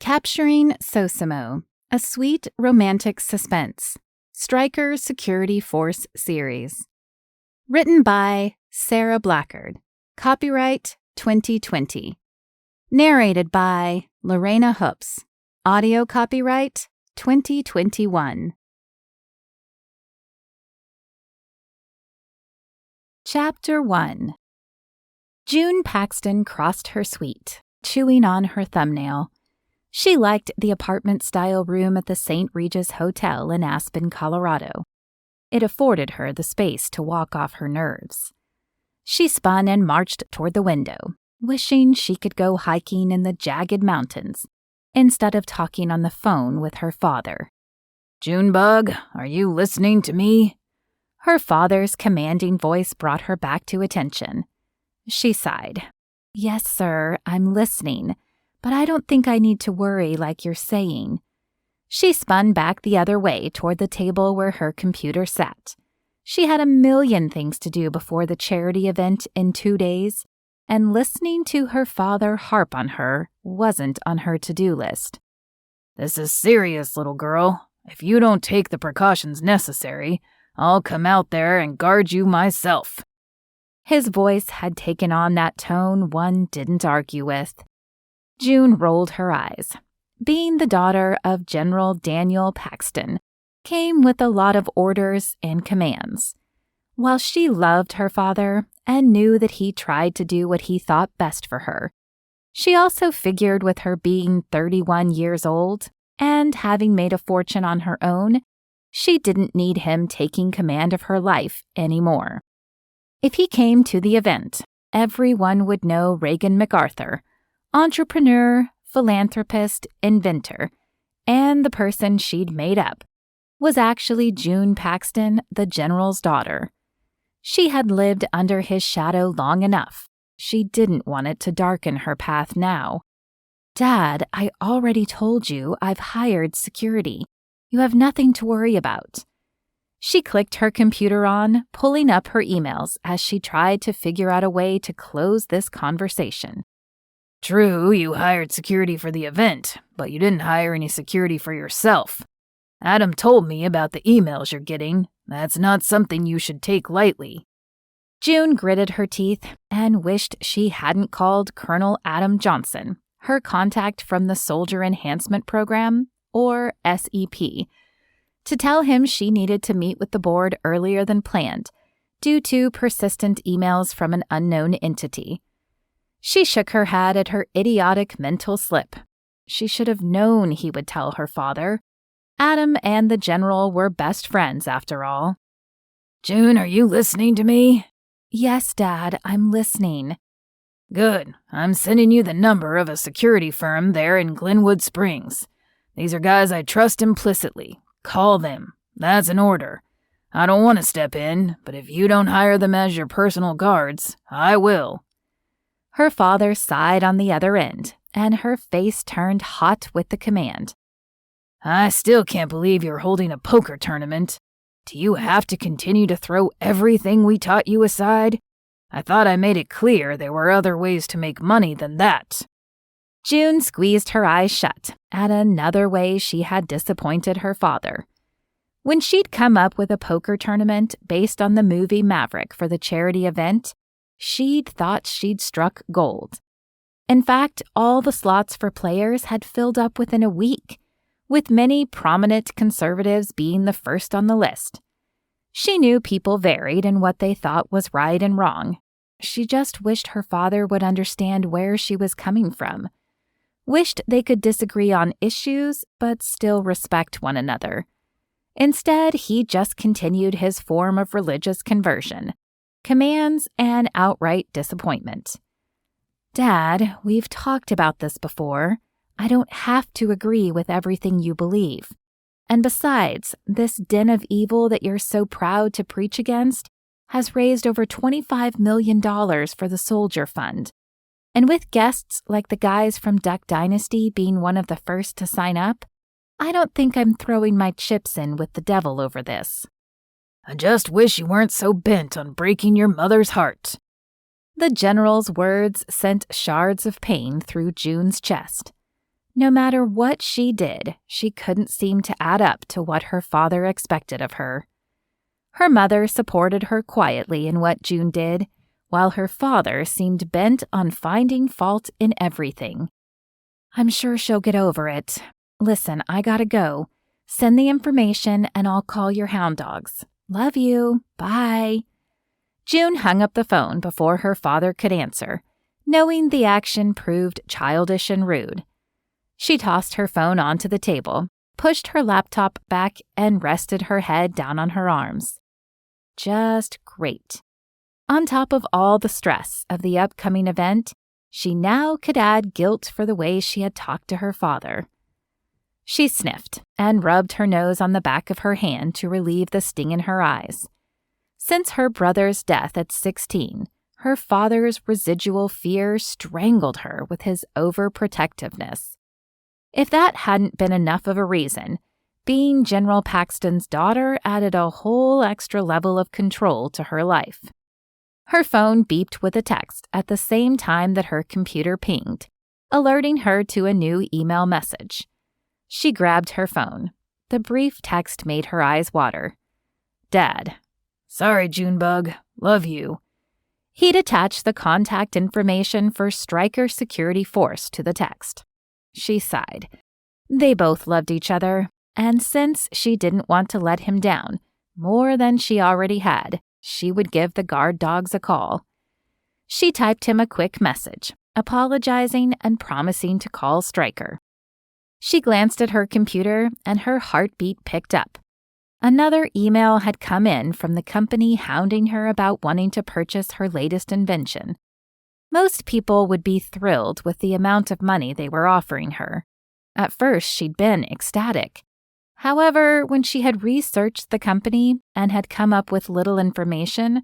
Capturing Sosimo, a sweet romantic suspense. Stryker Security Force series. Written by Sara Blackard. Copyright 2020. Narrated by Lorana. Audio copyright 2021. Chapter 1. June Paxton crossed her suite, chewing on her thumbnail. She liked the apartment-style room at the St. Regis Hotel in Aspen, Colorado. It afforded her the space to walk off her nerves. She spun and marched toward the window, wishing she could go hiking in the jagged mountains instead of talking on the phone with her father. "Junebug, are you listening to me?" Her father's commanding voice brought her back to attention. She sighed. "Yes, sir, I'm listening, but I don't think I need to worry like you're saying." She spun back the other way toward the table where her computer sat. She had a million things to do before the charity event in 2 days, and listening to her father harp on her wasn't on her to-do list. "This is serious, little girl. If you don't take the precautions necessary, I'll come out there and guard you myself." His voice had taken on that tone one didn't argue with. June rolled her eyes. Being the daughter of General Daniel Paxton came with a lot of orders and commands. While she loved her father and knew that he tried to do what he thought best for her, she also figured with her being 31 years old and having made a fortune on her own, she didn't need him taking command of her life anymore. If he came to the event, everyone would know Reagan MacArthur, entrepreneur, philanthropist, inventor, and the person she'd made up was actually June Paxton, the general's daughter. She had lived under his shadow long enough. She didn't want it to darken her path now. "Dad, I already told you I've hired security. You have nothing to worry about." She clicked her computer on, pulling up her emails as she tried to figure out a way to close this conversation. "True, you hired security for the event, but you didn't hire any security for yourself. Adam told me about the emails you're getting. That's not something you should take lightly." June gritted her teeth and wished she hadn't called Colonel Adam Johnson, her contact from the Soldier Enhancement Program, or SEP, to tell him she needed to meet with the board earlier than planned due to persistent emails from an unknown entity. She shook her head at her idiotic mental slip. She should have known he would tell her father. Adam and the general were best friends, after all. "June, are you listening to me?" "Yes, Dad, I'm listening." "Good. I'm sending you the number of a security firm there in Glenwood Springs. These are guys I trust implicitly. Call them. That's an order. I don't want to step in, but if you don't hire them as your personal guards, I will." Her father sighed on the other end, and her face turned hot with the command. "I still can't believe you're holding a poker tournament. Do you have to continue to throw everything we taught you aside? I thought I made it clear there were other ways to make money than that." June squeezed her eyes shut at another way she had disappointed her father. When she'd come up with a poker tournament based on the movie Maverick for the charity event, she'd thought she'd struck gold. In fact, all the slots for players had filled up within a week, with many prominent conservatives being the first on the list. She knew people varied in what they thought was right and wrong. She just wished her father would understand where she was coming from. Wished they could disagree on issues, but still respect one another. Instead, he just continued his form of religious conversion, commands, and outright disappointment. "Dad, we've talked about this before. I don't have to agree with everything you believe. And besides, this den of evil that you're so proud to preach against has raised over $25 million for the Soldier Fund. And with guests like the guys from Duck Dynasty being one of the first to sign up, I don't think I'm throwing my chips in with the devil over this." "I just wish you weren't so bent on breaking your mother's heart." The general's words sent shards of pain through June's chest. No matter what she did, she couldn't seem to add up to what her father expected of her. Her mother supported her quietly in what June did, while her father seemed bent on finding fault in everything. "I'm sure she'll get over it. Listen, I gotta go. Send the information and I'll call your hound dogs. Love you. Bye." June hung up the phone before her father could answer, knowing the action proved childish and rude. She tossed her phone onto the table, pushed her laptop back, and rested her head down on her arms. Just great. On top of all the stress of the upcoming event, she now could add guilt for the way she had talked to her father. She sniffed and rubbed her nose on the back of her hand to relieve the sting in her eyes. Since her brother's death at 16, her father's residual fear strangled her with his overprotectiveness. If that hadn't been enough of a reason, being General Paxton's daughter added a whole extra level of control to her life. Her phone beeped with a text at the same time that her computer pinged, alerting her to a new email message. She grabbed her phone. The brief text made her eyes water. "Dad. Sorry, Junebug. Love you." He'd attached the contact information for Stryker Security Force to the text. She sighed. They both loved each other, and since she didn't want to let him down, more than she already had, she would give the guard dogs a call. She typed him a quick message, apologizing and promising to call Stryker. She glanced at her computer, and her heartbeat picked up. Another email had come in from the company hounding her about wanting to purchase her latest invention. Most people would be thrilled with the amount of money they were offering her. At first, she'd been ecstatic. However, when she had researched the company and had come up with little information,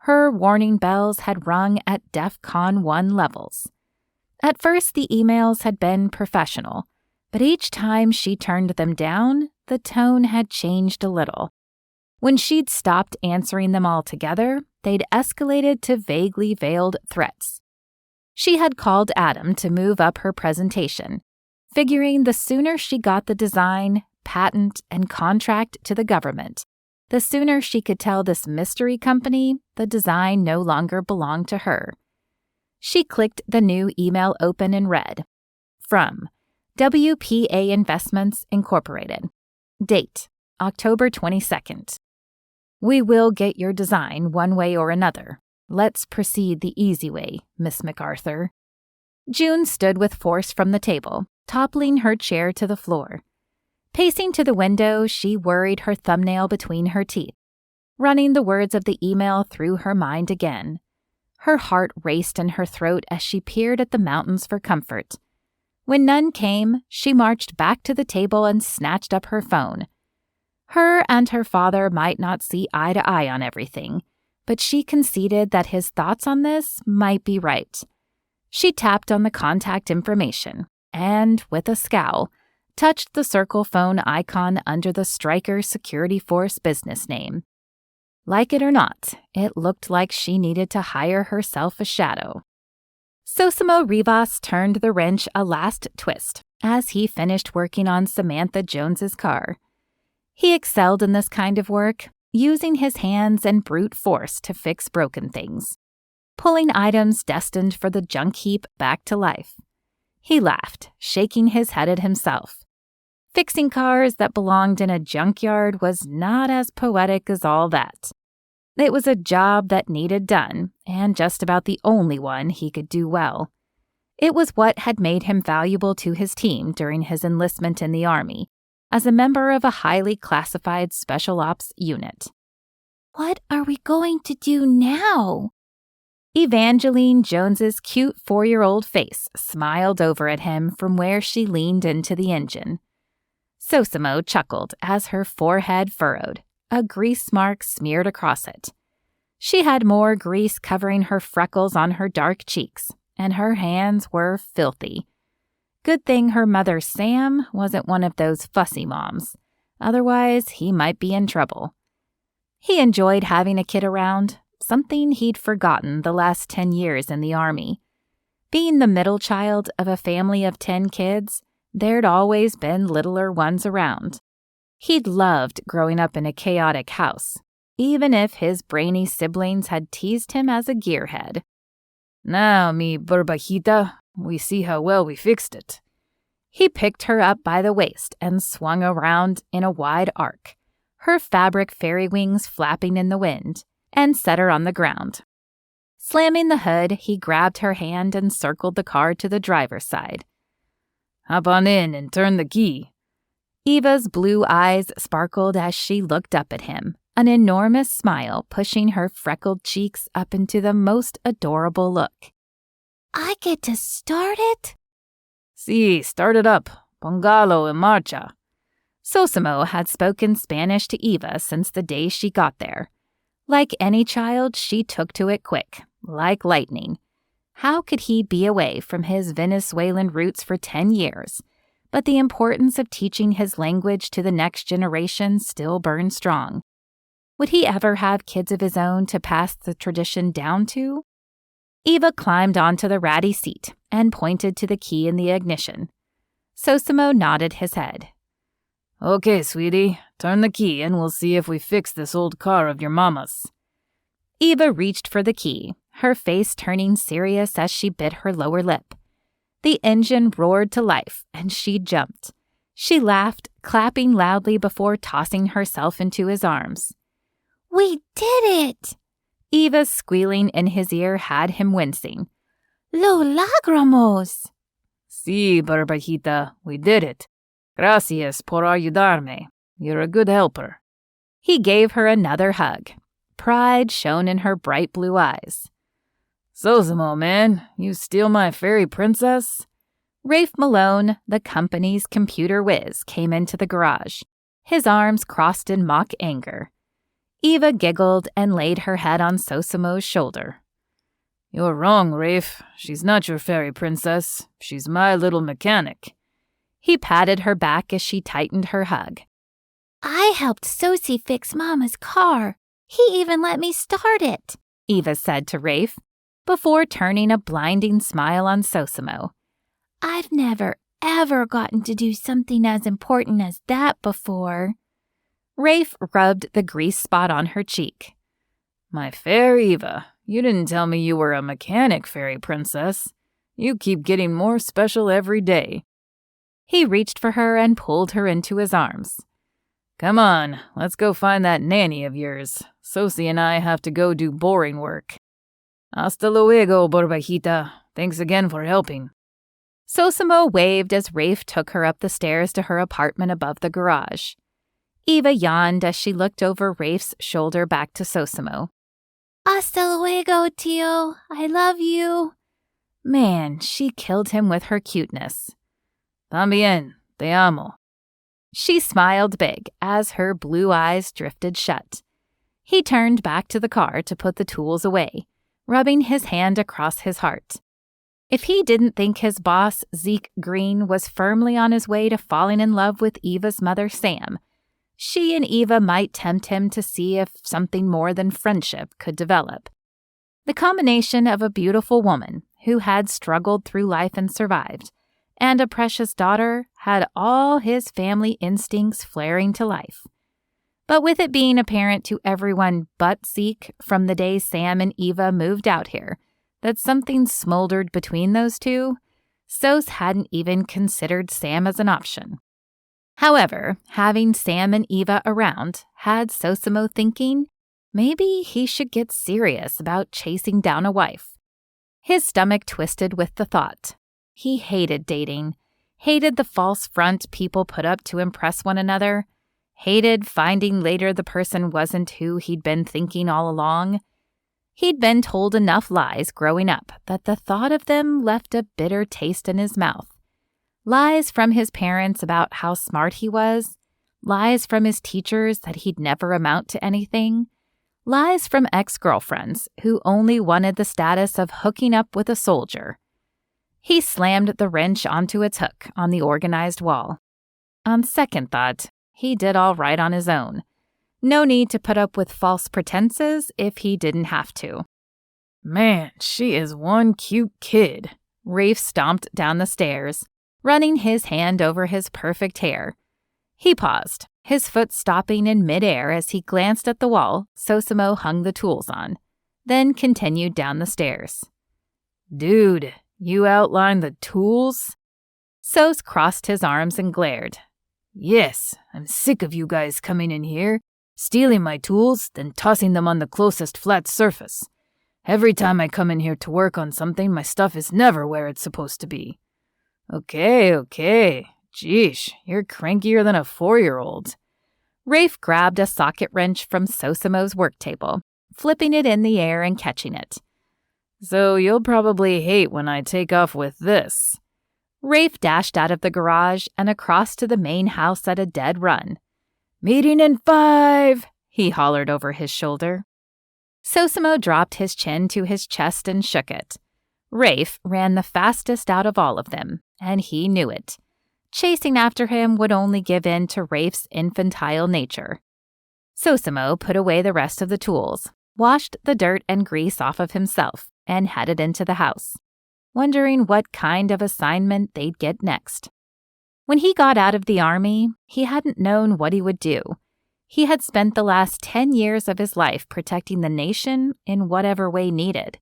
her warning bells had rung at DEFCON 1 levels. At first, the emails had been professional, but each time she turned them down, the tone had changed a little. When she'd stopped answering them altogether, they'd escalated to vaguely veiled threats. She had called Adam to move up her presentation, figuring the sooner she got the design, patent, and contract to the government, the sooner she could tell this mystery company the design no longer belonged to her. She clicked the new email open and read, from WPA Investments Incorporated. Date, October 22nd. "We will get your design one way or another. Let's proceed the easy way, Miss MacArthur." June stood with force from the table, toppling her chair to the floor. Pacing to the window, she worried her thumbnail between her teeth, running the words of the email through her mind again. Her heart raced in her throat as she peered at the mountains for comfort. When none came, she marched back to the table and snatched up her phone. Her and her father might not see eye to eye on everything, but she conceded that his thoughts on this might be right. She tapped on the contact information and, with a scowl, touched the circle phone icon under the Stryker Security Force business name. Like it or not, it looked like she needed to hire herself a shadow. Sosimo Rivas turned the wrench a last twist as he finished working on Samantha Jones's car. He excelled in this kind of work, using his hands and brute force to fix broken things, pulling items destined for the junk heap back to life. He laughed, shaking his head at himself. Fixing cars that belonged in a junkyard was not as poetic as all that. It was a job that needed done, and just about the only one he could do well. It was what had made him valuable to his team during his enlistment in the Army, as a member of a highly classified special ops unit. "What are we going to do now?" Evangeline Jones's cute 4-year-old face smiled over at him from where she leaned into the engine. Sosimo chuckled as her forehead furrowed, a grease mark smeared across it. She had more grease covering her freckles on her dark cheeks, and her hands were filthy. Good thing her mother, Sam, wasn't one of those fussy moms. Otherwise, he might be in trouble. He enjoyed having a kid around, something he'd forgotten the last 10 years in the Army. Being the middle child of a family of 10 kids, there'd always been littler ones around. He'd loved growing up in a chaotic house, even if his brainy siblings had teased him as a gearhead. Now, mi burbajita, we see how well we fixed it. He picked her up by the waist and swung around in a wide arc, her fabric fairy wings flapping in the wind, and set her on the ground. Slamming the hood, he grabbed her hand and circled the car to the driver's side. Hop on in and turn the key. Eva's blue eyes sparkled as she looked up at him, an enormous smile pushing her freckled cheeks up into the most adorable look. I get to start it? Sí, start it up. Póngalo en marcha. Sosimo had spoken Spanish to Eva since the day she got there. Like any child, she took to it quick, like lightning. How could he be away from his Venezuelan roots for 10 years? But the importance of teaching his language to the next generation still burned strong. Would he ever have kids of his own to pass the tradition down to? Eva climbed onto the ratty seat and pointed to the key in the ignition. Sosimo nodded his head. Okay, sweetie, turn the key and we'll see if we fix this old car of your mama's. Eva reached for the key, her face turning serious as she bit her lower lip. The engine roared to life, and she jumped. She laughed, clapping loudly before tossing herself into his arms. We did it! Eva's squealing in his ear had him wincing. Lo logramos! Sí, Barbajita, we did it. Gracias por ayudarme. You're a good helper. He gave her another hug. Pride shone in her bright blue eyes. Sosimo, man, you steal my fairy princess? Rafe Malone, the company's computer whiz, came into the garage, his arms crossed in mock anger. Eva giggled and laid her head on Sosimo's shoulder. You're wrong, Rafe. She's not your fairy princess. She's my little mechanic. He patted her back as she tightened her hug. I helped Sosie fix Mama's car. He even let me start it, Eva said to Rafe, before turning a blinding smile on Sosimo. I've never, ever gotten to do something as important as that before. Rafe rubbed the grease spot on her cheek. My fair Eva, you didn't tell me you were a mechanic fairy princess. You keep getting more special every day. He reached for her and pulled her into his arms. Come on, let's go find that nanny of yours. Sosie and I have to go do boring work. Hasta luego, Borbajita. Thanks again for helping. Sosimo waved as Rafe took her up the stairs to her apartment above the garage. Eva yawned as she looked over Rafe's shoulder back to Sosimo. Hasta luego, tío. I love you. Man, she killed him with her cuteness. También, te amo. She smiled big as her blue eyes drifted shut. He turned back to the car to put the tools away, rubbing his hand across his heart. If he didn't think his boss, Zeke Green, was firmly on his way to falling in love with Eva's mother, Sam, she and Eva might tempt him to see if something more than friendship could develop. The combination of a beautiful woman who had struggled through life and survived, and a precious daughter had all his family instincts flaring to life. But with it being apparent to everyone but Zeke from the day Sam and Eva moved out here that something smoldered between those two, Sos hadn't even considered Sam as an option. However, having Sam and Eva around had Sosimo thinking maybe he should get serious about chasing down a wife. His stomach twisted with the thought. He hated dating, hated the false front people put up to impress one another, hated finding later the person wasn't who he'd been thinking all along. He'd been told enough lies growing up that the thought of them left a bitter taste in his mouth. Lies from his parents about how smart he was, lies from his teachers that he'd never amount to anything, lies from ex-girlfriends who only wanted the status of hooking up with a soldier. He slammed the wrench onto its hook on the organized wall. On second thought, he did all right on his own. No need to put up with false pretenses if he didn't have to. Man, she is one cute kid. Rafe stomped down the stairs, running his hand over his perfect hair. He paused, his foot stopping in midair as he glanced at the wall Sosimo hung the tools on, then continued down the stairs. Dude, you outlined the tools? Sos crossed his arms and glared. Yes, I'm sick of you guys coming in here, stealing my tools, then tossing them on the closest flat surface. Every time I come in here to work on something, my stuff is never where it's supposed to be. Okay. Jeesh, you're crankier than a 4-year-old. Rafe grabbed a socket wrench from Sosimo's work table, flipping it in the air and catching it. So you'll probably hate when I take off with this. Rafe dashed out of the garage and across to the main house at a dead run. Meeting in 5, he hollered over his shoulder. Sosimo dropped his chin to his chest and shook it. Rafe ran the fastest out of all of them, and he knew it. Chasing after him would only give in to Rafe's infantile nature. Sosimo put away the rest of the tools, washed the dirt and grease off of himself, and headed into the house, wondering what kind of assignment they'd get next. When he got out of the army, he hadn't known what he would do. He had spent the last 10 years of his life protecting the nation in whatever way needed.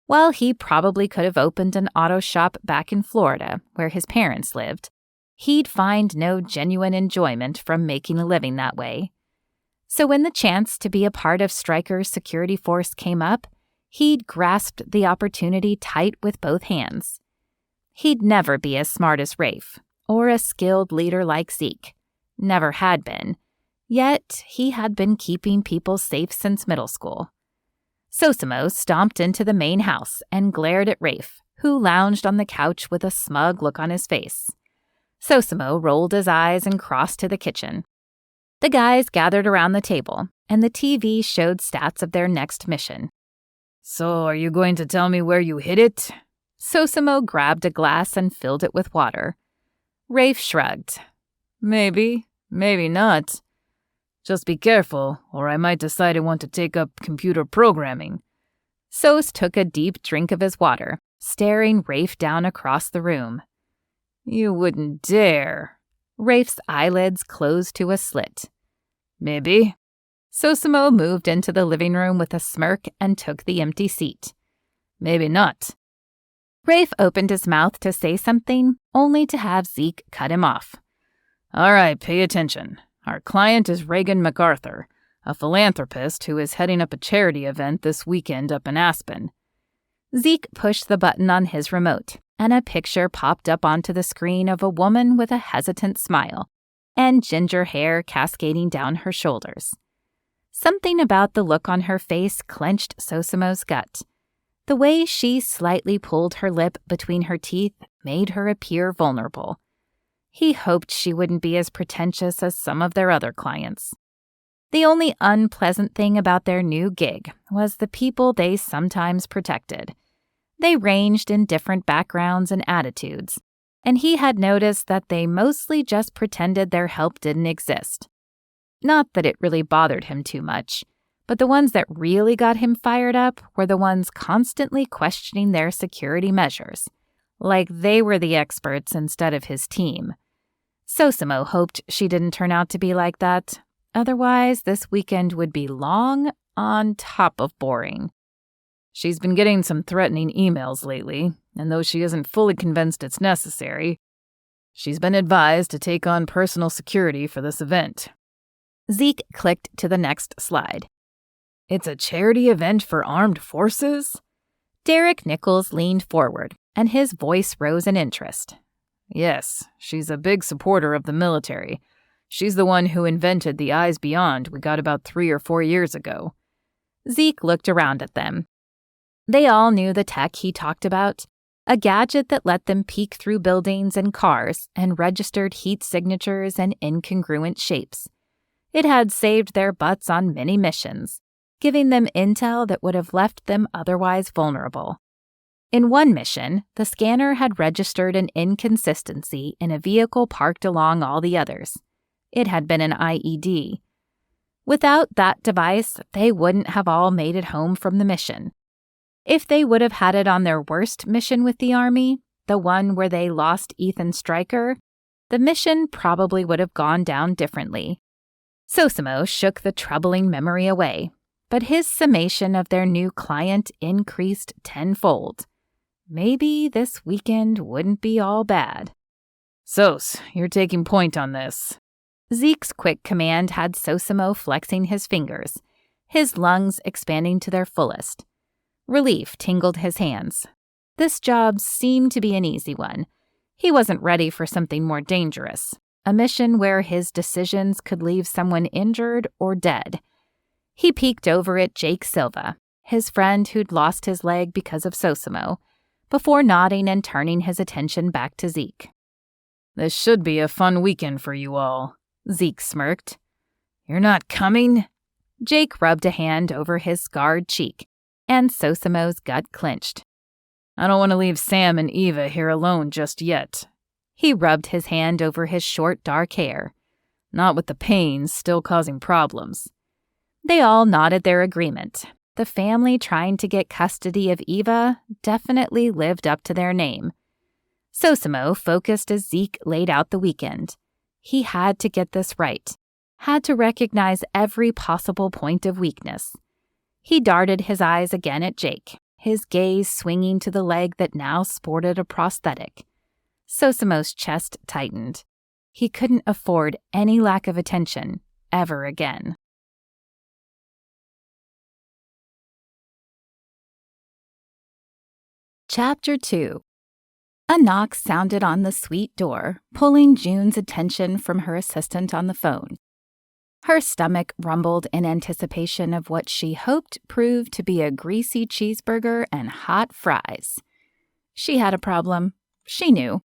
While he probably could have opened an auto shop back in Florida, where his parents lived, he'd find no genuine enjoyment from making a living that way. So when the chance to be a part of Stryker Security Force came up, he'd grasped the opportunity tight with both hands. He'd never be as smart as Rafe, or a skilled leader like Zeke. Never had been. Yet he had been keeping people safe since middle school. Sosimo stomped into the main house and glared at Rafe, who lounged on the couch with a smug look on his face. Sosimo rolled his eyes and crossed to the kitchen. The guys gathered around the table, and the TV showed stats of their next mission. So are you going to tell me where you hid it? Sosimo grabbed a glass and filled it with water. Rafe shrugged. Maybe not. Just be careful, or I might decide I want to take up computer programming. Sos took a deep drink of his water, staring Rafe down across the room. You wouldn't dare. Rafe's eyelids closed to a slit. Maybe. Sosimo moved into the living room with a smirk and took the empty seat. Maybe not. Rafe opened his mouth to say something, only to have Zeke cut him off. All right, pay attention. Our client is Reagan MacArthur, a philanthropist who is heading up a charity event this weekend up in Aspen. Zeke pushed the button on his remote, and a picture popped up onto the screen of a woman with a hesitant smile and ginger hair cascading down her shoulders. Something about the look on her face clenched Sosimo's gut. The way she slightly pulled her lip between her teeth made her appear vulnerable. He hoped she wouldn't be as pretentious as some of their other clients. The only unpleasant thing about their new gig was the people they sometimes protected. They ranged in different backgrounds and attitudes, and he had noticed that they mostly just pretended their help didn't exist. Not that it really bothered him too much, but the ones that really got him fired up were the ones constantly questioning their security measures, like they were the experts instead of his team. Sosimo hoped she didn't turn out to be like that. Otherwise, this weekend would be long on top of boring. She's been getting some threatening emails lately, and though she isn't fully convinced it's necessary, she's been advised to take on personal security for this event. Zeke clicked to the next slide. It's a charity event for armed forces? Derek Nichols leaned forward, and his voice rose in interest. Yes, she's a big supporter of the military. She's the one who invented the Eyes Beyond we got about 3 or 4 years ago. Zeke looked around at them. They all knew the tech he talked about, a gadget that let them peek through buildings and cars and registered heat signatures and incongruent shapes. It had saved their butts on many missions, giving them intel that would have left them otherwise vulnerable. In one mission, the scanner had registered an inconsistency in a vehicle parked along all the others. It had been an IED. Without that device, they wouldn't have all made it home from the mission. If they would have had it on their worst mission with the Army, the one where they lost Ethan Stryker, the mission probably would have gone down differently. Sosimo shook the troubling memory away, but his summation of their new client increased tenfold. Maybe this weekend wouldn't be all bad. Sos, you're taking point on this. Zeke's quick command had Sosimo flexing his fingers, his lungs expanding to their fullest. Relief tingled his hands. This job seemed to be an easy one. He wasn't ready for something more dangerous, a mission where his decisions could leave someone injured or dead. He peeked over at Jake Silva, his friend who'd lost his leg because of Sosimo, before nodding and turning his attention back to Zeke. This should be a fun weekend for you all, Zeke smirked. You're not coming? Jake rubbed a hand over his scarred cheek, and Sosimo's gut clenched. I don't want to leave Sam and Eva here alone just yet. He rubbed his hand over his short, dark hair. Not with the pains still causing problems. They all nodded their agreement. The family trying to get custody of Eva definitely lived up to their name. Sosimo focused as Zeke laid out the weekend. He had to get this right, had to recognize every possible point of weakness. He darted his eyes again at Jake, his gaze swinging to the leg that now sported a prosthetic. Sosimo's chest tightened. He couldn't afford any lack of attention ever again. Chapter 2. A knock sounded on the suite door, pulling June's attention from her assistant on the phone. Her stomach rumbled in anticipation of what she hoped proved to be a greasy cheeseburger and hot fries. She had a problem. She knew.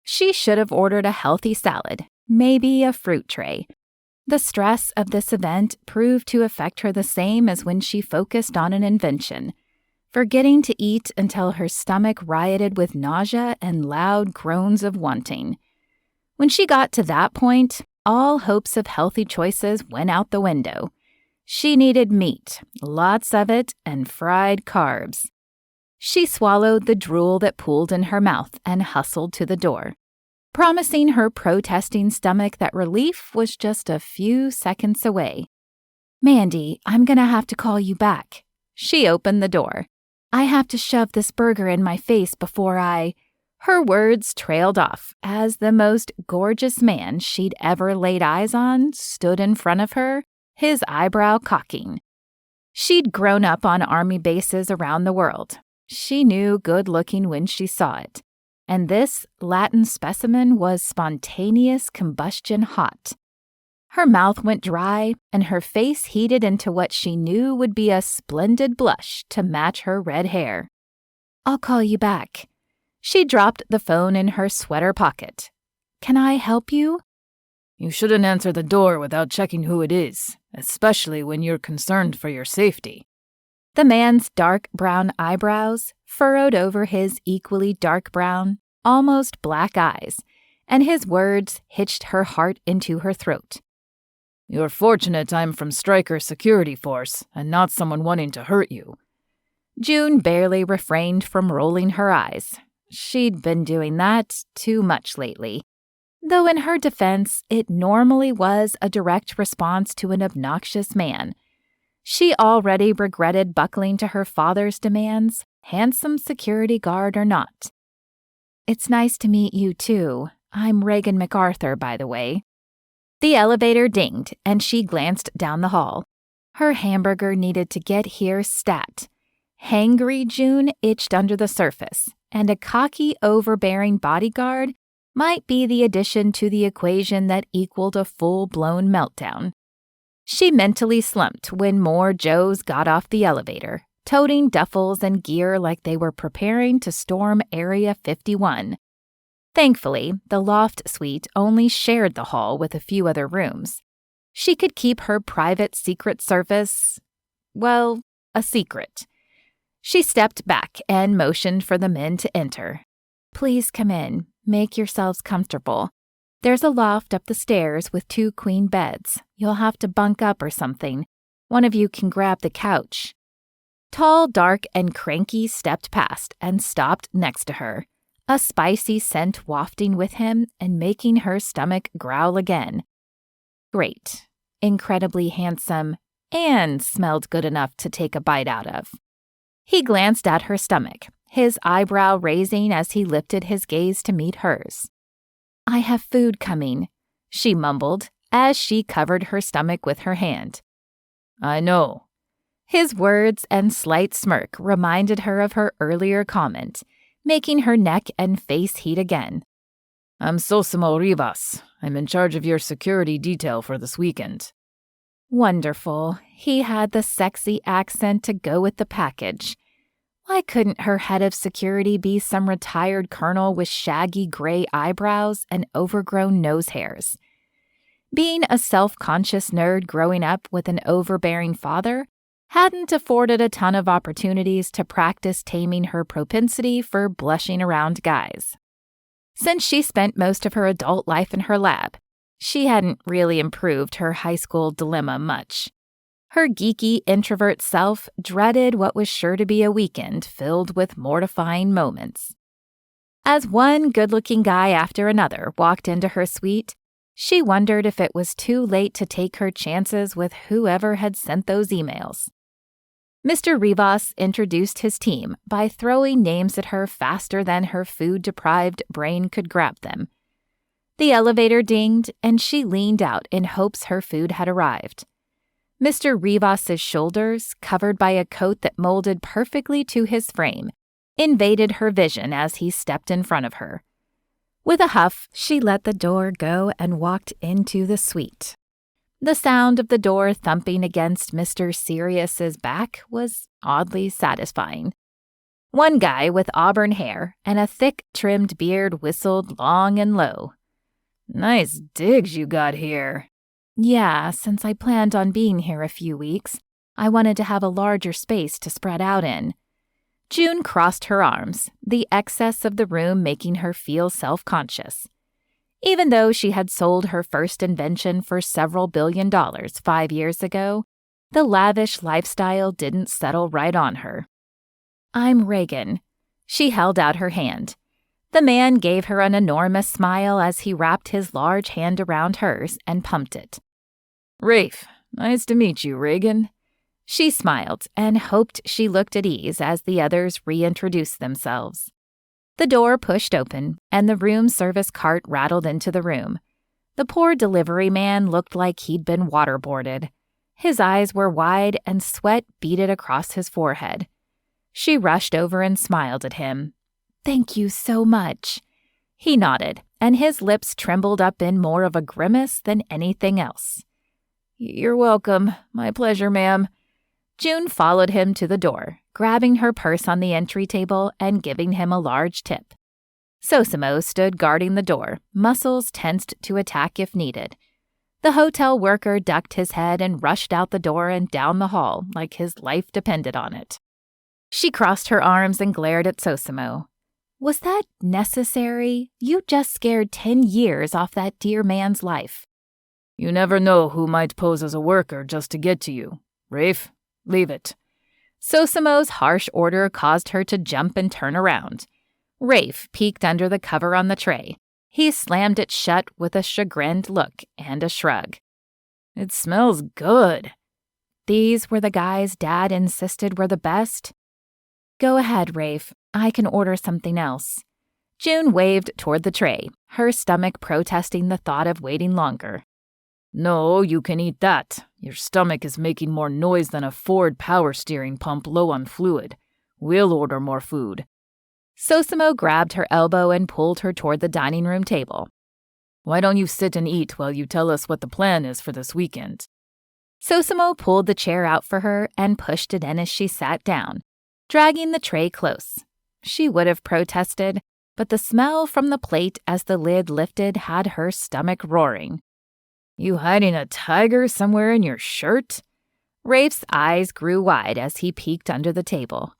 She should have ordered a healthy salad, maybe a fruit tray. The stress of this event proved to affect her the same as when she focused on an invention, forgetting to eat until her stomach rioted with nausea and loud groans of wanting. When she got to that point, all hopes of healthy choices went out the window. She needed meat, lots of it, and fried carbs. She swallowed the drool that pooled in her mouth and hustled to the door, promising her protesting stomach that relief was just a few seconds away. "Mandy, I'm gonna have to call you back." She opened the door. "I have to shove this burger in my face before I—" Her words trailed off as the most gorgeous man she'd ever laid eyes on stood in front of her, his eyebrow cocking. She'd grown up on army bases around the world. She knew good looking when she saw it. And this Latin specimen was spontaneous combustion hot. Her mouth went dry, and her face heated into what she knew would be a splendid blush to match her red hair. "I'll call you back." She dropped the phone in her sweater pocket. "Can I help you?" You shouldn't answer the door without checking who it is, especially when you're concerned for your safety. The man's dark brown eyebrows furrowed over his equally dark brown, almost black eyes, and his words hitched her heart into her throat. You're fortunate I'm from Stryker Security Force and not someone wanting to hurt you. June barely refrained from rolling her eyes. She'd been doing that too much lately. Though in her defense, it normally was a direct response to an obnoxious man. She already regretted buckling to her father's demands, handsome security guard or not. "It's nice to meet you, too. I'm Reagan MacArthur, by the way." The elevator dinged, and she glanced down the hall. Her hamburger needed to get here stat. Hangry June itched under the surface, and a cocky, overbearing bodyguard might be the addition to the equation that equaled a full-blown meltdown. She mentally slumped when more Joes got off the elevator, toting duffels and gear like they were preparing to storm Area 51. Thankfully, the loft suite only shared the hall with a few other rooms. She could keep her private secret service, well, a secret. She stepped back and motioned for the men to enter. "Please come in. Make yourselves comfortable. There's a loft up the stairs with 2 queen beds. You'll have to bunk up or something. One of you can grab the couch." Tall, dark, and cranky stepped past and stopped next to her. a spicy scent wafting with him and making her stomach growl again. Great, incredibly handsome, and smelled good enough to take a bite out of. He glanced at her stomach, his eyebrow raising as he lifted his gaze to meet hers. "I have food coming," she mumbled as she covered her stomach with her hand. "I know." His words and slight smirk reminded her of her earlier comment, making her neck and face heat again. "I'm Sosimo Rivas. I'm in charge of your security detail for this weekend." Wonderful. He had the sexy accent to go with the package. Why couldn't her head of security be some retired colonel with shaggy gray eyebrows and overgrown nose hairs? Being a self-conscious nerd growing up with an overbearing father hadn't afforded a ton of opportunities to practice taming her propensity for blushing around guys. Since she spent most of her adult life in her lab, she hadn't really improved her high school dilemma much. Her geeky introvert self dreaded what was sure to be a weekend filled with mortifying moments. As one good-looking guy after another walked into her suite, she wondered if it was too late to take her chances with whoever had sent those emails. Mr. Rivas introduced his team by throwing names at her faster than her food-deprived brain could grab them. The elevator dinged, and she leaned out in hopes her food had arrived. Mr. Rivas's shoulders, covered by a coat that molded perfectly to his frame, invaded her vision as he stepped in front of her. With a huff, she let the door go and walked into the suite. The sound of the door thumping against Mr. Sirius's back was oddly satisfying. One guy with auburn hair and a thick-trimmed beard whistled long and low. "Nice digs you got here." "Yeah, since I planned on being here a few weeks, I wanted to have a larger space to spread out in." June crossed her arms, the excess of the room making her feel self-conscious. Even though she had sold her first invention for several $1 billion 5 years ago, the lavish lifestyle didn't settle right on her. "I'm Reagan." She held out her hand. The man gave her an enormous smile as he wrapped his large hand around hers and pumped it. "Rafe, nice to meet you, Reagan." She smiled and hoped she looked at ease as the others reintroduced themselves. The door pushed open, and the room service cart rattled into the room. The poor delivery man looked like he'd been waterboarded. His eyes were wide and sweat beaded across his forehead. She rushed over and smiled at him. "Thank you so much." He nodded, and his lips trembled up in more of a grimace than anything else. "You're welcome. My pleasure, ma'am." June followed him to the door, grabbing her purse on the entry table and giving him a large tip. Sosimo stood guarding the door, muscles tensed to attack if needed. The hotel worker ducked his head and rushed out the door and down the hall like his life depended on it. She crossed her arms and glared at Sosimo. "Was that necessary? You just scared 10 years off that dear man's life." "You never know who might pose as a worker just to get to you. Rafe, leave it." Sosimo's harsh order caused her to jump and turn around. Rafe peeked under the cover on the tray. He slammed it shut with a chagrined look and a shrug. "It smells good." These were the guys Dad insisted were the best? "Go ahead, Rafe. I can order something else." June waved toward the tray, her stomach protesting the thought of waiting longer. "No, you can eat that. Your stomach is making more noise than a Ford power steering pump low on fluid. We'll order more food." Sosimo grabbed her elbow and pulled her toward the dining room table. "Why don't you sit and eat while you tell us what the plan is for this weekend?" Sosimo pulled the chair out for her and pushed it in as she sat down, dragging the tray close. She would have protested, but the smell from the plate as the lid lifted had her stomach roaring. "You hiding a tiger somewhere in your shirt?" Rafe's eyes grew wide as he peeked under the table.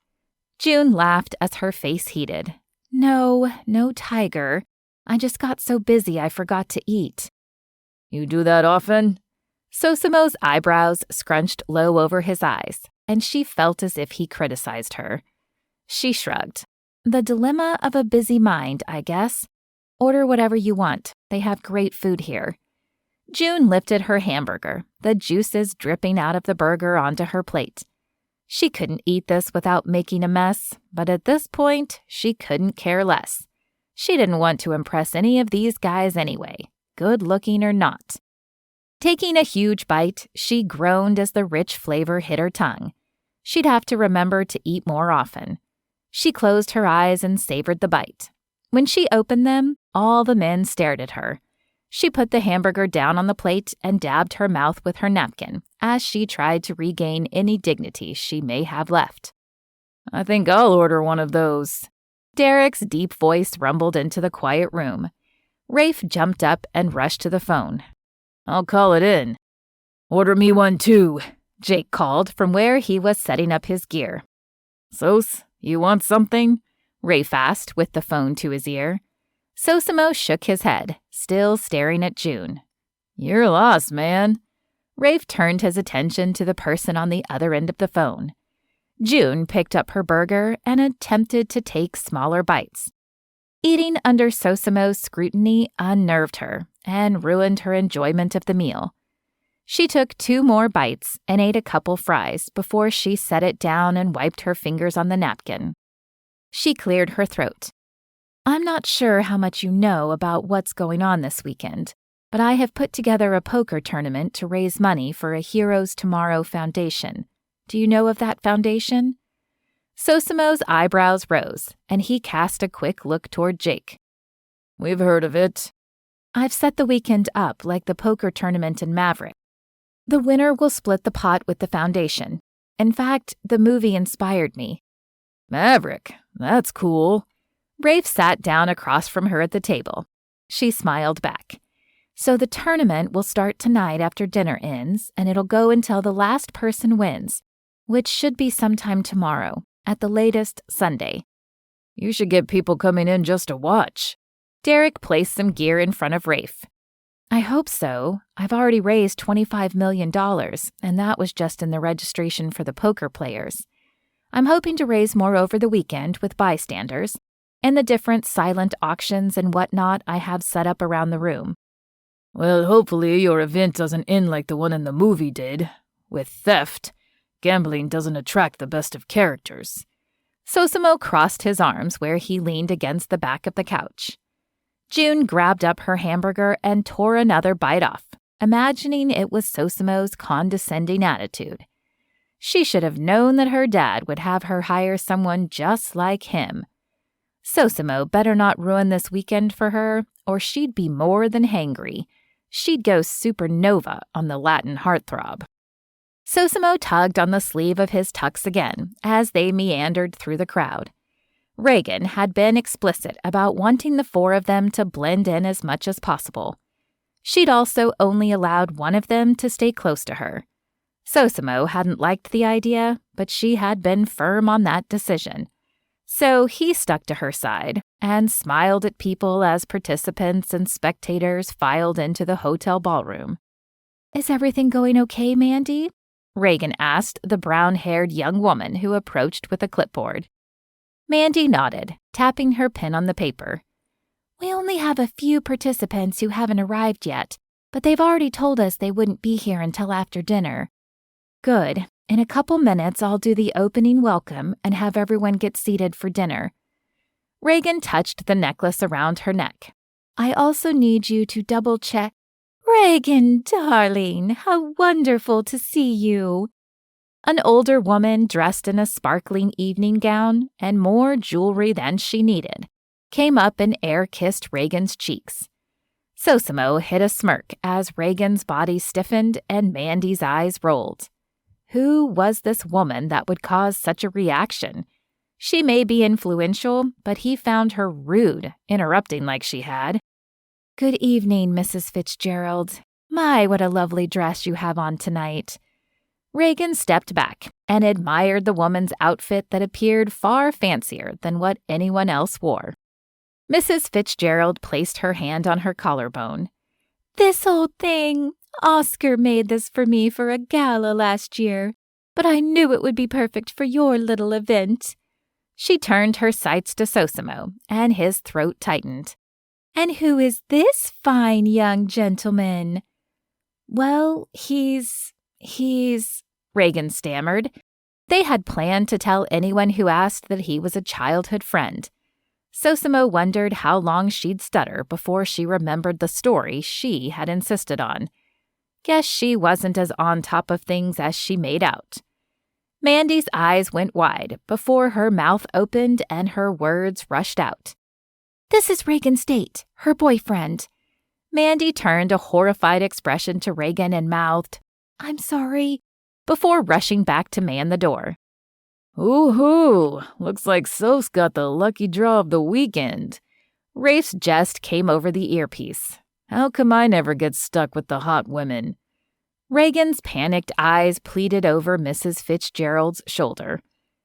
June laughed as her face heated. No tiger. I just got so busy I forgot to eat." "You do that often?" Sosimo's eyebrows scrunched low over his eyes, and she felt as if he criticized her. She shrugged. The dilemma of a busy mind, I guess. Order whatever you want. They have great food here. June lifted her hamburger, the juices dripping out of the burger onto her plate. She couldn't eat this without making a mess, but at this point, she couldn't care less. She didn't want to impress any of these guys anyway, good looking or not. Taking a huge bite, she groaned as the rich flavor hit her tongue. She'd have to remember to eat more often. She closed her eyes and savored the bite. When she opened them, all the men stared at her. She put the hamburger down on the plate and dabbed her mouth with her napkin as she tried to regain any dignity she may have left. I think I'll order one of those. Derek's deep voice rumbled into the quiet room. Rafe jumped up and rushed to the phone. I'll call it in. Order me one too, Jake called from where he was setting up his gear. Sos, you want something? Rafe asked with the phone to his ear. Sosimo shook his head, still staring at June. You're lost, man. Rafe turned his attention to the person on the other end of the phone. June picked up her burger and attempted to take smaller bites. Eating under Sosimo's scrutiny unnerved her and ruined her enjoyment of the meal. She took 2 more bites and ate a couple fries before she set it down and wiped her fingers on the napkin. She cleared her throat. I'm not sure how much you know about what's going on this weekend, but I have put together a poker tournament to raise money for a Heroes Tomorrow foundation. Do you know of that foundation? Sosimo's eyebrows rose, and he cast a quick look toward Jake. We've heard of it. I've set the weekend up like the poker tournament in Maverick. The winner will split the pot with the foundation. In fact, the movie inspired me. Maverick, that's cool. Rafe sat down across from her at the table. She smiled back. So the tournament will start tonight after dinner ends, and it'll go until the last person wins, which should be sometime tomorrow, at the latest Sunday. You should get people coming in just to watch. Derek placed some gear in front of Rafe. I hope so. I've already raised $25 million, and that was just in the registration for the poker players. I'm hoping to raise more over the weekend with bystanders, and the different silent auctions and whatnot I have set up around the room. Well, hopefully your event doesn't end like the one in the movie did, with theft. Gambling doesn't attract the best of characters. Sosimo crossed his arms where he leaned against the back of the couch. June grabbed up her hamburger and tore another bite off, imagining it was Sosimo's condescending attitude. She should have known that her dad would have her hire someone just like him. Sosimo better not ruin this weekend for her, or she'd be more than hangry. She'd go supernova on the Latin heartthrob. Sosimo tugged on the sleeve of his tux again as they meandered through the crowd. Reagan had been explicit about wanting the 4 of them to blend in as much as possible. She'd also only allowed one of them to stay close to her. Sosimo hadn't liked the idea, but she had been firm on that decision. So he stuck to her side and smiled at people as participants and spectators filed into the hotel ballroom. Is everything going okay, Mandy? Reagan asked the brown-haired young woman who approached with a clipboard. Mandy nodded, tapping her pen on the paper. We only have a few participants who haven't arrived yet, but they've already told us they wouldn't be here until after dinner. Good. In a couple minutes, I'll do the opening welcome and have everyone get seated for dinner. Reagan touched the necklace around her neck. I also need you to double-check. Reagan, darling, how wonderful to see you. An older woman dressed in a sparkling evening gown and more jewelry than she needed came up and air-kissed Reagan's cheeks. Sosimo hid a smirk as Reagan's body stiffened and Mandy's eyes rolled. Who was this woman that would cause such a reaction? She may be influential, but he found her rude, interrupting like she had. Good evening, Mrs. Fitzgerald. My, what a lovely dress you have on tonight. Reagan stepped back and admired the woman's outfit that appeared far fancier than what anyone else wore. Mrs. Fitzgerald placed her hand on her collarbone. This old thing. Oscar made this for me for a gala last year, but I knew it would be perfect for your little event. She turned her sights to Sosimo, and his throat tightened. "And who is this fine young gentleman?" "Well, he's, Reagan stammered. They had planned to tell anyone who asked that he was a childhood friend. Sosimo wondered how long she'd stutter before she remembered the story she had insisted on. Guess she wasn't as on top of things as she made out. Mandy's eyes went wide before her mouth opened and her words rushed out. "This is Reagan State, her boyfriend." Mandy turned a horrified expression to Reagan and mouthed, "I'm sorry," before rushing back to man the door. "Ooh-hoo, looks like Sos got the lucky draw of the weekend." Rafe's jest came over the earpiece. "How come I never get stuck with the hot women?" Reagan's panicked eyes pleaded over Mrs. Fitzgerald's shoulder.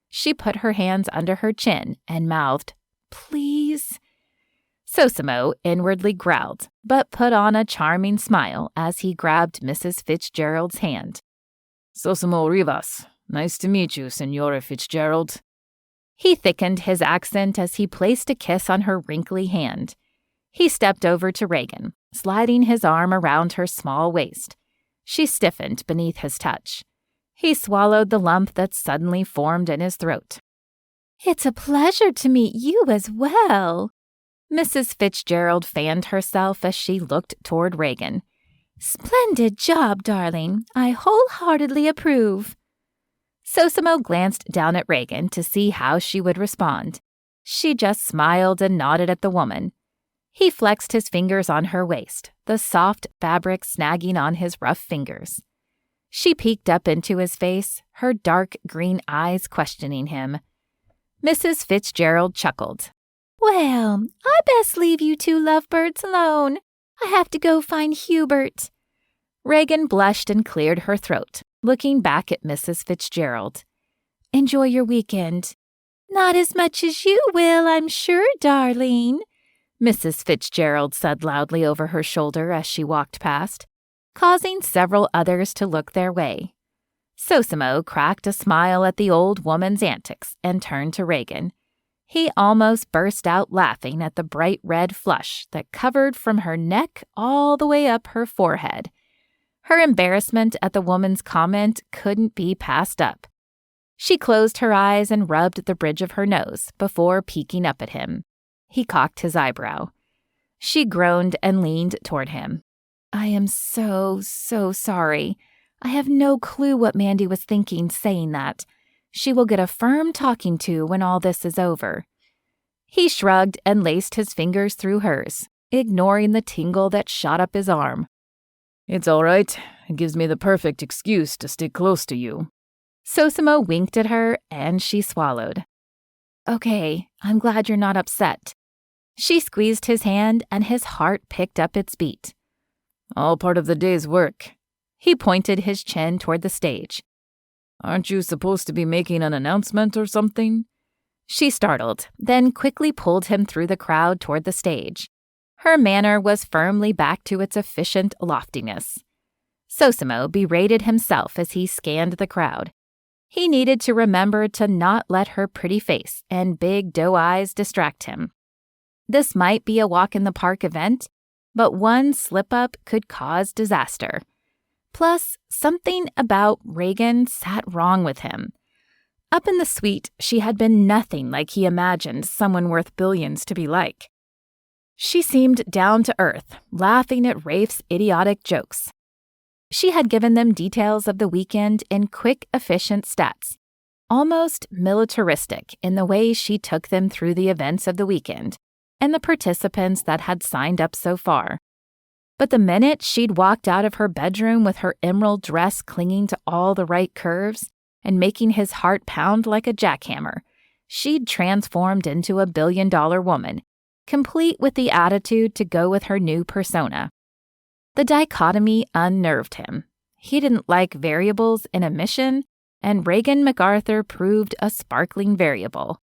She put her hands under her chin and mouthed, "Please." Sosimo inwardly growled, but put on a charming smile as he grabbed Mrs. Fitzgerald's hand. "Sosimo Rivas. Nice to meet you, Senora Fitzgerald." He thickened his accent as he placed a kiss on her wrinkly hand. He stepped over to Reagan, sliding his arm around her small waist. She stiffened beneath his touch. He swallowed the lump that suddenly formed in his throat. "It's a pleasure to meet you as well." Mrs. Fitzgerald fanned herself as she looked toward Reagan. "Splendid job, darling. I wholeheartedly approve." Sosimo glanced down at Reagan to see how she would respond. She just smiled and nodded at the woman. He flexed his fingers on her waist, the soft fabric snagging on his rough fingers. She peeked up into his face, her dark green eyes questioning him. Mrs. Fitzgerald chuckled. "Well, I best leave you two lovebirds alone. I have to go find Hubert." Reagan blushed and cleared her throat, looking back at Mrs. Fitzgerald. "Enjoy your weekend." "Not as much as you will, I'm sure, darling," Mrs. Fitzgerald said loudly over her shoulder as she walked past, causing several others to look their way. Sosimo cracked a smile at the old woman's antics and turned to Reagan. He almost burst out laughing at the bright red flush that covered from her neck all the way up her forehead. Her embarrassment at the woman's comment couldn't be passed up. She closed her eyes and rubbed the bridge of her nose before peeking up at him. He cocked his eyebrow. She groaned and leaned toward him. "I am so sorry. I have no clue what Mandy was thinking saying that. She will get a firm talking to when all this is over." He shrugged and laced his fingers through hers, ignoring the tingle that shot up his arm. "It's all right. It gives me the perfect excuse to stick close to you." Sosimo winked at her, and she swallowed. "Okay, I'm glad you're not upset." She squeezed his hand, and his heart picked up its beat. "All part of the day's work." He pointed his chin toward the stage. "Aren't you supposed to be making an announcement or something?" She startled, then quickly pulled him through the crowd toward the stage. Her manner was firmly back to its efficient loftiness. Sosimo berated himself as he scanned the crowd. He needed to remember to not let her pretty face and big doe eyes distract him. This might be a walk-in-the-park event, but one slip-up could cause disaster. Plus, something about Reagan sat wrong with him. Up in the suite, she had been nothing like he imagined someone worth billions to be like. She seemed down to earth, laughing at Rafe's idiotic jokes. She had given them details of the weekend in quick, efficient stats, almost militaristic in the way she took them through the events of the weekend and the participants that had signed up so far. But the minute she'd walked out of her bedroom with her emerald dress clinging to all the right curves and making his heart pound like a jackhammer, she'd transformed into a billion-dollar woman, complete with the attitude to go with her new persona. The dichotomy unnerved him. He didn't like variables in a mission, and Reagan MacArthur proved a sparkling variable.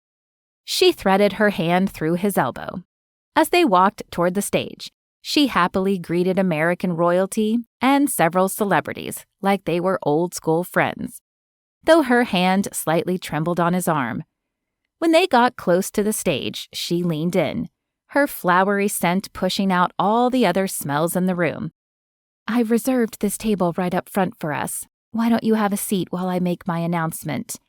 She threaded her hand through his elbow. As they walked toward the stage, she happily greeted American royalty and several celebrities like they were old-school friends, though her hand slightly trembled on his arm. When they got close to the stage, she leaned in, her flowery scent pushing out all the other smells in the room. "I've reserved this table right up front for us. Why don't you have a seat while I make my announcement?"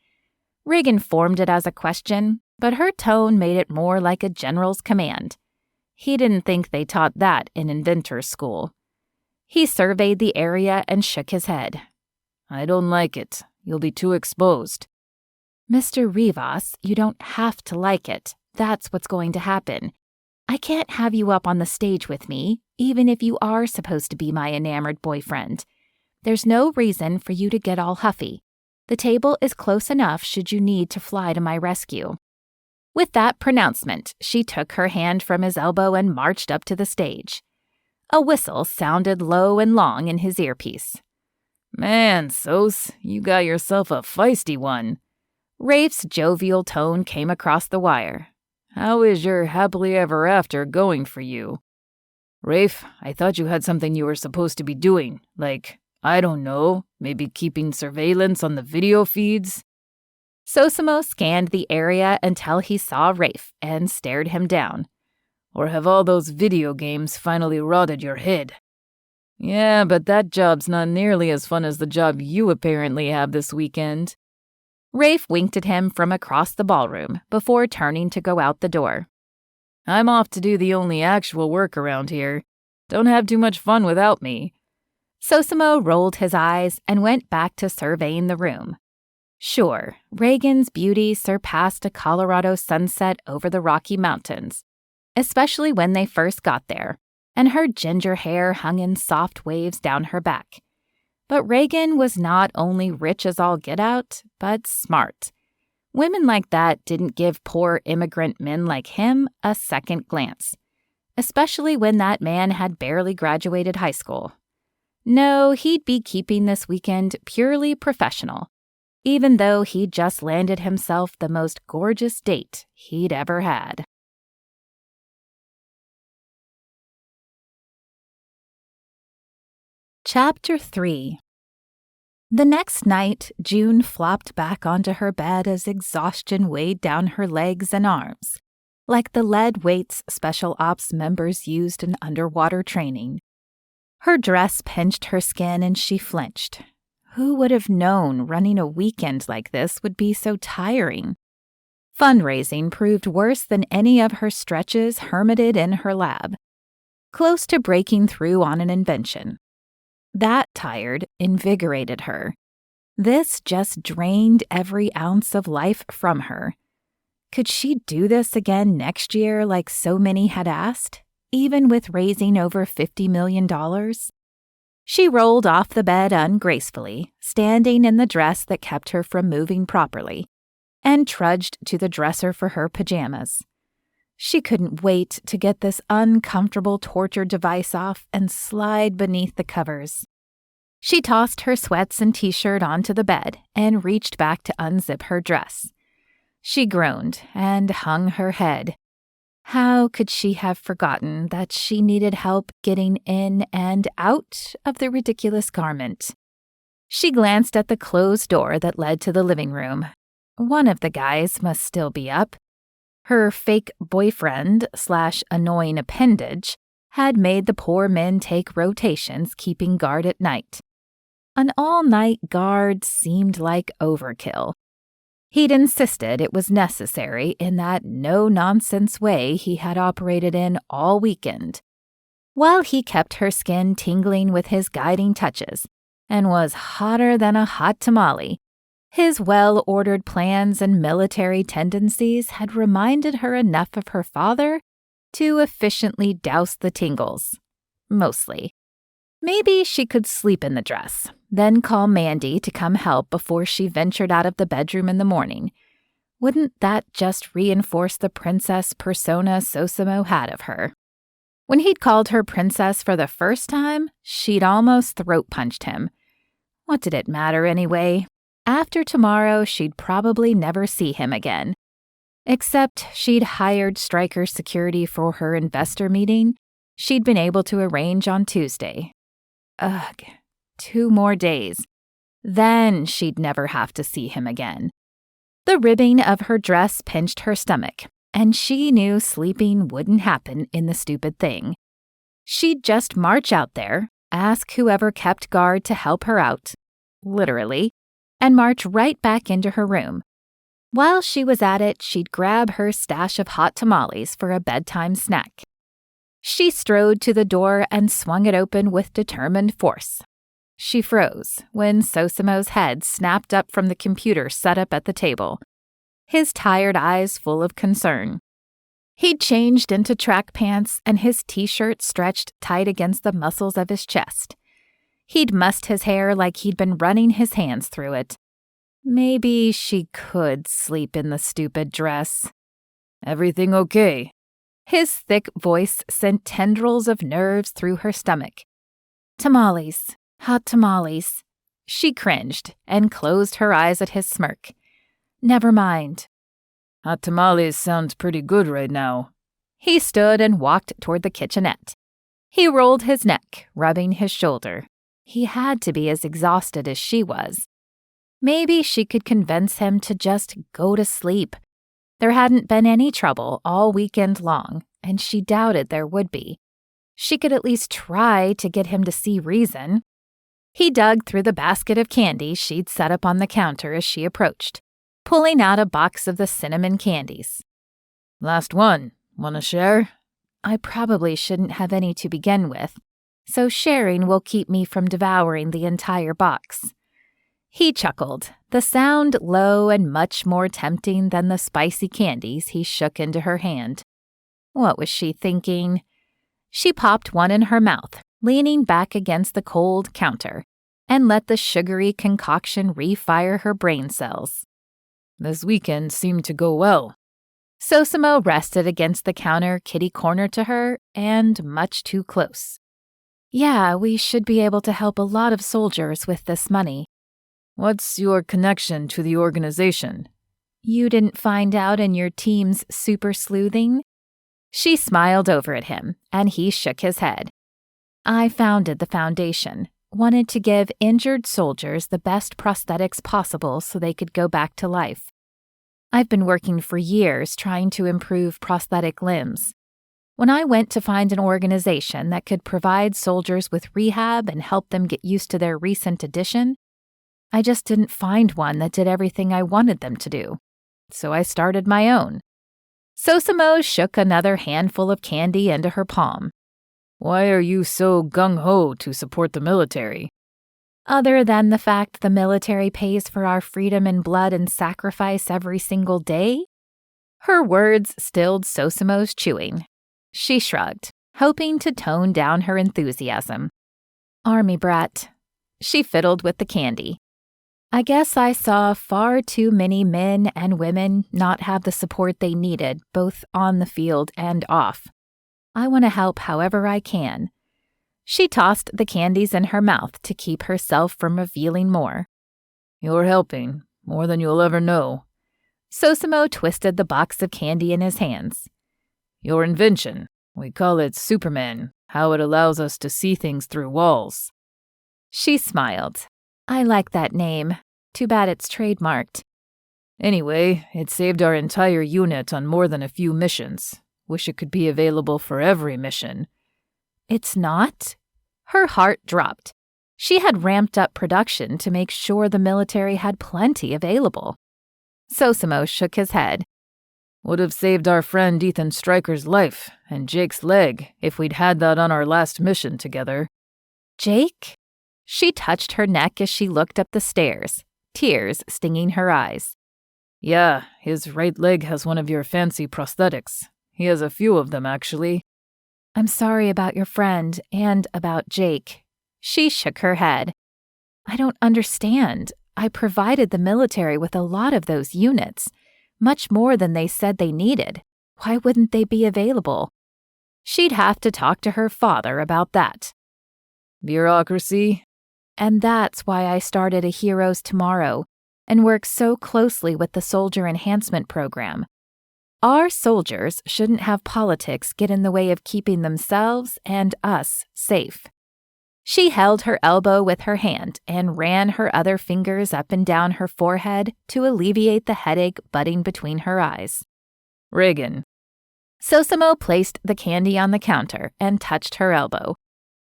Reagan formed it as a question, but her tone made it more like a general's command. He didn't think they taught that in inventor school. He surveyed the area and shook his head. "I don't like it. You'll be too exposed." "Mr. Rivas, you don't have to like it. That's what's going to happen. I can't have you up on the stage with me, even if you are supposed to be my enamored boyfriend. There's no reason for you to get all huffy. The table is close enough should you need to fly to my rescue." With that pronouncement, she took her hand from his elbow and marched up to the stage. A whistle sounded low and long in his earpiece. "Man, Sos, you got yourself a feisty one." Rafe's jovial tone came across the wire. "How is your happily ever after going for you?" "Rafe, I thought you had something you were supposed to be doing, like, I don't know, maybe keeping surveillance on the video feeds?" Sosimo scanned the area until he saw Rafe and stared him down. "Or have all those video games finally rotted your head?" "Yeah, but that job's not nearly as fun as the job you apparently have this weekend." Rafe winked at him from across the ballroom before turning to go out the door. "I'm off to do the only actual work around here. Don't have too much fun without me." Sosimo rolled his eyes and went back to surveying the room. Sure, Reagan's beauty surpassed a Colorado sunset over the Rocky Mountains, especially when they first got there, and her ginger hair hung in soft waves down her back. But Reagan was not only rich as all get out, but smart. Women like that didn't give poor immigrant men like him a second glance, especially when that man had barely graduated high school. No, he'd be keeping this weekend purely professional, even though he'd just landed himself the most gorgeous date he'd ever had. Chapter 3. The next night, June flopped back onto her bed as exhaustion weighed down her legs and arms, like the lead weights special ops members used in underwater training. Her dress pinched her skin and she flinched. Who would have known running a weekend like this would be so tiring? Fundraising proved worse than any of her stretches hermited in her lab, close to breaking through on an invention. That tired invigorated her. This just drained every ounce of life from her. Could she do this again next year like so many had asked, even with raising over $50 million? She rolled off the bed ungracefully, standing in the dress that kept her from moving properly, and trudged to the dresser for her pajamas. She couldn't wait to get this uncomfortable torture device off and slide beneath the covers. She tossed her sweats and t-shirt onto the bed and reached back to unzip her dress. She groaned and hung her head. How could she have forgotten that she needed help getting in and out of the ridiculous garment? She glanced at the closed door that led to the living room. One of the guys must still be up. Her fake boyfriend/annoying appendage had made the poor men take rotations keeping guard at night. An all-night guard seemed like overkill. He'd insisted it was necessary in that no-nonsense way he had operated in all weekend. While he kept her skin tingling with his guiding touches and was hotter than a hot tamale, his well-ordered plans and military tendencies had reminded her enough of her father to efficiently douse the tingles. Mostly. Maybe she could sleep in the dress, then call Mandy to come help before she ventured out of the bedroom in the morning. Wouldn't that just reinforce the princess persona Sosimo had of her? When he'd called her princess for the first time, she'd almost throat-punched him. What did it matter anyway? After tomorrow, she'd probably never see him again. Except she'd hired Stryker Security for her investor meeting she'd been able to arrange on Tuesday. Ugh, 2 more days. Then she'd never have to see him again. The ribbing of her dress pinched her stomach, and she knew sleeping wouldn't happen in the stupid thing. She'd just march out there, ask whoever kept guard to help her out, literally, and march right back into her room. While she was at it, she'd grab her stash of hot tamales for a bedtime snack. She strode to the door and swung it open with determined force. She froze when Sosimo's head snapped up from the computer set up at the table, his tired eyes full of concern. He'd changed into track pants and his t-shirt stretched tight against the muscles of his chest. He'd mussed his hair like he'd been running his hands through it. Maybe she could sleep in the stupid dress. Everything okay? His thick voice sent tendrils of nerves through her stomach. Tamales. Hot tamales. She cringed and closed her eyes at his smirk. Never mind. Hot tamales sounds pretty good right now. He stood and walked toward the kitchenette. He rolled his neck, rubbing his shoulder. He had to be as exhausted as she was. Maybe she could convince him to just go to sleep. There hadn't been any trouble all weekend long, and she doubted there would be. She could at least try to get him to see reason. He dug through the basket of candy she'd set up on the counter as she approached, pulling out a box of the cinnamon candies. Last one. Want to share? I probably shouldn't have any to begin with, so sharing will keep me from devouring the entire box. He chuckled, the sound low and much more tempting than the spicy candies he shook into her hand. What was she thinking? She popped one in her mouth, leaning back against the cold counter, and let the sugary concoction refire her brain cells. This weekend seemed to go well. Sosimo rested against the counter kitty-corner to her, and much too close. Yeah, we should be able to help a lot of soldiers with this money. What's your connection to the organization? You didn't find out in your team's super sleuthing? She smiled over at him, and he shook his head. I founded the foundation, wanted to give injured soldiers the best prosthetics possible so they could go back to life. I've been working for years trying to improve prosthetic limbs. When I went to find an organization that could provide soldiers with rehab and help them get used to their recent addition, I just didn't find one that did everything I wanted them to do. So I started my own. Sosimo shook another handful of candy into her palm. Why are you so gung-ho to support the military? Other than the fact the military pays for our freedom in blood and sacrifice every single day? Her words stilled Sosimo's chewing. She shrugged, hoping to tone down her enthusiasm. Army brat. She fiddled with the candy. I guess I saw far too many men and women not have the support they needed, both on the field and off. I want to help however I can. She tossed the candies in her mouth to keep herself from revealing more. You're helping, more than you'll ever know. Sosimo twisted the box of candy in his hands. Your invention. We call it Superman, how it allows us to see things through walls. She smiled. I like that name. Too bad it's trademarked. Anyway, it saved our entire unit on more than a few missions. Wish it could be available for every mission. It's not? Her heart dropped. She had ramped up production to make sure the military had plenty available. Sosimo shook his head. Would have saved our friend Ethan Stryker's life and Jake's leg if we'd had that on our last mission together. Jake? She touched her neck as she looked up the stairs, tears stinging her eyes. Yeah, his right leg has one of your fancy prosthetics. He has a few of them, actually. I'm sorry about your friend and about Jake. She shook her head. I don't understand. I provided the military with a lot of those units, much more than they said they needed. Why wouldn't they be available? She'd have to talk to her father about that. Bureaucracy? And that's why I started a Heroes Tomorrow and work so closely with the Soldier Enhancement Program. Our soldiers shouldn't have politics get in the way of keeping themselves and us safe. She held her elbow with her hand and ran her other fingers up and down her forehead to alleviate the headache budding between her eyes. Reagan. Sosimo placed the candy on the counter and touched her elbow,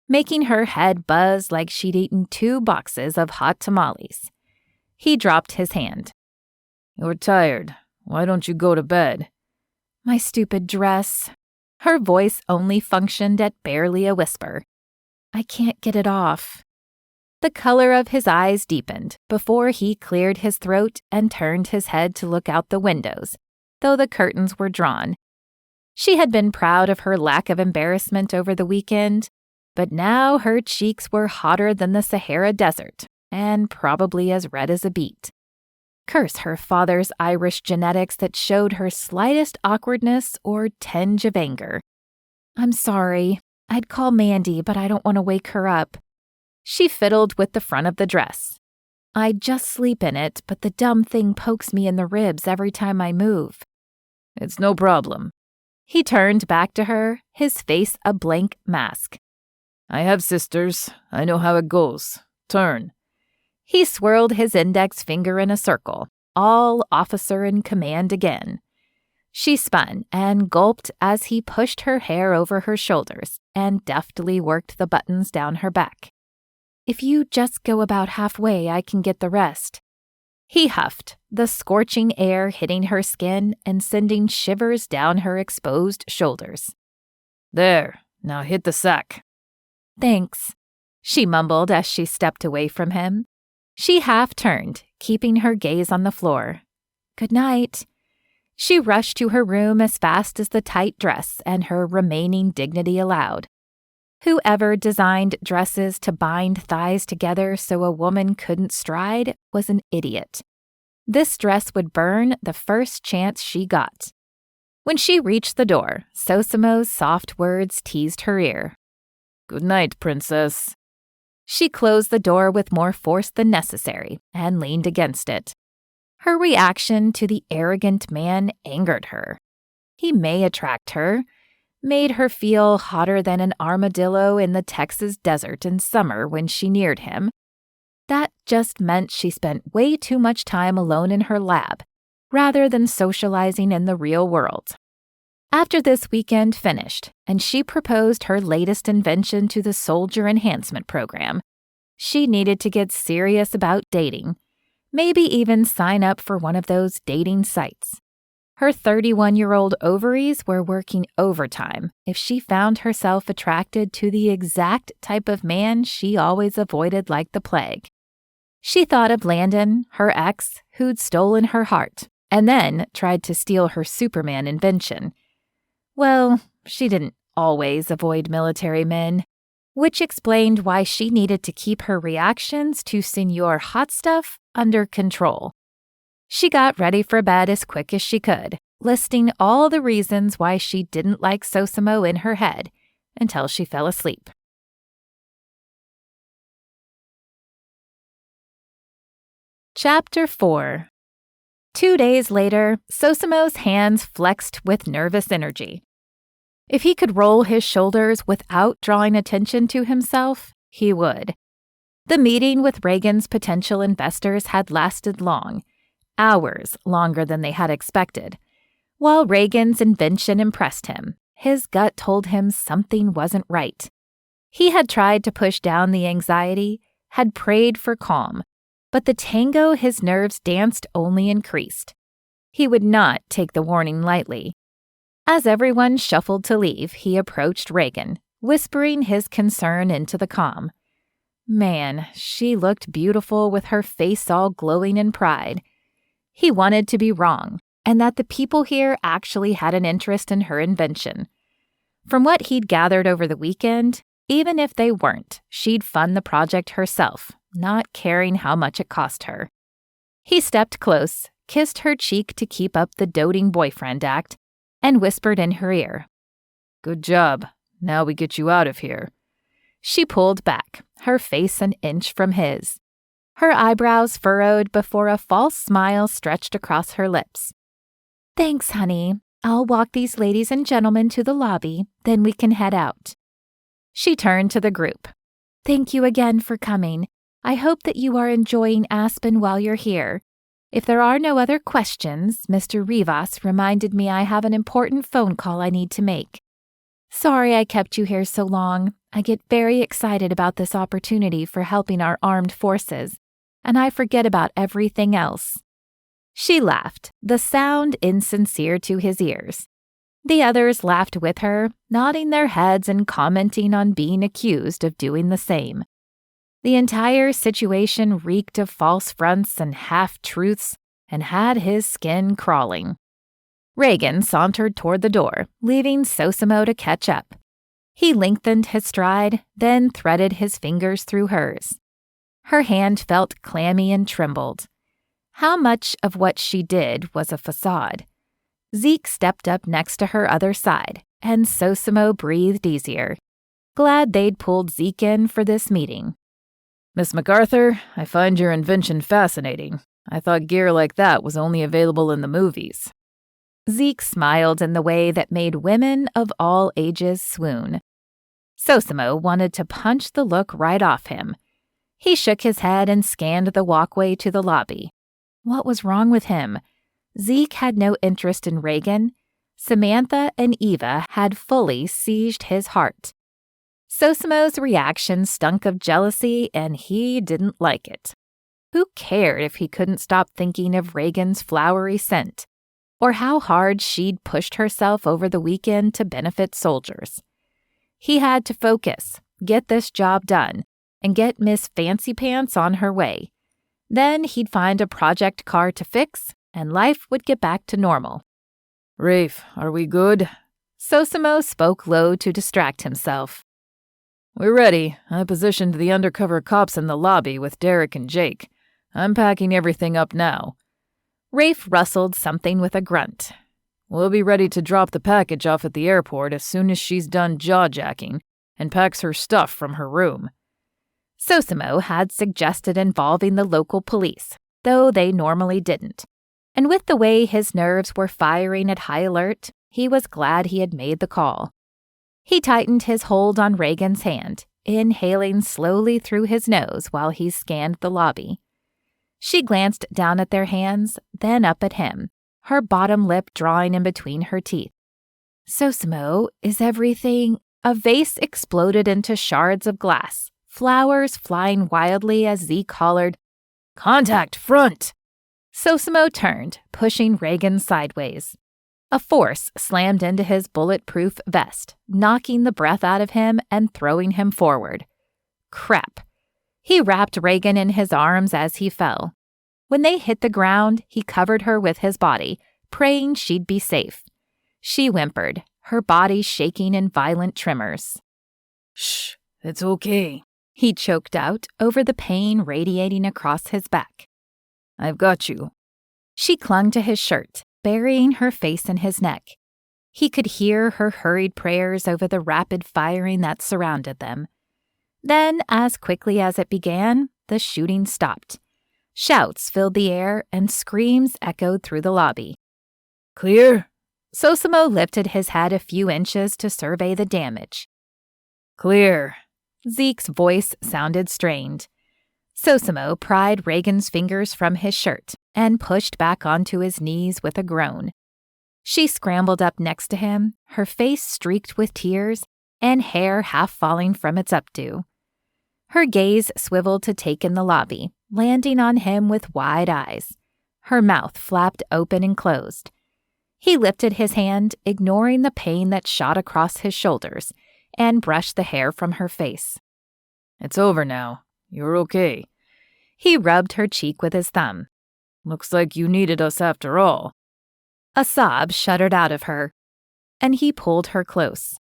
making her head buzz like she'd eaten 2 boxes of hot tamales. He dropped his hand. You're tired. Why don't you go to bed? My stupid dress. Her voice only functioned at barely a whisper. I can't get it off. The color of his eyes deepened before he cleared his throat and turned his head to look out the windows, though the curtains were drawn. She had been proud of her lack of embarrassment over the weekend, but now her cheeks were hotter than the Sahara Desert and probably as red as a beet. Curse her father's Irish genetics that showed her slightest awkwardness or tinge of anger. I'm sorry. I'd call Mandy, but I don't want to wake her up. She fiddled with the front of the dress. I'd just sleep in it, but the dumb thing pokes me in the ribs every time I move. It's no problem. He turned back to her, his face a blank mask. I have sisters. I know how it goes. Turn. He swirled his index finger in a circle, all officer in command again. She spun and gulped as he pushed her hair over her shoulders and deftly worked the buttons down her back. If you just go about halfway, I can get the rest. He huffed, the scorching air hitting her skin and sending shivers down her exposed shoulders. There, now hit the sack. Thanks, she mumbled as she stepped away from him. She half turned, keeping her gaze on the floor. Good night. She rushed to her room as fast as the tight dress and her remaining dignity allowed. Whoever designed dresses to bind thighs together so a woman couldn't stride was an idiot. This dress would burn the first chance she got. When she reached the door, Sosimo's soft words teased her ear. Good night, princess. She closed the door with more force than necessary and leaned against it. Her reaction to the arrogant man angered her. He may attract her, made her feel hotter than an armadillo in the Texas desert in summer when she neared him. That just meant she spent way too much time alone in her lab, rather than socializing in the real world. After this weekend finished, and she proposed her latest invention to the Soldier Enhancement Program, she needed to get serious about dating, maybe even sign up for one of those dating sites. Her 31-year-old ovaries were working overtime if she found herself attracted to the exact type of man she always avoided like the plague. She thought of Landon, her ex, who'd stolen her heart, and then tried to steal her Superman invention. Well, she didn't always avoid military men, which explained why she needed to keep her reactions to Senor Hot Stuff under control. She got ready for bed as quick as she could, listing all the reasons why she didn't like Sosimo in her head until she fell asleep. Chapter 4. 2 days later, Sosimo's hands flexed with nervous energy. If he could roll his shoulders without drawing attention to himself, he would. The meeting with Reagan's potential investors had lasted long, hours longer than they had expected. While Reagan's invention impressed him, his gut told him something wasn't right. He had tried to push down the anxiety, had prayed for calm, but the tango his nerves danced only increased. He would not take the warning lightly. As everyone shuffled to leave, he approached Reagan, whispering his concern into the comm. Man, she looked beautiful with her face all glowing in pride. He wanted to be wrong, and that the people here actually had an interest in her invention. From what he'd gathered over the weekend, even if they weren't, she'd fund the project herself, not caring how much it cost her. He stepped close, kissed her cheek to keep up the doting boyfriend act, and whispered in her ear. Good job. Now we get you out of here. She pulled back, her face an inch from his. Her eyebrows furrowed before a false smile stretched across her lips. Thanks, honey. I'll walk these ladies and gentlemen to the lobby, then we can head out. She turned to the group. Thank you again for coming. I hope that you are enjoying Aspen while you're here. If there are no other questions, Mr. Rivas reminded me I have an important phone call I need to make. Sorry I kept you here so long. I get very excited about this opportunity for helping our armed forces, and I forget about everything else." She laughed, the sound insincere to his ears. The others laughed with her, nodding their heads and commenting on being accused of doing the same. The entire situation reeked of false fronts and half-truths and had his skin crawling. Reagan sauntered toward the door, leaving Sosimo to catch up. He lengthened his stride, then threaded his fingers through hers. Her hand felt clammy and trembled. How much of what she did was a facade? Zeke stepped up next to her other side, and Sosimo breathed easier. Glad they'd pulled Zeke in for this meeting. "Miss MacArthur, I find your invention fascinating. I thought gear like that was only available in the movies." Zeke smiled in the way that made women of all ages swoon. Sosimo wanted to punch the look right off him. He shook his head and scanned the walkway to the lobby. What was wrong with him? Zeke had no interest in Reagan. Samantha and Eva had fully seized his heart. Sosimo's reaction stunk of jealousy, and he didn't like it. Who cared if he couldn't stop thinking of Reagan's flowery scent, or how hard she'd pushed herself over the weekend to benefit soldiers? He had to focus, get this job done, and get Miss Fancy Pants on her way. Then he'd find a project car to fix, and life would get back to normal. "Rafe, are we good?" Sosimo spoke low to distract himself. "We're ready. I positioned the undercover cops in the lobby with Derek and Jake. I'm packing everything up now." Rafe rustled something with a grunt. "We'll be ready to drop the package off at the airport as soon as she's done jaw-jacking and packs her stuff from her room." Sosimo had suggested involving the local police, though they normally didn't. And with the way his nerves were firing at high alert, he was glad he had made the call. He tightened his hold on Reagan's hand, inhaling slowly through his nose while he scanned the lobby. She glanced down at their hands, then up at him, her bottom lip drawing in between her teeth. "Sosimo, is everything—" A vase exploded into shards of glass, flowers flying wildly as Zeke hollered, "Contact front!" Sosimo turned, pushing Reagan sideways. A force slammed into his bulletproof vest, knocking the breath out of him and throwing him forward. Crap. He wrapped Reagan in his arms as he fell. When they hit the ground, he covered her with his body, praying she'd be safe. She whimpered, her body shaking in violent tremors. "Shh, it's okay," he choked out over the pain radiating across his back. "I've got you." She clung to his shirt, burying her face in his neck. He could hear her hurried prayers over the rapid firing that surrounded them. Then, as quickly as it began, the shooting stopped. Shouts filled the air and screams echoed through the lobby. "Clear?" Sosimo lifted his head a few inches to survey the damage. "Clear." Zeke's voice sounded strained. Sosimo pried Reagan's fingers from his shirt and pushed back onto his knees with a groan. She scrambled up next to him, her face streaked with tears and hair half falling from its updo. Her gaze swiveled to take in the lobby, landing on him with wide eyes. Her mouth flapped open and closed. He lifted his hand, ignoring the pain that shot across his shoulders, and brushed the hair from her face. "It's over now. You're okay." He rubbed her cheek with his thumb. "Looks like you needed us after all." A sob shuddered out of her, and he pulled her close.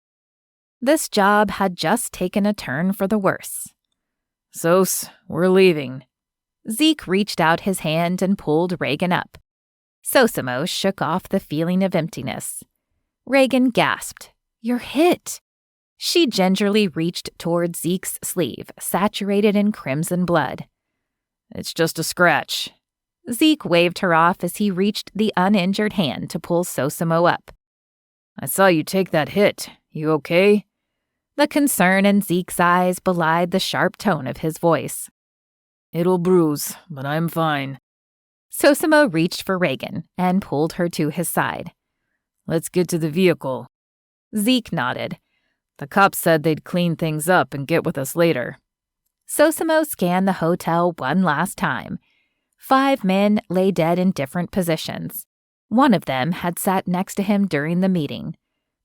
This job had just taken a turn for the worse. "Sos, we're leaving." Zeke reached out his hand and pulled Reagan up. Sosimo shook off the feeling of emptiness. Reagan gasped, "You're hit." She gingerly reached toward Zeke's sleeve, saturated in crimson blood. "It's just a scratch." Zeke waved her off as he reached the uninjured hand to pull Sosimo up. "I saw you take that hit. You okay?" The concern in Zeke's eyes belied the sharp tone of his voice. It'll bruise, but I'm fine. Sosimo reached for Reagan and pulled her to his side. Let's get to the vehicle. Zeke nodded. The cops said they'd clean things up and get with us later. Sosimo scanned the hotel one last time. 5 men lay dead in different positions. One of them had sat next to him during the meeting.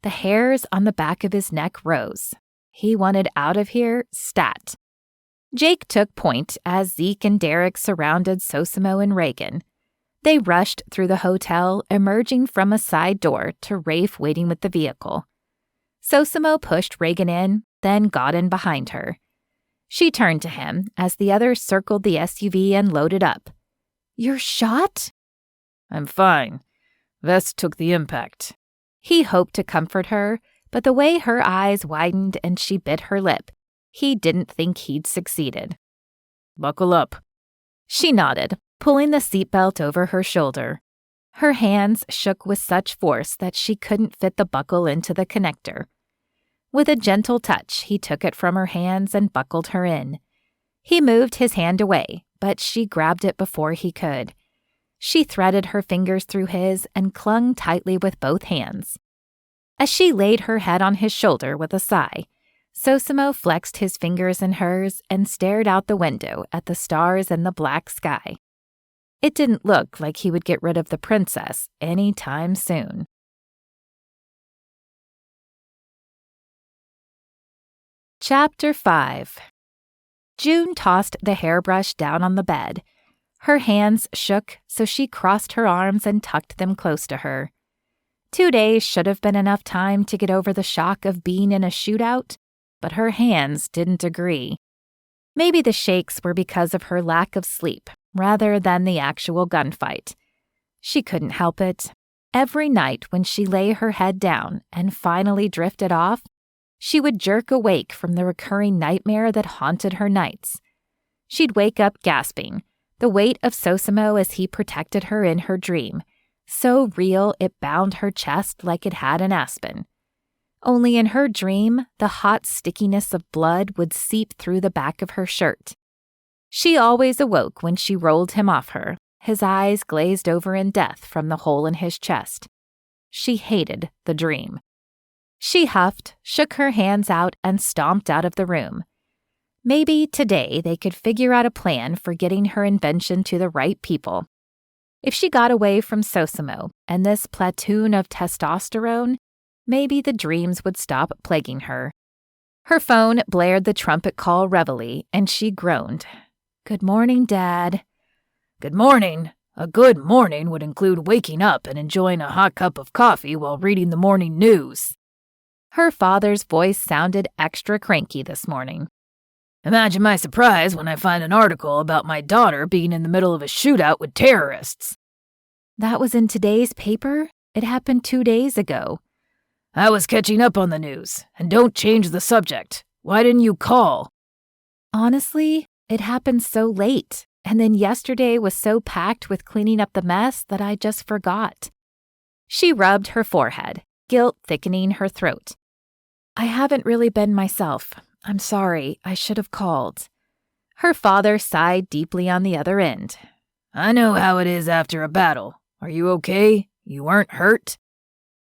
The hairs on the back of his neck rose. He wanted out of here stat. Jake took point as Zeke and Derek surrounded Sosimo and Reagan. They rushed through the hotel, emerging from a side door to Rafe waiting with the vehicle. Sosimo pushed Reagan in, then got in behind her. She turned to him as the others circled the SUV and loaded up. "You're shot?" I'm fine. Vest took the impact. He hoped to comfort her, but the way her eyes widened and she bit her lip, he didn't think he'd succeeded. Buckle up. She nodded, pulling the seatbelt over her shoulder. Her hands shook with such force that she couldn't fit the buckle into the connector. With a gentle touch, he took it from her hands and buckled her in. He moved his hand away, but she grabbed it before he could. She threaded her fingers through his and clung tightly with both hands. As she laid her head on his shoulder with a sigh, Sosimo flexed his fingers in hers and stared out the window at the stars and the black sky. It didn't look like he would get rid of the princess any time soon. Chapter 5. June tossed the hairbrush down on the bed. Her hands shook, so she crossed her arms and tucked them close to her. 2 days should have been enough time to get over the shock of being in a shootout, but her hands didn't agree. Maybe the shakes were because of her lack of sleep, rather than the actual gunfight. She couldn't help it. Every night when she lay her head down and finally drifted off, she would jerk awake from the recurring nightmare that haunted her nights. She'd wake up gasping, the weight of Sosimo as he protected her in her dream, so real it bound her chest like it had an aspen. Only in her dream, the hot stickiness of blood would seep through the back of her shirt. She always awoke when she rolled him off her, his eyes glazed over in death from the hole in his chest. She hated the dream. She huffed, shook her hands out, and stomped out of the room. Maybe today they could figure out a plan for getting her invention to the right people. If she got away from Sosimo and this platoon of testosterone, maybe the dreams would stop plaguing her. Her phone blared the trumpet call reveille, and she groaned. "Good morning, Dad." Good morning. A good morning would include waking up and enjoying a hot cup of coffee while reading the morning news. Her father's voice sounded extra cranky this morning. Imagine my surprise when I find an article about my daughter being in the middle of a shootout with terrorists. That was in today's paper? It happened 2 days ago. I was catching up on the news, and don't change the subject. Why didn't you call? Honestly, it happened so late, and then yesterday was so packed with cleaning up the mess that I just forgot. She rubbed her forehead, guilt thickening her throat. I haven't really been myself. I'm sorry, I should have called. Her father sighed deeply on the other end. I know how it is after a battle. Are you okay? You weren't hurt?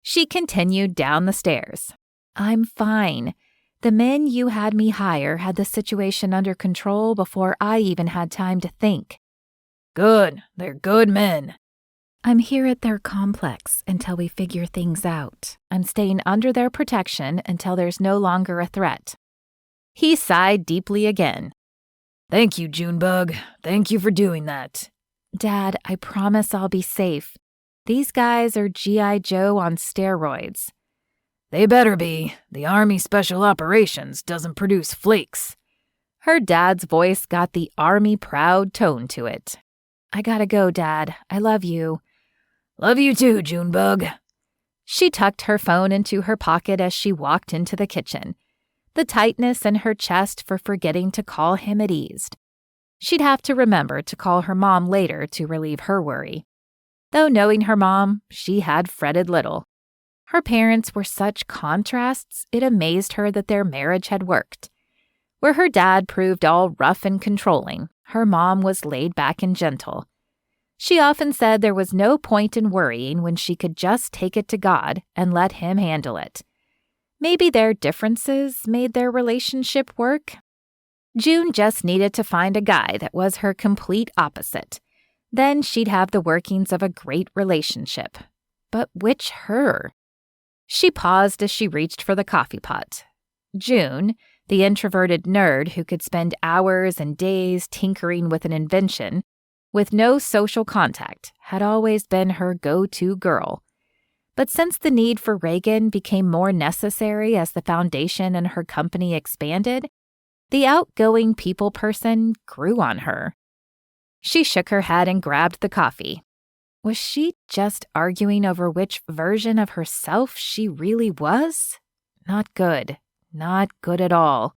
She continued down the stairs. I'm fine. The men you had me hire had the situation under control before I even had time to think. Good. They're good men. I'm here at their complex until we figure things out. I'm staying under their protection until there's no longer a threat. He sighed deeply again. Thank you, Junebug. Thank you for doing that. Dad, I promise I'll be safe. These guys are G.I. Joe on steroids. They better be. The Army Special Operations doesn't produce flakes. Her dad's voice got the Army-proud tone to it. I gotta go, Dad. I love you. Love you too, Junebug. She tucked her phone into her pocket as she walked into the kitchen. The tightness in her chest for forgetting to call him had eased. She'd have to remember to call her mom later to relieve her worry. Though knowing her mom, she had fretted little. Her parents were such contrasts, it amazed her that their marriage had worked. Where her dad proved all rough and controlling, her mom was laid back and gentle. She often said there was no point in worrying when she could just take it to God and let Him handle it. Maybe their differences made their relationship work. June just needed to find a guy that was her complete opposite. Then she'd have the workings of a great relationship. But which her? She paused as she reached for the coffee pot. June, the introverted nerd who could spend hours and days tinkering with an invention, with no social contact, had always been her go-to girl. But since the need for Reagan became more necessary as the foundation and her company expanded, the outgoing people person grew on her. She shook her head and grabbed the coffee. Was she just arguing over which version of herself she really was? Not good. Not good at all.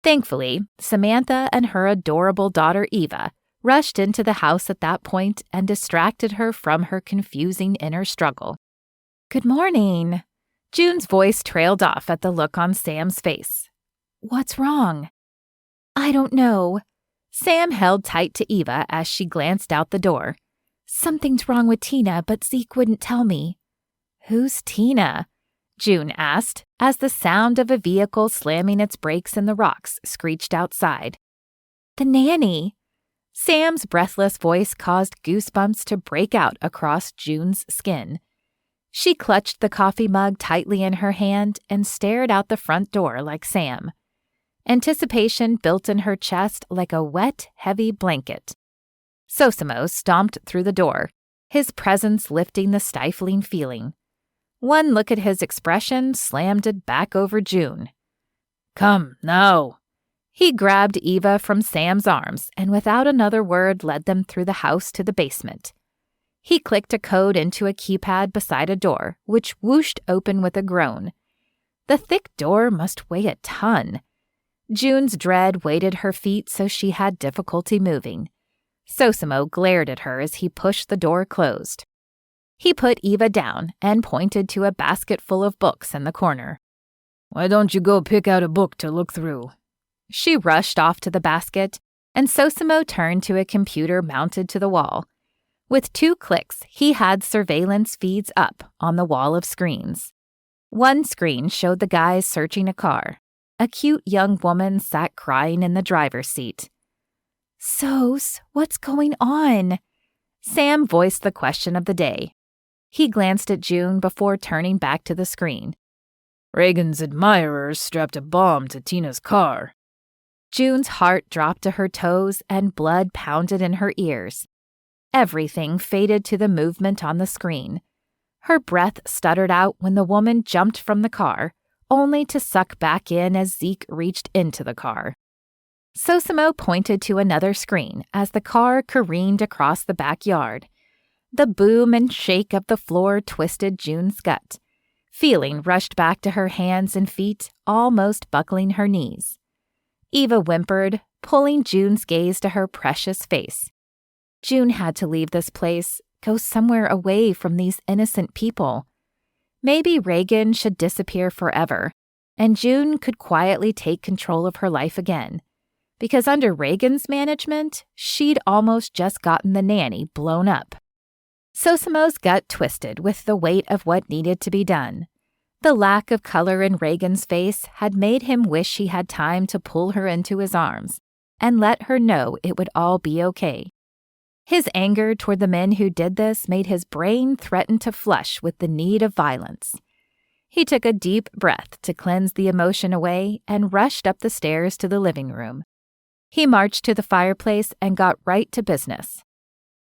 Thankfully, Samantha and her adorable daughter Eva rushed into the house at that point and distracted her from her confusing inner struggle. "Good morning." June's voice trailed off at the look on Sam's face. "What's wrong?" "I don't know." Sam held tight to Eva as she glanced out the door. "Something's wrong with Tina, but Zeke wouldn't tell me." "Who's Tina?" June asked as the sound of a vehicle slamming its brakes in the rocks screeched outside. "The nanny." Sam's breathless voice caused goosebumps to break out across June's skin. She clutched the coffee mug tightly in her hand and stared out the front door like Sam. Anticipation built in her chest like a wet, heavy blanket. Sosimo stomped through the door, his presence lifting the stifling feeling. One look at his expression slammed it back over June. "Come, now." He grabbed Eva from Sam's arms and without another word led them through the house to the basement. He clicked a code into a keypad beside a door, which whooshed open with a groan. The thick door must weigh a ton. June's dread weighted her feet so she had difficulty moving. Sosimo glared at her as he pushed the door closed. He put Eva down and pointed to a basket full of books in the corner. "Why don't you go pick out a book to look through?" She rushed off to the basket, and Sosimo turned to a computer mounted to the wall. With 2 clicks, he had surveillance feeds up on the wall of screens. One screen showed the guys searching a car. A cute young woman sat crying in the driver's seat. "Sos, what's going on?" Sam voiced the question of the day. He glanced at June before turning back to the screen. "Reagan's admirers strapped a bomb to Tina's car." June's heart dropped to her toes and blood pounded in her ears. Everything faded to the movement on the screen. Her breath stuttered out when the woman jumped from the car, only to suck back in as Zeke reached into the car. Sosimo pointed to another screen as the car careened across the backyard. The boom and shake of the floor twisted June's gut. Feeling rushed back to her hands and feet, almost buckling her knees. Eva whimpered, pulling June's gaze to her precious face. June had to leave this place, go somewhere away from these innocent people. Maybe Reagan should disappear forever, and June could quietly take control of her life again. Because under Reagan's management, she'd almost just gotten the nanny blown up. Sosimo's gut twisted with the weight of what needed to be done. The lack of color in Reagan's face had made him wish he had time to pull her into his arms and let her know it would all be okay. His anger toward the men who did this made his brain threaten to flush with the need of violence. He took a deep breath to cleanse the emotion away and rushed up the stairs to the living room. He marched to the fireplace and got right to business.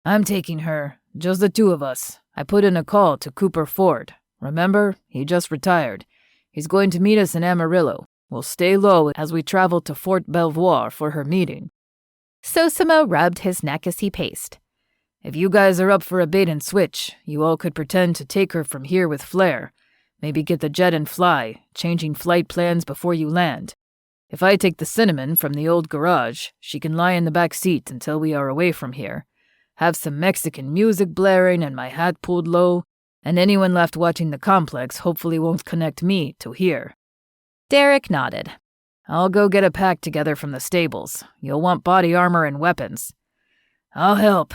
"I'm taking her, just the 2 of us. I put in a call to Cooper Ford. Remember, he just retired. He's going to meet us in Amarillo. We'll stay low as we travel to Fort Belvoir for her meeting." Sosimo rubbed his neck as he paced. "If you guys are up for a bait and switch, you all could pretend to take her from here with Flair. Maybe get the jet and fly, changing flight plans before you land. If I take the Cinnamon from the old garage, she can lie in the back seat until we are away from here. Have some Mexican music blaring and my hat pulled low, And anyone left watching the complex hopefully won't connect me to here." Derek nodded. "I'll go get a pack together from the stables. You'll want body armor and weapons." "I'll help."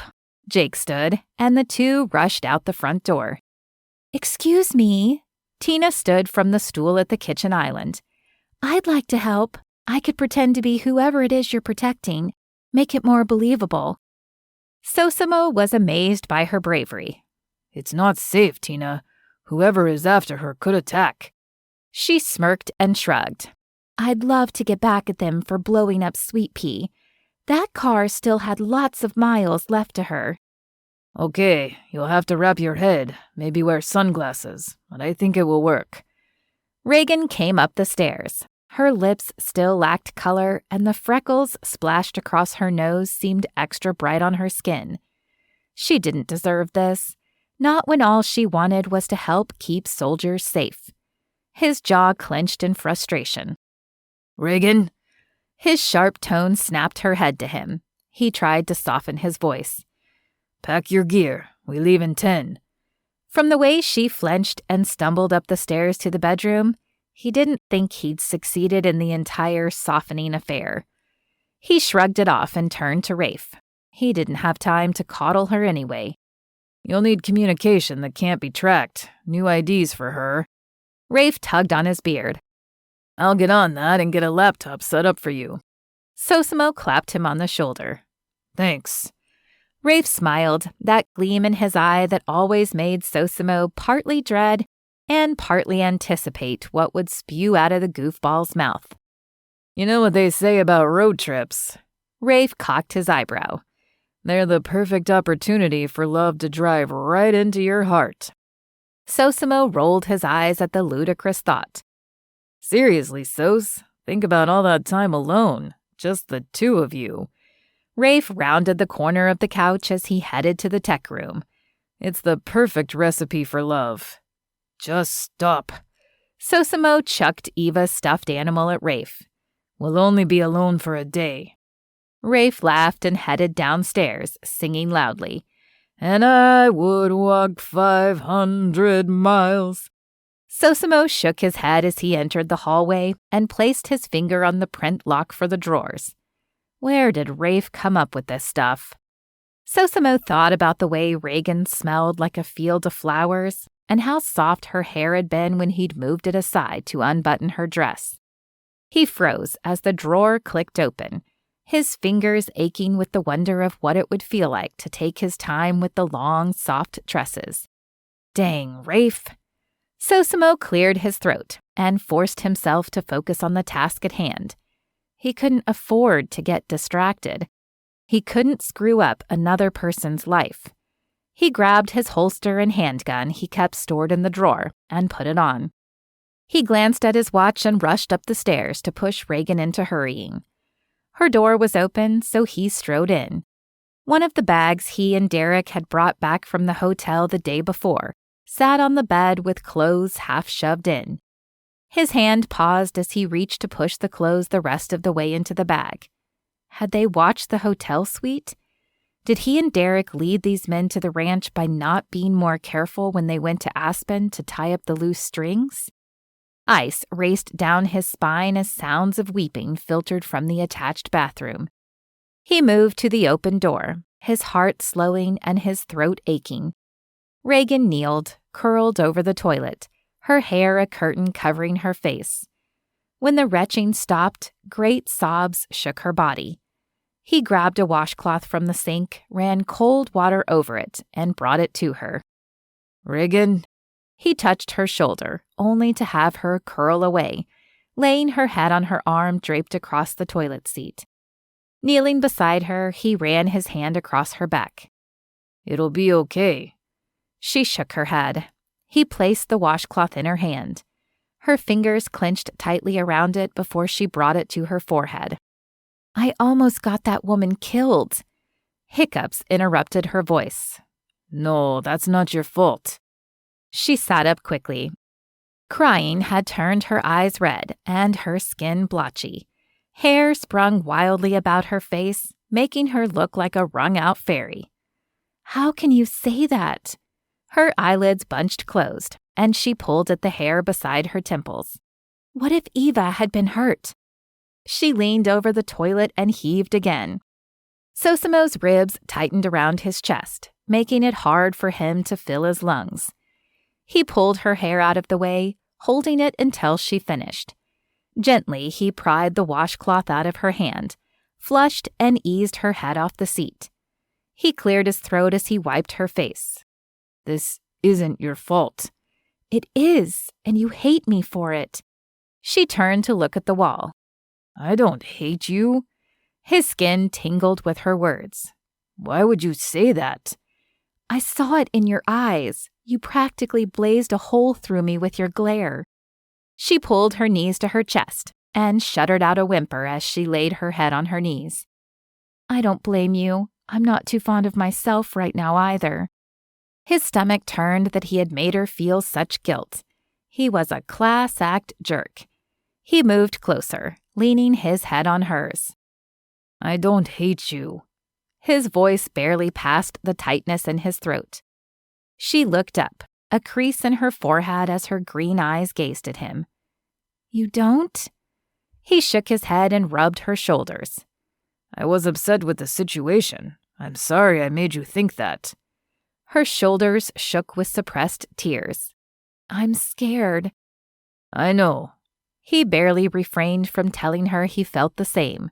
Jake stood, and the two rushed out the front door. "Excuse me." Tina stood from the stool at the kitchen island. "I'd like to help. I could pretend to be whoever it is you're protecting. Make it more believable." Sosimo was amazed by her bravery. "It's not safe, Tina. Whoever is after her could attack." She smirked and shrugged. "I'd love to get back at them for blowing up Sweet Pea. That car still had lots of miles left to her." "Okay, you'll have to wrap your head, maybe wear sunglasses, but I think it will work." Reagan came up the stairs. Her lips still lacked color, and the freckles splashed across her nose seemed extra bright on her skin. She didn't deserve this, not when all she wanted was to help keep soldiers safe. His jaw clenched in frustration. "Reagan?" His sharp tone snapped her head to him. He tried to soften his voice. "Pack your gear. We leave in 10. From the way she flinched and stumbled up the stairs to the bedroom, he didn't think he'd succeeded in the entire softening affair. He shrugged it off and turned to Rafe. He didn't have time to coddle her anyway. "You'll need communication that can't be tracked. New IDs for her." Rafe tugged on his beard. "I'll get on that and get a laptop set up for you." Sosimo clapped him on the shoulder. "Thanks." Rafe smiled, that gleam in his eye that always made Sosimo partly dread and partly anticipate what would spew out of the goofball's mouth. "You know what they say about road trips?" Rafe cocked his eyebrow. "They're the perfect opportunity for love to drive right into your heart." Sosimo rolled his eyes at the ludicrous thought. "Seriously, Sos, think about all that time alone, just the two of you." Rafe rounded the corner of the couch as he headed to the tech room. "It's the perfect recipe for love. Just stop." Sosimo chucked Eva's stuffed animal at Rafe. "We'll only be alone for a day." Rafe laughed and headed downstairs, singing loudly. "And I would walk 500 miles. Sosimo shook his head as he entered the hallway and placed his finger on the print lock for the drawers. Where did Rafe come up with this stuff? Sosimo thought about the way Reagan smelled like a field of flowers and how soft her hair had been when he'd moved it aside to unbutton her dress. He froze as the drawer clicked open, his fingers aching with the wonder of what it would feel like to take his time with the long, soft tresses. Dang, Rafe. Sosimo cleared his throat and forced himself to focus on the task at hand. He couldn't afford to get distracted. He couldn't screw up another person's life. He grabbed his holster and handgun he kept stored in the drawer and put it on. He glanced at his watch and rushed up the stairs to push Reagan into hurrying. Her door was open, so he strode in. One of the bags he and Derek had brought back from the hotel the day before sat on the bed with clothes half shoved in. His hand paused as he reached to push the clothes the rest of the way into the bag. Had they watched the hotel suite? Did he and Derek lead these men to the ranch by not being more careful when they went to Aspen to tie up the loose strings? Ice raced down his spine as sounds of weeping filtered from the attached bathroom. He moved to the open door, his heart slowing and his throat aching. Reagan kneeled, curled over the toilet, her hair a curtain covering her face. When the retching stopped, great sobs shook her body. He grabbed a washcloth from the sink, ran cold water over it, and brought it to her. "Reagan?" He touched her shoulder, only to have her curl away, laying her head on her arm draped across the toilet seat. Kneeling beside her, he ran his hand across her back. "It'll be okay." She shook her head. He placed the washcloth in her hand. Her fingers clenched tightly around it before she brought it to her forehead. "I almost got that woman killed." Hiccups interrupted her voice. "No, that's not your fault." She sat up quickly. Crying had turned her eyes red and her skin blotchy. Hair sprung wildly about her face, making her look like a wrung-out fairy. "How can you say that?" Her eyelids bunched closed, and she pulled at the hair beside her temples. What if Eva had been hurt? She leaned over the toilet and heaved again. Sosimo's ribs tightened around his chest, making it hard for him to fill his lungs. He pulled her hair out of the way, holding it until she finished. Gently, he pried the washcloth out of her hand, flushed and eased her head off the seat. He cleared his throat as he wiped her face. This isn't your fault. It is, and you hate me for it. She turned to look at the wall. I don't hate you. His skin tingled with her words. Why would you say that? I saw it in your eyes. You practically blazed a hole through me with your glare. She pulled her knees to her chest and shuddered out a whimper as she laid her head on her knees. I don't blame you. I'm not too fond of myself right now either. His stomach turned that he had made her feel such guilt. He was a class act jerk. He moved closer, leaning his head on hers. I don't hate you. His voice barely passed the tightness in his throat. She looked up, a crease in her forehead as her green eyes gazed at him. You don't? He shook his head and rubbed her shoulders. I was upset with the situation. I'm sorry I made you think that. Her shoulders shook with suppressed tears. I'm scared. I know. He barely refrained from telling her he felt the same.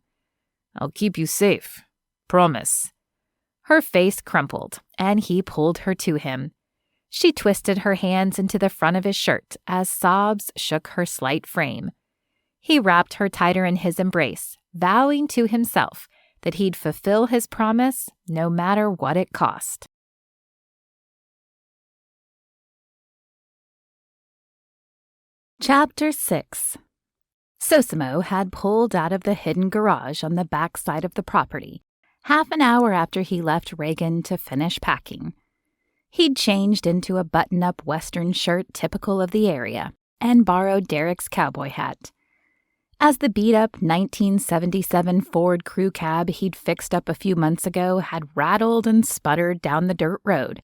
I'll keep you safe. Promise. Her face crumpled, and he pulled her to him. She twisted her hands into the front of his shirt as sobs shook her slight frame. He wrapped her tighter in his embrace, vowing to himself that he'd fulfill his promise no matter what it cost. Chapter 6. Sosimo had pulled out of the hidden garage on the back side of the property, half an hour after he left Reagan to finish packing. He'd changed into a button-up Western shirt typical of the area and borrowed Derek's cowboy hat. As the beat-up 1977 Ford crew cab he'd fixed up a few months ago had rattled and sputtered down the dirt road,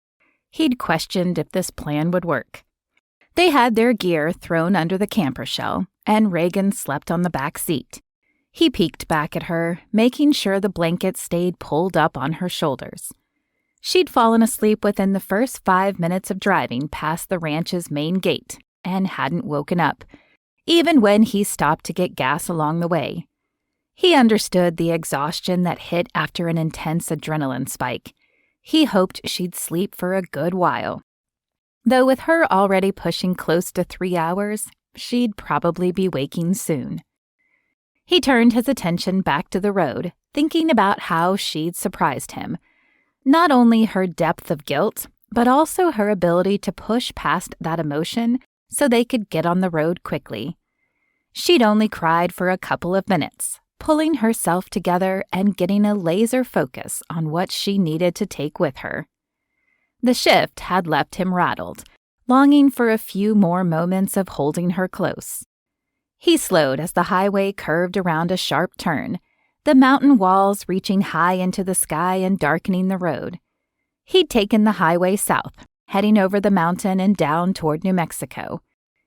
he'd questioned if this plan would work. They had their gear thrown under the camper shell, and Reagan slept on the back seat. He peeked back at her, making sure the blanket stayed pulled up on her shoulders. She'd fallen asleep within the first 5 minutes of driving past the ranch's main gate and hadn't woken up, even when he stopped to get gas along the way. He understood the exhaustion that hit after an intense adrenaline spike. He hoped she'd sleep for a good while. Though with her already pushing close to 3 hours, she'd probably be waking soon. He turned his attention back to the road, thinking about how she'd surprised him. Not only her depth of guilt, but also her ability to push past that emotion so they could get on the road quickly. She'd only cried for a couple of minutes, pulling herself together and getting a laser focus on what she needed to take with her. The shift had left him rattled, longing for a few more moments of holding her close. He slowed as the highway curved around a sharp turn, the mountain walls reaching high into the sky and darkening the road. He'd taken the highway south, heading over the mountain and down toward New Mexico.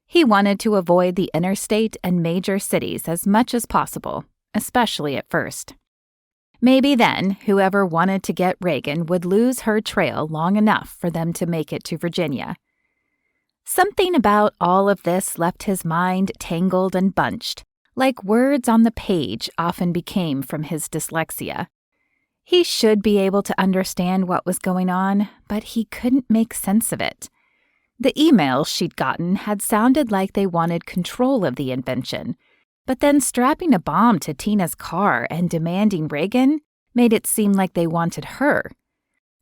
He wanted to avoid the interstate and major cities as much as possible, especially at first. Maybe then, whoever wanted to get Reagan would lose her trail long enough for them to make it to Virginia. Something about all of this left his mind tangled and bunched, like words on the page often became from his dyslexia. He should be able to understand what was going on, but he couldn't make sense of it. The emails she'd gotten had sounded like they wanted control of the invention, but then strapping a bomb to Tina's car and demanding Reagan made it seem like they wanted her.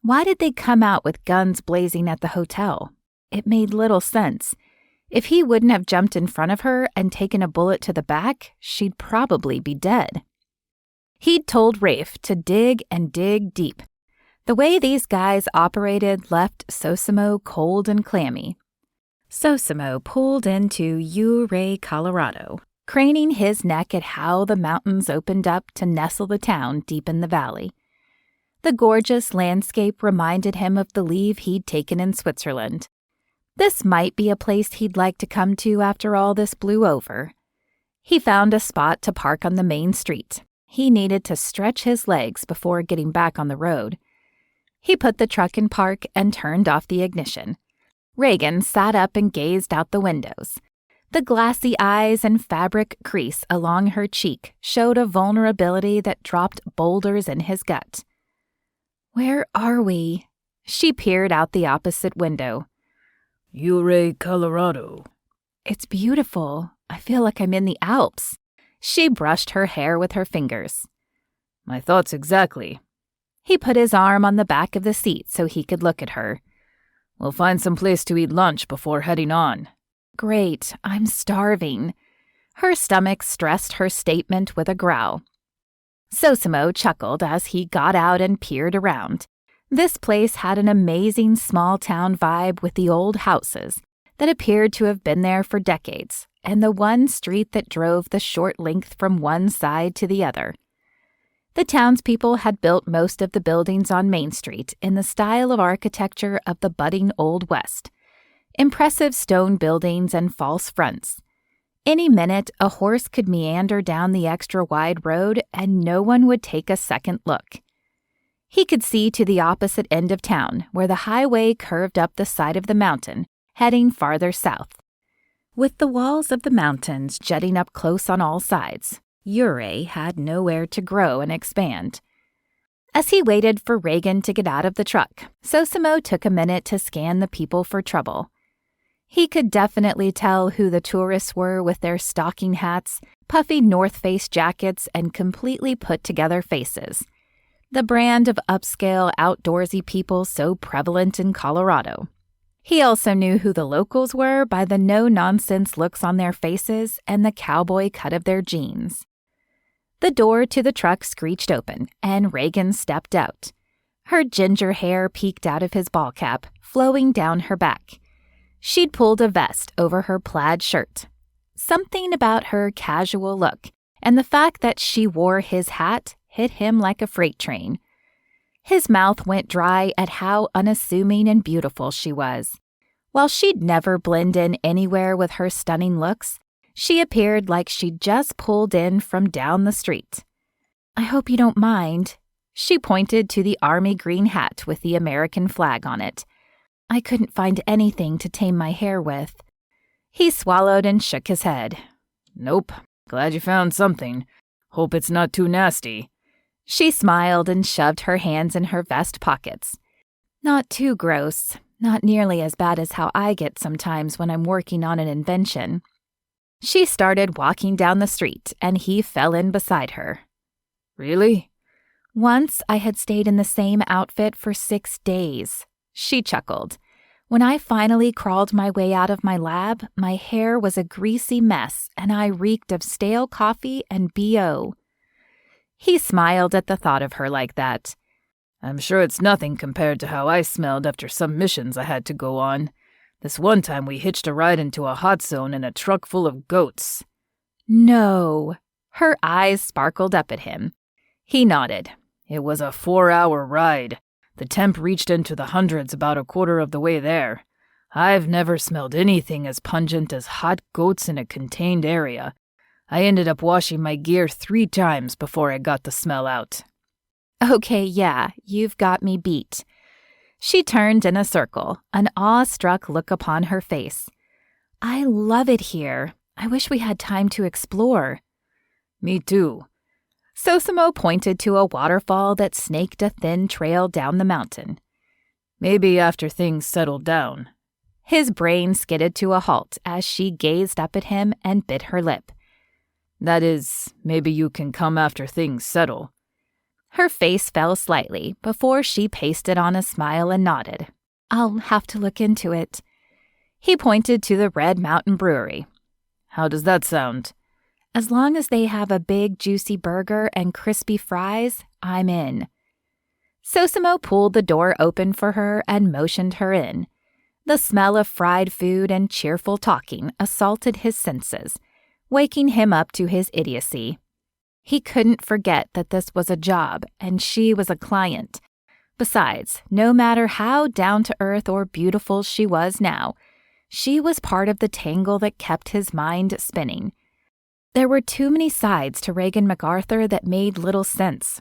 Why did they come out with guns blazing at the hotel? It made little sense. If he wouldn't have jumped in front of her and taken a bullet to the back, she'd probably be dead. He'd told Rafe to dig and dig deep. The way these guys operated left Sosimo cold and clammy. Sosimo pulled into Ouray, Colorado, craning his neck at how the mountains opened up to nestle the town deep in the valley. The The gorgeous landscape reminded him of the leave he'd taken in Switzerland. This might be a place he'd like to come to after all this blew over. He found a spot to park on the main street. He needed to stretch his legs before getting back on the road. He put the truck in park and turned off the ignition. Reagan sat up and gazed out the windows. The glassy eyes and fabric crease along her cheek showed a vulnerability that dropped boulders in his gut. "Where are we?" She peered out the opposite window. Ouray, Colorado. "It's beautiful. I feel like I'm in the Alps." She brushed her hair with her fingers. "My thoughts exactly." He put his arm on the back of the seat so he could look at her. "We'll find some place to eat lunch before heading on." "Great, I'm starving." Her stomach stressed her statement with a growl. Sosimo chuckled as he got out and peered around. This place had an amazing small-town vibe with the old houses that appeared to have been there for decades, and the one street that drove the short length from one side to the other. The townspeople had built most of the buildings on Main Street in the style of architecture of the budding Old West. Impressive stone buildings and false fronts. Any minute, a horse could meander down the extra-wide road and no one would take a second look. He could see to the opposite end of town, where the highway curved up the side of the mountain, heading farther south. With the walls of the mountains jutting up close on all sides, Ouray had nowhere to grow and expand. As he waited for Reagan to get out of the truck, Sosimo took a minute to scan the people for trouble. He could definitely tell who the tourists were with their stocking hats, puffy North Face jackets, and completely put-together faces. The brand of upscale, outdoorsy people so prevalent in Colorado. He also knew who the locals were by the no-nonsense looks on their faces and the cowboy cut of their jeans. The door to the truck screeched open, and Reagan stepped out. Her ginger hair peeked out of his ball cap, flowing down her back. She'd pulled a vest over her plaid shirt. Something about her casual look and the fact that she wore his hat hit him like a freight train. His mouth went dry at how unassuming and beautiful she was. While she'd never blend in anywhere with her stunning looks, she appeared like she'd just pulled in from down the street. "I hope you don't mind." She pointed to the army green hat with the American flag on it. "I couldn't find anything to tame my hair with." He swallowed and shook his head. "Nope. Glad you found something. Hope it's not too nasty." She smiled and shoved her hands in her vest pockets. "Not too gross. Not nearly as bad as how I get sometimes when I'm working on an invention." She started walking down the street, and he fell in beside her. "Really?" "Once I had stayed in the same outfit for 6 days." She chuckled. "When I finally crawled my way out of my lab, my hair was a greasy mess, and I reeked of stale coffee and BO." He smiled at the thought of her like that. "I'm sure it's nothing compared to how I smelled after some missions I had to go on. This one time we hitched a ride into a hot zone in a truck full of goats." "No." Her eyes sparkled up at him. He nodded. "It was a 4-hour ride. The temp reached into the hundreds about a quarter of the way there. I've never smelled anything as pungent as hot goats in a contained area. I ended up washing my gear 3 times before I got the smell out." "Okay, yeah, you've got me beat." She turned in a circle, an awe-struck look upon her face. "I love it here. I wish we had time to explore." "Me too." Sosimo pointed to a waterfall that snaked a thin trail down the mountain. "Maybe after things settle down." His brain skidded to a halt as she gazed up at him and bit her lip. "That is, maybe you can come after things settle." Her face fell slightly before she pasted on a smile and nodded. "I'll have to look into it." He pointed to the Red Mountain Brewery. "How does that sound?" "As long as they have a big, juicy burger and crispy fries, I'm in." Sosimo pulled the door open for her and motioned her in. The smell of fried food and cheerful talking assaulted his senses, waking him up to his idiocy. He couldn't forget that this was a job and she was a client, Besides, no matter how down-to-earth or beautiful she was now, she was part of the tangle that kept his mind spinning. There were too many sides to Reagan MacArthur that made little sense.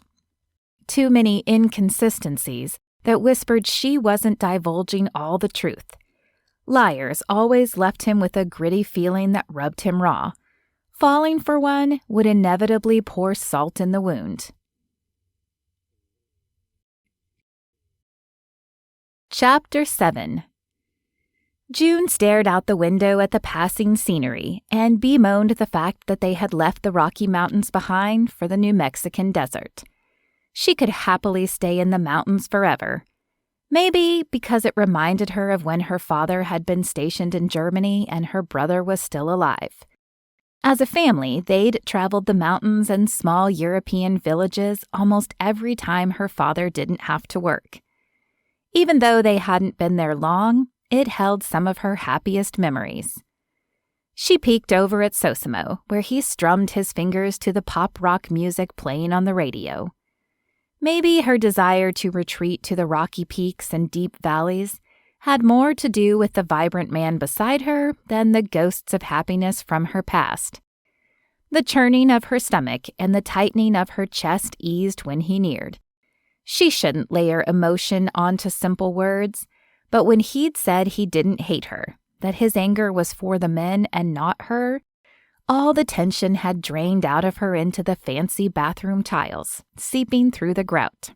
Too many inconsistencies that whispered she wasn't divulging all the truth. Liars always left him with a gritty feeling that rubbed him raw. Falling for one would inevitably pour salt in the wound. Chapter 7. June stared out the window at the passing scenery and bemoaned the fact that they had left the Rocky Mountains behind for the New Mexican desert. She could happily stay in the mountains forever. Maybe because it reminded her of when her father had been stationed in Germany and her brother was still alive. As a family, they'd traveled the mountains and small European villages almost every time her father didn't have to work. Even though they hadn't been there long, it held some of her happiest memories. She peeked over at Sosimo, where he strummed his fingers to the pop-rock music playing on the radio. Maybe her desire to retreat to the rocky peaks and deep valleys had more to do with the vibrant man beside her than the ghosts of happiness from her past. The churning of her stomach and the tightening of her chest eased when he neared. She shouldn't layer emotion onto simple words, but when he'd said he didn't hate her, that his anger was for the men and not her, all the tension had drained out of her into the fancy bathroom tiles, seeping through the grout.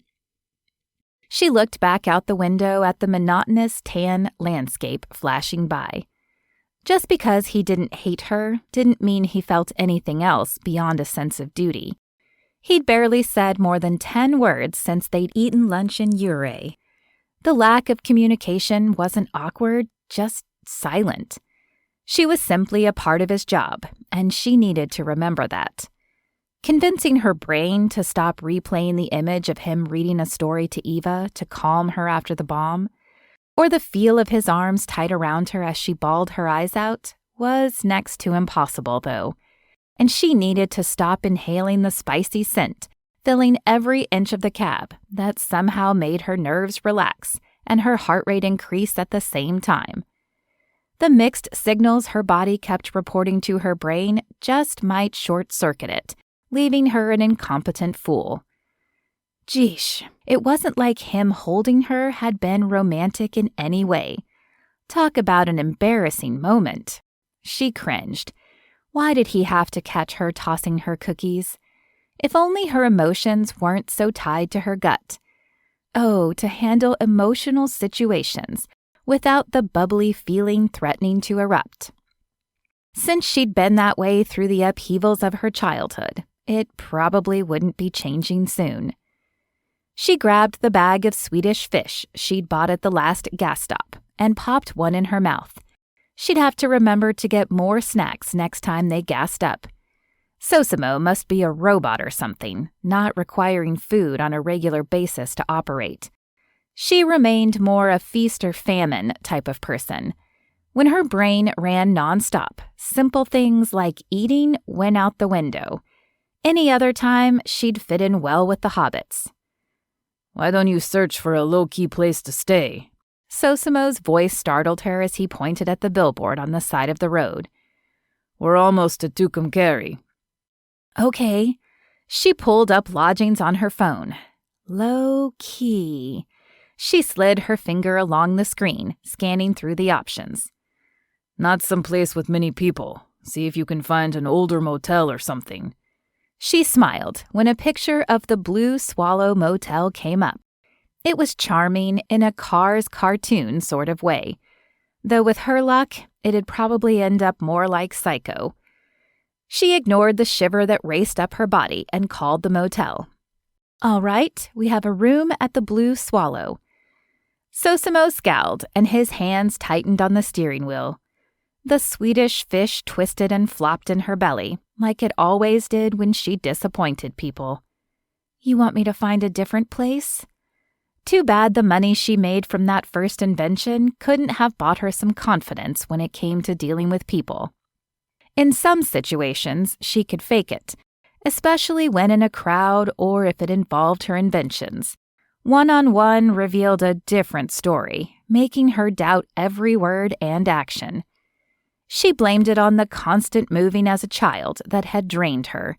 She looked back out the window at the monotonous tan landscape flashing by. Just because he didn't hate her didn't mean he felt anything else beyond a sense of duty. He'd barely said more than 10 words since they'd eaten lunch in Ouray. The lack of communication wasn't awkward, just silent. She was simply a part of his job, and she needed to remember that. Convincing her brain to stop replaying the image of him reading a story to Eva to calm her after the bomb, or the feel of his arms tight around her as she bawled her eyes out, was next to impossible, though. And she needed to stop inhaling the spicy scent, filling every inch of the cab, that somehow made her nerves relax and her heart rate increase at the same time. The mixed signals her body kept reporting to her brain just might short-circuit it, leaving her an incompetent fool. Geesh, it wasn't like him holding her had been romantic in any way. Talk about an embarrassing moment. She cringed. Why did he have to catch her tossing her cookies? If only her emotions weren't so tied to her gut. Oh, to handle emotional situations without the bubbly feeling threatening to erupt. Since she'd been that way through the upheavals of her childhood, it probably wouldn't be changing soon. She grabbed the bag of Swedish fish she'd bought at the last gas stop and popped one in her mouth. She'd have to remember to get more snacks next time they gassed up. Sosimo must be a robot or something, not requiring food on a regular basis to operate. She remained more a feast or famine type of person. When her brain ran nonstop, simple things like eating went out the window. Any other time, she'd fit in well with the hobbits. "Why don't you search for a low-key place to stay?" Sosimo's voice startled her as he pointed at the billboard on the side of the road. "We're almost at Tucumcari." Okay. She pulled up lodgings on her phone. Low-key. She slid her finger along the screen, scanning through the options. "Not some place with many people. See if you can find an older motel or something." She smiled when a picture of the Blue Swallow Motel came up. It was charming in a Cars cartoon sort of way, though with her luck, it'd probably end up more like Psycho. She ignored the shiver that raced up her body and called the motel. "All right, we have a room at the Blue Swallow." Sosimo scowled, and his hands tightened on the steering wheel. The Swedish fish twisted and flopped in her belly, like it always did when she disappointed people. "You want me to find a different place?" Too bad the money she made from that first invention couldn't have bought her some confidence when it came to dealing with people. In some situations, she could fake it, especially when in a crowd or if it involved her inventions. One-on-one revealed a different story, making her doubt every word and action. She blamed it on the constant moving as a child that had drained her,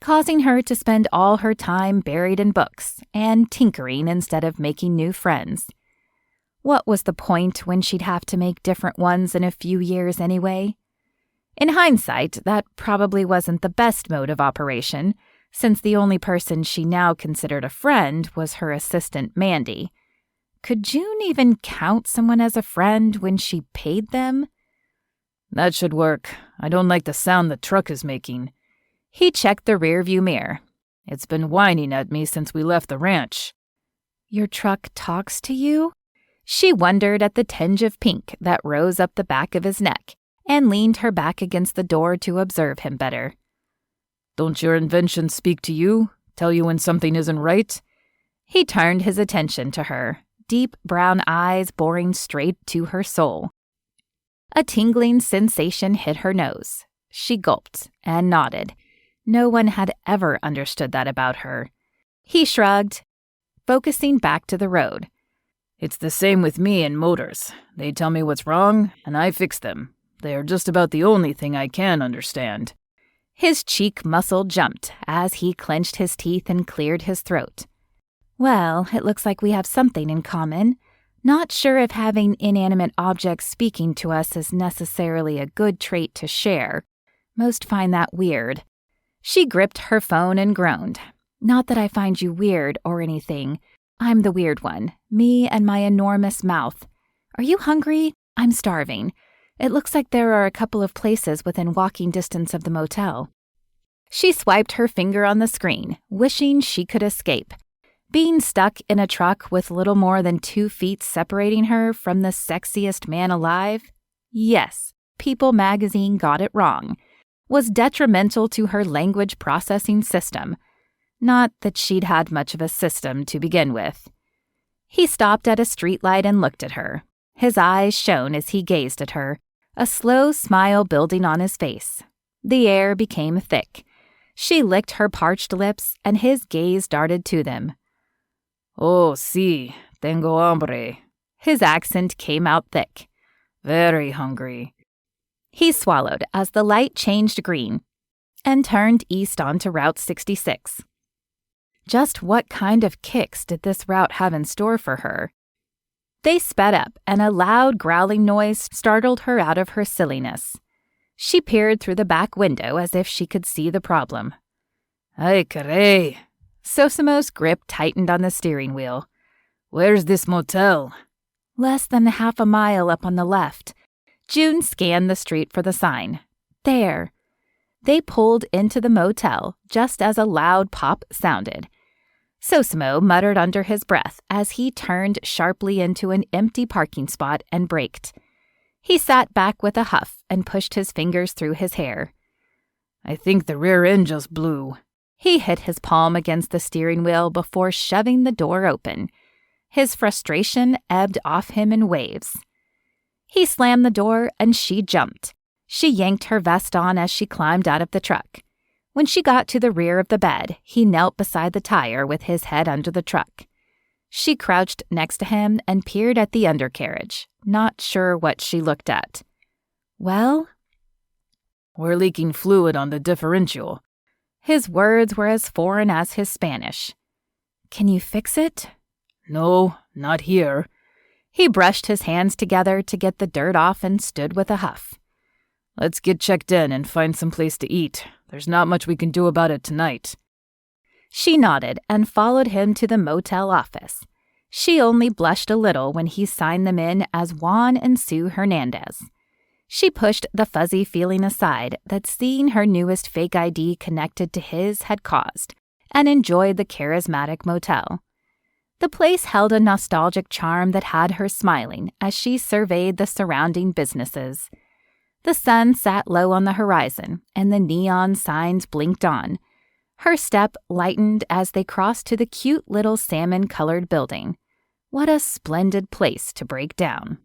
causing her to spend all her time buried in books and tinkering instead of making new friends. What was the point when she'd have to make different ones in a few years anyway? In hindsight, that probably wasn't the best mode of operation, since the only person she now considered a friend was her assistant Mandy. Could June even count someone as a friend when she paid them? That should work. I don't like the sound the truck is making. He checked the rearview mirror. It's been whining at me since we left the ranch. Your truck talks to you? She wondered at the tinge of pink that rose up the back of his neck and leaned her back against the door to observe him better. Don't your inventions speak to you? Tell you when something isn't right? He turned his attention to her, deep brown eyes boring straight to her soul. A tingling sensation hit her nose. She gulped and nodded. No one had ever understood that about her. He shrugged, focusing back to the road. It's the same with me and motors. They tell me what's wrong, and I fix them. They are just about the only thing I can understand. His cheek muscle jumped as he clenched his teeth and cleared his throat. Well, it looks like we have something in common. Not sure if having inanimate objects speaking to us is necessarily a good trait to share. Most find that weird. She gripped her phone and groaned. Not that I find you weird or anything. I'm the weird one. Me and my enormous mouth. Are you hungry? I'm starving. It looks like there are a couple of places within walking distance of the motel. She swiped her finger on the screen, wishing she could escape. Being stuck in a truck with little more than 2 feet separating her from the sexiest man alive? Yes, People magazine got it wrong. Was detrimental to her language processing system. Not that she'd had much of a system to begin with. He stopped at a streetlight and looked at her. His eyes shone as he gazed at her, a slow smile building on his face. The air became thick. She licked her parched lips, and his gaze darted to them. Oh, sí, tengo hambre. His accent came out thick. Very hungry. He swallowed as the light changed green and turned east onto Route 66. Just what kind of kicks did this route have in store for her? They sped up, and a loud growling noise startled her out of her silliness. She peered through the back window as if she could see the problem. Ay, caray. Sosimo's grip tightened on the steering wheel. Where's this motel? Less than half a mile up on the left. June scanned the street for the sign. There. They pulled into the motel just as a loud pop sounded. Sosimo muttered under his breath as he turned sharply into an empty parking spot and braked. He sat back with a huff and pushed his fingers through his hair. I think the rear end just blew. He hit his palm against the steering wheel before shoving the door open. His frustration ebbed off him in waves. He slammed the door and she jumped. She yanked her vest on as she climbed out of the truck. When she got to the rear of the bed, he knelt beside the tire with his head under the truck. She crouched next to him and peered at the undercarriage, not sure what she looked at. Well? We're leaking fluid on the differential. His words were as foreign as his Spanish. Can you fix it? No, not here. He brushed his hands together to get the dirt off and stood with a huff. Let's get checked in and find some place to eat. There's not much we can do about it tonight. She nodded and followed him to the motel office. She only blushed a little when he signed them in as Juan and Sue Hernandez. She pushed the fuzzy feeling aside that seeing her newest fake ID connected to his had caused, and enjoyed the charismatic motel. The place held a nostalgic charm that had her smiling as she surveyed the surrounding businesses. The sun sat low on the horizon, and the neon signs blinked on. Her step lightened as they crossed to the cute little salmon-colored building. What a splendid place to break down.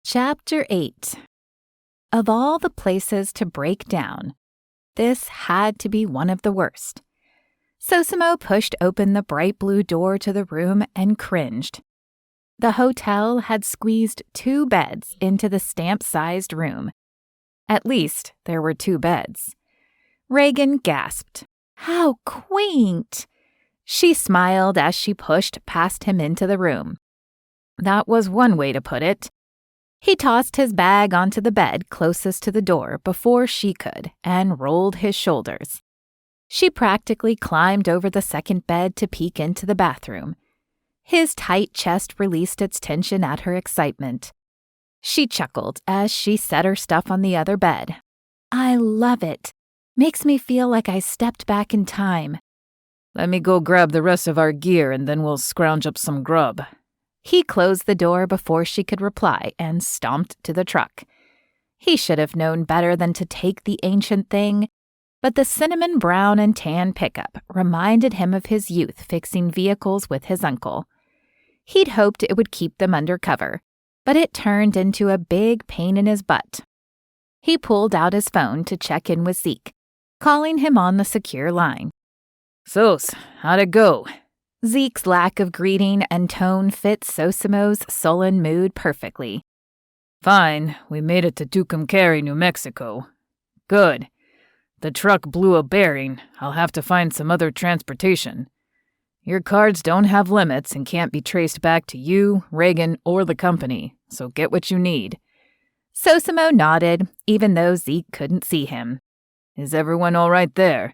Chapter 8. Of all the places to break down, this had to be one of the worst. Sosimo pushed open the bright blue door to the room and cringed. The hotel had squeezed 2 beds into the stamp-sized room. At least there were 2 beds. Reagan gasped. "How quaint!" She smiled as she pushed past him into the room. That was one way to put it. He tossed his bag onto the bed closest to the door before she could and rolled his shoulders. She practically climbed over the second bed to peek into the bathroom. His tight chest released its tension at her excitement. She chuckled as she set her stuff on the other bed. "I love it. Makes me feel like I stepped back in time." Let me go grab the rest of our gear and then we'll scrounge up some grub. He closed the door before she could reply and stomped to the truck. He should have known better than to take the ancient thing, but the cinnamon brown and tan pickup reminded him of his youth fixing vehicles with his uncle. He'd hoped it would keep them under cover, but it turned into a big pain in his butt. He pulled out his phone to check in with Zeke, calling him on the secure line. "Sos, how'd it go?" Zeke's lack of greeting and tone fit Sosimo's sullen mood perfectly. "Fine, we made it to Tucumcari, New Mexico. Good. The truck blew a bearing. I'll have to find some other transportation. Your cards don't have limits and can't be traced back to you, Reagan, or the company, so get what you need." Sosimo nodded, even though Zeke couldn't see him. "Is everyone all right there?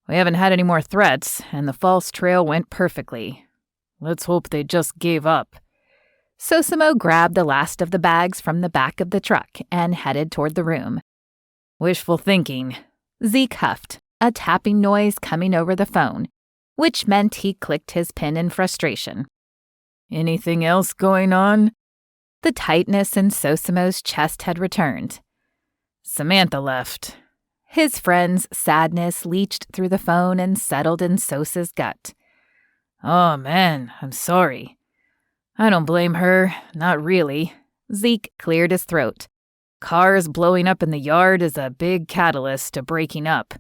We haven't had any more threats, and the false trail went perfectly. Let's hope they just gave up." Sosimo grabbed the last of the bags from the back of the truck and headed toward the room. "Wishful thinking." Zeke huffed, a tapping noise coming over the phone, which meant he clicked his pen in frustration. "Anything else going on?" The tightness in Sosimo's chest had returned. "Samantha left." His friend's sadness leached through the phone and settled in Sosa's gut. "Oh, man, I'm sorry. I don't blame her, not really." Zeke cleared his throat. Cars blowing up in the yard is a big catalyst to breaking up.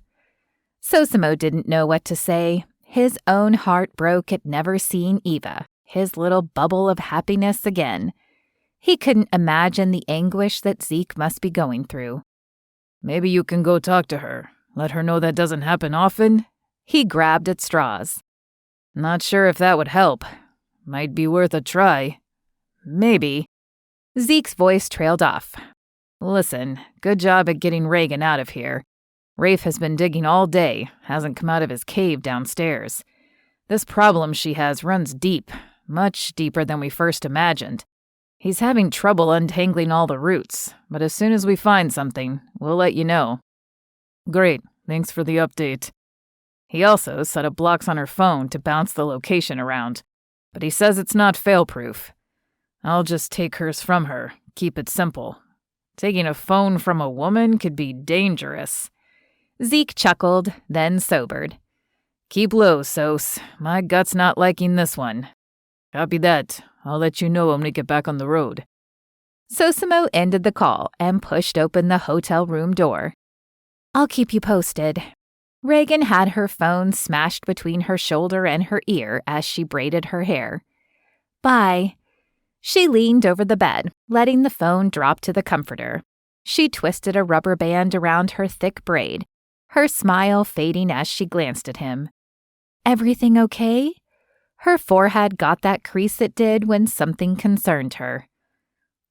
Sosimo didn't know what to say. His own heart broke at never seeing Eva, his little bubble of happiness, again. He couldn't imagine the anguish that Zeke must be going through. "Maybe you can go talk to her. Let her know that doesn't happen often." He grabbed at straws. "Not sure if that would help. Might be worth a try." "Maybe." Zeke's voice trailed off. "Listen, good job at getting Reagan out of here. Rafe has been digging all day, hasn't come out of his cave downstairs. This problem she has runs deep, much deeper than we first imagined. He's having trouble untangling all the roots, but as soon as we find something, we'll let you know." "Great, thanks for the update." He also set up blocks on her phone to bounce the location around, but he says it's not fail-proof. I'll just take hers from her, keep it simple. Taking a phone from a woman could be dangerous. Zeke chuckled, then sobered. "Keep low, Sos. My gut's not liking this one." "Copy that. I'll let you know when we get back on the road." Sosimo ended the call and pushed open the hotel room door. "I'll keep you posted." Reagan had her phone smashed between her shoulder and her ear as she braided her hair. "Bye." She leaned over the bed, letting the phone drop to the comforter. She twisted a rubber band around her thick braid, her smile fading as she glanced at him. "Everything okay?" Her forehead got that crease it did when something concerned her.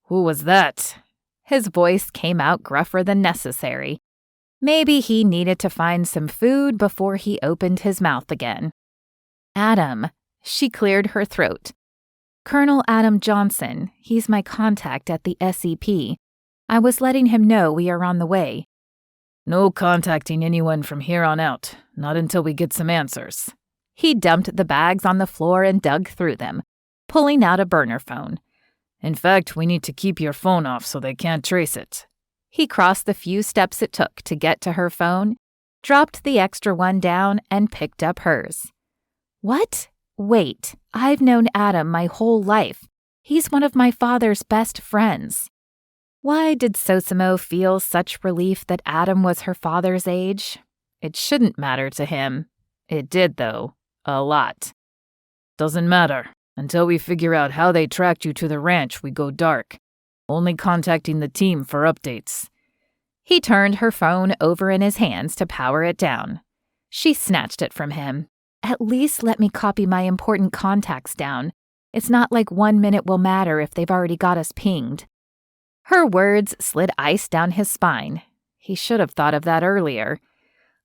"Who was that?" His voice came out gruffer than necessary. Maybe he needed to find some food before he opened his mouth again. "Adam." She cleared her throat. "Colonel Adam Johnson. He's my contact at the SEP. I was letting him know we are on the way." "No contacting anyone from here on out, not until we get some answers." He dumped the bags on the floor and dug through them, pulling out a burner phone. "In fact, we need to keep your phone off so they can't trace it." He crossed the few steps it took to get to her phone, dropped the extra one down, and picked up hers. "What? Wait, I've known Adam my whole life. He's one of my father's best friends." Why did Sosimo feel such relief that Adam was her father's age? It shouldn't matter to him. It did, though. A lot. Doesn't matter. Until we figure out how they tracked you to the ranch, we go dark. Only contacting the team for updates. He turned her phone over in his hands to power it down. She snatched it from him. At least let me copy my important contacts down. It's not like 1 minute will matter if they've already got us pinged. Her words slid ice down his spine. He should have thought of that earlier.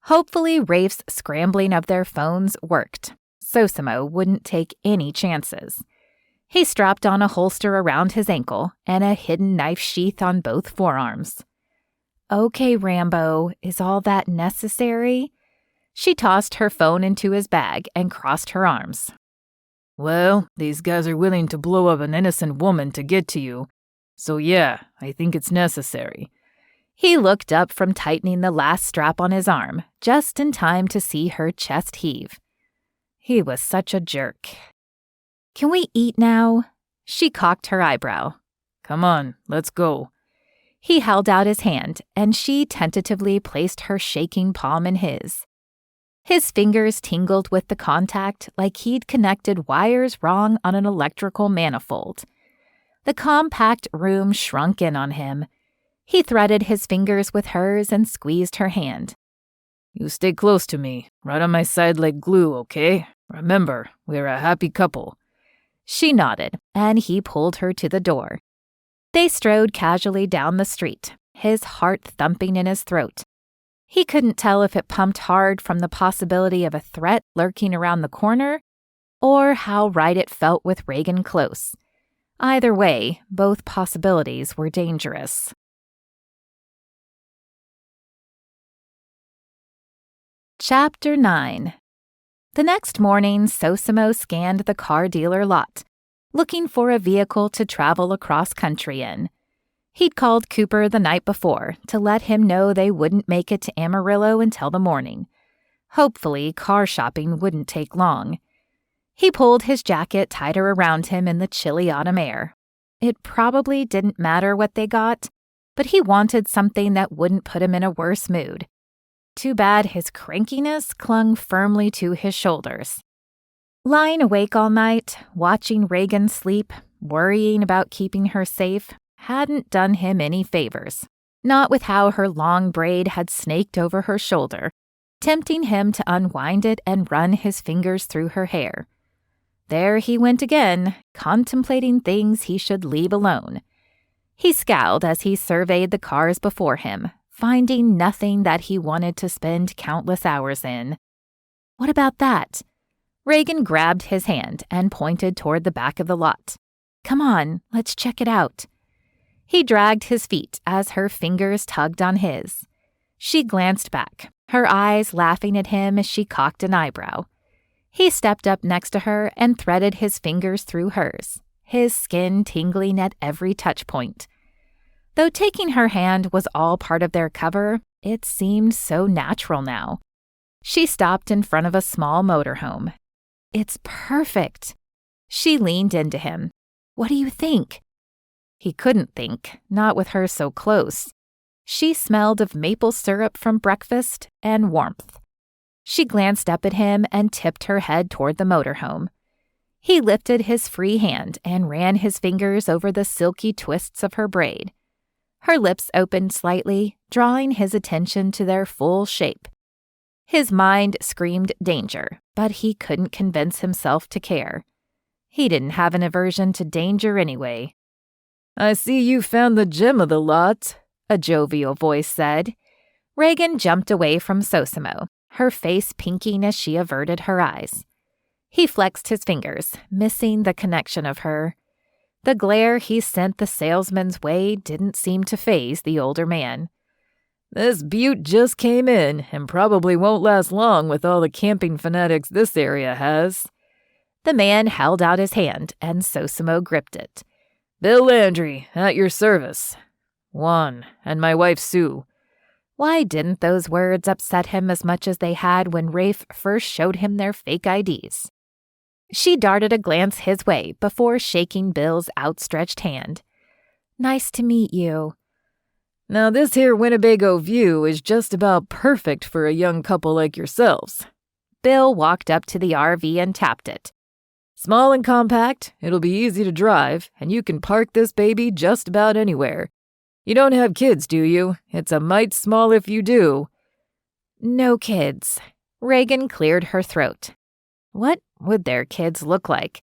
Hopefully, Rafe's scrambling of their phones worked. Sosimo wouldn't take any chances. He strapped on a holster around his ankle and a hidden knife sheath on both forearms. Okay, Rambo, is all that necessary? She tossed her phone into his bag and crossed her arms. Well, these guys are willing to blow up an innocent woman to get to you. So yeah, I think it's necessary. He looked up from tightening the last strap on his arm, just in time to see her chest heave. He was such a jerk. Can we eat now? She cocked her eyebrow. Come on, let's go. He held out his hand, and she tentatively placed her shaking palm in his. His fingers tingled with the contact like he'd connected wires wrong on an electrical manifold. The compact room shrunk in on him. He threaded his fingers with hers and squeezed her hand. You stay close to me, right on my side like glue, okay? Remember, we're a happy couple. She nodded, and he pulled her to the door. They strode casually down the street, his heart thumping in his throat. He couldn't tell if it pumped hard from the possibility of a threat lurking around the corner, or how right it felt with Reagan close. Either way, both possibilities were dangerous. Chapter 9. The next morning, Sosimo scanned the car dealer lot, looking for a vehicle to travel across country in. He'd called Cooper the night before to let him know they wouldn't make it to Amarillo until the morning. Hopefully, car shopping wouldn't take long. He pulled his jacket tighter around him in the chilly autumn air. It probably didn't matter what they got, but he wanted something that wouldn't put him in a worse mood. Too bad his crankiness clung firmly to his shoulders. Lying awake all night, watching Reagan sleep, worrying about keeping her safe, hadn't done him any favors. Not with how her long braid had snaked over her shoulder, tempting him to unwind it and run his fingers through her hair. There he went again, contemplating things he should leave alone. He scowled as he surveyed the cars before him, finding nothing that he wanted to spend countless hours in. What about that? Reagan grabbed his hand and pointed toward the back of the lot. Come on, let's check it out. He dragged his feet as her fingers tugged on his. She glanced back, her eyes laughing at him as she cocked an eyebrow. He stepped up next to her and threaded his fingers through hers, his skin tingling at every touch point. Though taking her hand was all part of their cover, it seemed so natural now. She stopped in front of a small motorhome. It's perfect. She leaned into him. What do you think? He couldn't think, not with her so close. She smelled of maple syrup from breakfast and warmth. She glanced up at him and tipped her head toward the motorhome. He lifted his free hand and ran his fingers over the silky twists of her braid. Her lips opened slightly, drawing his attention to their full shape. His mind screamed danger, but he couldn't convince himself to care. He didn't have an aversion to danger anyway. I see you found the gem of the lot, a jovial voice said. Reagan jumped away from Sosimo, her face pinking as she averted her eyes. He flexed his fingers, missing the connection of her. The glare he sent the salesman's way didn't seem to faze the older man. This beaut just came in and probably won't last long with all the camping fanatics this area has. The man held out his hand, and Sosimo gripped it. Bill Landry, at your service. Juan, and my wife Sue. Why didn't those words upset him as much as they had when Rafe first showed him their fake IDs? She darted a glance his way before shaking Bill's outstretched hand. Nice to meet you. Now this here Winnebago view is just about perfect for a young couple like yourselves. Bill walked up to the RV and tapped it. Small and compact, it'll be easy to drive, and you can park this baby just about anywhere. You don't have kids, do you? It's a mite small if you do. No kids. Reagan cleared her throat. What would their kids look like?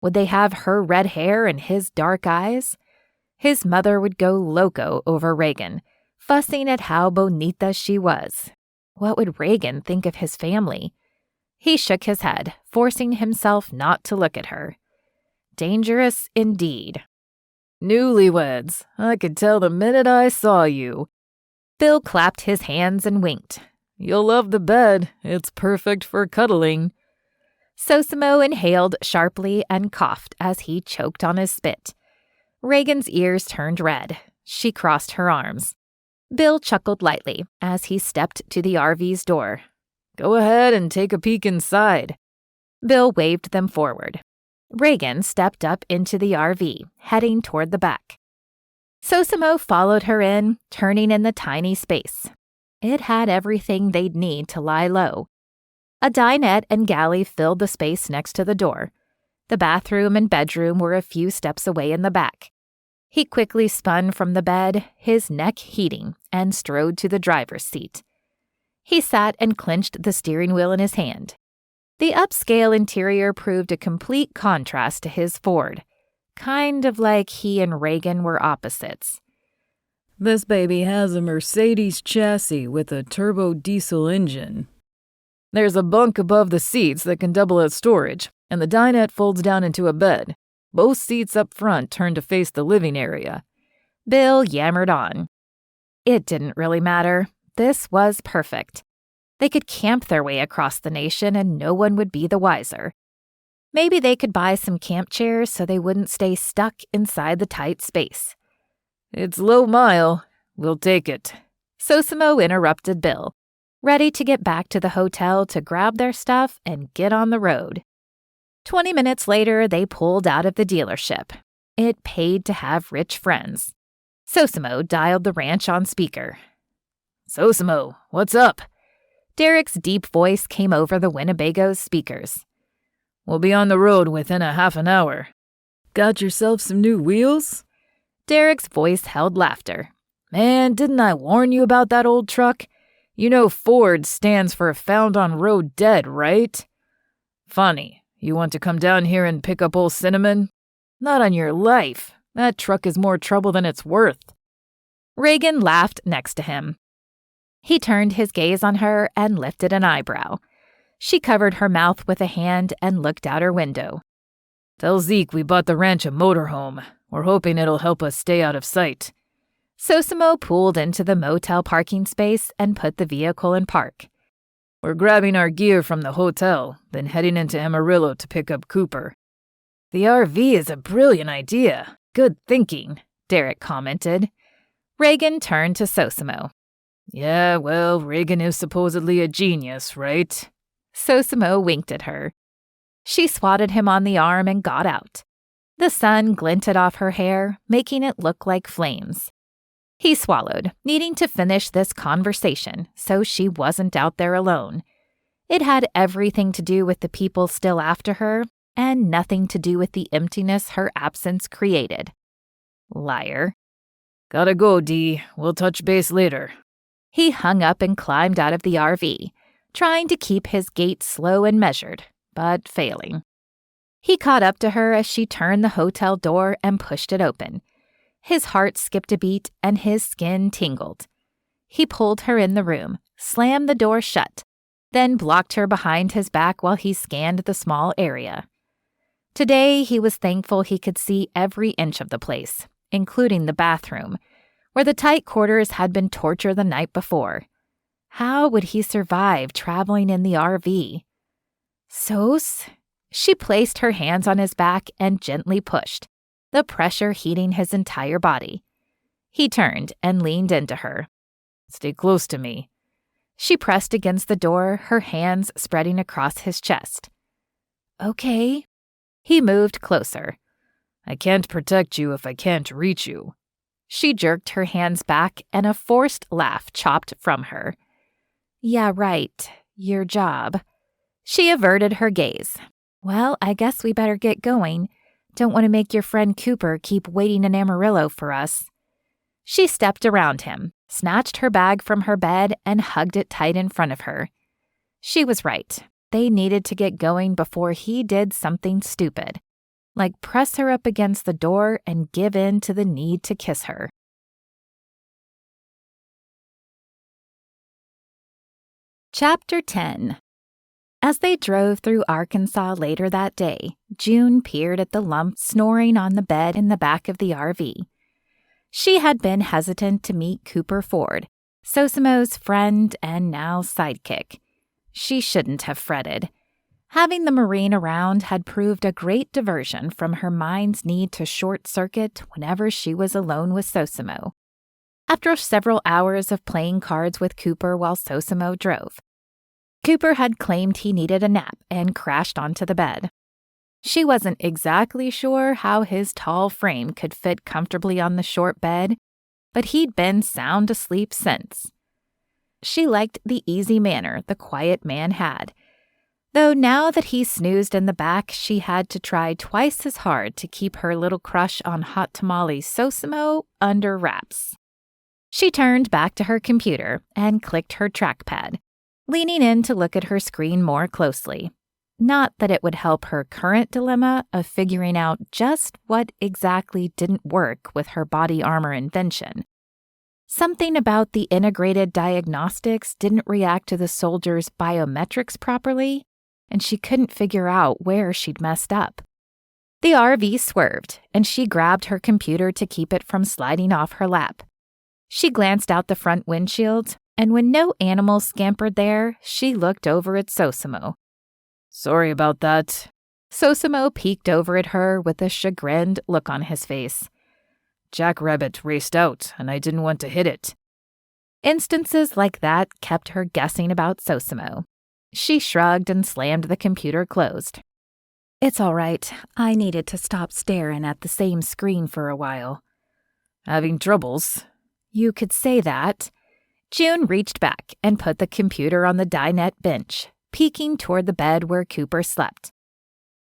Would they have her red hair and his dark eyes? His mother would go loco over Reagan, fussing at how bonita she was. What would Reagan think of his family? He shook his head, forcing himself not to look at her. Dangerous indeed. Newlyweds. I could tell the minute I saw you. Bill clapped his hands and winked. You'll love the bed. It's perfect for cuddling. Sosimo inhaled sharply and coughed as he choked on his spit. Reagan's ears turned red. She crossed her arms. Bill chuckled lightly as he stepped to the RV's door. Go ahead and take a peek inside. Bill waved them forward. Reagan stepped up into the RV, heading toward the back. Sosimo followed her in, turning in the tiny space. It had everything they'd need to lie low. A dinette and galley filled the space next to the door. The bathroom and bedroom were a few steps away in the back. He quickly spun from the bed, his neck heating, and strode to the driver's seat. He sat and clenched the steering wheel in his hand. The upscale interior proved a complete contrast to his Ford, kind of like he and Reagan were opposites. This baby has a Mercedes chassis with a turbo diesel engine. There's a bunk above the seats that can double as storage, and the dinette folds down into a bed. Both seats up front turn to face the living area. Bill yammered on. It didn't really matter. This was perfect. They could camp their way across the nation and no one would be the wiser. Maybe they could buy some camp chairs so they wouldn't stay stuck inside the tight space. It's low mile. We'll take it. Sosimo interrupted Bill, ready to get back to the hotel to grab their stuff and get on the road. 20 minutes later, they pulled out of the dealership. It paid to have rich friends. Sosimo dialed the ranch on speaker. Sosimo, what's up? Derek's deep voice came over the Winnebago's speakers. We'll be on the road within a half an hour. Got yourself some new wheels? Derek's voice held laughter. Man, didn't I warn you about that old truck? You know Ford stands for Found on Road Dead, right? Funny, you want to come down here and pick up old Cinnamon? Not on your life. That truck is more trouble than it's worth. Reagan laughed next to him. He turned his gaze on her and lifted an eyebrow. She covered her mouth with a hand and looked out her window. Tell Zeke we bought the ranch a motorhome. We're hoping it'll help us stay out of sight. Sosimo pulled into the motel parking space and put the vehicle in park. We're grabbing our gear from the hotel, then heading into Amarillo to pick up Cooper. The RV is a brilliant idea. Good thinking, Derek commented. Reagan turned to Sosimo. Yeah, well, Reagan is supposedly a genius, right? Sosimo winked at her. She swatted him on the arm and got out. The sun glinted off her hair, making it look like flames. He swallowed, needing to finish this conversation so she wasn't out there alone. It had everything to do with the people still after her, and nothing to do with the emptiness her absence created. Liar. Gotta go, Dee. We'll touch base later. He hung up and climbed out of the RV, trying to keep his gait slow and measured, but failing. He caught up to her as she turned the hotel door and pushed it open. His heart skipped a beat and his skin tingled. He pulled her in the room, slammed the door shut, then blocked her behind his back while he scanned the small area. Today, he was thankful he could see every inch of the place, including the bathroom, where the tight quarters had been torture the night before. How would he survive traveling in the RV? Sos? She placed her hands on his back and gently pushed, the pressure heating his entire body. He turned and leaned into her. Stay close to me. She pressed against the door, her hands spreading across his chest. Okay. He moved closer. I can't protect you if I can't reach you. She jerked her hands back and a forced laugh chopped from her. Yeah, right. Your job. She averted her gaze. Well, I guess we better get going. Don't want to make your friend Cooper keep waiting in Amarillo for us. She stepped around him, snatched her bag from her bed, and hugged it tight in front of her. She was right. They needed to get going before he did something stupid, like press her up against the door and give in to the need to kiss her. Chapter 10. As they drove through Arkansas later that day, June peered at the lump snoring on the bed in the back of the RV. She had been hesitant to meet Cooper Ford, Sosimo's friend and now sidekick. She shouldn't have fretted. Having the Marine around had proved a great diversion from her mind's need to short-circuit whenever she was alone with Sosimo. After several hours of playing cards with Cooper while Sosimo drove, Cooper had claimed he needed a nap and crashed onto the bed. She wasn't exactly sure how his tall frame could fit comfortably on the short bed, but he'd been sound asleep since. She liked the easy manner the quiet man had, though now that he snoozed in the back, she had to try twice as hard to keep her little crush on hot tamale Sosimo under wraps. She turned back to her computer and clicked her trackpad, leaning in to look at her screen more closely. Not that it would help her current dilemma of figuring out just what exactly didn't work with her body armor invention. Something about the integrated diagnostics didn't react to the soldier's biometrics properly, and she couldn't figure out where she'd messed up. The RV swerved, and she grabbed her computer to keep it from sliding off her lap. She glanced out the front windshield, and when no animals scampered there, she looked over at Sosimo. Sorry about that. Sosimo peeked over at her with a chagrined look on his face. Jackrabbit raced out, and I didn't want to hit it. Instances like that kept her guessing about Sosimo. She shrugged and slammed the computer closed. It's all right. I needed to stop staring at the same screen for a while. Having troubles? You could say that. June reached back and put the computer on the dinette bench, peeking toward the bed where Cooper slept.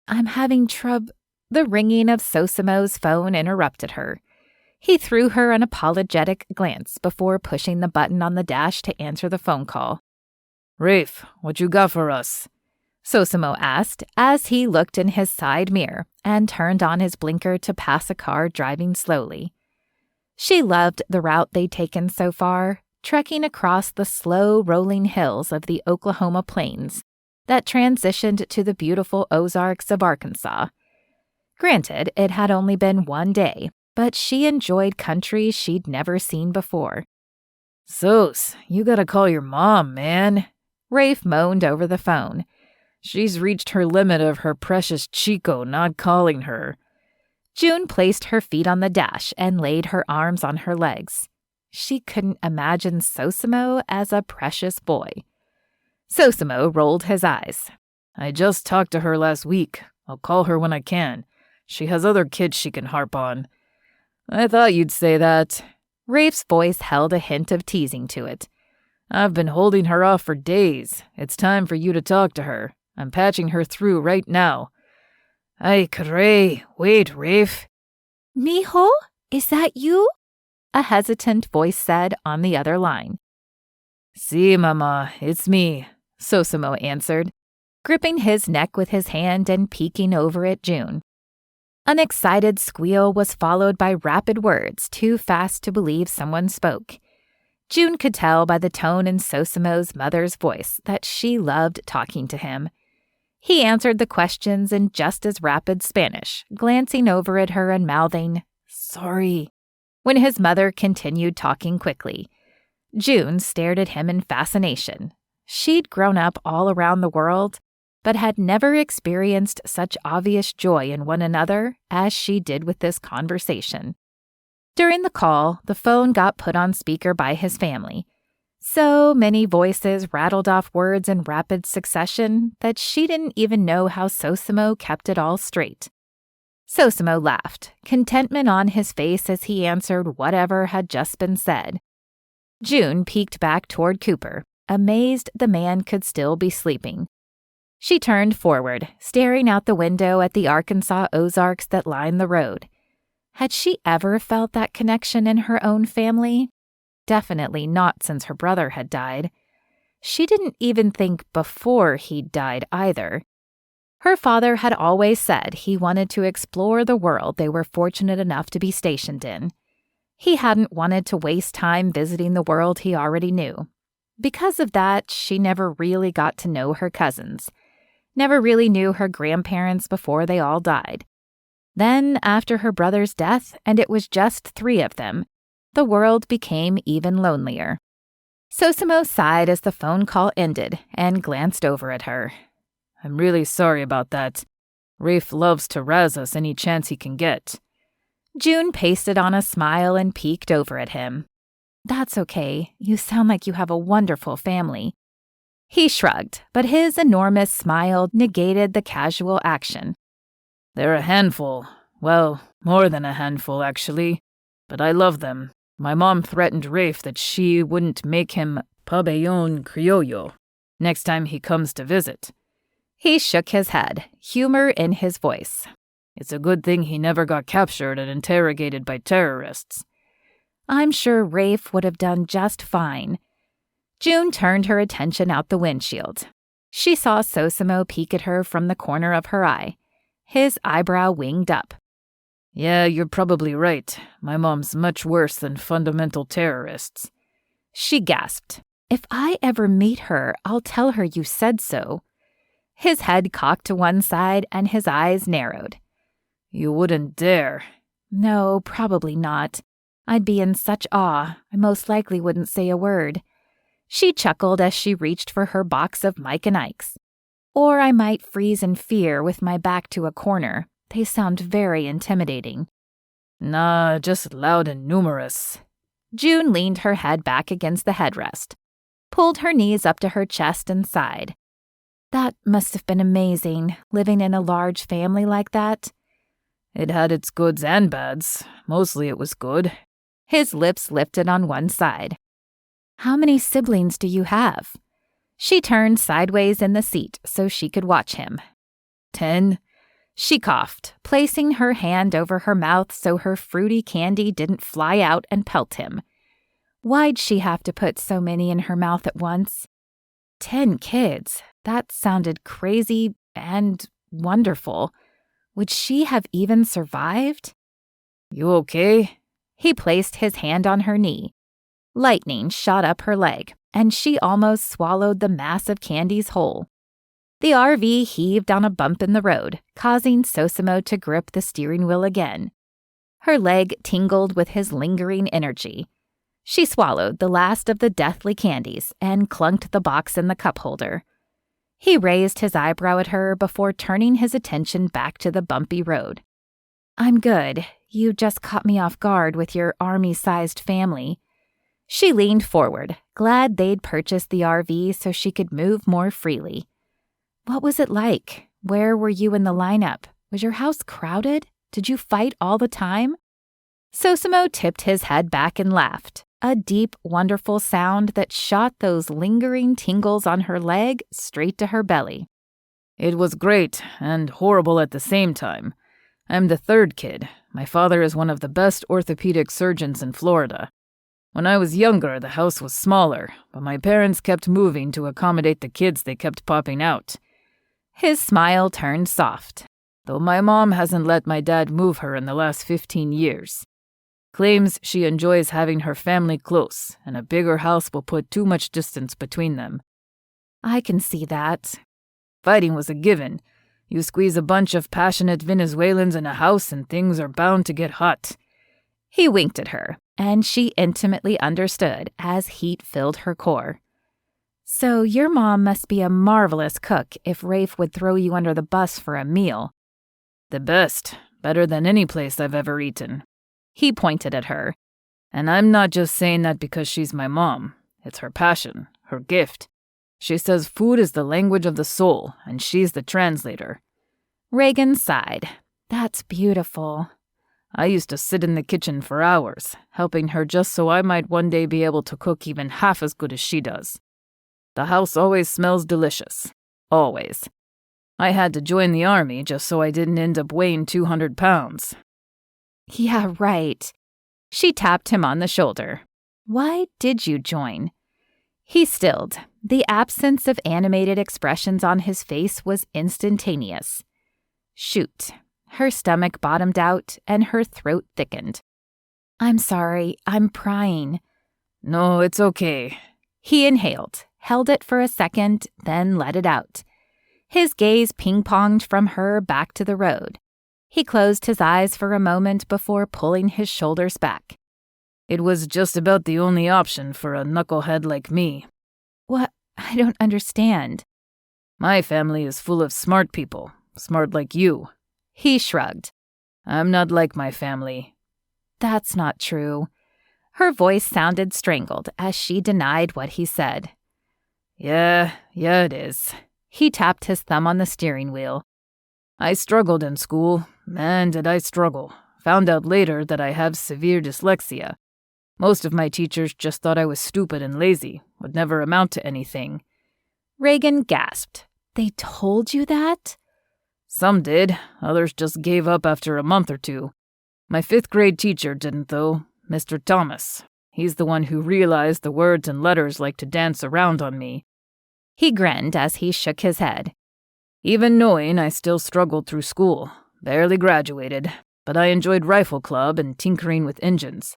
I'm having The ringing of Sosimo's phone interrupted her. He threw her an apologetic glance before pushing the button on the dash to answer the phone call. Rafe, what you got for us? Sosimo asked as he looked in his side mirror and turned on his blinker to pass a car driving slowly. She loved the route they'd taken so far, trekking across the slow rolling hills of the Oklahoma plains that transitioned to the beautiful Ozarks of Arkansas. Granted, it had only been one day, but she enjoyed country she'd never seen before. Sos, you gotta call your mom, man. Rafe moaned over the phone. She's reached her limit of her precious Chico not calling her. June placed her feet on the dash and laid her arms on her legs. She couldn't imagine Sosimo as a precious boy. Sosimo rolled his eyes. I just talked to her last week. I'll call her when I can. She has other kids she can harp on. I thought you'd say that. Rafe's voice held a hint of teasing to it. I've been holding her off for days. It's time for you to talk to her. I'm patching her through right now. Ay, caray. Wait, Rafe. Mijo? Is that you? A hesitant voice said on the other line. Si, mama, it's me, Sosimo answered, gripping his neck with his hand and peeking over at June. An excited squeal was followed by rapid words too fast to believe someone spoke. June could tell by the tone in Sosimo's mother's voice that she loved talking to him. He answered the questions in just as rapid Spanish, glancing over at her and mouthing, "Sorry," when his mother continued talking quickly. June stared at him in fascination. She'd grown up all around the world, but had never experienced such obvious joy in one another as she did with this conversation. During the call, the phone got put on speaker by his family. So many voices rattled off words in rapid succession that she didn't even know how Sosimo kept it all straight. Sosimo laughed, contentment on his face as he answered whatever had just been said. June peeked back toward Cooper, amazed the man could still be sleeping. She turned forward, staring out the window at the Arkansas Ozarks that lined the road. Had she ever felt that connection in her own family? Definitely not since her brother had died. She didn't even think before he'd died either. Her father had always said he wanted to explore the world they were fortunate enough to be stationed in. He hadn't wanted to waste time visiting the world he already knew. Because of that, she never really got to know her cousins. Never really knew her grandparents before they all died. Then, after her brother's death, and it was just 3 of them, the world became even lonelier. Sosimo sighed as the phone call ended and glanced over at her. I'm really sorry about that. Rafe loves to razz us any chance he can get. June pasted on a smile and peeked over at him. That's okay. You sound like you have a wonderful family. He shrugged, but his enormous smile negated the casual action. They're a handful. Well, more than a handful, actually. But I love them. My mom threatened Rafe that she wouldn't make him pabellon criollo next time he comes to visit. He shook his head, humor in his voice. It's a good thing he never got captured and interrogated by terrorists. I'm sure Rafe would have done just fine. June turned her attention out the windshield. She saw Sosimo peek at her from the corner of her eye. His eyebrow winged up. Yeah, you're probably right. My mom's much worse than fundamental terrorists. She gasped. If I ever meet her, I'll tell her you said so. His head cocked to one side and his eyes narrowed. You wouldn't dare. No, probably not. I'd be in such awe, I most likely wouldn't say a word. She chuckled as she reached for her box of Mike and Ike's. Or I might freeze in fear with my back to a corner. They sound very intimidating. Nah, just loud and numerous. June leaned her head back against the headrest, pulled her knees up to her chest and sighed. That must have been amazing, living in a large family like that. It had its goods and bads. Mostly it was good. His lips lifted on one side. How many siblings do you have? She turned sideways in the seat so she could watch him. 10. She coughed, placing her hand over her mouth so her fruity candy didn't fly out and pelt him. Why'd she have to put so many in her mouth at once? 10 kids. That sounded crazy and wonderful. Would she have even survived? You okay? He placed his hand on her knee. Lightning shot up her leg, and she almost swallowed the mass of candies whole. The RV heaved on a bump in the road, causing Sosimo to grip the steering wheel again. Her leg tingled with his lingering energy. She swallowed the last of the deathly candies and clunked the box in the cup holder. He raised his eyebrow at her before turning his attention back to the bumpy road. I'm good. You just caught me off guard with your army-sized family. She leaned forward, glad they'd purchased the RV so she could move more freely. What was it like? Where were you in the lineup? Was your house crowded? Did you fight all the time? Sosimo tipped his head back and laughed, a deep, wonderful sound that shot those lingering tingles on her leg straight to her belly. It was great and horrible at the same time. I'm the 3rd kid. My father is one of the best orthopedic surgeons in Florida. When I was younger, the house was smaller, but my parents kept moving to accommodate the kids they kept popping out. His smile turned soft. Though my mom hasn't let my dad move her in the last 15 years. Claims she enjoys having her family close, and a bigger house will put too much distance between them. I can see that. Fighting was a given. You squeeze a bunch of passionate Venezuelans in a house and things are bound to get hot. He winked at her, and she intimately understood as heat filled her core. So your mom must be a marvelous cook if Rafe would throw you under the bus for a meal. The best. Better than any place I've ever eaten. He pointed at her. And I'm not just saying that because she's my mom. It's her passion, her gift. She says food is the language of the soul, and she's the translator. Reagan sighed. That's beautiful. I used to sit in the kitchen for hours, helping her just so I might one day be able to cook even half as good as she does. The house always smells delicious. Always. I had to join the army just so I didn't end up weighing 200 pounds. Yeah, right. She tapped him on the shoulder. Why did you join? He stilled. The absence of animated expressions on his face was instantaneous. Shoot. Her stomach bottomed out and her throat thickened. I'm sorry, I'm prying. No, it's okay. He inhaled, held it for a second, then let it out. His gaze ping-ponged from her back to the road. He closed his eyes for a moment before pulling his shoulders back. It was just about the only option for a knucklehead like me. What? I don't understand. My family is full of smart people, smart like you. He shrugged. I'm not like my family. That's not true. Her voice sounded strangled as she denied what he said. Yeah, it is. He tapped his thumb on the steering wheel. I struggled in school. Man, did I struggle. Found out later that I have severe dyslexia. Most of my teachers just thought I was stupid and lazy, would never amount to anything. Reagan gasped. They told you that? Some did. Others just gave up after a month or two. My 5th grade teacher didn't, though. Mr. Thomas. He's the one who realized the words and letters like to dance around on me. He grinned as he shook his head. Even knowing I still struggled through school. Barely graduated, but I enjoyed rifle club and tinkering with engines.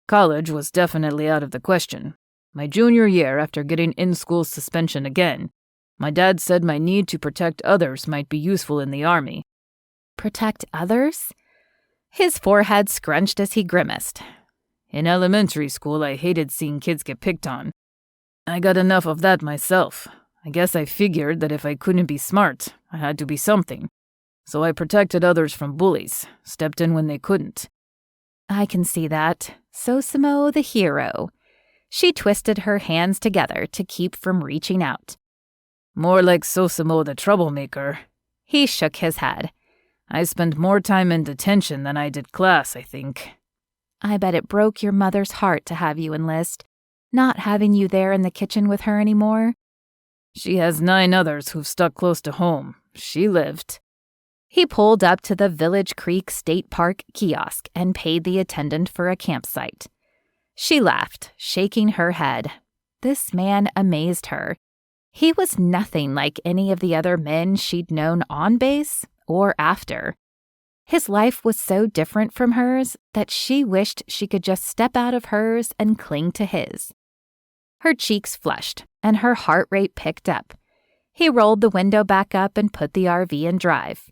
College was definitely out of the question. My junior year, after getting in-school suspension again, my dad said my need to protect others might be useful in the army. Protect others? His forehead scrunched as he grimaced. In elementary school, I hated seeing kids get picked on. I got enough of that myself. I guess I figured that if I couldn't be smart, I had to be something. So I protected others from bullies, stepped in when they couldn't. I can see that. Sosimo the hero. She twisted her hands together to keep from reaching out. More like Sosimo the troublemaker. He shook his head. I spent more time in detention than I did class, I think. I bet it broke your mother's heart to have you enlist, not having you there in the kitchen with her anymore. She has 9 others who've stuck close to home. She lived. He pulled up to the Village Creek State Park kiosk and paid the attendant for a campsite. She laughed, shaking her head. This man amazed her. He was nothing like any of the other men she'd known on base or after. His life was so different from hers that she wished she could just step out of hers and cling to his. Her cheeks flushed, and her heart rate picked up. He rolled the window back up and put the RV in drive.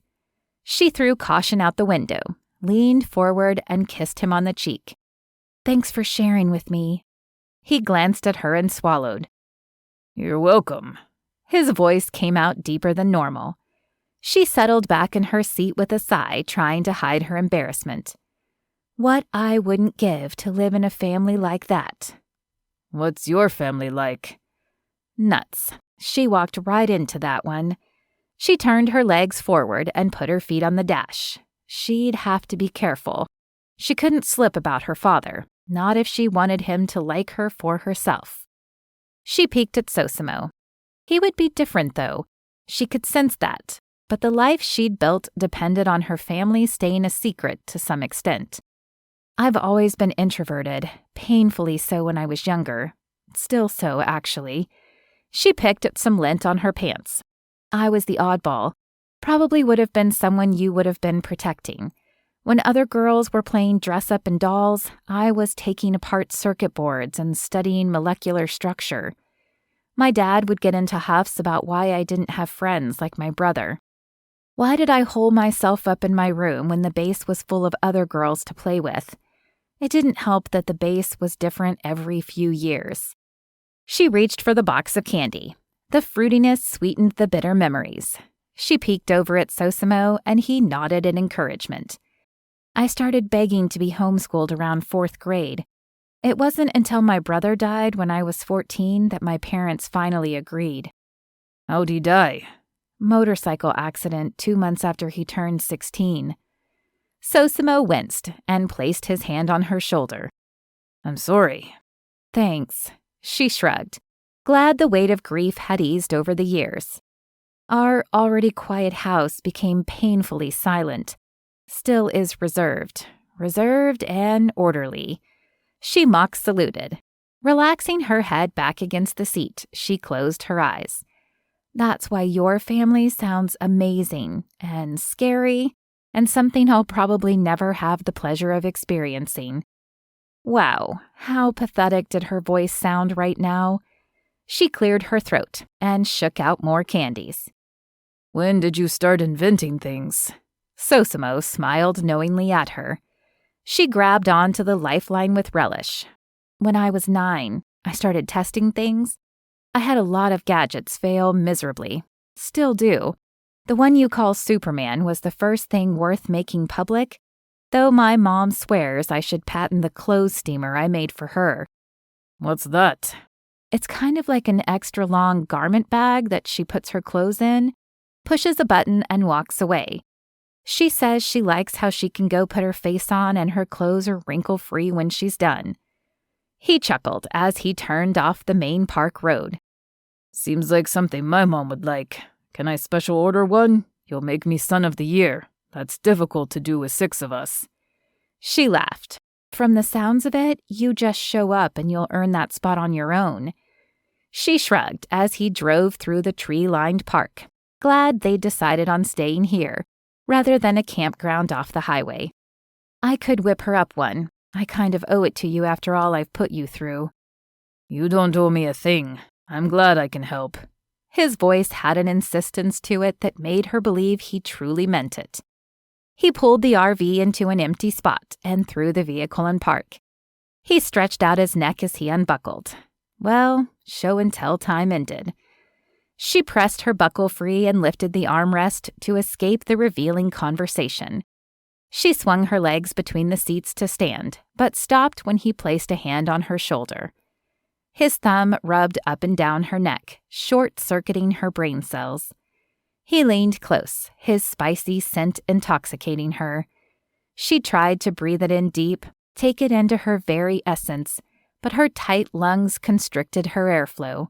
She threw caution out the window, leaned forward, and kissed him on the cheek. Thanks for sharing with me. He glanced at her and swallowed. You're welcome. His voice came out deeper than normal. She settled back in her seat with a sigh, trying to hide her embarrassment. What I wouldn't give to live in a family like that. What's your family like? Nuts. She walked right into that one. She turned her legs forward and put her feet on the dash. She'd have to be careful. She couldn't slip about her father, not if she wanted him to like her for herself. She peeked at Sosimo. He would be different, though. She could sense that. But the life she'd built depended on her family staying a secret to some extent. I've always been introverted, painfully so when I was younger. Still so, actually. She picked at some lint on her pants. I was the oddball. Probably would have been someone you would have been protecting. When other girls were playing dress-up and dolls, I was taking apart circuit boards and studying molecular structure. My dad would get into huffs about why I didn't have friends like my brother. Why did I hole myself up in my room when the base was full of other girls to play with? It didn't help that the base was different every few years. She reached for the box of candy. The fruitiness sweetened the bitter memories. She peeked over at Sosimo, and he nodded in encouragement. I started begging to be homeschooled around 4th grade. It wasn't until my brother died when I was 14 that my parents finally agreed. How'd he die? Motorcycle accident 2 months after he turned 16. Sosimo winced and placed his hand on her shoulder. I'm sorry. Thanks. She shrugged, glad the weight of grief had eased over the years. Our already quiet house became painfully silent. Still is reserved and orderly. She mock saluted. Relaxing her head back against the seat, she closed her eyes. That's why your family sounds amazing and scary and something I'll probably never have the pleasure of experiencing. Wow, how pathetic did her voice sound right now? She cleared her throat and shook out more candies. When did you start inventing things? Sosimo smiled knowingly at her. She grabbed onto the lifeline with relish. When I was 9, I started testing things. I had a lot of gadgets fail miserably. Still do. The one you call Superman was the first thing worth making public, though my mom swears I should patent the clothes steamer I made for her. What's that? It's kind of like an extra long garment bag that she puts her clothes in, pushes a button, and walks away. She says she likes how she can go put her face on and her clothes are wrinkle-free when she's done. He chuckled as he turned off the main park road. Seems like something my mom would like. Can I special order one? You'll make me son of the year. That's difficult to do with 6 of us. She laughed. From the sounds of it, you just show up and you'll earn that spot on your own. She shrugged as he drove through the tree-lined park, glad they'd decided on staying here, rather than a campground off the highway. I could whip her up one. I kind of owe it to you after all I've put you through. You don't owe me a thing. I'm glad I can help. His voice had an insistence to it that made her believe he truly meant it. He pulled the RV into an empty spot and threw the vehicle in park. He stretched out his neck as he unbuckled. Well, show and tell time ended. She pressed her buckle free and lifted the armrest to escape the revealing conversation. She swung her legs between the seats to stand, but stopped when he placed a hand on her shoulder. His thumb rubbed up and down her neck, short-circuiting her brain cells. He leaned close, his spicy scent intoxicating her. She tried to breathe it in deep, take it into her very essence, but her tight lungs constricted her airflow.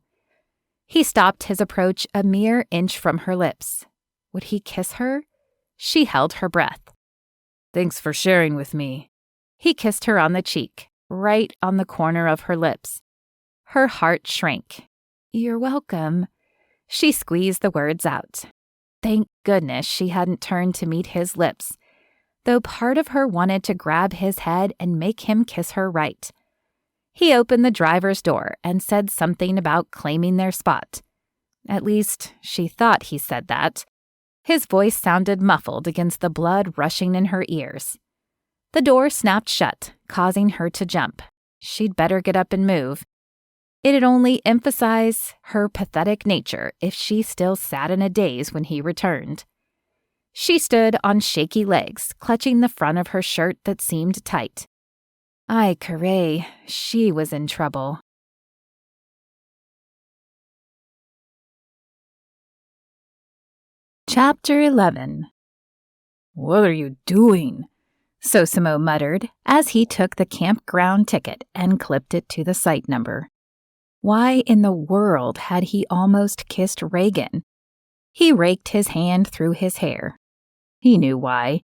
He stopped his approach a mere inch from her lips. Would he kiss her? She held her breath. Thanks for sharing with me. He kissed her on the cheek, right on the corner of her lips. Her heart shrank. You're welcome. She squeezed the words out. Thank goodness she hadn't turned to meet his lips, though part of her wanted to grab his head and make him kiss her right. He opened the driver's door and said something about claiming their spot. At least, she thought he said that. His voice sounded muffled against the blood rushing in her ears. The door snapped shut, causing her to jump. She'd better get up and move. It'd only emphasize her pathetic nature if she still sat in a daze when he returned. She stood on shaky legs, clutching the front of her shirt that seemed tight. Ay, caray, she was in trouble. Chapter 11. What are you doing? Sosimo muttered as he took the campground ticket and clipped it to the site number. Why in the world had he almost kissed Reagan? He raked his hand through his hair. He knew why.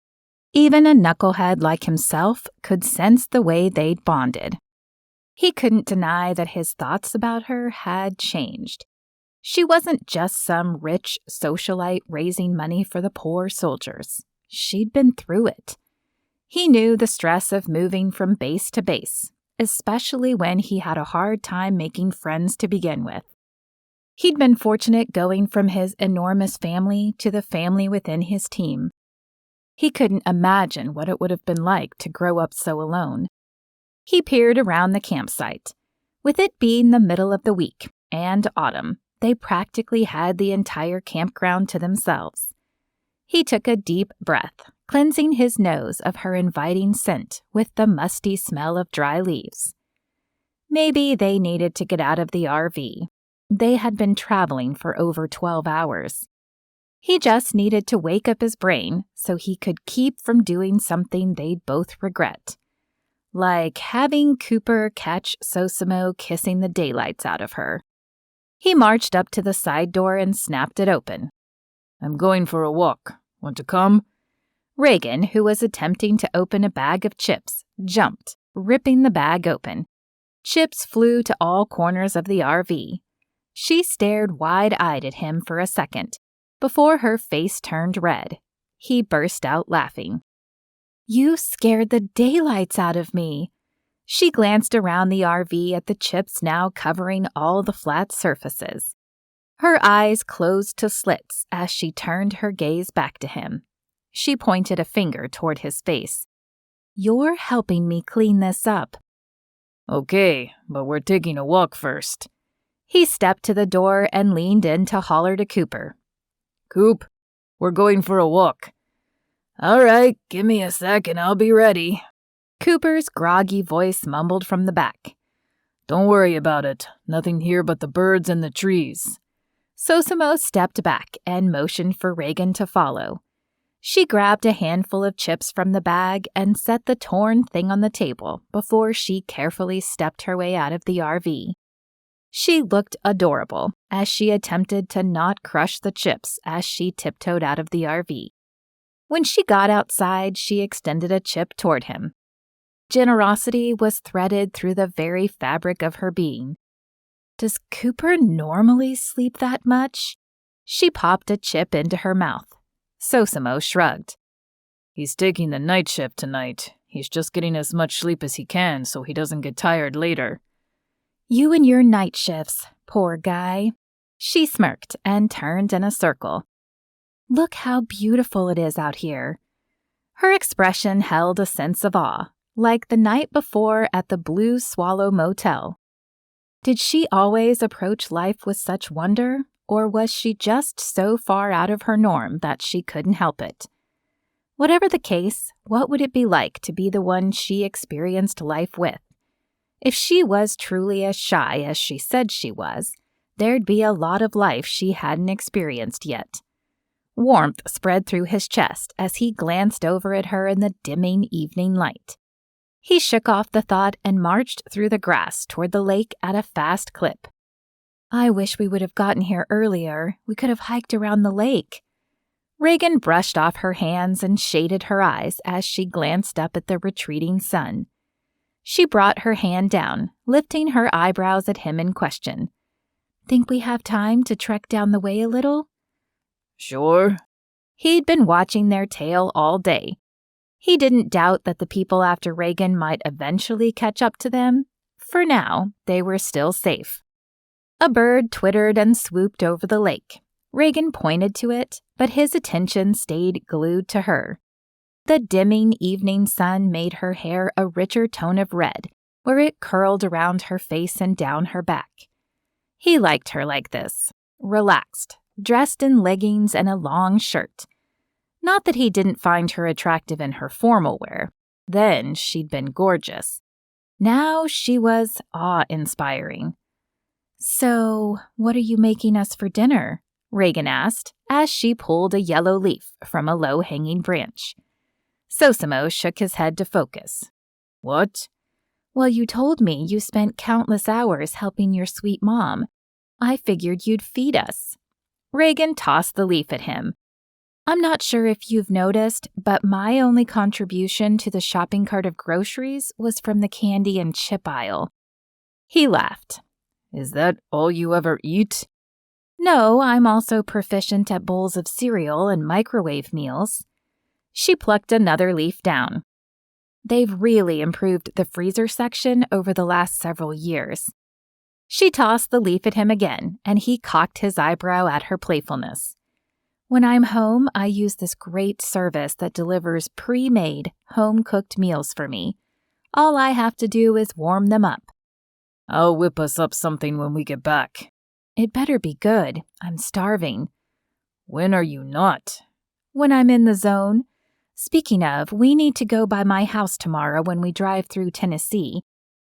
Even a knucklehead like himself could sense the way they'd bonded. He couldn't deny that his thoughts about her had changed. She wasn't just some rich socialite raising money for the poor soldiers. She'd been through it. He knew the stress of moving from base to base, especially when he had a hard time making friends to begin with. He'd been fortunate going from his enormous family to the family within his team. He couldn't imagine what it would have been like to grow up so alone. He peered around the campsite. With it being the middle of the week and autumn, they practically had the entire campground to themselves. He took a deep breath, cleansing his nose of her inviting scent with the musty smell of dry leaves. Maybe they needed to get out of the RV. They had been traveling for over 12 hours. He just needed to wake up his brain so he could keep from doing something they'd both regret, like having Cooper catch Sosimo kissing the daylights out of her. He marched up to the side door and snapped it open. I'm going for a walk. Want to come? Reagan, who was attempting to open a bag of chips, jumped, ripping the bag open. Chips flew to all corners of the RV. She stared wide-eyed at him for a second, before her face turned red. He burst out laughing. "You scared the daylights out of me." She glanced around the RV at the chips now covering all the flat surfaces. Her eyes closed to slits as she turned her gaze back to him. She pointed a finger toward his face. "You're helping me clean this up." Okay, but we're taking a walk first. He stepped to the door and leaned in to holler to Cooper. Coop, we're going for a walk. All right, give me a sec and I'll be ready. Cooper's groggy voice mumbled from the back. Don't worry about it. Nothing here but the birds and the trees. Sosimo stepped back and motioned for Reagan to follow. She grabbed a handful of chips from the bag and set the torn thing on the table before she carefully stepped her way out of the RV. She looked adorable as she attempted to not crush the chips as she tiptoed out of the RV. When she got outside, she extended a chip toward him. Generosity was threaded through the very fabric of her being. Does Cooper normally sleep that much? She popped a chip into her mouth. Sosimo shrugged. He's taking the night shift tonight. He's just getting as much sleep as he can so he doesn't get tired later. You and your night shifts, poor guy. She smirked and turned in a circle. Look how beautiful it is out here. Her expression held a sense of awe, like the night before at the Blue Swallow Motel. Did she always approach life with such wonder, or was she just so far out of her norm that she couldn't help it? Whatever the case, what would it be like to be the one she experienced life with? If she was truly as shy as she said she was, there'd be a lot of life she hadn't experienced yet. Warmth spread through his chest as he glanced over at her in the dimming evening light. He shook off the thought and marched through the grass toward the lake at a fast clip. I wish we would have gotten here earlier. We could have hiked around the lake. Reagan brushed off her hands and shaded her eyes as she glanced up at the retreating sun. She brought her hand down, lifting her eyebrows at him in question. Think we have time to trek down the way a little? Sure. He'd been watching their tail all day. He didn't doubt that the people after Reagan might eventually catch up to them. For now, they were still safe. A bird twittered and swooped over the lake. Reagan pointed to it, but his attention stayed glued to her. The dimming evening sun made her hair a richer tone of red, where it curled around her face and down her back. He liked her like this, relaxed, dressed in leggings and a long shirt. Not that he didn't find her attractive in her formal wear. Then she'd been gorgeous. Now she was awe-inspiring. So, what are you making us for dinner? Reagan asked, as she pulled a yellow leaf from a low-hanging branch. Sosimo shook his head to focus. What? Well, you told me you spent countless hours helping your sweet mom. I figured you'd feed us. Reagan tossed the leaf at him. I'm not sure if you've noticed, but my only contribution to the shopping cart of groceries was from the candy and chip aisle. He laughed. Is that all you ever eat? No, I'm also proficient at bowls of cereal and microwave meals. She plucked another leaf down. They've really improved the freezer section over the last several years. She tossed the leaf at him again, and he cocked his eyebrow at her playfulness. When I'm home, I use this great service that delivers pre-made, home-cooked meals for me. All I have to do is warm them up. I'll whip us up something when we get back. It better be good. I'm starving. When are you not? When I'm in the zone. Speaking of, we need to go by my house tomorrow when we drive through Tennessee.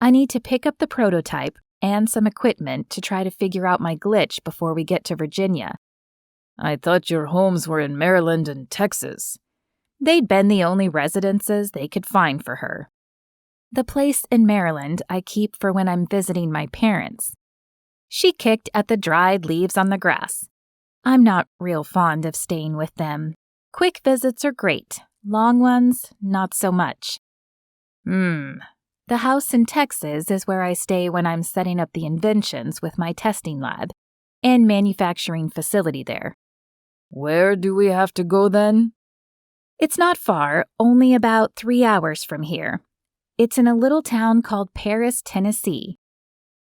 I need to pick up the prototype and some equipment to try to figure out my glitch before we get to Virginia. I thought your homes were in Maryland and Texas. They'd been the only residences they could find for her. The place in Maryland I keep for when I'm visiting my parents. She kicked at the dried leaves on the grass. I'm not real fond of staying with them. Quick visits are great. Long ones, not so much. The house in Texas is where I stay when I'm setting up the inventions with my testing lab and manufacturing facility there. Where do we have to go then? It's not far, only about 3 hours from here. It's in a little town called Paris, Tennessee.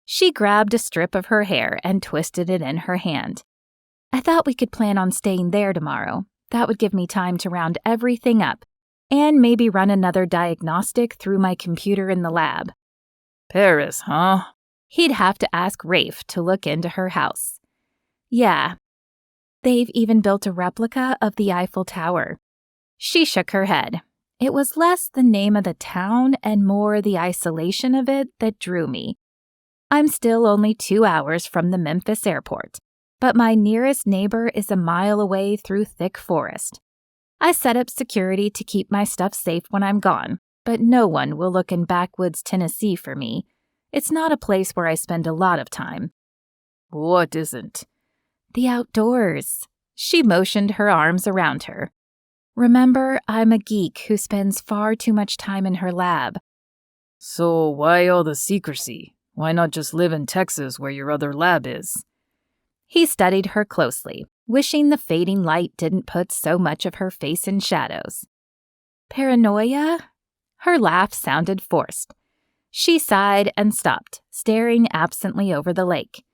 She grabbed a strip of her hair and twisted it in her hand. I thought we could plan on staying there tomorrow. That would give me time to round everything up and maybe run another diagnostic through my computer in the lab. Paris, huh? He'd have to ask Rafe to look into her house. Yeah. They've even built a replica of the Eiffel Tower. She shook her head. It was less the name of the town and more the isolation of it that drew me. I'm still only 2 hours from the Memphis airport, but my nearest neighbor is a mile away through thick forest. I set up security to keep my stuff safe when I'm gone, but no one will look in backwoods Tennessee for me. It's not a place where I spend a lot of time. What isn't? The outdoors. She motioned her arms around her. Remember, I'm a geek who spends far too much time in her lab. So why all the secrecy? Why not just live in Texas where your other lab is? He studied her closely, wishing the fading light didn't put so much of her face in shadows. Paranoia? Her laugh sounded forced. She sighed and stopped, staring absently over the lake.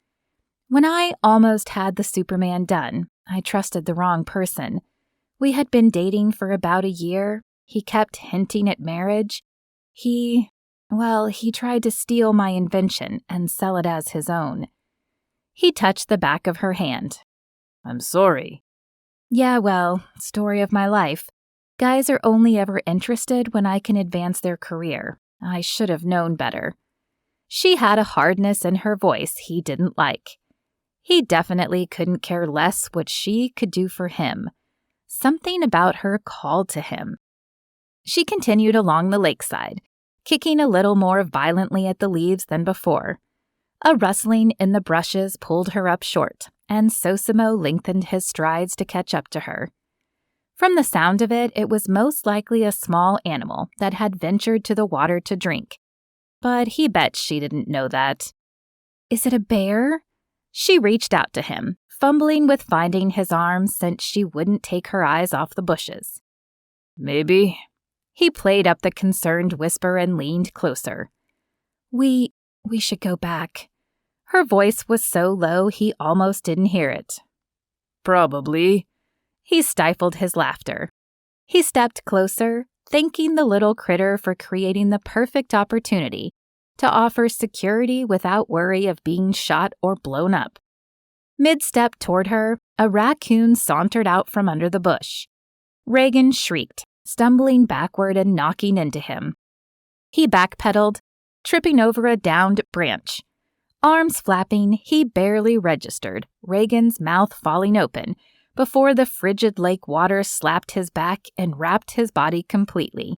When I almost had the Superman done, I trusted the wrong person. We had been dating for about a year. He kept hinting at marriage. He tried to steal my invention and sell it as his own. He touched the back of her hand. I'm sorry. Yeah, well, story of my life. Guys are only ever interested when I can advance their career. I should have known better. She had a hardness in her voice he didn't like. He definitely couldn't care less what she could do for him. Something about her called to him. She continued along the lakeside, kicking a little more violently at the leaves than before. A rustling in the brushes pulled her up short, and Sosimo lengthened his strides to catch up to her. From the sound of it, it was most likely a small animal that had ventured to the water to drink. But he bet she didn't know that. Is it a bear? She reached out to him, fumbling with finding his arms since she wouldn't take her eyes off the bushes. Maybe. He played up the concerned whisper and leaned closer. We should go back. Her voice was so low he almost didn't hear it. Probably. He stifled his laughter. He stepped closer, thanking the little critter for creating the perfect opportunity to offer security without worry of being shot or blown up. Mid-step toward her, a raccoon sauntered out from under the bush. Reagan shrieked, stumbling backward and knocking into him. He backpedaled, tripping over a downed branch. Arms flapping, he barely registered, Reagan's mouth falling open, before the frigid lake water slapped his back and wrapped his body completely.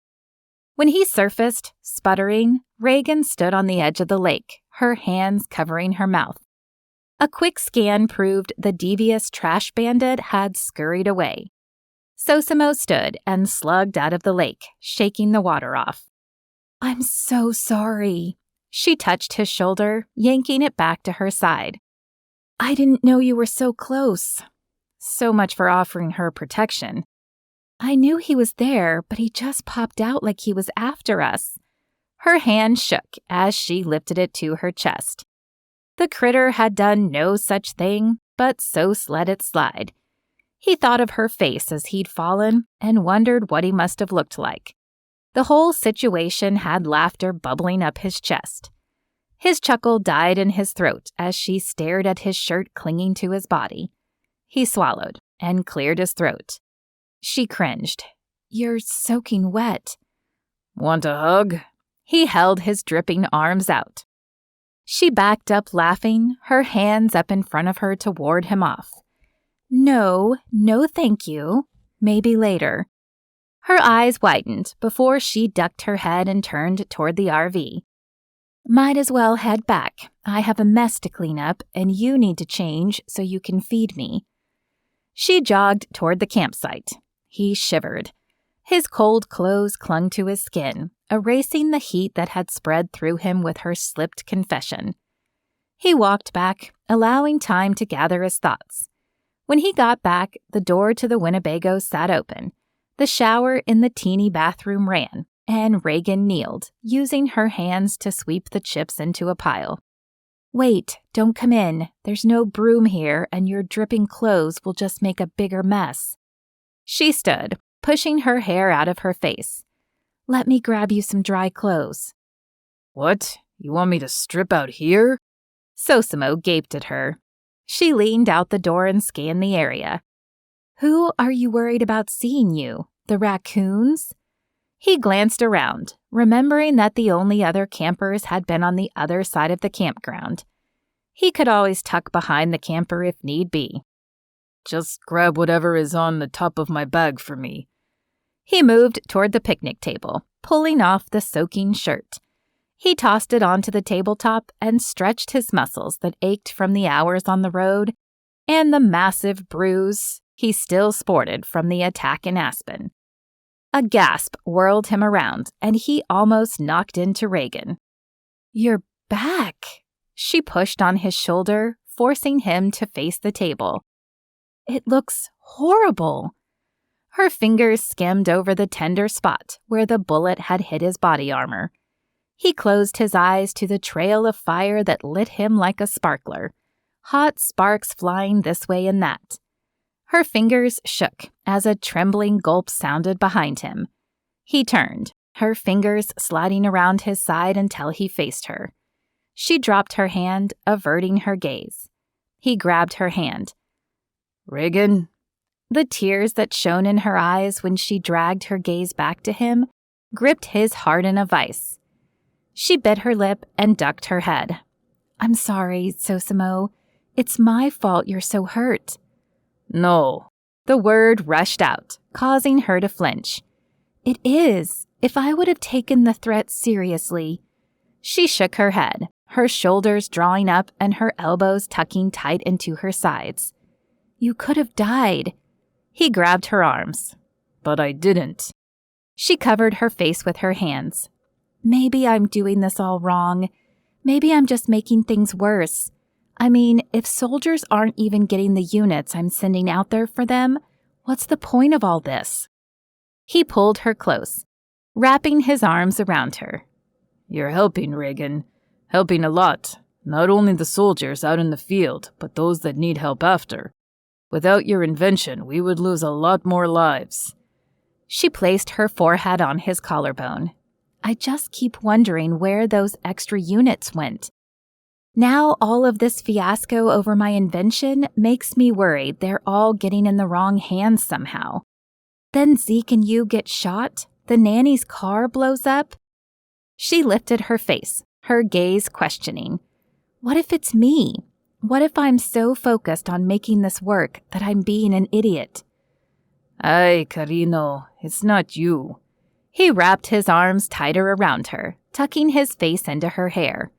When he surfaced, sputtering, Reagan stood on the edge of the lake, her hands covering her mouth. A quick scan proved the devious trash bandit had scurried away. Sosimo stood and slugged out of the lake, shaking the water off. I'm so sorry. She touched his shoulder, yanking it back to her side. I didn't know you were so close. So much for offering her protection. I knew he was there, but he just popped out like he was after us. Her hand shook as she lifted it to her chest. The critter had done no such thing, but so let it slide. He thought of her face as he'd fallen and wondered what he must have looked like. The whole situation had laughter bubbling up his chest. His chuckle died in his throat as she stared at his shirt clinging to his body. He swallowed and cleared his throat. She cringed. You're soaking wet. Want a hug? He held his dripping arms out. She backed up laughing, her hands up in front of her to ward him off. No thank you. Maybe later. Her eyes widened before she ducked her head and turned toward the RV. Might as well head back. I have a mess to clean up, and you need to change so you can feed me. She jogged toward the campsite. He shivered. His cold clothes clung to his skin, erasing the heat that had spread through him with her slipped confession. He walked back, allowing time to gather his thoughts. When he got back, the door to the Winnebago sat open. The shower in the teeny bathroom ran, and Reagan kneeled, using her hands to sweep the chips into a pile. "Wait, don't come in. There's no broom here, and your dripping clothes will just make a bigger mess." She stood, pushing her hair out of her face. "Let me grab you some dry clothes." "What? You want me to strip out here?" Sosimo gaped at her. She leaned out the door and scanned the area. "Who are you worried about seeing you? The raccoons?" He glanced around, remembering that the only other campers had been on the other side of the campground. He could always tuck behind the camper if need be. "Just grab whatever is on the top of my bag for me." He moved toward the picnic table, pulling off the soaking shirt. He tossed it onto the tabletop and stretched his muscles that ached from the hours on the road and the massive bruise he still sported from the attack in Aspen. A gasp whirled him around, and he almost knocked into Reagan. "You're back." She pushed on his shoulder, forcing him to face the table. "It looks horrible." Her fingers skimmed over the tender spot where the bullet had hit his body armor. He closed his eyes to the trail of fire that lit him like a sparkler, hot sparks flying this way and that. Her fingers shook as a trembling gulp sounded behind him. He turned, her fingers sliding around his side until he faced her. She dropped her hand, averting her gaze. He grabbed her hand. "Reagan?" The tears that shone in her eyes when she dragged her gaze back to him gripped his heart in a vice. She bit her lip and ducked her head. "I'm sorry, Sosimo. It's my fault you're so hurt." "No." The word rushed out, causing her to flinch. "It is. If I would have taken the threat seriously." She shook her head, her shoulders drawing up and her elbows tucking tight into her sides. "You could have died." He grabbed her arms. "But I didn't." She covered her face with her hands. "Maybe I'm doing this all wrong. Maybe I'm just making things worse. I mean, if soldiers aren't even getting the units I'm sending out there for them, what's the point of all this?" He pulled her close, wrapping his arms around her. "You're helping, Reagan. Helping a lot. Not only the soldiers out in the field, but those that need help after. Without your invention, we would lose a lot more lives." She placed her forehead on his collarbone. "I just keep wondering where those extra units went. Now all of this fiasco over my invention makes me worried they're all getting in the wrong hands somehow. Then Zeke and you get shot, the nanny's car blows up." She lifted her face, her gaze questioning. "What if it's me? What if I'm so focused on making this work that I'm being an idiot?" "Ay, Carino, it's not you." He wrapped his arms tighter around her, tucking his face into her hair.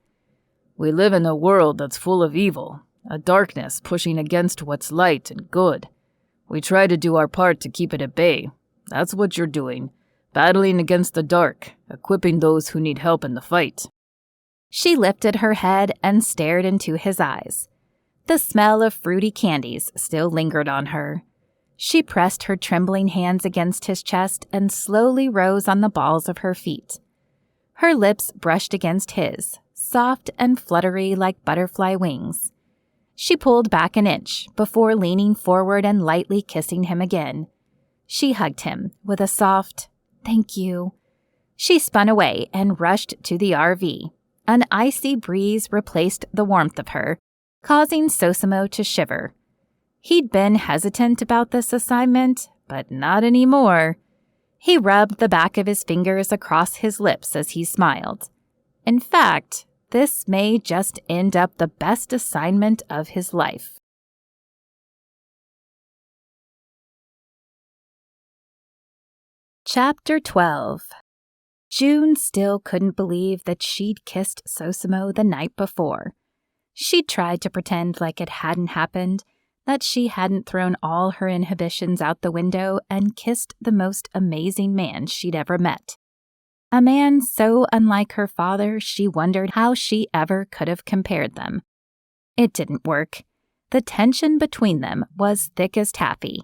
"We live in a world that's full of evil, a darkness pushing against what's light and good. We try to do our part to keep it at bay. That's what you're doing, battling against the dark, equipping those who need help in the fight." She lifted her head and stared into his eyes. The smell of fruity candies still lingered on her. She pressed her trembling hands against his chest and slowly rose on the balls of her feet. Her lips brushed against his, soft and fluttery like butterfly wings. She pulled back an inch before leaning forward and lightly kissing him again. She hugged him with a soft, "Thank you." She spun away and rushed to the RV. An icy breeze replaced the warmth of her, causing Sosimo to shiver. He'd been hesitant about this assignment, but not anymore. He rubbed the back of his fingers across his lips as he smiled. In fact, this may just end up the best assignment of his life. Chapter 12. June still couldn't believe that she'd kissed Sosimo the night before. She tried to pretend like it hadn't happened, that she hadn't thrown all her inhibitions out the window and kissed the most amazing man she'd ever met. A man so unlike her father, she wondered how she ever could have compared them. It didn't work. The tension between them was thick as taffy.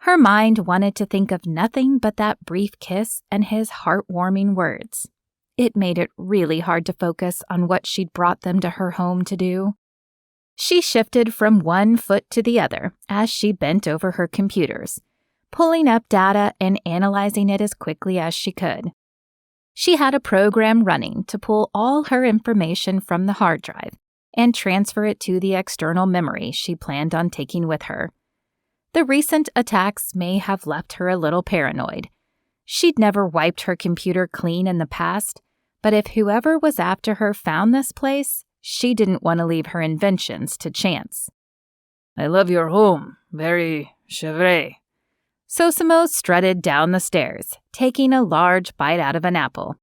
Her mind wanted to think of nothing but that brief kiss and his heartwarming words. It made it really hard to focus on what she'd brought them to her home to do. She shifted from one foot to the other as she bent over her computers, pulling up data and analyzing it as quickly as she could. She had a program running to pull all her information from the hard drive and transfer it to the external memory she planned on taking with her. The recent attacks may have left her a little paranoid. She'd never wiped her computer clean in the past, but if whoever was after her found this place, she didn't want to leave her inventions to chance. I love your home. Very chevre. Sosimo strutted down the stairs, taking a large bite out of an apple.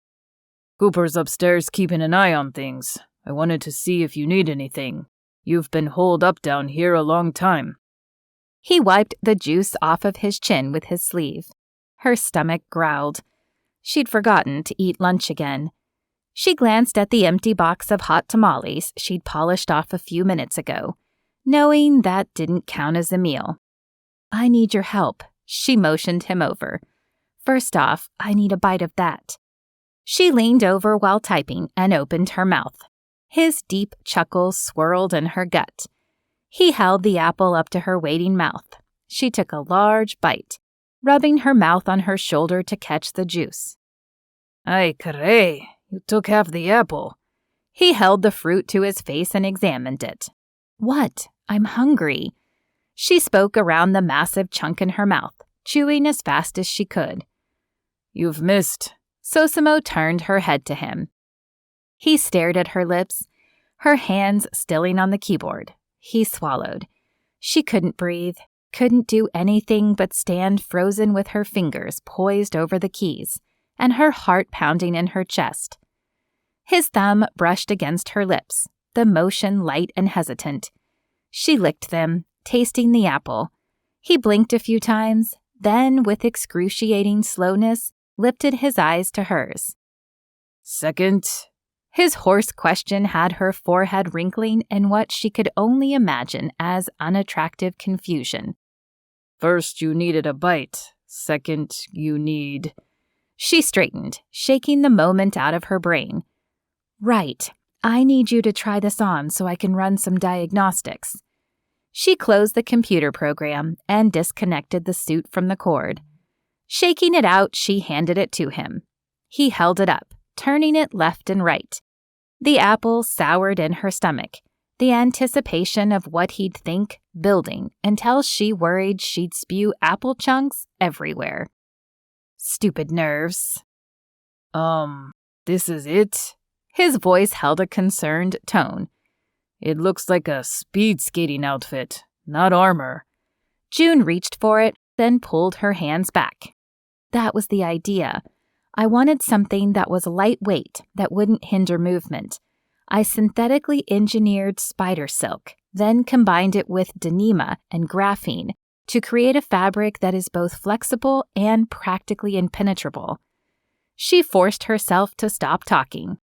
Cooper's upstairs keeping an eye on things. I wanted to see if you need anything. You've been holed up down here a long time. He wiped the juice off of his chin with his sleeve. Her stomach growled. She'd forgotten to eat lunch again. She glanced at the empty box of hot tamales she'd polished off a few minutes ago, knowing that didn't count as a meal. I need your help. She motioned him over. First off, I need a bite of that. She leaned over while typing and opened her mouth. His deep chuckle swirled in her gut. He held the apple up to her waiting mouth. She took a large bite, rubbing her mouth on her shoulder to catch the juice. Ay, caray, you took half the apple. He held the fruit to his face and examined it. What? I'm hungry. She spoke around the massive chunk in her mouth, chewing as fast as she could. You've missed. Sosimo turned her head to him. He stared at her lips, her hands stilling on the keyboard. He swallowed. She couldn't breathe, couldn't do anything but stand frozen with her fingers poised over the keys, and her heart pounding in her chest. His thumb brushed against her lips, the motion light and hesitant. She licked them, tasting the apple. He blinked a few times, then, with excruciating slowness, lifted his eyes to hers. Second? His hoarse question had her forehead wrinkling in what she could only imagine as unattractive confusion. First, you needed a bite. Second, you need... She straightened, shaking the moment out of her brain. Right. I need you to try this on so I can run some diagnostics. She closed the computer program and disconnected the suit from the cord. Shaking it out, she handed it to him. He held it up, turning it left and right. The apple soured in her stomach, the anticipation of what he'd think building until she worried she'd spew apple chunks everywhere. Stupid nerves. This is it? His voice held a concerned tone. It looks like a speed skating outfit, not armor. June reached for it, then pulled her hands back. That was the idea. I wanted something that was lightweight, that wouldn't hinder movement. I synthetically engineered spider silk, then combined it with Dyneema and graphene to create a fabric that is both flexible and practically impenetrable. She forced herself to stop talking.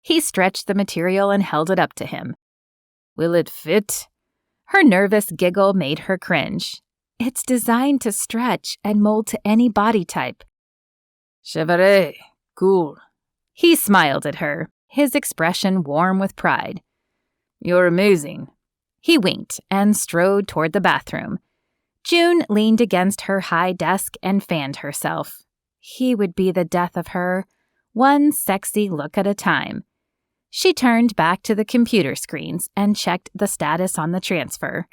He stretched the material and held it up to him. Will it fit? Her nervous giggle made her cringe. It's designed to stretch and mold to any body type. Chevre, cool. He smiled at her, his expression warm with pride. You're amazing. He winked and strode toward the bathroom. June leaned against her high desk and fanned herself. He would be the death of her, one sexy look at a time. She turned back to the computer screens and checked the status on the transfer.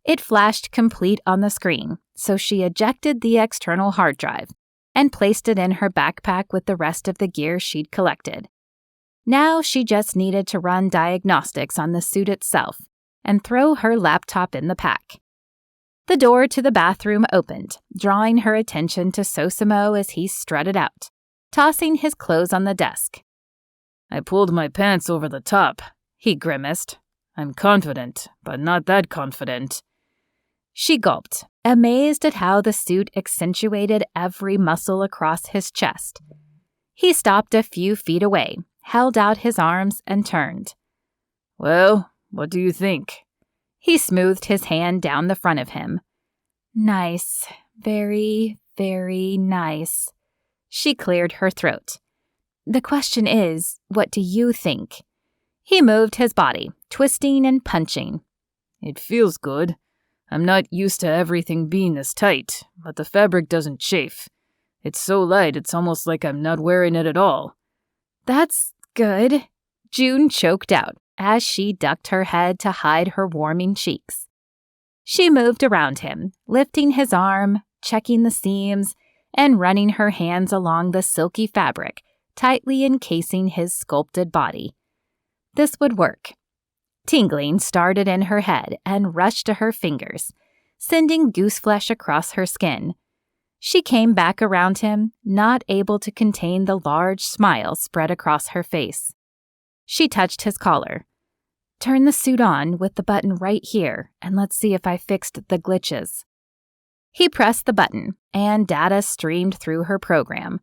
It flashed complete on the screen, so she ejected the external hard drive and placed it in her backpack with the rest of the gear she'd collected. Now she just needed to run diagnostics on the suit itself and throw her laptop in the pack. The door to the bathroom opened, drawing her attention to Sosimo as he strutted out, tossing his clothes on the desk. I pulled my pants over the top, he grimaced. I'm confident, but not that confident. She gulped, amazed at how the suit accentuated every muscle across his chest. He stopped a few feet away, held out his arms, and turned. Well, what do you think? He smoothed his hand down the front of him. Nice. Very, very nice. She cleared her throat. The question is, what do you think? He moved his body, twisting and punching. It feels good. I'm not used to everything being this tight, but the fabric doesn't chafe. It's so light, it's almost like I'm not wearing it at all. That's good, June choked out as she ducked her head to hide her warming cheeks. She moved around him, lifting his arm, checking the seams, and running her hands along the silky fabric, tightly encasing his sculpted body. This would work. Tingling started in her head and rushed to her fingers, sending gooseflesh across her skin. She came back around him, not able to contain the large smile spread across her face. She touched his collar. Turn the suit on with the button right here, and let's see if I fixed the glitches. He pressed the button, and data streamed through her program.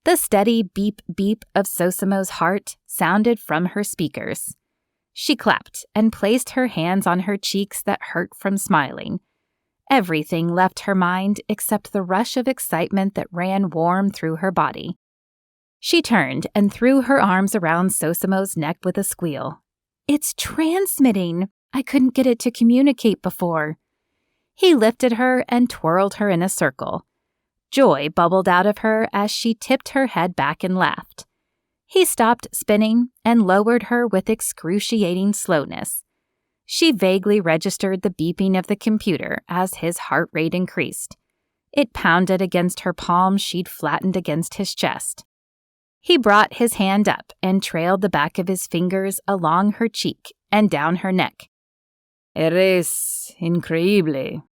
The steady beep-beep of Sosimo's heart sounded from her speakers. She clapped and placed her hands on her cheeks that hurt from smiling. Everything left her mind except the rush of excitement that ran warm through her body. She turned and threw her arms around Sosimo's neck with a squeal. It's transmitting. I couldn't get it to communicate before. He lifted her and twirled her in a circle. Joy bubbled out of her as she tipped her head back and laughed. He stopped spinning and lowered her with excruciating slowness. She vaguely registered the beeping of the computer as his heart rate increased. It pounded against her palm she'd flattened against his chest. He brought his hand up and trailed the back of his fingers along her cheek and down her neck. Eres increíble.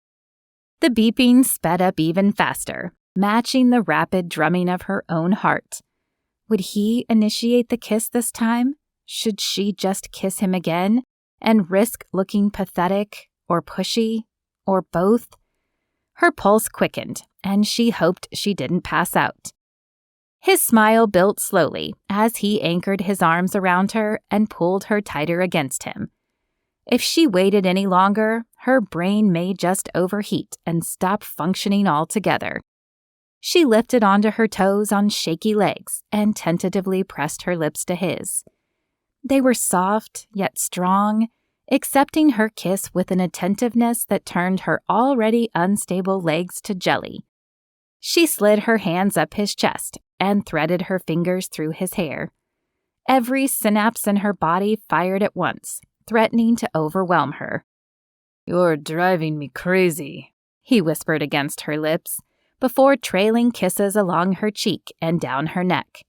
The beeping sped up even faster, matching the rapid drumming of her own heart. Would he initiate the kiss this time? Should she just kiss him again and risk looking pathetic or pushy or both? Her pulse quickened, and she hoped she didn't pass out. His smile built slowly as he anchored his arms around her and pulled her tighter against him. If she waited any longer, her brain may just overheat and stop functioning altogether. She lifted onto her toes on shaky legs and tentatively pressed her lips to his. They were soft yet strong, accepting her kiss with an attentiveness that turned her already unstable legs to jelly. She slid her hands up his chest and threaded her fingers through his hair. Every synapse in her body fired at once, threatening to overwhelm her. You're driving me crazy, he whispered against her lips, before trailing kisses along her cheek and down her neck.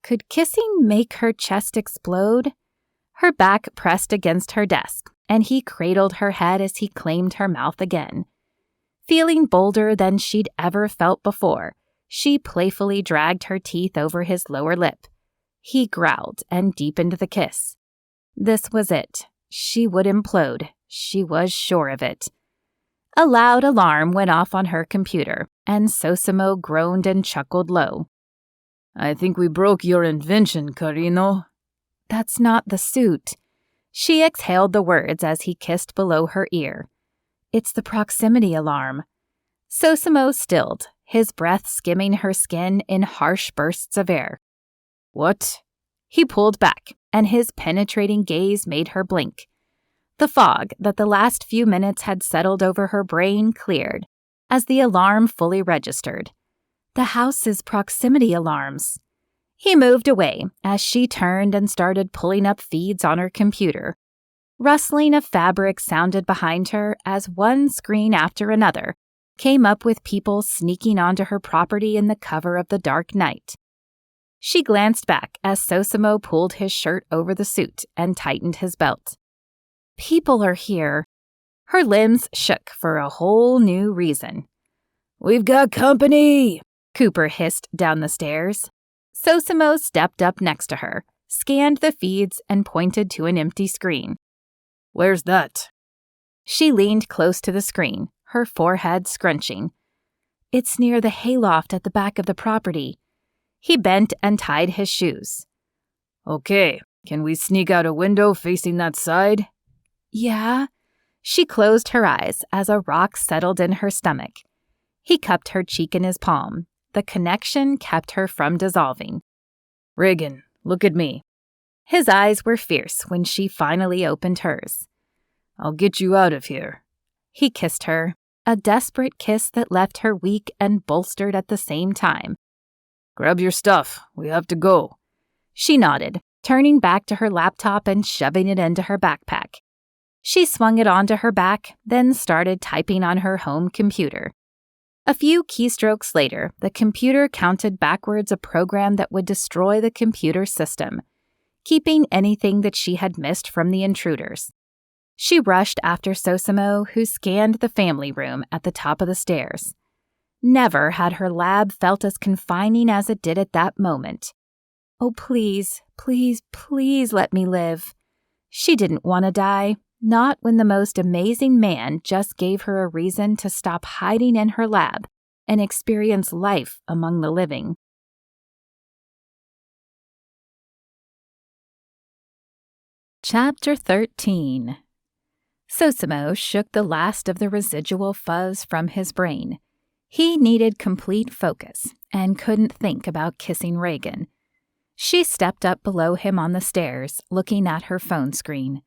Could kissing make her chest explode? Her back pressed against her desk, and he cradled her head as he claimed her mouth again. Feeling bolder than she'd ever felt before, she playfully dragged her teeth over his lower lip. He growled and deepened the kiss. This was it. She would implode. She was sure of it. A loud alarm went off on her computer, and Sosimo groaned and chuckled low. I think we broke your invention, Carino. That's not the suit. She exhaled the words as he kissed below her ear. It's the proximity alarm. Sosimo stilled, his breath skimming her skin in harsh bursts of air. What? He pulled back, and his penetrating gaze made her blink. The fog that the last few minutes had settled over her brain cleared as the alarm fully registered. The house's proximity alarms. He moved away as she turned and started pulling up feeds on her computer. Rustling of fabric sounded behind her as one screen after another came up with people sneaking onto her property in the cover of the dark night. She glanced back as Sosimo pulled his shirt over the suit and tightened his belt. People are here. Her limbs shook for a whole new reason. We've got company, Cooper hissed down the stairs. Sosimo stepped up next to her, scanned the feeds, and pointed to an empty screen. Where's that? She leaned close to the screen, her forehead scrunching. It's near the hayloft at the back of the property. He bent and tied his shoes. Okay, can we sneak out a window facing that side? Yeah. She closed her eyes as a rock settled in her stomach. He cupped her cheek in his palm. The connection kept her from dissolving. Reagan, look at me. His eyes were fierce when she finally opened hers. I'll get you out of here. He kissed her, a desperate kiss that left her weak and bolstered at the same time. Grab your stuff. We have to go. She nodded, turning back to her laptop and shoving it into her backpack. She swung it onto her back, then started typing on her home computer. A few keystrokes later, the computer counted backwards a program that would destroy the computer system, keeping anything that she had missed from the intruders. She rushed after Sosimo, who scanned the family room at the top of the stairs. Never had her lab felt as confining as it did at that moment. Oh, please, please, please let me live. She didn't want to die, not when the most amazing man just gave her a reason to stop hiding in her lab and experience life among the living. Chapter 13. Sosimo shook the last of the residual fuzz from his brain. He needed complete focus and couldn't think about kissing Reagan. She stepped up below him on the stairs, looking at her phone screen.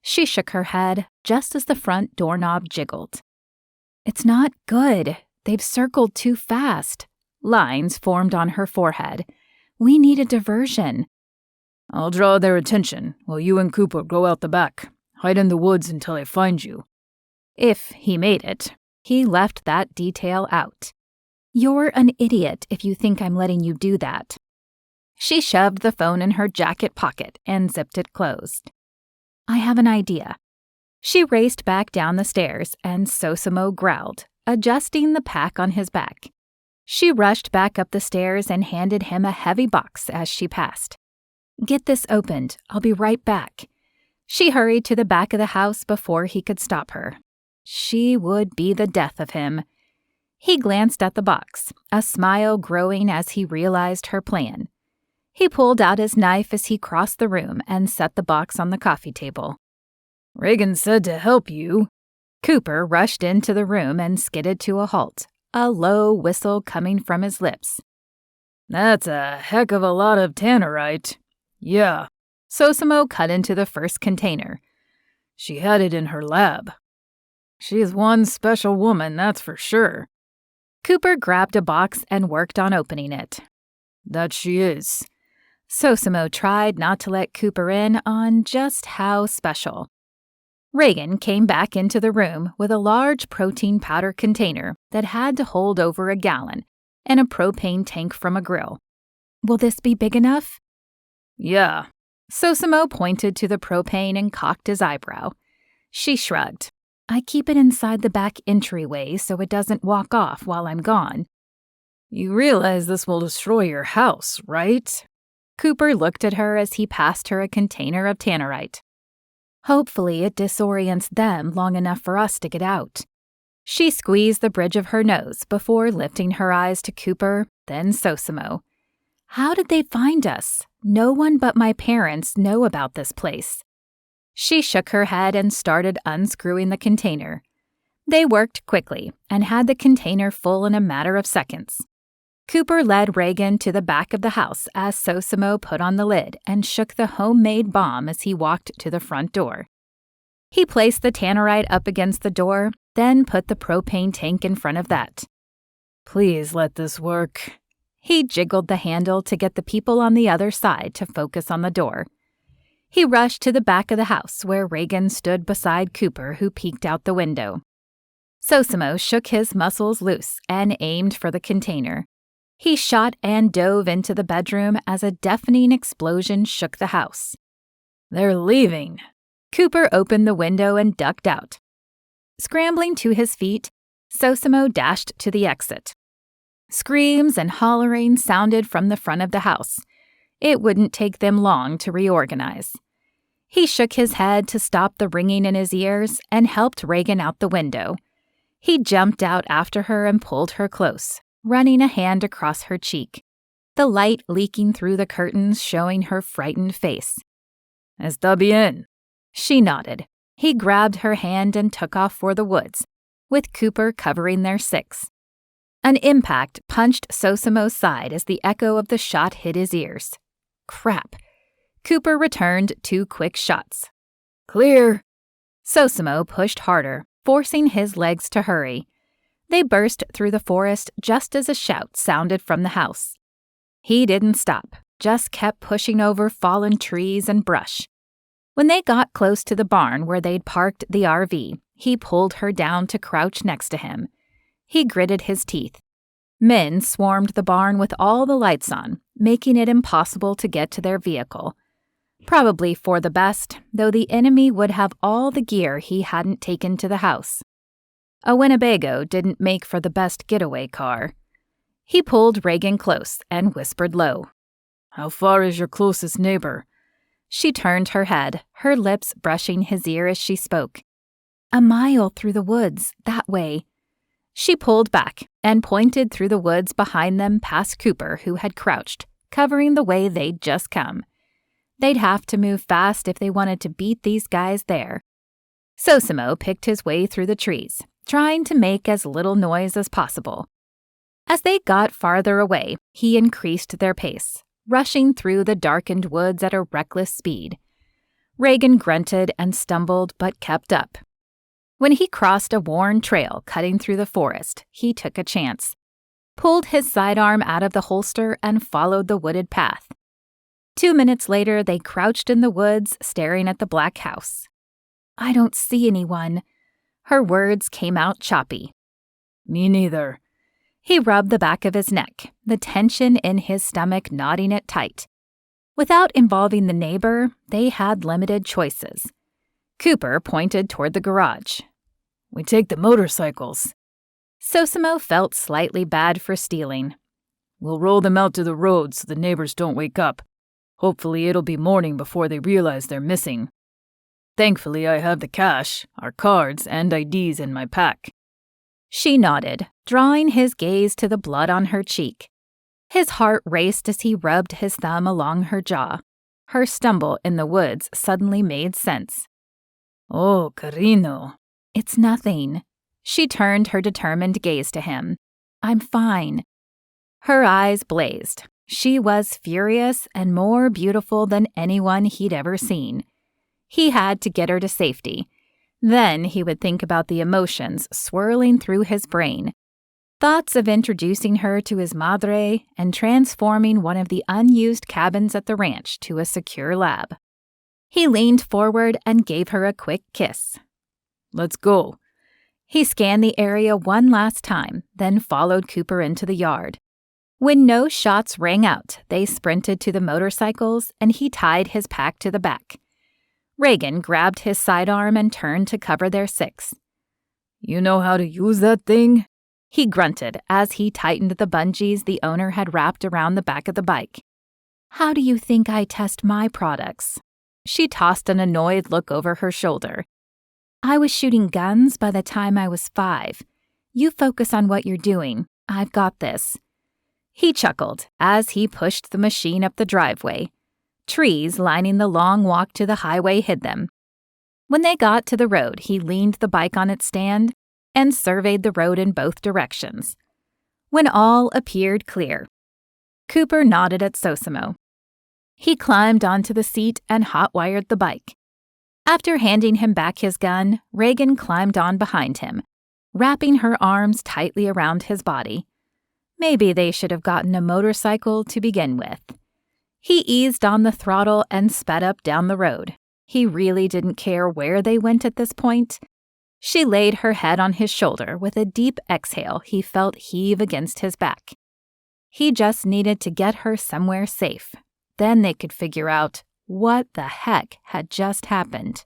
She shook her head just as the front doorknob jiggled. It's not good. They've circled too fast. Lines formed on her forehead. We need a diversion. I'll draw their attention while you and Cooper go out the back. Hide in the woods until I find you. If he made it. He left that detail out. You're an idiot if you think I'm letting you do that. She shoved the phone in her jacket pocket and zipped it closed. I have an idea. She raced back down the stairs and Sosimo growled, adjusting the pack on his back. She rushed back up the stairs and handed him a heavy box as she passed. Get this opened. I'll be right back. She hurried to the back of the house before he could stop her. She would be the death of him. He glanced at the box, a smile growing as he realized her plan. He pulled out his knife as he crossed the room and set the box on the coffee table. Reagan said to help you. Cooper rushed into the room and skidded to a halt, a low whistle coming from his lips. That's a heck of a lot of tannerite. Yeah. Sosimo cut into the first container. She had it in her lab. She's one special woman, that's for sure. Cooper grabbed a box and worked on opening it. That she is. Sosimo tried not to let Cooper in on just how special. Reagan came back into the room with a large protein powder container that had to hold over a gallon and a propane tank from a grill. Will this be big enough? Yeah. Sosimo pointed to the propane and cocked his eyebrow. She shrugged. I keep it inside the back entryway so it doesn't walk off while I'm gone. You realize this will destroy your house, right? Cooper looked at her as he passed her a container of tannerite. Hopefully it disorients them long enough for us to get out. She squeezed the bridge of her nose before lifting her eyes to Cooper, then Sosimo. How did they find us? No one but my parents know about this place. She shook her head and started unscrewing the container. They worked quickly and had the container full in a matter of seconds. Cooper led Reagan to the back of the house as Sosimo put on the lid and shook the homemade bomb as he walked to the front door. He placed the tannerite up against the door, then put the propane tank in front of that. Please let this work. He jiggled the handle to get the people on the other side to focus on the door. He rushed to the back of the house where Reagan stood beside Cooper, who peeked out the window. Sosimo shook his muscles loose and aimed for the container. He shot and dove into the bedroom as a deafening explosion shook the house. They're leaving. Cooper opened the window and ducked out. Scrambling to his feet, Sosimo dashed to the exit. Screams and hollering sounded from the front of the house. It wouldn't take them long to reorganize. He shook his head to stop the ringing in his ears and helped Reagan out the window. He jumped out after her and pulled her close, running a hand across her cheek, the light leaking through the curtains showing her frightened face. Está bien. She nodded. He grabbed her hand and took off for the woods, with Cooper covering their six. An impact punched Sosimo's side as the echo of the shot hit his ears. Crap. Cooper returned 2 quick shots. Clear. Sosimo pushed harder, forcing his legs to hurry. They burst through the forest just as a shout sounded from the house. He didn't stop, just kept pushing over fallen trees and brush. When they got close to the barn where they'd parked the RV, he pulled her down to crouch next to him. He gritted his teeth. Men swarmed the barn with all the lights on, making it impossible to get to their vehicle. Probably for the best, though the enemy would have all the gear he hadn't taken to the house. A Winnebago didn't make for the best getaway car. He pulled Reagan close and whispered low. How far is your closest neighbor? She turned her head, her lips brushing his ear as she spoke. 1 mile through the woods, that way. She pulled back and pointed through the woods behind them past Cooper, who had crouched, covering the way they'd just come. They'd have to move fast if they wanted to beat these guys there. Sosimo picked his way through the trees, trying to make as little noise as possible. As they got farther away, he increased their pace, rushing through the darkened woods at a reckless speed. Reagan grunted and stumbled but kept up. When he crossed a worn trail cutting through the forest, he took a chance, pulled his sidearm out of the holster and followed the wooded path. 2 minutes later, they crouched in the woods, staring at the black house. I don't see anyone. Her words came out choppy. Me neither. He rubbed the back of his neck, the tension in his stomach knotting it tight. Without involving the neighbor, they had limited choices. Cooper pointed toward the garage. We take the motorcycles. Sosimo felt slightly bad for stealing. We'll roll them out to the road so the neighbors don't wake up. Hopefully it'll be morning before they realize they're missing. Thankfully, I have the cash, our cards, and IDs in my pack. She nodded, drawing his gaze to the blood on her cheek. His heart raced as he rubbed his thumb along her jaw. Her stumble in the woods suddenly made sense. Oh, carino. It's nothing. She turned her determined gaze to him. I'm fine. Her eyes blazed. She was furious and more beautiful than anyone he'd ever seen. He had to get her to safety. Then he would think about the emotions swirling through his brain. Thoughts of introducing her to his madre and transforming one of the unused cabins at the ranch to a secure lab. He leaned forward and gave her a quick kiss. Let's go. He scanned the area one last time, then followed Cooper into the yard. When no shots rang out, they sprinted to the motorcycles and he tied his pack to the back. Reagan grabbed his sidearm and turned to cover their six. You know how to use that thing? He grunted as he tightened the bungees the owner had wrapped around the back of the bike. How do you think I test my products? She tossed an annoyed look over her shoulder. I was shooting guns by the time I was 5. You focus on what you're doing. I've got this. He chuckled as he pushed the machine up the driveway. Trees lining the long walk to the highway hid them. When they got to the road, he leaned the bike on its stand and surveyed the road in both directions. When all appeared clear, Cooper nodded at Sosimo. He climbed onto the seat and hot-wired the bike. After handing him back his gun, Reagan climbed on behind him, wrapping her arms tightly around his body. Maybe they should have gotten a motorcycle to begin with. He eased on the throttle and sped up down the road. He really didn't care where they went at this point. She laid her head on his shoulder with a deep exhale he felt heave against his back. He just needed to get her somewhere safe. Then they could figure out what the heck had just happened.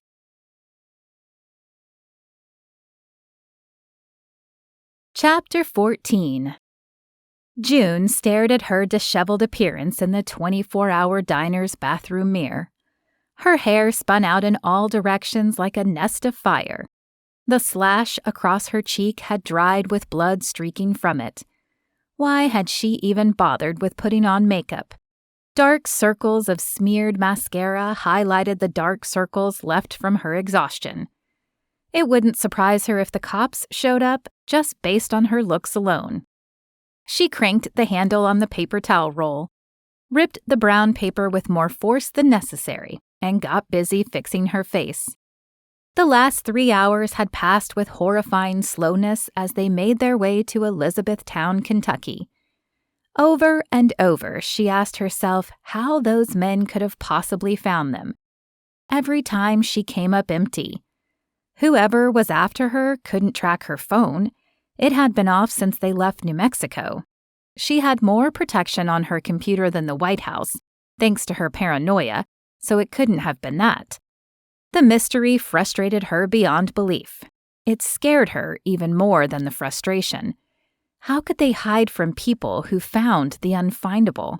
Chapter 14. June stared at her disheveled appearance in the 24-hour diner's bathroom mirror. Her hair spun out in all directions like a nest of fire. The slash across her cheek had dried with blood streaking from it. Why had she even bothered with putting on makeup? Dark circles of smeared mascara highlighted the dark circles left from her exhaustion. It wouldn't surprise her if the cops showed up just based on her looks alone. She cranked the handle on the paper towel roll, ripped the brown paper with more force than necessary, and got busy fixing her face. The last 3 hours had passed with horrifying slowness as they made their way to Elizabethtown, Kentucky. Over and over, she asked herself how those men could have possibly found them. Every time she came up empty. Whoever was after her couldn't track her phone. It had been off since they left New Mexico. She had more protection on her computer than the White House, thanks to her paranoia, so it couldn't have been that. The mystery frustrated her beyond belief. It scared her even more than the frustration. How could they hide from people who found the unfindable?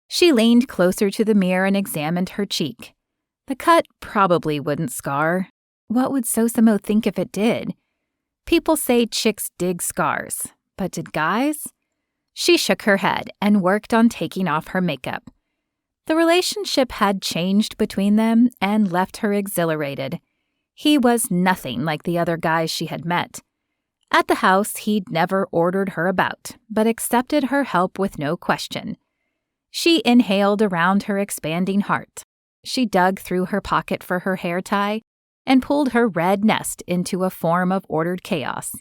She leaned closer to the mirror and examined her cheek. The cut probably wouldn't scar. What would Sosimo think if it did? People say chicks dig scars, but did guys? She shook her head and worked on taking off her makeup. The relationship had changed between them and left her exhilarated. He was nothing like the other guys she had met. At the house, he'd never ordered her about, but accepted her help with no question. She inhaled around her expanding heart. She dug through her pocket for her hair tie and pulled her red nest into a form of ordered chaos.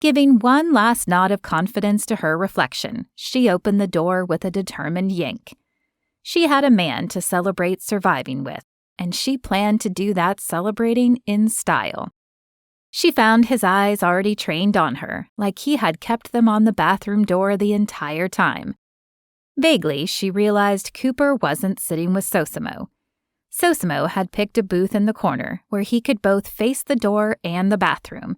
Giving one last nod of confidence to her reflection, she opened the door with a determined yank. She had a man to celebrate surviving with, and she planned to do that celebrating in style. She found his eyes already trained on her, like he had kept them on the bathroom door the entire time. Vaguely, she realized Cooper wasn't sitting with Sosimo. Sosimo had picked a booth in the corner where he could both face the door and the bathroom.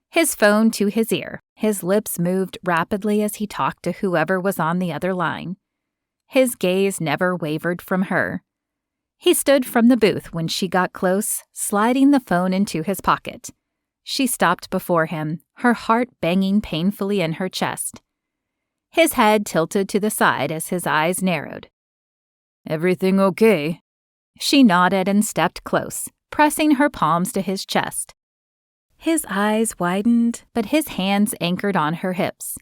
His phone to his ear, his lips moved rapidly as he talked to whoever was on the other line. His gaze never wavered from her. He stood from the booth when she got close, sliding the phone into his pocket. She stopped before him, her heart banging painfully in her chest. His head tilted to the side as his eyes narrowed. "Everything okay?" She nodded and stepped close, pressing her palms to his chest. His eyes widened, but his hands anchored on her hips.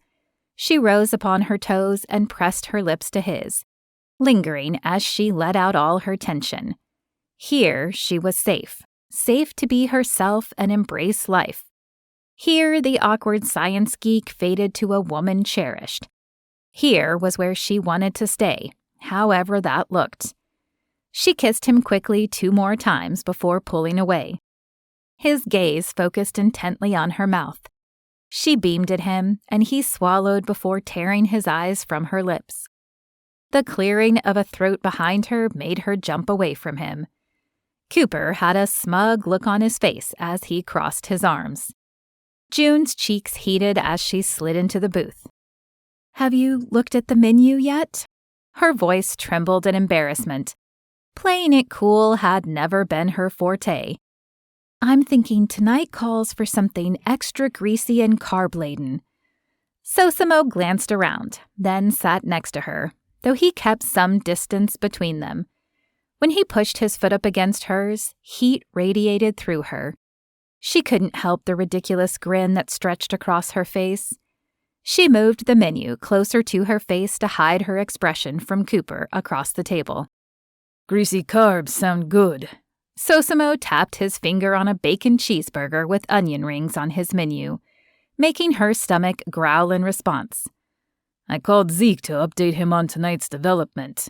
She rose upon her toes and pressed her lips to his, lingering as she let out all her tension. Here she was safe to be herself and embrace life. Here the awkward science geek faded to a woman cherished. Here was where she wanted to stay, however that looked. She kissed him quickly 2 more times before pulling away. His gaze focused intently on her mouth. She beamed at him, and he swallowed before tearing his eyes from her lips. The clearing of a throat behind her made her jump away from him. Cooper had a smug look on his face as he crossed his arms. June's cheeks heated as she slid into the booth. "Have you looked at the menu yet?" Her voice trembled in embarrassment. Playing it cool had never been her forte. "I'm thinking tonight calls for something extra greasy and carb-laden." Sosimo glanced around, then sat next to her, though he kept some distance between them. When he pushed his foot up against hers, heat radiated through her. She couldn't help the ridiculous grin that stretched across her face. She moved the menu closer to her face to hide her expression from Cooper across the table. "Greasy carbs sound good." Sosimo tapped his finger on a bacon cheeseburger with onion rings on his menu, making her stomach growl in response. "I called Zeke to update him on tonight's development."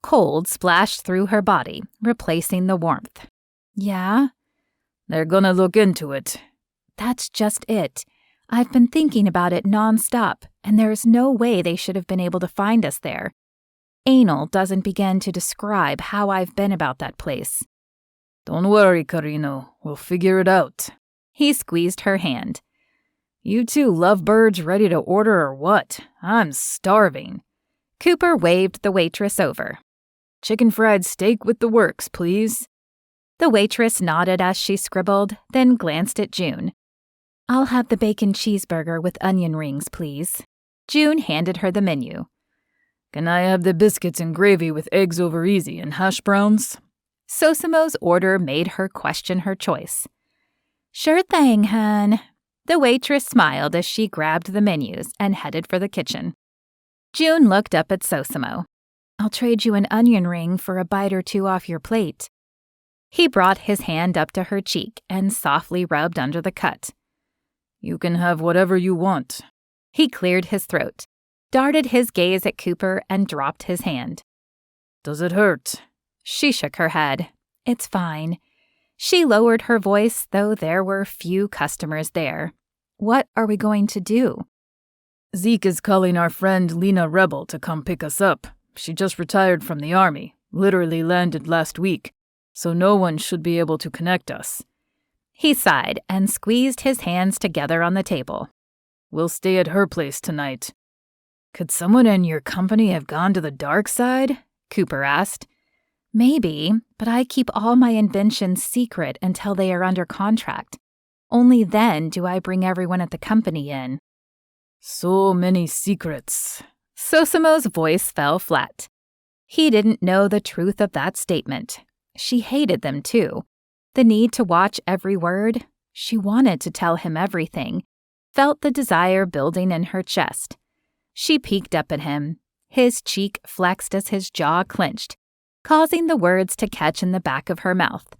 Cold splashed through her body, replacing the warmth. "Yeah?" "They're gonna look into it." "That's just it. I've been thinking about it nonstop, and there's no way they should have been able to find us there. Anal doesn't begin to describe how I've been about that place." "Don't worry, Carino. We'll figure it out." He squeezed her hand. "You two lovebirds ready to order or what? I'm starving." Cooper waved the waitress over. Chicken fried steak with the works, please. The waitress nodded as she scribbled, then glanced at June. I'll have the bacon cheeseburger with onion rings, please. June handed her the menu. Can I have the biscuits and gravy with eggs over easy and hash browns? Sosimo's order made her question her choice. Sure thing, hon. The waitress smiled as she grabbed the menus and headed for the kitchen. June looked up at Sosimo. I'll trade you an onion ring for a bite or two off your plate. He brought his hand up to her cheek and softly rubbed under the cut. You can have whatever you want. He cleared his throat, darted his gaze at Cooper, and dropped his hand. Does it hurt? She shook her head. It's fine. She lowered her voice, though there were few customers there. What are we going to do? Zeke is calling our friend Lena Rebel to come pick us up. She just retired from the army, literally landed last week, so no one should be able to connect us. He sighed and squeezed his hands together on the table. We'll stay at her place tonight. Could someone in your company have gone to the dark side? Cooper asked. Maybe, but I keep all my inventions secret until they are under contract. Only then do I bring everyone at the company in. So many secrets. Sosimo's voice fell flat. He didn't know the truth of that statement. She hated them too. The need to watch every word. She wanted to tell him everything, felt the desire building in her chest. She peeked up at him. His cheek flexed as his jaw clenched, causing the words to catch in the back of her mouth.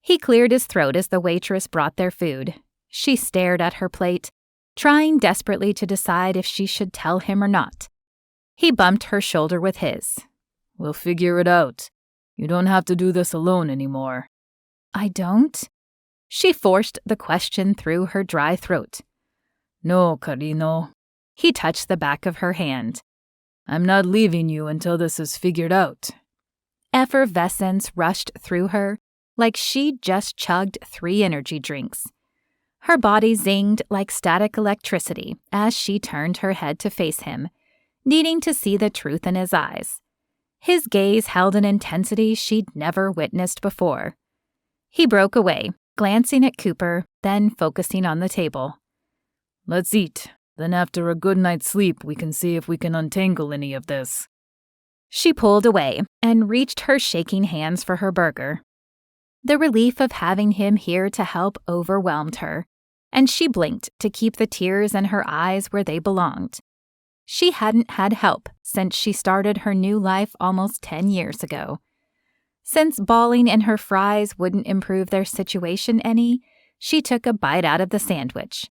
He cleared his throat as the waitress brought their food. She stared at her plate, trying desperately to decide if she should tell him or not. He bumped her shoulder with his. We'll figure it out. You don't have to do this alone anymore. I don't? She forced the question through her dry throat. No, Carino. He touched the back of her hand. I'm not leaving you until this is figured out. Effervescence rushed through her like she'd just chugged 3 energy drinks. Her body zinged like static electricity as she turned her head to face him, needing to see the truth in his eyes. His gaze held an intensity she'd never witnessed before. He broke away, glancing at Cooper, then focusing on the table. Let's eat. Then after a good night's sleep, we can see if we can untangle any of this. She pulled away and reached her shaking hands for her burger. The relief of having him here to help overwhelmed her, and she blinked to keep the tears in her eyes where they belonged. She hadn't had help since she started her new life almost 10 years ago. Since bawling in her fries wouldn't improve their situation any, she took a bite out of the sandwich.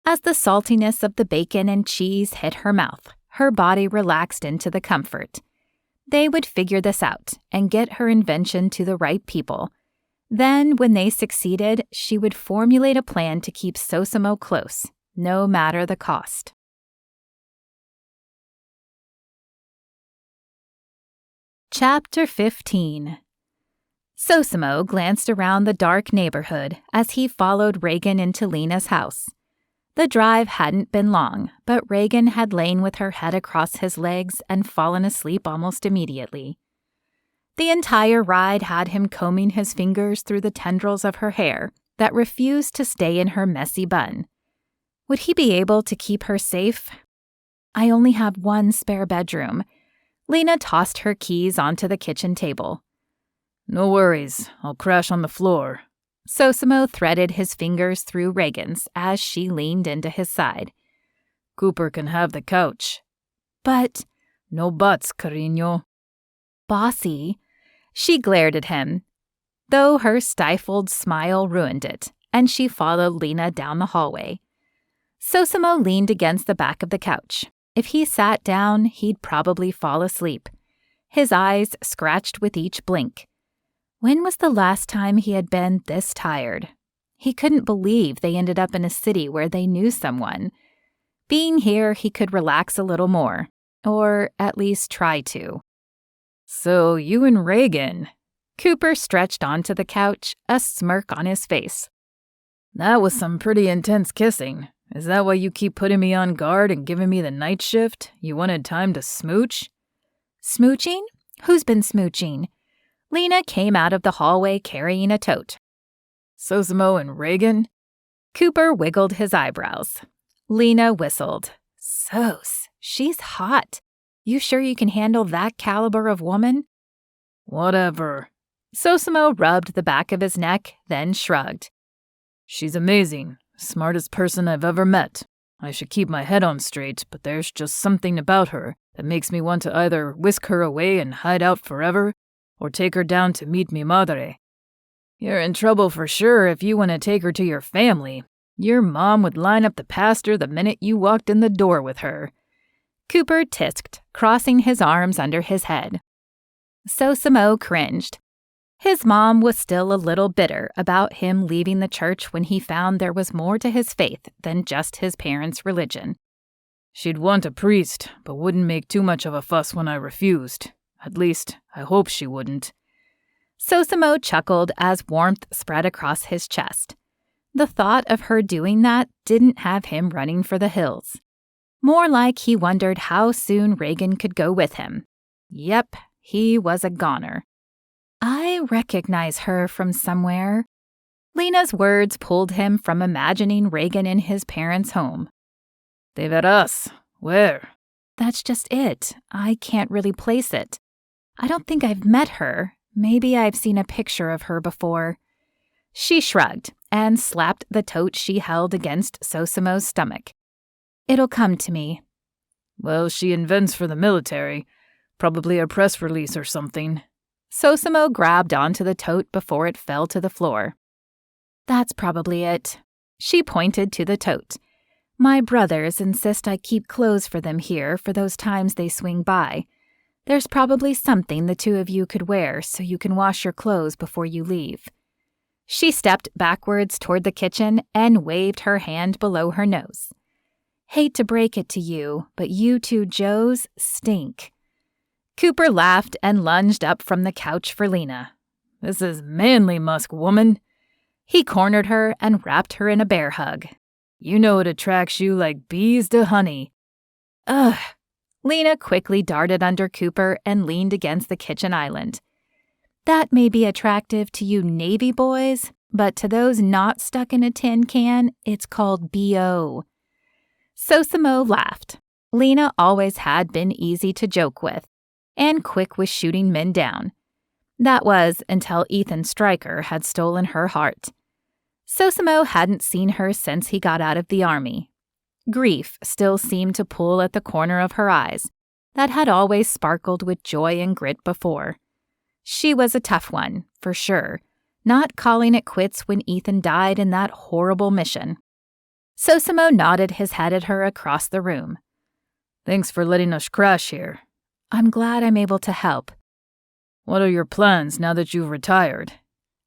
As the saltiness of the bacon and cheese hit her mouth, her body relaxed into the comfort. They would figure this out and get her invention to the right people. Then, when they succeeded, she would formulate a plan to keep Sosimo close, no matter the cost. Chapter 15. Sosimo glanced around the dark neighborhood as he followed Reagan into Lena's house. The drive hadn't been long, but Reagan had lain with her head across his legs and fallen asleep almost immediately. The entire ride had him combing his fingers through the tendrils of her hair that refused to stay in her messy bun. Would he be able to keep her safe? I only have one spare bedroom. Lena tossed her keys onto the kitchen table. No worries, I'll crash on the floor. Sosimo threaded his fingers through Reagan's as she leaned into his side. Cooper can have the couch. But... No buts, Carino. Bossy. She glared at him, though her stifled smile ruined it, and she followed Lena down the hallway. Sosimo leaned against the back of the couch. If he sat down, he'd probably fall asleep. His eyes scratched with each blink. When was the last time he had been this tired? He couldn't believe they ended up in a city where they knew someone. Being here, he could relax a little more, or at least try to. So you and Reagan. Cooper stretched onto the couch, a smirk on his face. That was some pretty intense kissing. Is that why you keep putting me on guard and giving me the night shift? You wanted time to smooch? Smooching? Who's been smooching? Lena came out of the hallway carrying a tote. Sosimo and Reagan? Cooper wiggled his eyebrows. Lena whistled. Sos, she's hot. You sure you can handle that caliber of woman? Whatever. Sosimo rubbed the back of his neck, then shrugged. She's amazing. Smartest person I've ever met. I should keep my head on straight, but there's just something about her that makes me want to either whisk her away and hide out forever, or take her down to meet mi madre. You're in trouble for sure if you want to take her to your family. Your mom would line up the pastor the minute you walked in the door with her. Cooper tisked, crossing his arms under his head. Sosimo cringed. His mom was still a little bitter about him leaving the church when he found there was more to his faith than just his parents' religion. She'd want a priest, but wouldn't make too much of a fuss when I refused. At least, I hope she wouldn't. Sosimo chuckled as warmth spread across his chest. The thought of her doing that didn't have him running for the hills. More like he wondered how soon Reagan could go with him. Yep, he was a goner. I recognize her from somewhere. Lena's words pulled him from imagining Reagan in his parents' home. De veras? Where? That's just it. I can't really place it. I don't think I've met her. Maybe I've seen a picture of her before. She shrugged and slapped the tote she held against Sosimo's stomach. It'll come to me. Well, she invents for the military. Probably a press release or something. Sosimo grabbed onto the tote before it fell to the floor. That's probably it. She pointed to the tote. My brothers insist I keep clothes for them here for those times they swing by. There's probably something the two of you could wear so you can wash your clothes before you leave. She stepped backwards toward the kitchen and waved her hand below her nose. Hate to break it to you, but you two Joes stink. Cooper laughed and lunged up from the couch for Lena. This is manly musk, woman. He cornered her and wrapped her in a bear hug. You know it attracts you like bees to honey. Ugh. Lena quickly darted under Cooper and leaned against the kitchen island. That may be attractive to you Navy boys, but to those not stuck in a tin can, it's called B.O. Sosimo laughed. Lena always had been easy to joke with, and quick with shooting men down. That was until Ethan Stryker had stolen her heart. Sosimo hadn't seen her since he got out of the army. Grief still seemed to pull at the corner of her eyes that had always sparkled with joy and grit before. She was a tough one, for sure, not calling it quits when Ethan died in that horrible mission. Sosimo nodded his head at her across the room. Thanks for letting us crash here. I'm glad I'm able to help. What are your plans now that you've retired?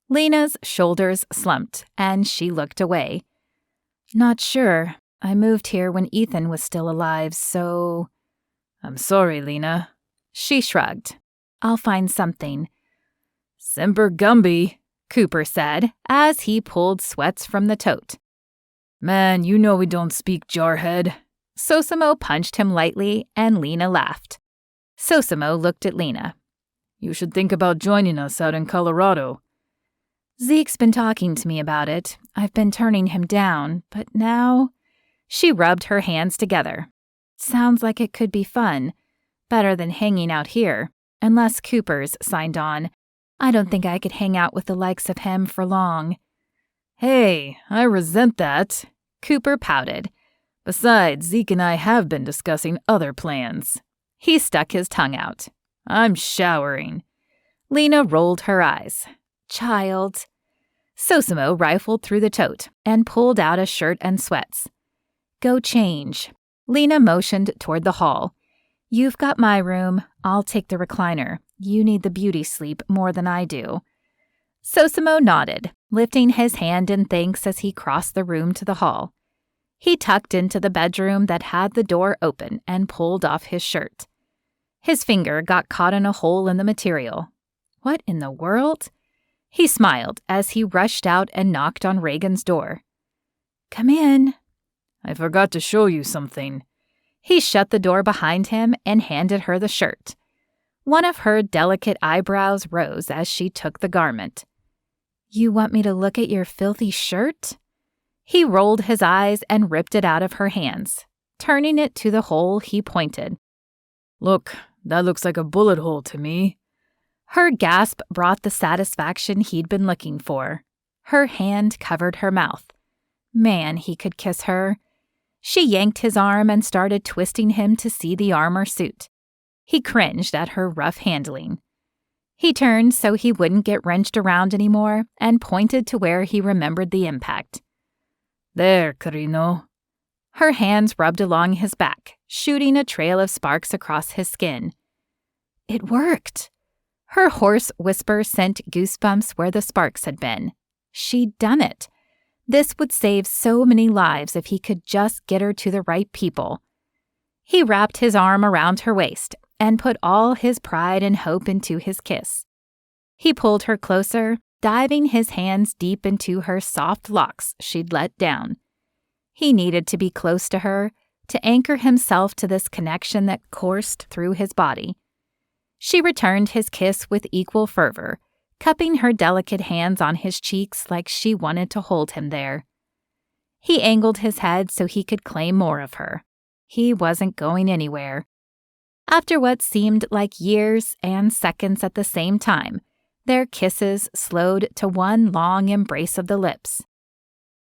Lena's shoulders slumped, and she looked away. Not sure. I moved here when Ethan was still alive, so... I'm sorry, Lena. She shrugged. I'll find something. Semper Gumby, Cooper said, as he pulled sweats from the tote. Man, you know we don't speak jarhead. Sosimo punched him lightly, and Lena laughed. Sosimo looked at Lena. You should think about joining us out in Colorado. Zeke's been talking to me about it. I've been turning him down, but now... She rubbed her hands together. Sounds like it could be fun. Better than hanging out here. Unless Cooper's signed on. I don't think I could hang out with the likes of him for long. Hey, I resent that. Cooper pouted. Besides, Zeke and I have been discussing other plans. He stuck his tongue out. I'm showering. Lena rolled her eyes. Child. Sosimo rifled through the tote and pulled out a shirt and sweats. Go change. Lena motioned toward the hall. You've got my room. I'll take the recliner. You need the beauty sleep more than I do. Sosimo nodded, lifting his hand in thanks as he crossed the room to the hall. He tucked into the bedroom that had the door open and pulled off his shirt. His finger got caught in a hole in the material. What in the world? He smiled as he rushed out and knocked on Reagan's door. Come in. I forgot to show you something. He shut the door behind him and handed her the shirt. One of her delicate eyebrows rose as she took the garment. "You want me to look at your filthy shirt?" He rolled his eyes and ripped it out of her hands. Turning it to the hole, he pointed. "Look, that looks like a bullet hole to me." Her gasp brought the satisfaction he'd been looking for. Her hand covered her mouth. Man, he could kiss her. She yanked his arm and started twisting him to see the armor suit. He cringed at her rough handling. He turned so he wouldn't get wrenched around anymore and pointed to where he remembered the impact. "There, Carino." Her hands rubbed along his back, shooting a trail of sparks across his skin. It worked. Her hoarse whisper sent goosebumps where the sparks had been. She'd done it. This would save so many lives if he could just get her to the right people. He wrapped his arm around her waist and put all his pride and hope into his kiss. He pulled her closer, diving his hands deep into her soft locks she'd let down. He needed to be close to her, to anchor himself to this connection that coursed through his body. She returned his kiss with equal fervor, cupping her delicate hands on his cheeks like she wanted to hold him there. He angled his head so he could claim more of her. He wasn't going anywhere. After what seemed like years and seconds at the same time, their kisses slowed to one long embrace of the lips.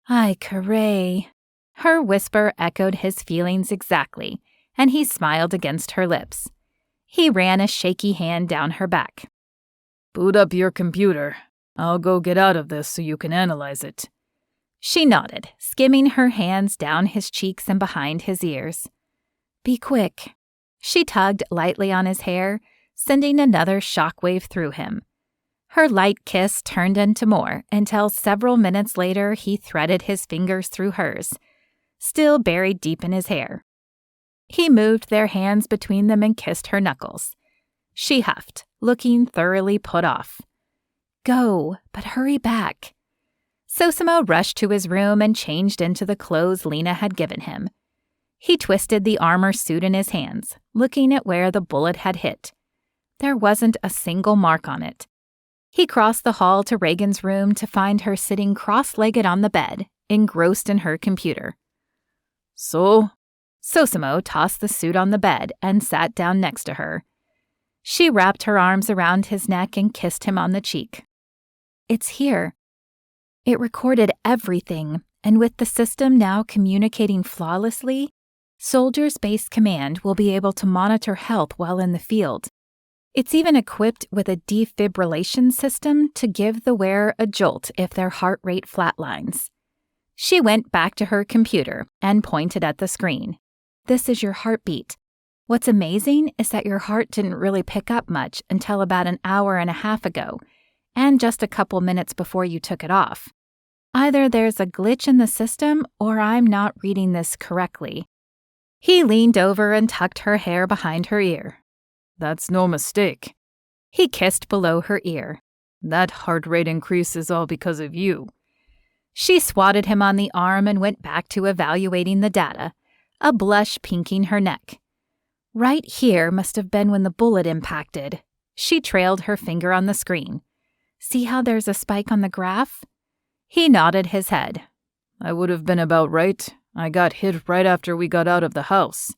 "Ay, caray." Her whisper echoed his feelings exactly, and he smiled against her lips. He ran a shaky hand down her back. "Boot up your computer. I'll go get out of this so you can analyze it." She nodded, skimming her hands down his cheeks and behind his ears. "Be quick." She tugged lightly on his hair, sending another shockwave through him. Her light kiss turned into more until several minutes later he threaded his fingers through hers, still buried deep in his hair. He moved their hands between them and kissed her knuckles. She huffed, looking thoroughly put off. "Go, but hurry back." Sosimo rushed to his room and changed into the clothes Lena had given him. He twisted the armor suit in his hands, looking at where the bullet had hit. There wasn't a single mark on it. He crossed the hall to Reagan's room to find her sitting cross-legged on the bed, engrossed in her computer. "So?" Sosimo tossed the suit on the bed and sat down next to her. She wrapped her arms around his neck and kissed him on the cheek. "It's here." It recorded everything, and with the system now communicating flawlessly, Soldiers Base Command will be able to monitor health while in the field. It's even equipped with a defibrillation system to give the wearer a jolt if their heart rate flatlines. She went back to her computer and pointed at the screen. "This is your heartbeat. What's amazing is that your heart didn't really pick up much until about an hour and a half ago, and just a couple minutes before you took it off. Either there's a glitch in the system or I'm not reading this correctly." He leaned over and tucked her hair behind her ear. "That's no mistake." He kissed below her ear. "That heart rate increase is all because of you." She swatted him on the arm and went back to evaluating the data, a blush pinking her neck. Right here must have been when the bullet impacted. She trailed her finger on the screen. "See how there's a spike on the graph?" He nodded his head. "I would have been about right. I got hit right after we got out of the house."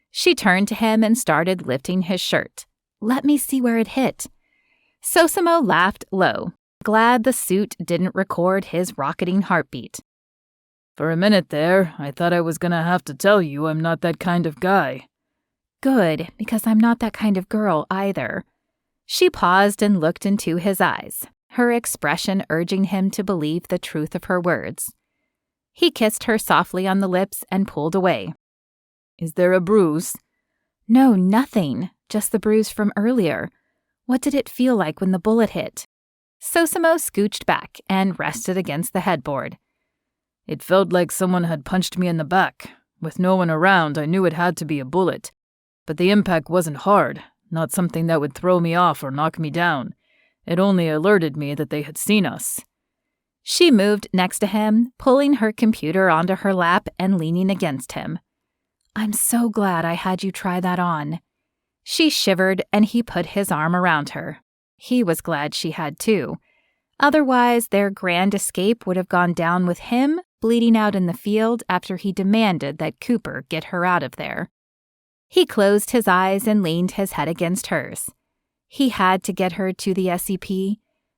She turned to him and started lifting his shirt. "Let me see where it hit." Sosimo laughed low, glad the suit didn't record his rocketing heartbeat. "For a minute there, I thought I was gonna have to tell you I'm not that kind of guy." "Good, because I'm not that kind of girl either." She paused and looked into his eyes, her expression urging him to believe the truth of her words. He kissed her softly on the lips and pulled away. "Is there a bruise?" "No, nothing. Just the bruise from earlier. What did it feel like when the bullet hit?" Sosimo scooched back and rested against the headboard. "It felt like someone had punched me in the back. With no one around, I knew it had to be a bullet. But the impact wasn't hard, not something that would throw me off or knock me down. It only alerted me that they had seen us." She moved next to him, pulling her computer onto her lap and leaning against him. "I'm so glad I had you try that on." She shivered and he put his arm around her. He was glad she had too. Otherwise, their grand escape would have gone down with him bleeding out in the field after he demanded that Cooper get her out of there. He closed his eyes and leaned his head against hers. He had to get her to the SEP.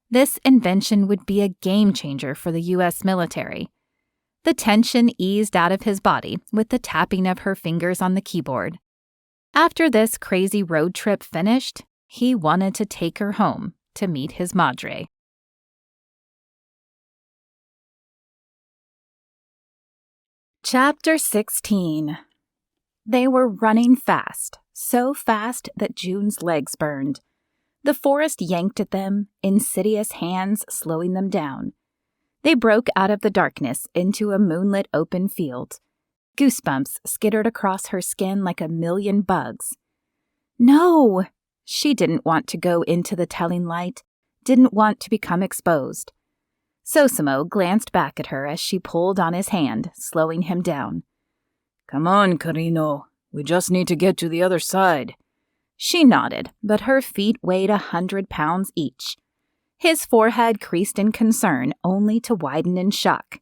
This invention would be a game changer for the U.S. military. The tension eased out of his body with the tapping of her fingers on the keyboard. After this crazy road trip finished, he wanted to take her home to meet his madre. Chapter 16. They were running fast, so fast that June's legs burned. The forest yanked at them, insidious hands slowing them down. They broke out of the darkness into a moonlit open field. Goosebumps skittered across her skin like a million bugs. No! She didn't want to go into the telling light, didn't want to become exposed. Sosimo glanced back at her as she pulled on his hand, slowing him down. Come on, Carino. We just need to get to the other side. She nodded, but her feet weighed 100 pounds each. His forehead creased in concern, only to widen in shock.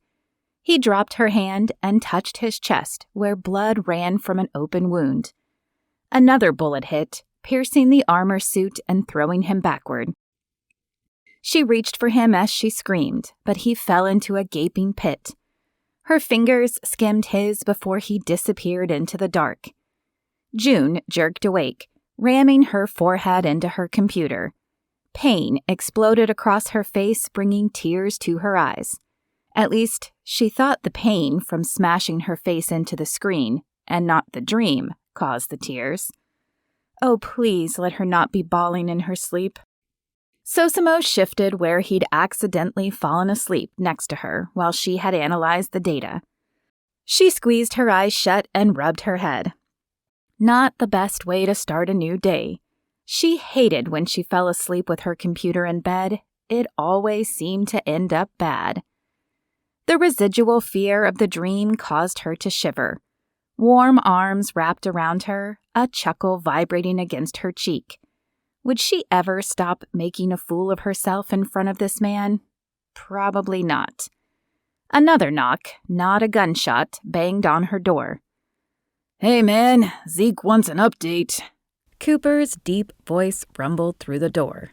He dropped her hand and touched his chest, where blood ran from an open wound. Another bullet hit, piercing the armor suit and throwing him backward. She reached for him as she screamed, but he fell into a gaping pit. Her fingers skimmed his before he disappeared into the dark. June jerked awake, ramming her forehead into her computer. Pain exploded across her face, bringing tears to her eyes. At least, she thought the pain from smashing her face into the screen, and not the dream, caused the tears. Oh, please let her not be bawling in her sleep. Sosimo shifted where he'd accidentally fallen asleep next to her while she had analyzed the data. She squeezed her eyes shut and rubbed her head. Not the best way to start a new day. She hated when she fell asleep with her computer in bed. It always seemed to end up bad. The residual fear of the dream caused her to shiver. Warm arms wrapped around her, a chuckle vibrating against her cheek. Would she ever stop making a fool of herself in front of this man? Probably not. Another knock, not a gunshot, banged on her door. Hey man, Zeke wants an update. Cooper's deep voice rumbled through the door.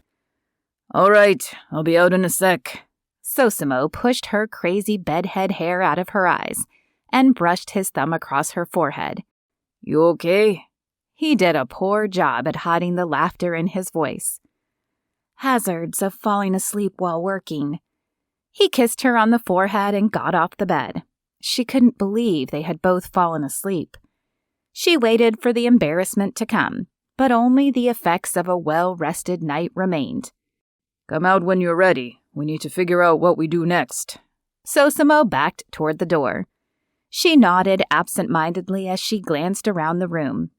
All right, I'll be out in a sec. Sosimo pushed her crazy bedhead hair out of her eyes and brushed his thumb across her forehead. You okay? He did a poor job at hiding the laughter in his voice. Hazards of falling asleep while working. He kissed her on the forehead and got off the bed. She couldn't believe they had both fallen asleep. She waited for the embarrassment to come, but only the effects of a well-rested night remained. Come out when you're ready. We need to figure out what we do next. Sosimo backed toward the door. She nodded absent-mindedly as she glanced around the room.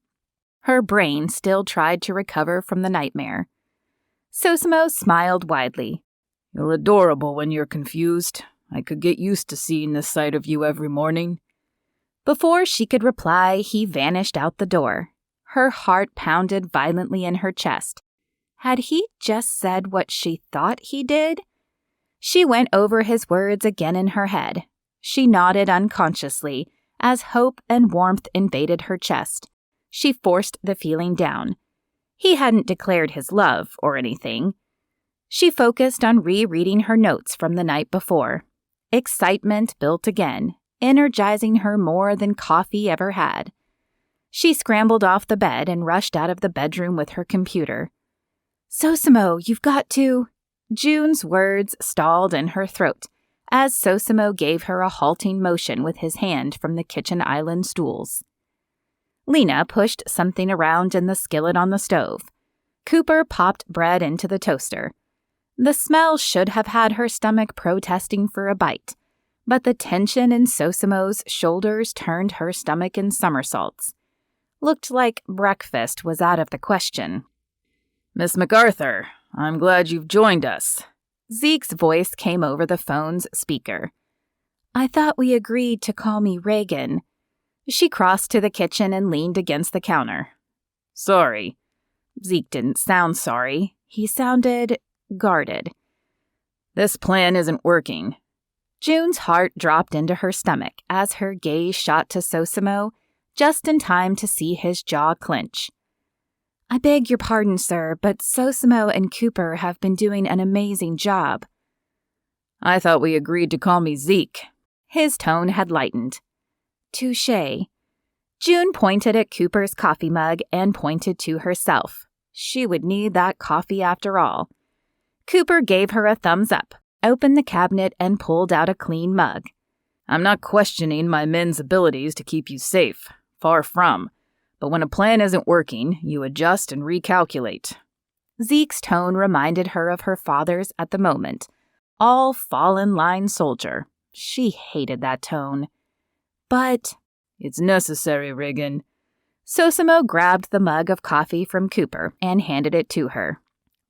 Her brain still tried to recover from the nightmare. Sosimo smiled widely. You're adorable when you're confused. I could get used to seeing this side of you every morning. Before she could reply, he vanished out the door. Her heart pounded violently in her chest. Had he just said what she thought he did? She went over his words again in her head. She nodded unconsciously as hope and warmth invaded her chest. She forced the feeling down. He hadn't declared his love or anything. She focused on rereading her notes from the night before. Excitement built again, energizing her more than coffee ever had. She scrambled off the bed and rushed out of the bedroom with her computer. Sosimo, you've got to... June's words stalled in her throat as Sosimo gave her a halting motion with his hand from the kitchen island stools. Lena pushed something around in the skillet on the stove. Cooper popped bread into the toaster. The smell should have had her stomach protesting for a bite, but the tension in Sosimo's shoulders turned her stomach in somersaults. Looked like breakfast was out of the question. Miss MacArthur, I'm glad you've joined us. Zeke's voice came over the phone's speaker. I thought we agreed to call me Reagan. She crossed to the kitchen and leaned against the counter. Sorry. Zeke didn't sound sorry. He sounded guarded. This plan isn't working. June's heart dropped into her stomach as her gaze shot to Sosimo, just in time to see his jaw clench. I beg your pardon, sir, but Sosimo and Cooper have been doing an amazing job. I thought we agreed to call me Zeke. His tone had lightened. Touché. June pointed at Cooper's coffee mug and pointed to herself. She would need that coffee after all. Cooper gave her a thumbs up, opened the cabinet, and pulled out a clean mug. I'm not questioning my men's abilities to keep you safe. Far from. But when a plan isn't working, you adjust and recalculate. Zeke's tone reminded her of her father's at the moment. All fall-in-line soldier. She hated that tone. But it's necessary, Regan. Sosimo grabbed the mug of coffee from Cooper and handed it to her.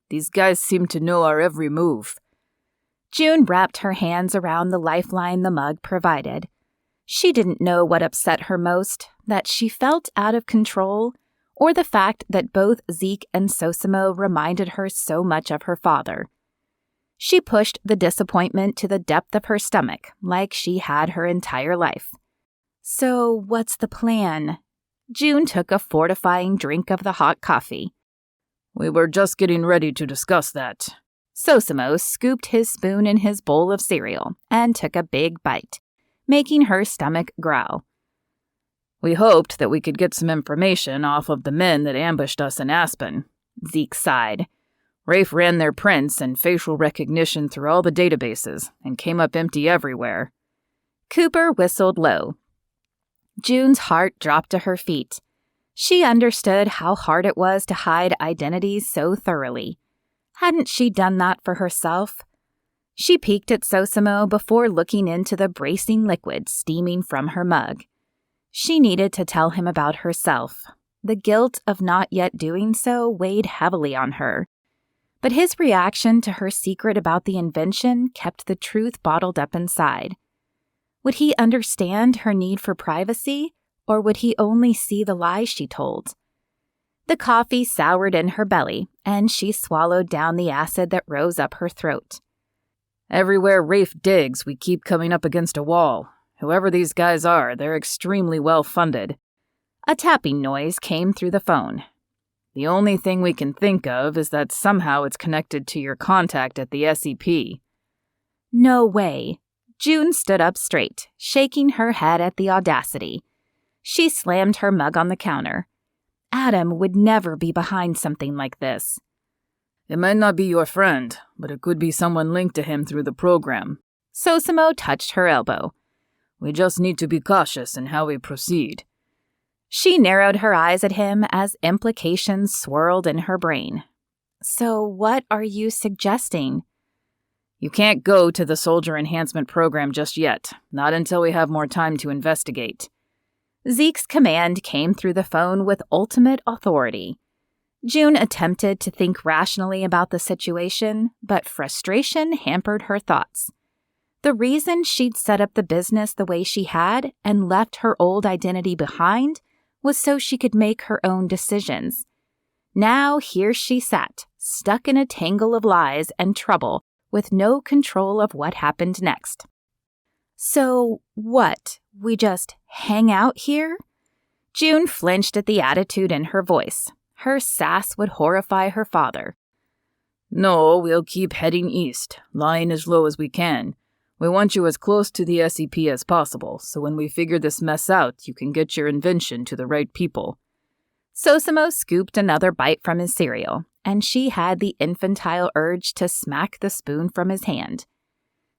These guys seem to know our every move. June wrapped her hands around the lifeline the mug provided. She didn't know what upset her most, that she felt out of control, or the fact that both Zeke and Sosimo reminded her so much of her father. She pushed the disappointment to the depth of her stomach, like she had her entire life. So, what's the plan? June took a fortifying drink of the hot coffee. We were just getting ready to discuss that. Sosimo scooped his spoon in his bowl of cereal and took a big bite, making her stomach growl. We hoped that we could get some information off of the men that ambushed us in Aspen. Zeke sighed. Rafe ran their prints and facial recognition through all the databases and came up empty everywhere. Cooper whistled low. June's heart dropped to her feet. She understood how hard it was to hide identities so thoroughly. Hadn't she done that for herself? She peeked at Sosimo before looking into the bracing liquid steaming from her mug. She needed to tell him about herself. The guilt of not yet doing so weighed heavily on her. But his reaction to her secret about the invention kept the truth bottled up inside. Would he understand her need for privacy, or would he only see the lies she told? The coffee soured in her belly, and she swallowed down the acid that rose up her throat. Everywhere Rafe digs, we keep coming up against a wall. Whoever these guys are, they're extremely well funded. A tapping noise came through the phone. The only thing we can think of is that somehow it's connected to your contact at the SEP. No way. June stood up straight, shaking her head at the audacity. She slammed her mug on the counter. Adam would never be behind something like this. It might not be your friend, but it could be someone linked to him through the program. Sosimo touched her elbow. We just need to be cautious in how we proceed. She narrowed her eyes at him as implications swirled in her brain. So what are you suggesting? You can't go to the soldier enhancement program just yet, not until we have more time to investigate. Zeke's command came through the phone with ultimate authority. June attempted to think rationally about the situation, but frustration hampered her thoughts. The reason she'd set up the business the way she had and left her old identity behind was so she could make her own decisions. Now here she sat, stuck in a tangle of lies and trouble, with no control of what happened next. So what? We just hang out here? June flinched at the attitude in her voice. Her sass would horrify her father. No, we'll keep heading east, lying as low as we can. We want you as close to the SEP as possible, so when we figure this mess out, you can get your invention to the right people. Sosimo scooped another bite from his cereal, and she had the infantile urge to smack the spoon from his hand.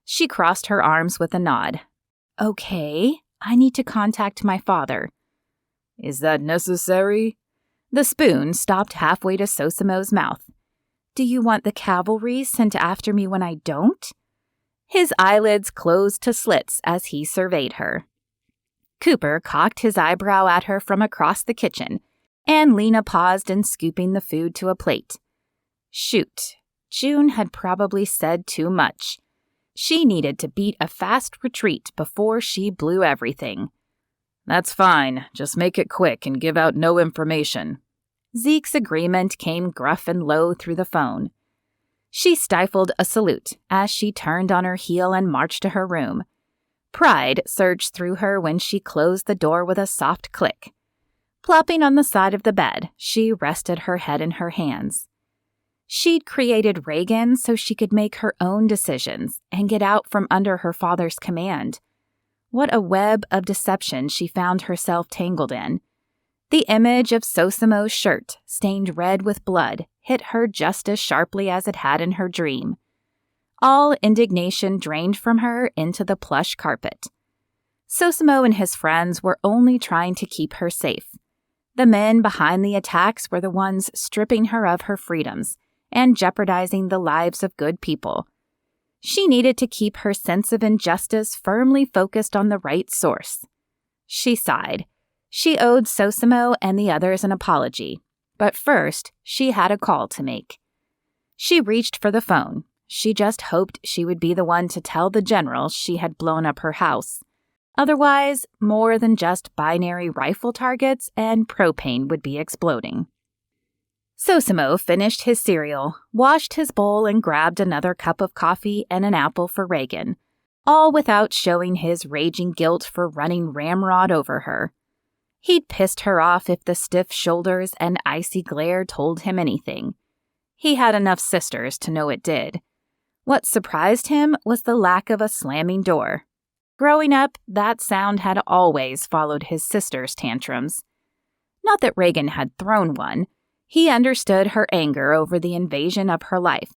She crossed her arms with a nod. Okay, I need to contact my father. Is that necessary? The spoon stopped halfway to Sosimo's mouth. Do you want the cavalry sent after me when I don't? His eyelids closed to slits as he surveyed her. Cooper cocked his eyebrow at her from across the kitchen, and Lena paused in scooping the food to a plate. Shoot, June had probably said too much. She needed to beat a fast retreat before she blew everything. That's fine. Just make it quick and give out no information. Zeke's agreement came gruff and low through the phone. She stifled a salute as she turned on her heel and marched to her room. Pride surged through her when she closed the door with a soft click. Plopping on the side of the bed, she rested her head in her hands. She'd created Reagan so she could make her own decisions and get out from under her father's command. What a web of deception she found herself tangled in. The image of Sosimo's shirt, stained red with blood, hit her just as sharply as it had in her dream. All indignation drained from her into the plush carpet. Sosimo and his friends were only trying to keep her safe. The men behind the attacks were the ones stripping her of her freedoms and jeopardizing the lives of good people. She needed to keep her sense of injustice firmly focused on the right source. She sighed. She owed Sosimo and the others an apology, but first she had a call to make. She reached for the phone. She just hoped she would be the one to tell the general she had blown up her house. Otherwise, more than just binary rifle targets and propane would be exploding. Sosimo finished his cereal, washed his bowl, and grabbed another cup of coffee and an apple for Reagan, all without showing his raging guilt for running ramrod over her. He'd pissed her off if the stiff shoulders and icy glare told him anything. He had enough sisters to know it did. What surprised him was the lack of a slamming door. Growing up, that sound had always followed his sister's tantrums. Not that Reagan had thrown one. He understood her anger over the invasion of her life.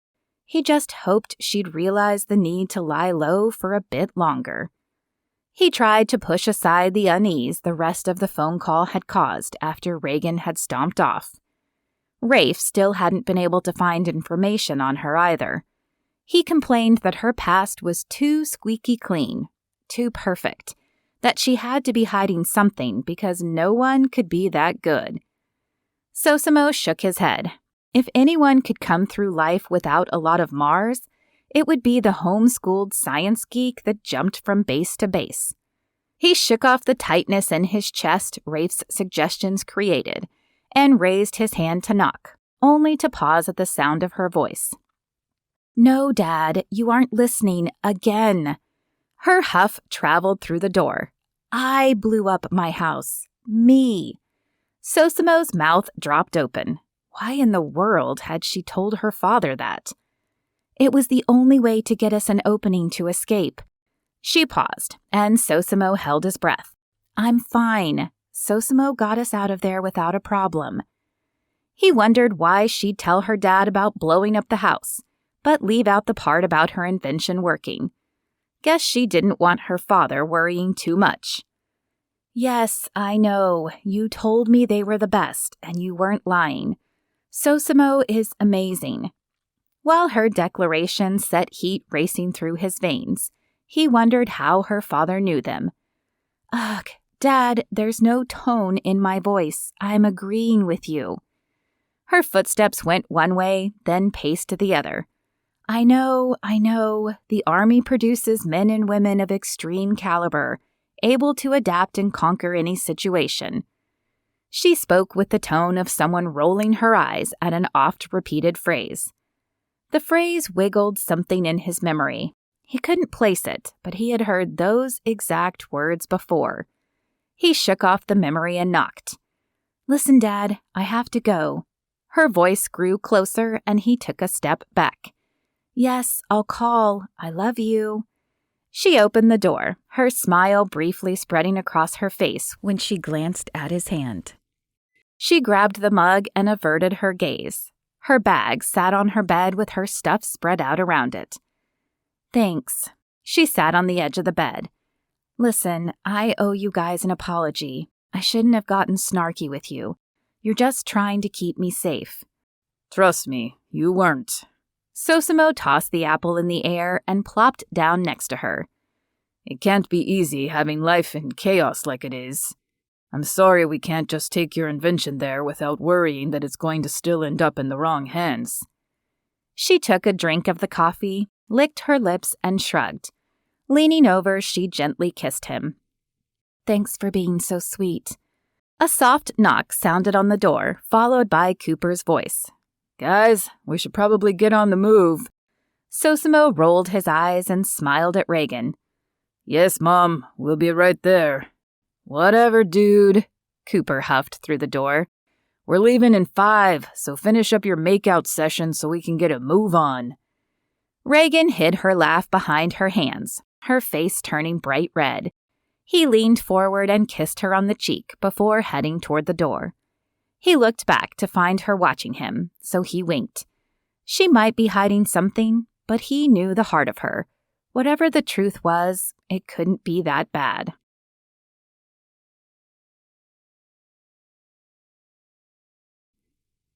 He just hoped she'd realize the need to lie low for a bit longer. He tried to push aside the unease the rest of the phone call had caused after Reagan had stomped off. Rafe still hadn't been able to find information on her either. He complained that her past was too squeaky clean, too perfect, that she had to be hiding something because no one could be that good. Sosimo shook his head. If anyone could come through life without a lot of Mars, it would be the homeschooled science geek that jumped from base to base. He shook off the tightness in his chest Rafe's suggestions created and raised his hand to knock, only to pause at the sound of her voice. "No, Dad, you aren't listening again." Her huff traveled through the door. "I blew up my house. Me." Sosimo's mouth dropped open. Why in the world had she told her father that? It was the only way to get us an opening to escape. She paused, and Sosimo held his breath. "I'm fine. Sosimo got us out of there without a problem." He wondered why she'd tell her dad about blowing up the house, but leave out the part about her invention working. Guess she didn't want her father worrying too much. "Yes, I know. You told me they were the best, and you weren't lying. Sosimo is amazing." While her declaration set heat racing through his veins, he wondered how her father knew them. "Ugh, Dad, there's no tone in my voice. I'm agreeing with you." Her footsteps went one way, then paced the other. I know. The Army produces men and women of extreme caliber, able to adapt and conquer any situation." She spoke with the tone of someone rolling her eyes at an oft-repeated phrase. The phrase wiggled something in his memory. He couldn't place it, but he had heard those exact words before. He shook off the memory and knocked. "Listen, Dad, I have to go." Her voice grew closer, and he took a step back. "Yes, I'll call. I love you." She opened the door, her smile briefly spreading across her face when she glanced at his hand. She grabbed the mug and averted her gaze. Her bag sat on her bed with her stuff spread out around it. "Thanks." She sat on the edge of the bed. "Listen, I owe you guys an apology. I shouldn't have gotten snarky with you. You're just trying to keep me safe." "Trust me, you weren't." Sosimo tossed the apple in the air and plopped down next to her. "It can't be easy having life in chaos like it is. I'm sorry we can't just take your invention there without worrying that it's going to still end up in the wrong hands." She took a drink of the coffee, licked her lips, and shrugged. Leaning over, she gently kissed him. "Thanks for being so sweet. A soft knock sounded on the door, followed by Cooper's voice. Guys, we should probably get on the move. Sosimo rolled his eyes and smiled at Reagan. Yes, Mom, we'll be right there. Whatever, dude, Cooper huffed through the door. We're leaving in 5, so finish up your makeout session so we can get a move on. Reagan hid her laugh behind her hands, her face turning bright red. He leaned forward and kissed her on the cheek before heading toward the door. He looked back to find her watching him, so he winked. She might be hiding something, but he knew the heart of her. Whatever the truth was, it couldn't be that bad.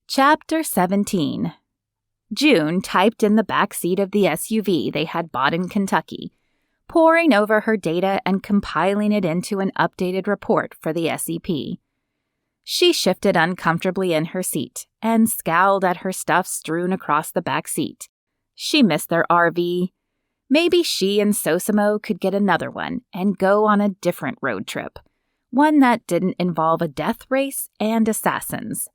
Chapter 17. June typed in the back seat of the SUV they had bought in Kentucky, poring over her data and compiling it into an updated report for the SEP. She shifted uncomfortably in her seat and scowled at her stuff strewn across the back seat. She missed their RV. Maybe she and Sosimo could get another one and go on a different road trip, one that didn't involve a death race and assassins.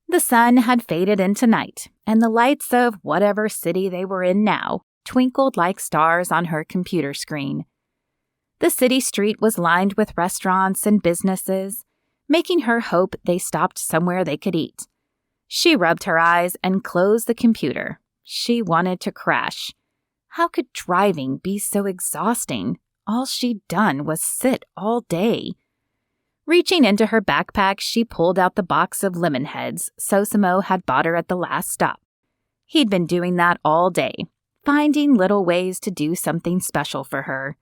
The sun had faded into night, and the lights of whatever city they were in now twinkled like stars on her computer screen. The city street was lined with restaurants and businesses, making her hope they stopped somewhere they could eat. She rubbed her eyes and closed the computer. She wanted to crash. How could driving be so exhausting? All she'd done was sit all day. Reaching into her backpack, she pulled out the box of lemon heads Sosimo had bought her at the last stop. He'd been doing that all day, finding little ways to do something special for her.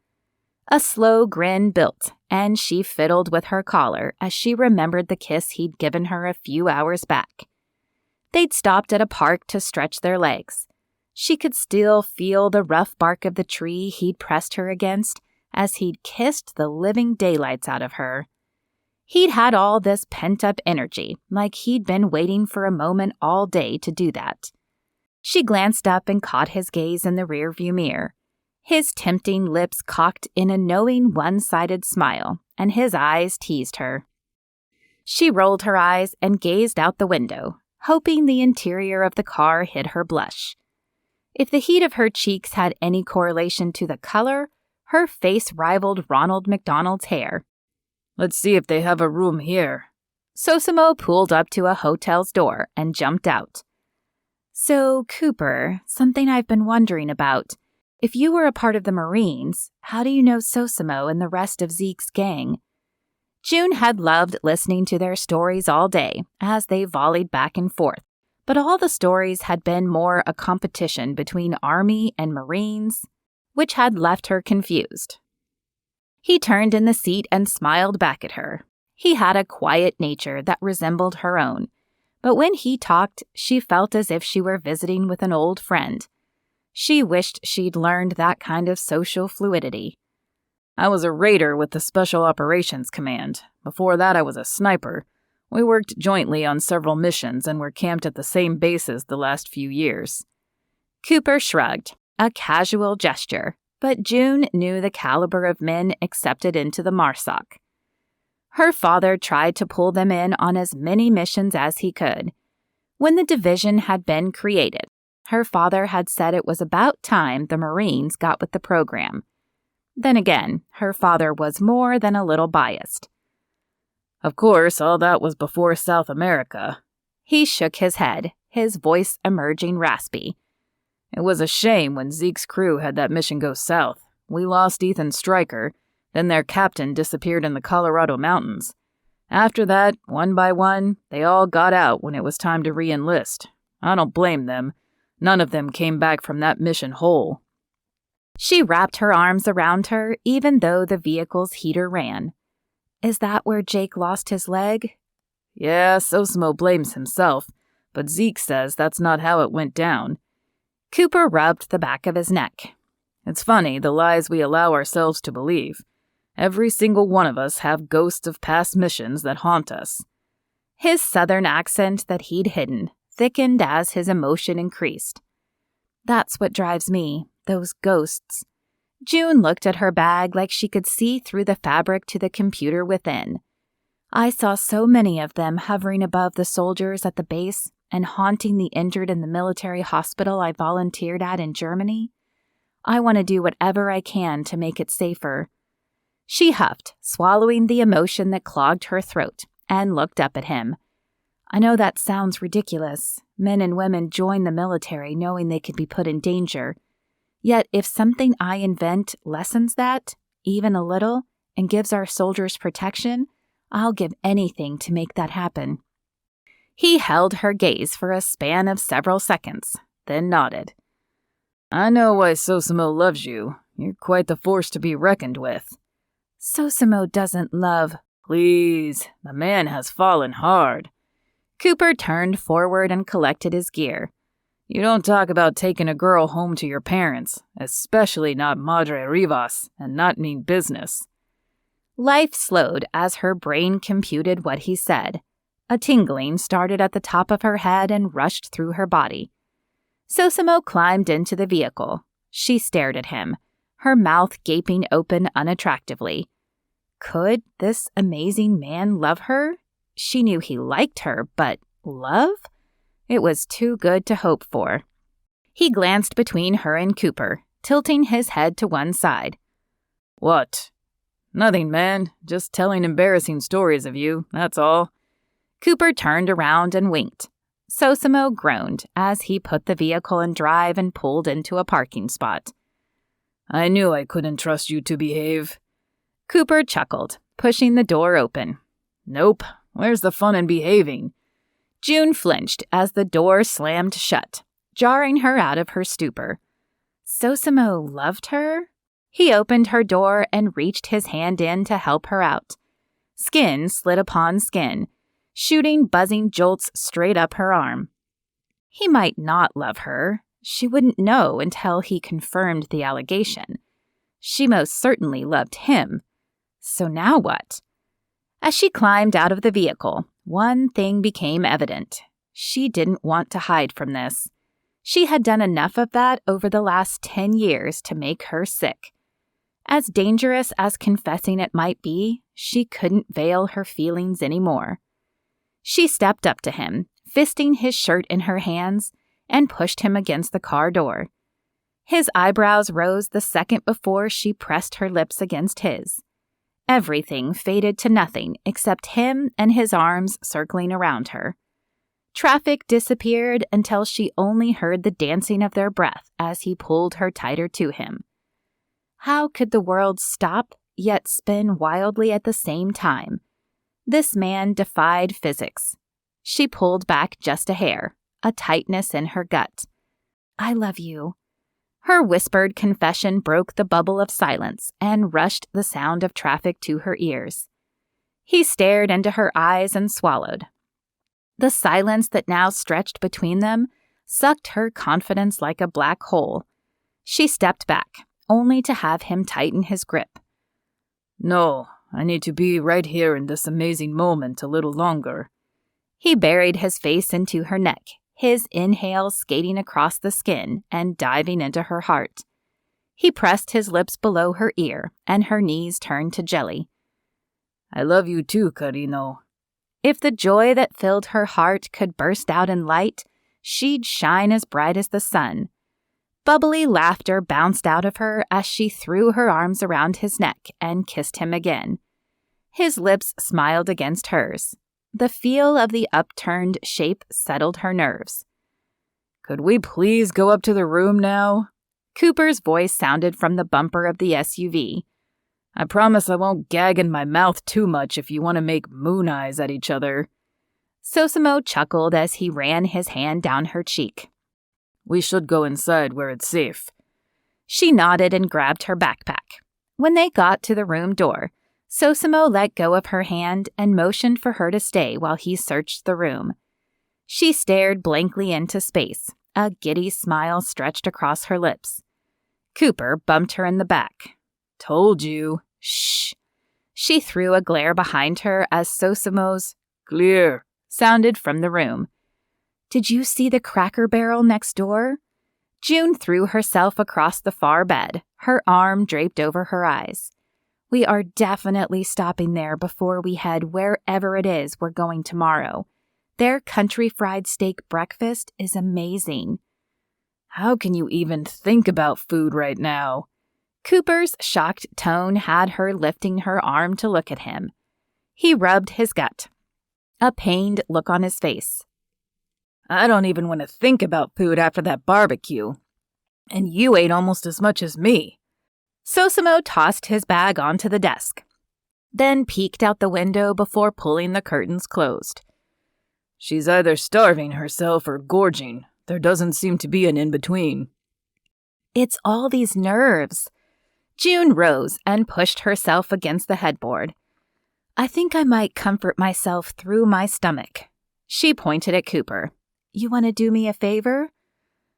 A slow grin built, and she fiddled with her collar as she remembered the kiss he'd given her a few hours back. They'd stopped at a park to stretch their legs. She could still feel the rough bark of the tree he'd pressed her against as he'd kissed the living daylights out of her. He'd had all this pent-up energy, like he'd been waiting for a moment all day to do that. She glanced up and caught his gaze in the rearview mirror. His tempting lips cocked in a knowing one-sided smile, and his eyes teased her. She rolled her eyes and gazed out the window, hoping the interior of the car hid her blush. If the heat of her cheeks had any correlation to the color, her face rivaled Ronald McDonald's hair. Let's see if they have a room here. Sosimo pulled up to a hotel's door and jumped out. So, Cooper, something I've been wondering about. If you were a part of the Marines, how do you know Sosimo and the rest of Zeke's gang? June had loved listening to their stories all day as they volleyed back and forth, but all the stories had been more a competition between Army and Marines, which had left her confused. He turned in the seat and smiled back at her. He had a quiet nature that resembled her own, but when he talked, she felt as if she were visiting with an old friend. She wished she'd learned that kind of social fluidity. I was a raider with the Special Operations Command. Before that, I was a sniper. We worked jointly on several missions and were camped at the same bases the last few years. Cooper shrugged, a casual gesture, but June knew the caliber of men accepted into the MARSOC. Her father tried to pull them in on as many missions as he could. When the division had been created, her father had said it was about time the Marines got with the program. Then again, her father was more than a little biased. Of course, all that was before South America. He shook his head, his voice emerging raspy. It was a shame when Zeke's crew had that mission go south. We lost Ethan Stryker, then their captain disappeared in the Colorado mountains. After that, one by one, they all got out when it was time to re-enlist. I don't blame them. None of them came back from that mission whole. She wrapped her arms around her, even though the vehicle's heater ran. Is that where Jake lost his leg? Yeah, Sosimo blames himself, but Zeke says that's not how it went down. Cooper rubbed the back of his neck. It's funny, the lies we allow ourselves to believe. Every single one of us have ghosts of past missions that haunt us. His southern accent that he'd hidden thickened as his emotion increased. That's what drives me, those ghosts. June looked at her bag like she could see through the fabric to the computer within. I saw so many of them hovering above the soldiers at the base and haunting the injured in the military hospital I volunteered at in Germany. I want to do whatever I can to make it safer." She huffed, swallowing the emotion that clogged her throat, and looked up at him. "I know that sounds ridiculous. Men and women join the military knowing they could be put in danger. Yet if something I invent lessens that, even a little, and gives our soldiers protection, I'll give anything to make that happen." He held her gaze for a span of several seconds, then nodded. "I know why Sosimo loves you. You're quite the force to be reckoned with." "Sosimo doesn't love—" "Please, the man has fallen hard." Cooper turned forward and collected his gear. "You don't talk about taking a girl home to your parents, especially not Madre Rivas, and not mean business." Life slowed as her brain computed what he said. A tingling started at the top of her head and rushed through her body. Sosimo climbed into the vehicle. She stared at him, her mouth gaping open unattractively. Could this amazing man love her? She knew he liked her, but love? It was too good to hope for. He glanced between her and Cooper, tilting his head to one side. "What?" "Nothing, man. Just telling embarrassing stories of you, that's all." Cooper turned around and winked. Sosimo groaned as he put the vehicle in drive and pulled into a parking spot. "I knew I couldn't trust you to behave." Cooper chuckled, pushing the door open. "Nope. Where's the fun in behaving?" June flinched as the door slammed shut, jarring her out of her stupor. Sosimo loved her? He opened her door and reached his hand in to help her out. Skin slid upon skin, shooting buzzing jolts straight up her arm. He might not love her. She wouldn't know until he confirmed the allegation. She most certainly loved him. So now what? As she climbed out of the vehicle, one thing became evident. She didn't want to hide from this. She had done enough of that over the last 10 years to make her sick. As dangerous as confessing it might be, she couldn't veil her feelings anymore. She stepped up to him, fisting his shirt in her hands, and pushed him against the car door. His eyebrows rose the second before she pressed her lips against his. Everything faded to nothing except him and his arms circling around her. Traffic disappeared until she only heard the dancing of their breath as he pulled her tighter to him. How could the world stop, yet spin wildly at the same time? This man defied physics. She pulled back just a hair, a tightness in her gut. "I love you." Her whispered confession broke the bubble of silence and rushed the sound of traffic to her ears. He stared into her eyes and swallowed. The silence that now stretched between them sucked her confidence like a black hole. She stepped back, only to have him tighten his grip. "No, I need to be right here in this amazing moment a little longer." He buried his face into her neck, his inhale skating across the skin and diving into her heart. He pressed his lips below her ear, and her knees turned to jelly. "I love you too, Carino." If the joy that filled her heart could burst out in light, she'd shine as bright as the sun. Bubbly laughter bounced out of her as she threw her arms around his neck and kissed him again. His lips smiled against hers. The feel of the upturned shape settled her nerves. "Could we please go up to the room now?" Cooper's voice sounded from the bumper of the SUV. "I promise I won't gag in my mouth too much if you want to make moon eyes at each other." Sosimo chuckled as he ran his hand down her cheek. "We should go inside where it's safe." She nodded and grabbed her backpack. When they got to the room door, Sosimo let go of her hand and motioned for her to stay while he searched the room. She stared blankly into space, a giddy smile stretched across her lips. Cooper bumped her in the back. "Told you." "Shh." She threw a glare behind her as Sosimo's "Clear" sounded from the room. "Did you see the Cracker Barrel next door?" June threw herself across the far bed, her arm draped over her eyes. We are definitely stopping there before we head wherever it is we're going tomorrow. Their country fried steak breakfast is amazing. How can you even think about food right now? Cooper's shocked tone had her lifting her arm to look at him. He rubbed his gut, a pained look on his face. I don't even want to think about food after that barbecue. And you ate almost as much as me. Sosimo tossed his bag onto the desk, then peeked out the window before pulling the curtains closed. She's either starving herself or gorging. There doesn't seem to be an in-between. It's all these nerves. June rose and pushed herself against the headboard. I think I might comfort myself through my stomach. She pointed at Cooper. You want to do me a favor?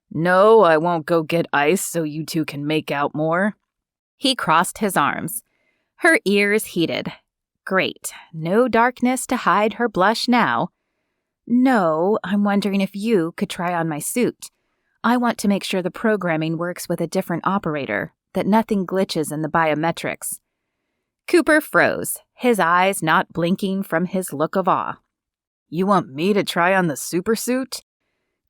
No, I won't go get ice so you two can make out more. He crossed his arms. Her ears heated. Great. No darkness to hide her blush now. No, I'm wondering if you could try on my suit. I want to make sure the programming works with a different operator, that nothing glitches in the biometrics. Cooper froze, his eyes not blinking from his look of awe. You want me to try on the supersuit?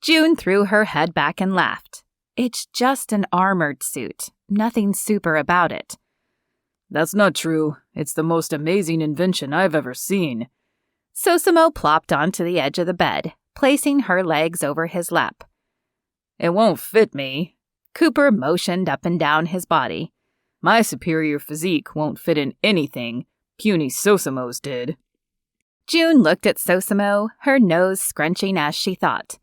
June threw her head back and laughed. It's just an armored suit. Nothing super about it. That's not true. It's the most amazing invention I've ever seen. Sosimo plopped onto the edge of the bed, placing her legs over his lap. It won't fit me. Cooper motioned up and down his body. My superior physique won't fit in anything. Puny Sosimo's did. June looked at Sosimo, her nose scrunching as she thought.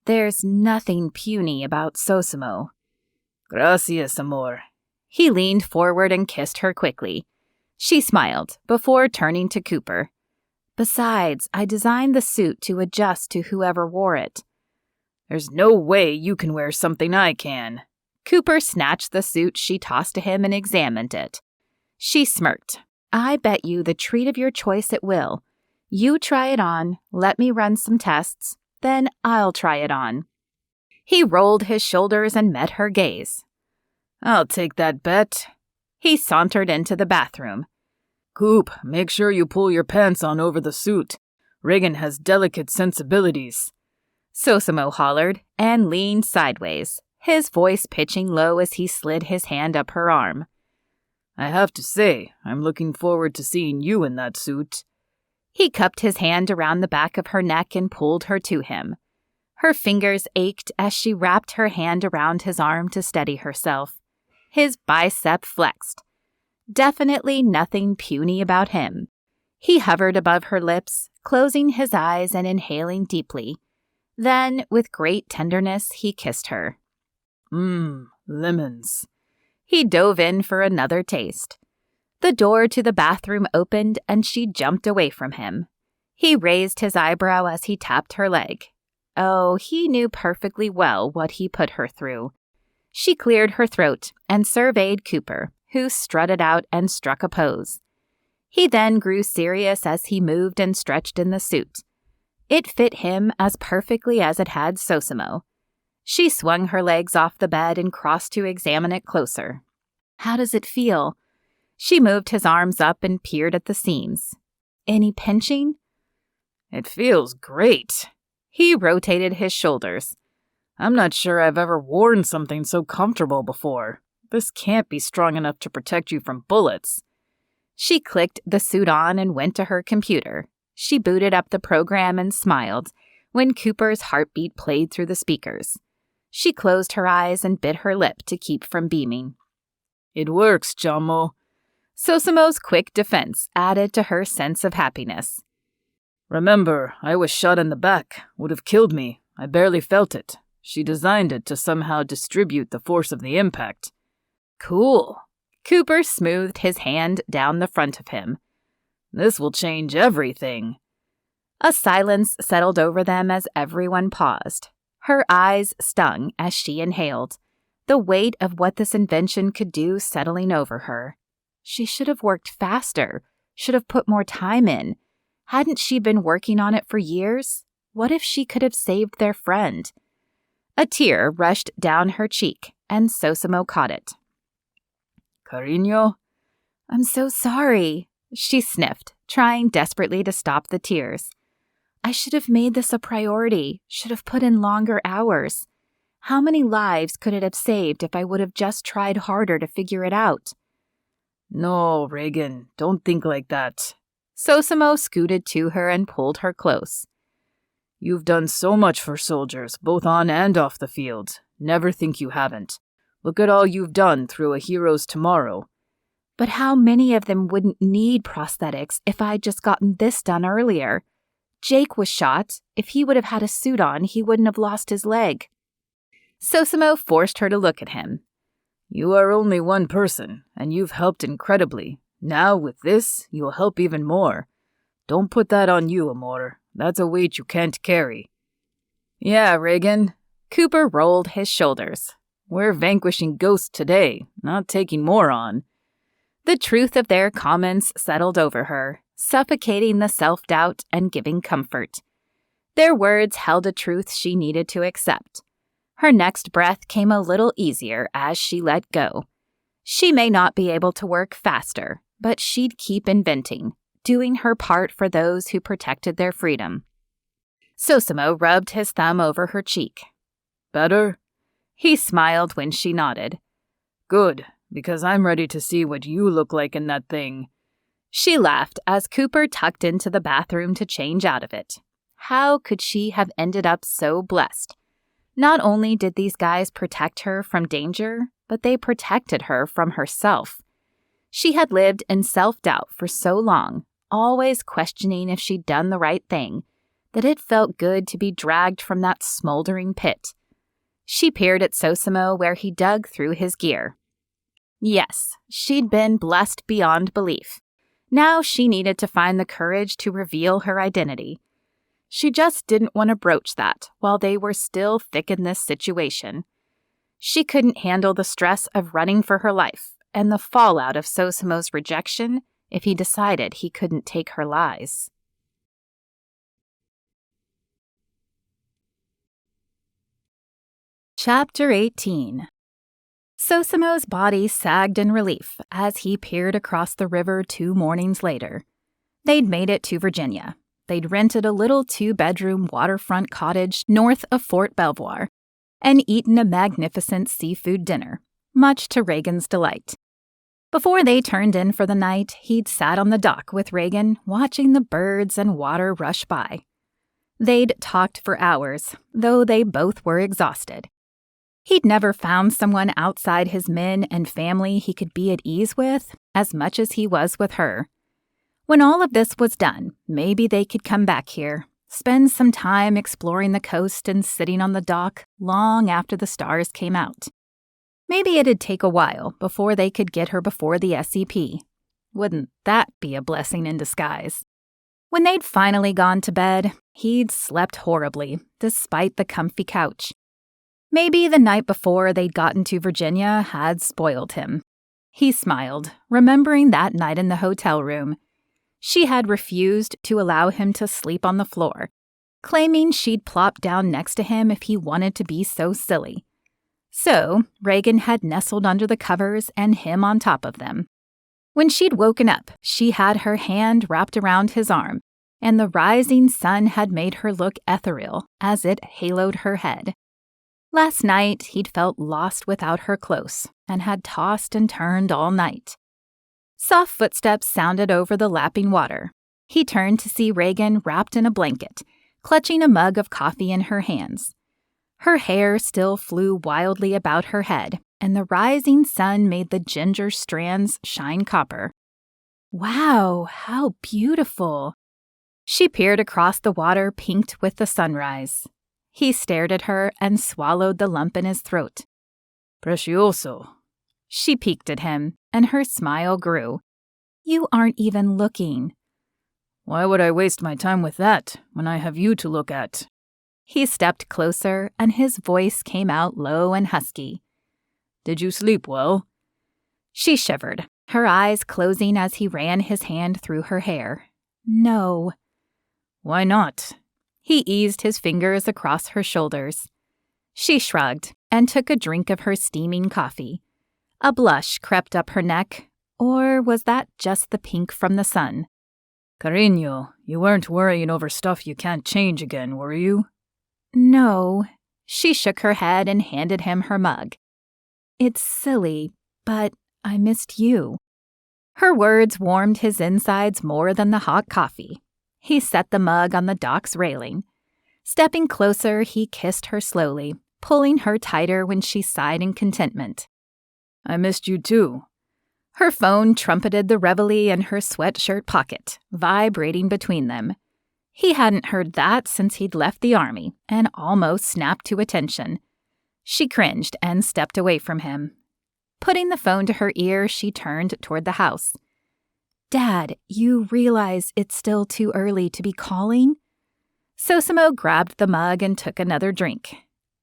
There's nothing puny about Sosimo. Gracias, amor. He leaned forward and kissed her quickly. She smiled before turning to Cooper. Besides, I designed the suit to adjust to whoever wore it. There's no way you can wear something I can. Cooper snatched the suit she tossed to him and examined it. She smirked. I bet you the treat of your choice it will. You try it on, let me run some tests, then I'll try it on. He rolled his shoulders and met her gaze. I'll take that bet. He sauntered into the bathroom. Coop, make sure you pull your pants on over the suit. Reagan has delicate sensibilities. Sosimo hollered and leaned sideways, his voice pitching low as he slid his hand up her arm. I have to say, I'm looking forward to seeing you in that suit. He cupped his hand around the back of her neck and pulled her to him. Her fingers ached as she wrapped her hand around his arm to steady herself. His bicep flexed. Definitely nothing puny about him. He hovered above her lips, closing his eyes and inhaling deeply. Then, with great tenderness, he kissed her. Lemons. He dove in for another taste. The door to the bathroom opened and she jumped away from him. He raised his eyebrow as he tapped her leg. Oh, he knew perfectly well what he put her through. She cleared her throat and surveyed Cooper, who strutted out and struck a pose. He then grew serious as he moved and stretched in the suit. It fit him as perfectly as it had Sosimo. She swung her legs off the bed and crossed to examine it closer. How does it feel? She moved his arms up and peered at the seams. Any pinching? It feels great. He rotated his shoulders. I'm not sure I've ever worn something so comfortable before. This can't be strong enough to protect you from bullets. She clicked the suit on and went to her computer. She booted up the program and smiled when Cooper's heartbeat played through the speakers. She closed her eyes and bit her lip to keep from beaming. It works, Jamo. Sosimo's quick defense added to her sense of happiness. Remember, I was shot in the back. Would have killed me. I barely felt it. She designed it to somehow distribute the force of the impact. Cool. Cooper smoothed his hand down the front of him. This will change everything. A silence settled over them as everyone paused. Her eyes stung as she inhaled, the weight of what this invention could do settling over her. She should have worked faster, should have put more time in. Hadn't she been working on it for years? What if she could have saved their friend? A tear rushed down her cheek, and Sosimo caught it. Cariño, I'm so sorry, she sniffed, trying desperately to stop the tears. I should have made this a priority, should have put in longer hours. How many lives could it have saved if I would have just tried harder to figure it out? No, Reagan, don't think like that. Sosimo scooted to her and pulled her close. You've done so much for soldiers, both on and off the field. Never think you haven't. Look at all you've done through a hero's tomorrow. But how many of them wouldn't need prosthetics if I'd just gotten this done earlier? Jake was shot. If he would have had a suit on, he wouldn't have lost his leg. Sosimo forced her to look at him. You are only one person, and you've helped incredibly. Now, with this, you'll help even more. Don't put that on you, Amor. That's a weight you can't carry. Yeah, Reagan. Cooper rolled his shoulders. We're vanquishing ghosts today, not taking more on. The truth of their comments settled over her, suffocating the self-doubt and giving comfort. Their words held a truth she needed to accept. Her next breath came a little easier as she let go. She may not be able to work faster, but she'd keep inventing, doing her part for those who protected their freedom. Sosimo rubbed his thumb over her cheek. Better? He smiled when she nodded. Good, because I'm ready to see what you look like in that thing. She laughed as Cooper tucked into the bathroom to change out of it. How could she have ended up so blessed? Not only did these guys protect her from danger, but they protected her from herself. She had lived in self-doubt for so long, always questioning if she'd done the right thing, that it felt good to be dragged from that smoldering pit. She peered at Sosimo where he dug through his gear. Yes, she'd been blessed beyond belief. Now she needed to find the courage to reveal her identity. She just didn't want to broach that while they were still thick in this situation. She couldn't handle the stress of running for her life and the fallout of Sosimo's rejection if he decided he couldn't take her lies. Chapter 18. Sosimo's body sagged in relief as he peered across the river 2 mornings later. They'd made it to Virginia. They'd rented a little 2-bedroom waterfront cottage north of Fort Belvoir and eaten a magnificent seafood dinner, much to Reagan's delight. Before they turned in for the night, he'd sat on the dock with Reagan, watching the birds and water rush by. They'd talked for hours, though they both were exhausted. He'd never found someone outside his men and family he could be at ease with as much as he was with her. When all of this was done, maybe they could come back here, spend some time exploring the coast and sitting on the dock long after the stars came out. Maybe it'd take a while before they could get her before the SCP. Wouldn't that be a blessing in disguise? When they'd finally gone to bed, he'd slept horribly, despite the comfy couch. Maybe the night before they'd gotten to Virginia had spoiled him. He smiled, remembering that night in the hotel room. She had refused to allow him to sleep on the floor, claiming she'd plop down next to him if he wanted to be so silly. So, Reagan had nestled under the covers and him on top of them. When she'd woken up, she had her hand wrapped around his arm, and the rising sun had made her look ethereal as it haloed her head. Last night, he'd felt lost without her close and had tossed and turned all night. Soft footsteps sounded over the lapping water. He turned to see Reagan wrapped in a blanket, clutching a mug of coffee in her hands. Her hair still flew wildly about her head, and the rising sun made the ginger strands shine copper. Wow, how beautiful! She peered across the water pinked with the sunrise. He stared at her and swallowed the lump in his throat. Precioso. She peeked at him, and her smile grew. You aren't even looking. Why would I waste my time with that when I have you to look at? He stepped closer, and his voice came out low and husky. Did you sleep well? She shivered, her eyes closing as he ran his hand through her hair. No. Why not? He eased his fingers across her shoulders. She shrugged and took a drink of her steaming coffee. A blush crept up her neck. Or was that just the pink from the sun? Cariño, you weren't worrying over stuff you can't change again, were you? No. She shook her head and handed him her mug. It's silly, but I missed you. Her words warmed his insides more than the hot coffee. He set the mug on the dock's railing. Stepping closer, he kissed her slowly, pulling her tighter when she sighed in contentment. I missed you too. Her phone trumpeted the reveille in her sweatshirt pocket, vibrating between them. He hadn't heard that since he'd left the army, and almost snapped to attention. She cringed and stepped away from him. Putting the phone to her ear, she turned toward the house. Dad, you realize it's still too early to be calling? Sosimo grabbed the mug and took another drink.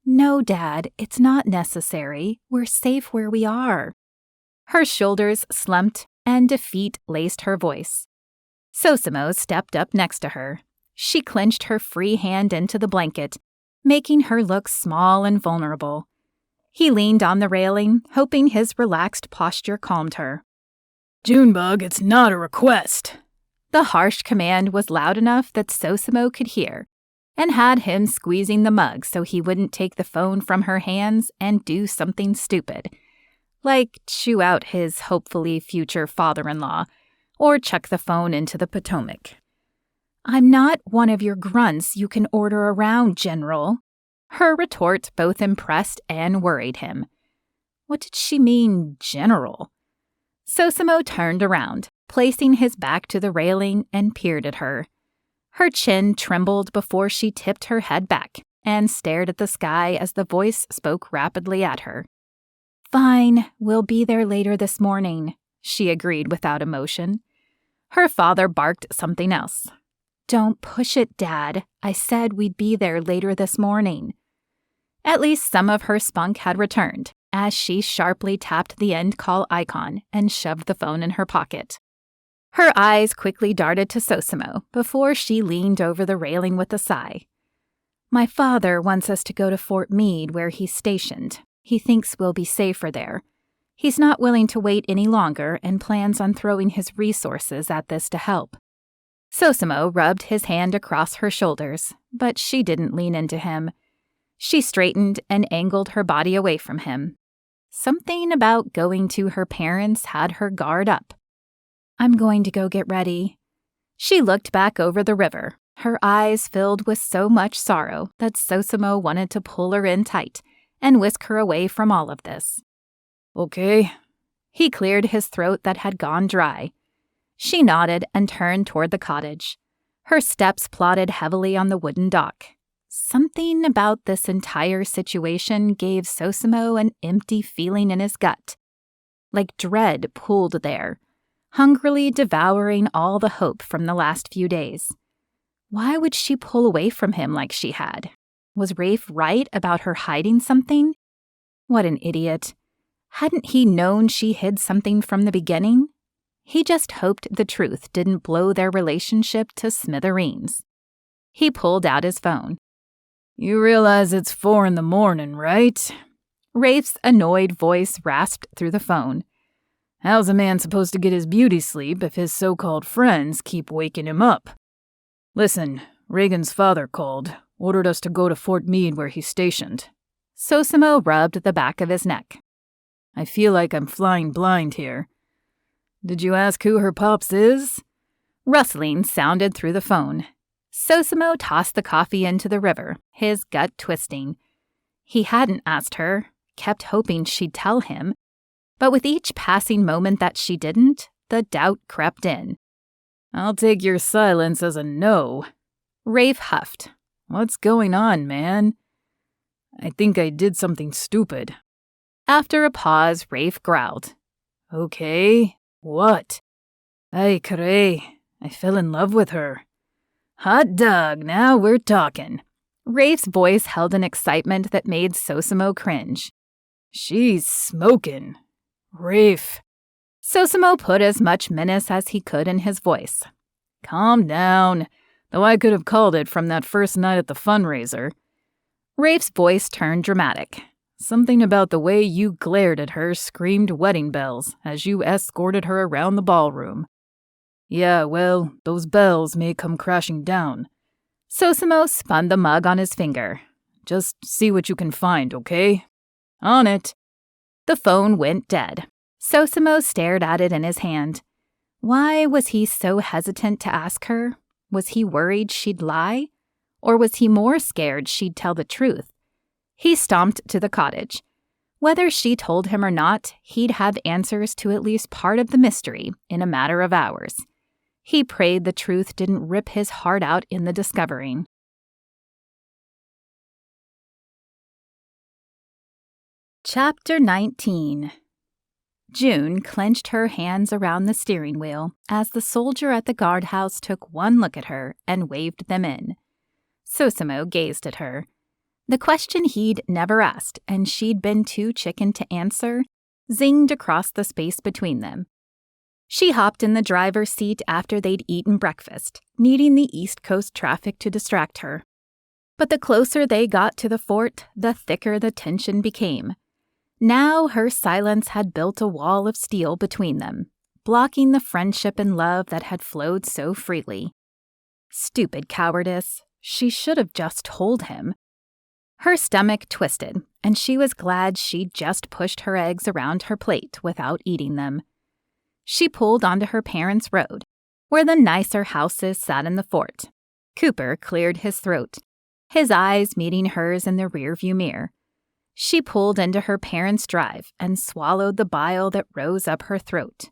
No, Dad, it's not necessary. We're safe where we are. Her shoulders slumped, and defeat laced her voice. Sosimo stepped up next to her. She clenched her free hand into the blanket, making her look small and vulnerable. He leaned on the railing, hoping his relaxed posture calmed her. Junebug, it's not a request. The harsh command was loud enough that Sosimo could hear, and had him squeezing the mug so he wouldn't take the phone from her hands and do something stupid, like chew out his hopefully future father-in-law, or chuck the phone into the Potomac. I'm not one of your grunts you can order around, General. Her retort both impressed and worried him. What did she mean, General? Sosimo turned around, placing his back to the railing, and peered at her. Her chin trembled before she tipped her head back and stared at the sky as the voice spoke rapidly at her. Fine, we'll be there later this morning, she agreed without emotion. Her father barked something else. Don't push it, Dad. I said we'd be there later this morning. At least some of her spunk had returned, as she sharply tapped the end call icon and shoved the phone in her pocket. Her eyes quickly darted to Sosimo before she leaned over the railing with a sigh. My father wants us to go to Fort Meade where he's stationed. He thinks we'll be safer there. He's not willing to wait any longer and plans on throwing his resources at this to help. Sosimo rubbed his hand across her shoulders, but she didn't lean into him. She straightened and angled her body away from him. Something about going to her parents had her guard up. I'm going to go get ready. She looked back over the river, her eyes filled with so much sorrow that Sosimo wanted to pull her in tight and whisk her away from all of this. Okay. He cleared his throat that had gone dry. She nodded and turned toward the cottage. Her steps plodded heavily on the wooden dock. Something about this entire situation gave Sosimo an empty feeling in his gut, like dread pulled there, hungrily devouring all the hope from the last few days. Why would she pull away from him like she had? Was Rafe right about her hiding something? What an idiot. Hadn't he known she hid something from the beginning? He just hoped the truth didn't blow their relationship to smithereens. He pulled out his phone. You realize it's 4 a.m, right? Rafe's annoyed voice rasped through the phone. How's a man supposed to get his beauty sleep if his so-called friends keep waking him up? Listen, Reagan's father called, ordered us to go to Fort Meade where he's stationed. Sosimo rubbed the back of his neck. I feel like I'm flying blind here. Did you ask who her pops is? Rustling sounded through the phone. Sosimo tossed the coffee into the river, his gut twisting. He hadn't asked her, kept hoping she'd tell him, but with each passing moment that she didn't, the doubt crept in. I'll take your silence as a no. Rafe huffed. What's going on, man? I think I did something stupid. After a pause, Rafe growled. Okay, what? Ay, caray, I fell in love with her. Hot dog, now we're talking. Rafe's voice held an excitement that made Sosimo cringe. She's smoking. Rafe. Sosimo put as much menace as he could in his voice. Calm down, though I could have called it from that first night at the fundraiser. Rafe's voice turned dramatic. Something about the way you glared at her screamed wedding bells as you escorted her around the ballroom. Yeah, well, those bells may come crashing down. Sosimo spun the mug on his finger. Just see what you can find, okay? On it. The phone went dead. Sosimo stared at it in his hand. Why was he so hesitant to ask her? Was he worried she'd lie? Or was he more scared she'd tell the truth? He stomped to the cottage. Whether she told him or not, he'd have answers to at least part of the mystery in a matter of hours. He prayed the truth didn't rip his heart out in the discovering. Chapter 19. June clenched her hands around the steering wheel as the soldier at the guardhouse took one look at her and waved them in. Sosimo gazed at her. The question he'd never asked, and she'd been too chicken to answer, zinged across the space between them. She hopped in the driver's seat after they'd eaten breakfast, needing the East Coast traffic to distract her. But the closer they got to the fort, the thicker the tension became. Now her silence had built a wall of steel between them, blocking the friendship and love that had flowed so freely. Stupid cowardice. She should have just told him. Her stomach twisted, and she was glad she'd just pushed her eggs around her plate without eating them. She pulled onto her parents' road, where the nicer houses sat in the fort. Cooper cleared his throat, his eyes meeting hers in the rearview mirror. She pulled into her parents' drive and swallowed the bile that rose up her throat.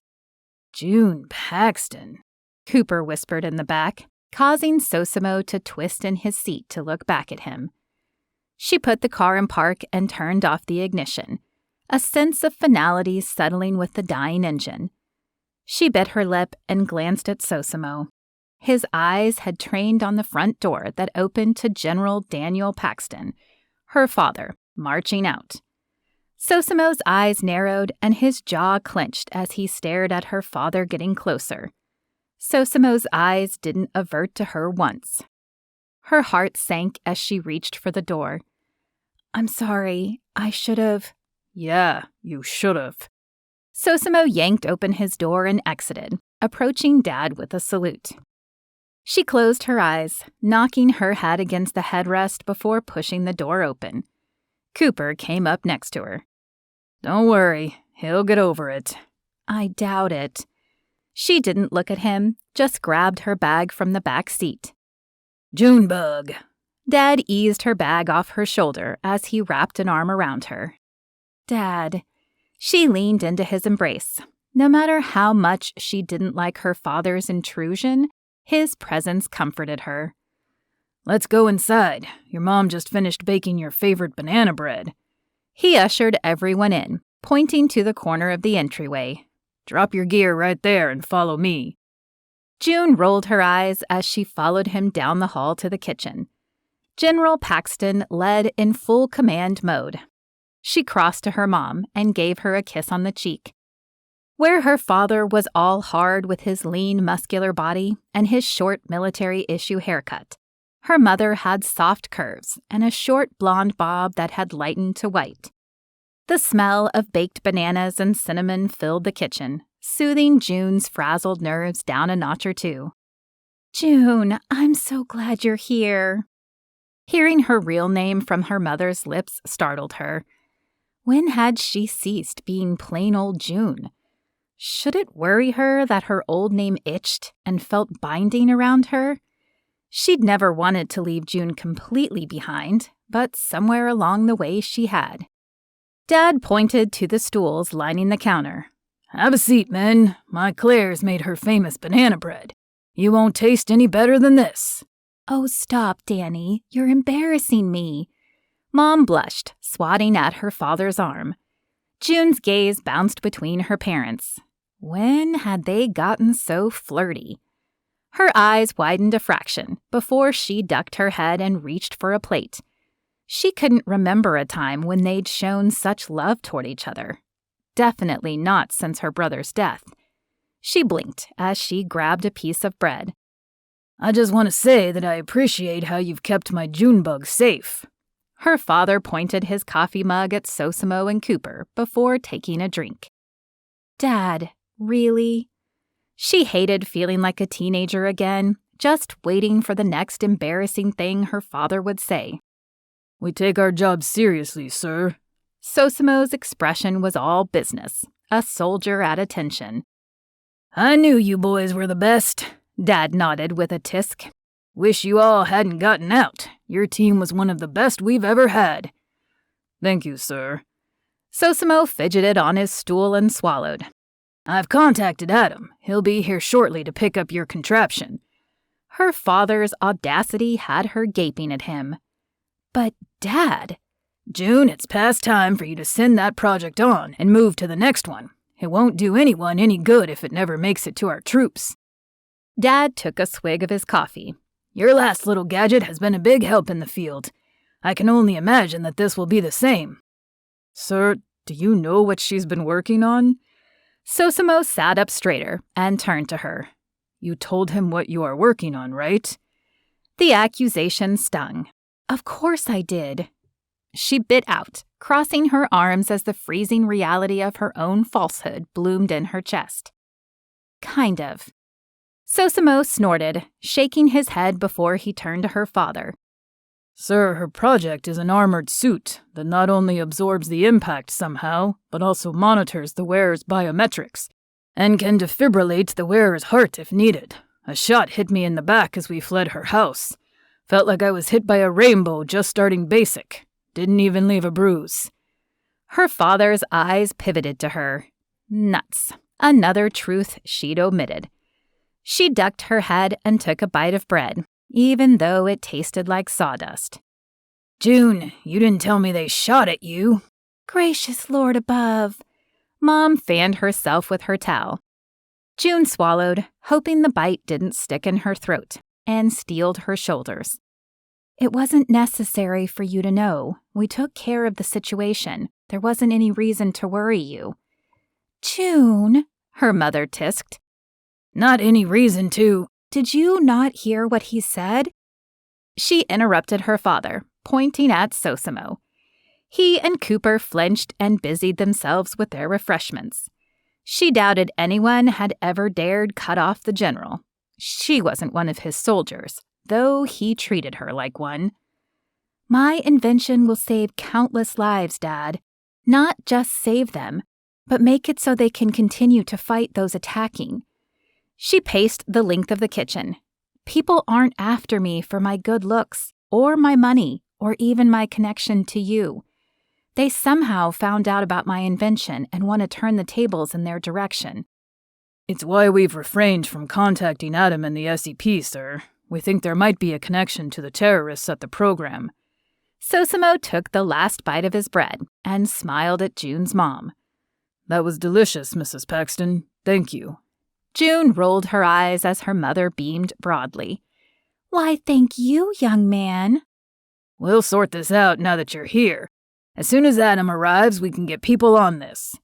June Paxton, Cooper whispered in the back, causing Sosimo to twist in his seat to look back at him. She put the car in park and turned off the ignition, a sense of finality settling with the dying engine. She bit her lip and glanced at Sosimo. His eyes had trained on the front door that opened to General Daniel Paxton, her father, marching out. Sosimo's eyes narrowed and his jaw clenched as he stared at her father getting closer. Sosimo's eyes didn't avert to her once. Her heart sank as she reached for the door. I'm sorry, I should have. Yeah, you should have. Sosimo yanked open his door and exited, approaching Dad with a salute. She closed her eyes, knocking her head against the headrest before pushing the door open. Cooper came up next to her. Don't worry, he'll get over it. I doubt it. She didn't look at him, just grabbed her bag from the back seat. Junebug. Dad eased her bag off her shoulder as he wrapped an arm around her. Dad. She leaned into his embrace. No matter how much she didn't like her father's intrusion, his presence comforted her. Let's go inside. Your mom just finished baking your favorite banana bread. He ushered everyone in, pointing to the corner of the entryway. Drop your gear right there and follow me. June rolled her eyes as she followed him down the hall to the kitchen. General Paxton led in full command mode. She crossed to her mom and gave her a kiss on the cheek. Where her father was all hard with his lean, muscular body and his short military-issue haircut, her mother had soft curves and a short blonde bob that had lightened to white. The smell of baked bananas and cinnamon filled the kitchen, soothing June's frazzled nerves down a notch or two. June, I'm so glad you're here. Hearing her real name from her mother's lips startled her. When had she ceased being plain old June? Should it worry her that her old name itched and felt binding around her? She'd never wanted to leave June completely behind, but somewhere along the way she had. Dad pointed to the stools lining the counter. Have a seat, men. My Claire's made her famous banana bread. You won't taste any better than this. Oh, stop, Danny. You're embarrassing me. Mom blushed, swatting at her father's arm. June's gaze bounced between her parents. When had they gotten so flirty? Her eyes widened a fraction before she ducked her head and reached for a plate. She couldn't remember a time when they'd shown such love toward each other. Definitely not since her brother's death. She blinked as she grabbed a piece of bread. I just want to say that I appreciate how you've kept my Junebug safe. Her father pointed his coffee mug at Sosimo and Cooper before taking a drink. Dad, really? She hated feeling like a teenager again, just waiting for the next embarrassing thing her father would say. We take our job seriously, sir. Sosimo's expression was all business, a soldier at attention. I knew you boys were the best, Dad nodded with a tisk. Wish you all hadn't gotten out. Your team was one of the best we've ever had. Thank you, sir. Sosimo fidgeted on his stool and swallowed. I've contacted Adam. He'll be here shortly to pick up your contraption. Her father's audacity had her gaping at him. But, Dad... June, it's past time for you to send that project on and move to the next one. It won't do anyone any good if it never makes it to our troops. Dad took a swig of his coffee. Your last little gadget has been a big help in the field. I can only imagine that this will be the same. Sir, do you know what she's been working on? Sosimo sat up straighter and turned to her. You told him what you are working on, right? The accusation stung. Of course I did. She bit out, crossing her arms as the freezing reality of her own falsehood bloomed in her chest. Kind of. Sosimo snorted, shaking his head before he turned to her father. Sir, her project is an armored suit that not only absorbs the impact somehow, but also monitors the wearer's biometrics, and can defibrillate the wearer's heart if needed. A shot hit me in the back as we fled her house. Felt like I was hit by a rainbow just starting basic. Didn't even leave a bruise. Her father's eyes pivoted to her. Nuts. Another truth she'd omitted. She ducked her head and took a bite of bread, even though it tasted like sawdust. June, you didn't tell me they shot at you. Gracious Lord above. Mom fanned herself with her towel. June swallowed, hoping the bite didn't stick in her throat, and steeled her shoulders. It wasn't necessary for you to know. We took care of the situation. There wasn't any reason to worry you. June, her mother tisked. Not any reason to... Did you not hear what he said? She interrupted her father, pointing at Sosimo. He and Cooper flinched and busied themselves with their refreshments. She doubted anyone had ever dared cut off the general. She wasn't one of his soldiers, though he treated her like one. My invention will save countless lives, Dad. Not just save them, but make it so they can continue to fight those attacking. She paced the length of the kitchen. People aren't after me for my good looks, or my money, or even my connection to you. They somehow found out about my invention and want to turn the tables in their direction. It's why we've refrained from contacting Adam and the SEP, sir. We think there might be a connection to the terrorists at the program. Sosimo took the last bite of his bread and smiled at June's mom. That was delicious, Mrs. Paxton. Thank you. June rolled her eyes as her mother beamed broadly. Why, thank you, young man. We'll sort this out now that you're here. As soon as Adam arrives, we can get people on this.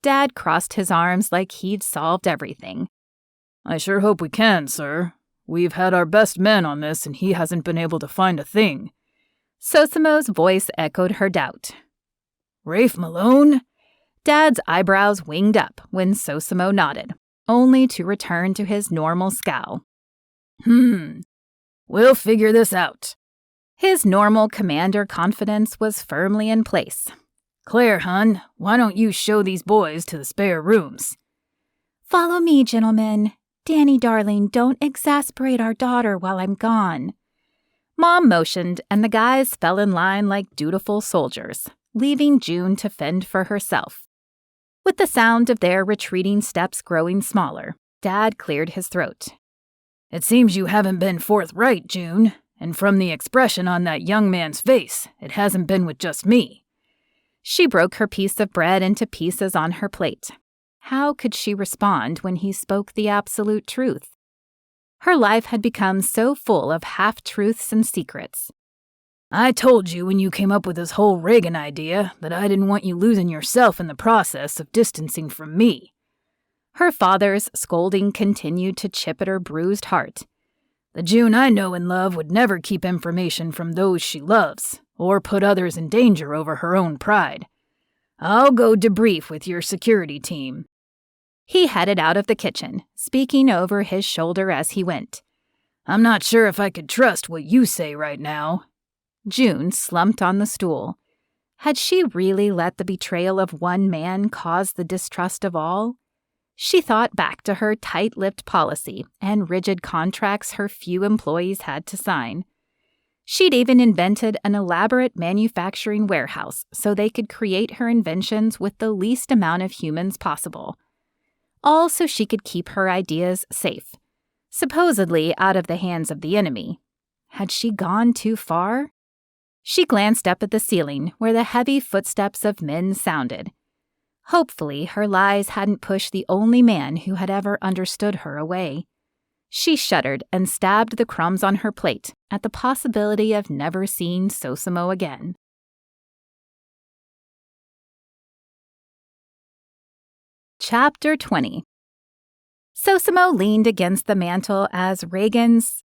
Dad crossed his arms like he'd solved everything. I sure hope we can, sir. We've had our best men on this, and he hasn't been able to find a thing. Sosimo's voice echoed her doubt. Rafe Malone? Dad's eyebrows winged up when Sosimo nodded, only to return to his normal scowl. We'll figure this out. His normal commander confidence was firmly in place. Claire, hon, why don't you show these boys to the spare rooms? Follow me, gentlemen. Danny, darling, don't exasperate our daughter while I'm gone. Mom motioned, and the guys fell in line like dutiful soldiers, leaving June to fend for herself. With the sound of their retreating steps growing smaller, Dad cleared his throat. It seems you haven't been forthright, June. And from the expression on that young man's face, it hasn't been with just me. She broke her piece of bread into pieces on her plate. How could she respond when he spoke the absolute truth? Her life had become so full of half-truths and secrets. I told you when you came up with this whole Reagan idea that I didn't want you losing yourself in the process of distancing from me. Her father's scolding continued to chip at her bruised heart. The June I know and love would never keep information from those she loves, or put others in danger over her own pride. I'll go debrief with your security team." He headed out of the kitchen, speaking over his shoulder as he went. "I'm not sure if I could trust what you say right now." June slumped on the stool. Had she really let the betrayal of one man cause the distrust of all? She thought back to her tight-lipped policy and rigid contracts her few employees had to sign. She'd even invented an elaborate manufacturing warehouse so they could create her inventions with the least amount of humans possible. All so she could keep her ideas safe, supposedly out of the hands of the enemy. Had she gone too far? She glanced up at the ceiling where the heavy footsteps of men sounded. Hopefully, her lies hadn't pushed the only man who had ever understood her away. She shuddered and stabbed the crumbs on her plate at the possibility of never seeing Sosimo again. Chapter 20. Sosimo leaned against the mantel as Reagan's,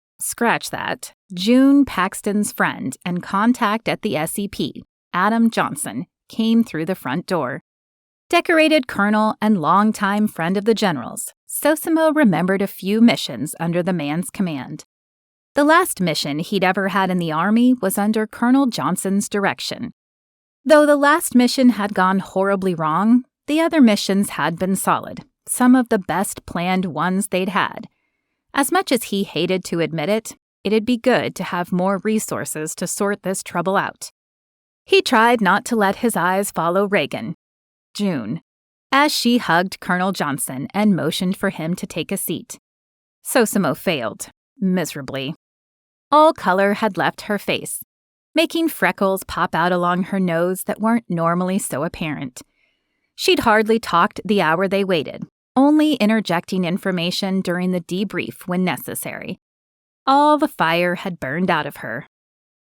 June Paxton's friend and contact at the SEP, Adam Johnson, came through the front door. Decorated colonel and longtime friend of the general's, Sosimo remembered a few missions under the man's command. The last mission he'd ever had in the Army was under Colonel Johnson's direction. Though the last mission had gone horribly wrong, the other missions had been solid, some of the best planned ones they'd had. As much as he hated to admit it, it'd be good to have more resources to sort this trouble out. He tried not to let his eyes follow Reagan, June, as she hugged Colonel Johnson and motioned for him to take a seat. Sosimo failed, miserably. All color had left her face, making freckles pop out along her nose that weren't normally so apparent. She'd hardly talked the hour they waited, only interjecting information during the debrief when necessary. All the fire had burned out of her.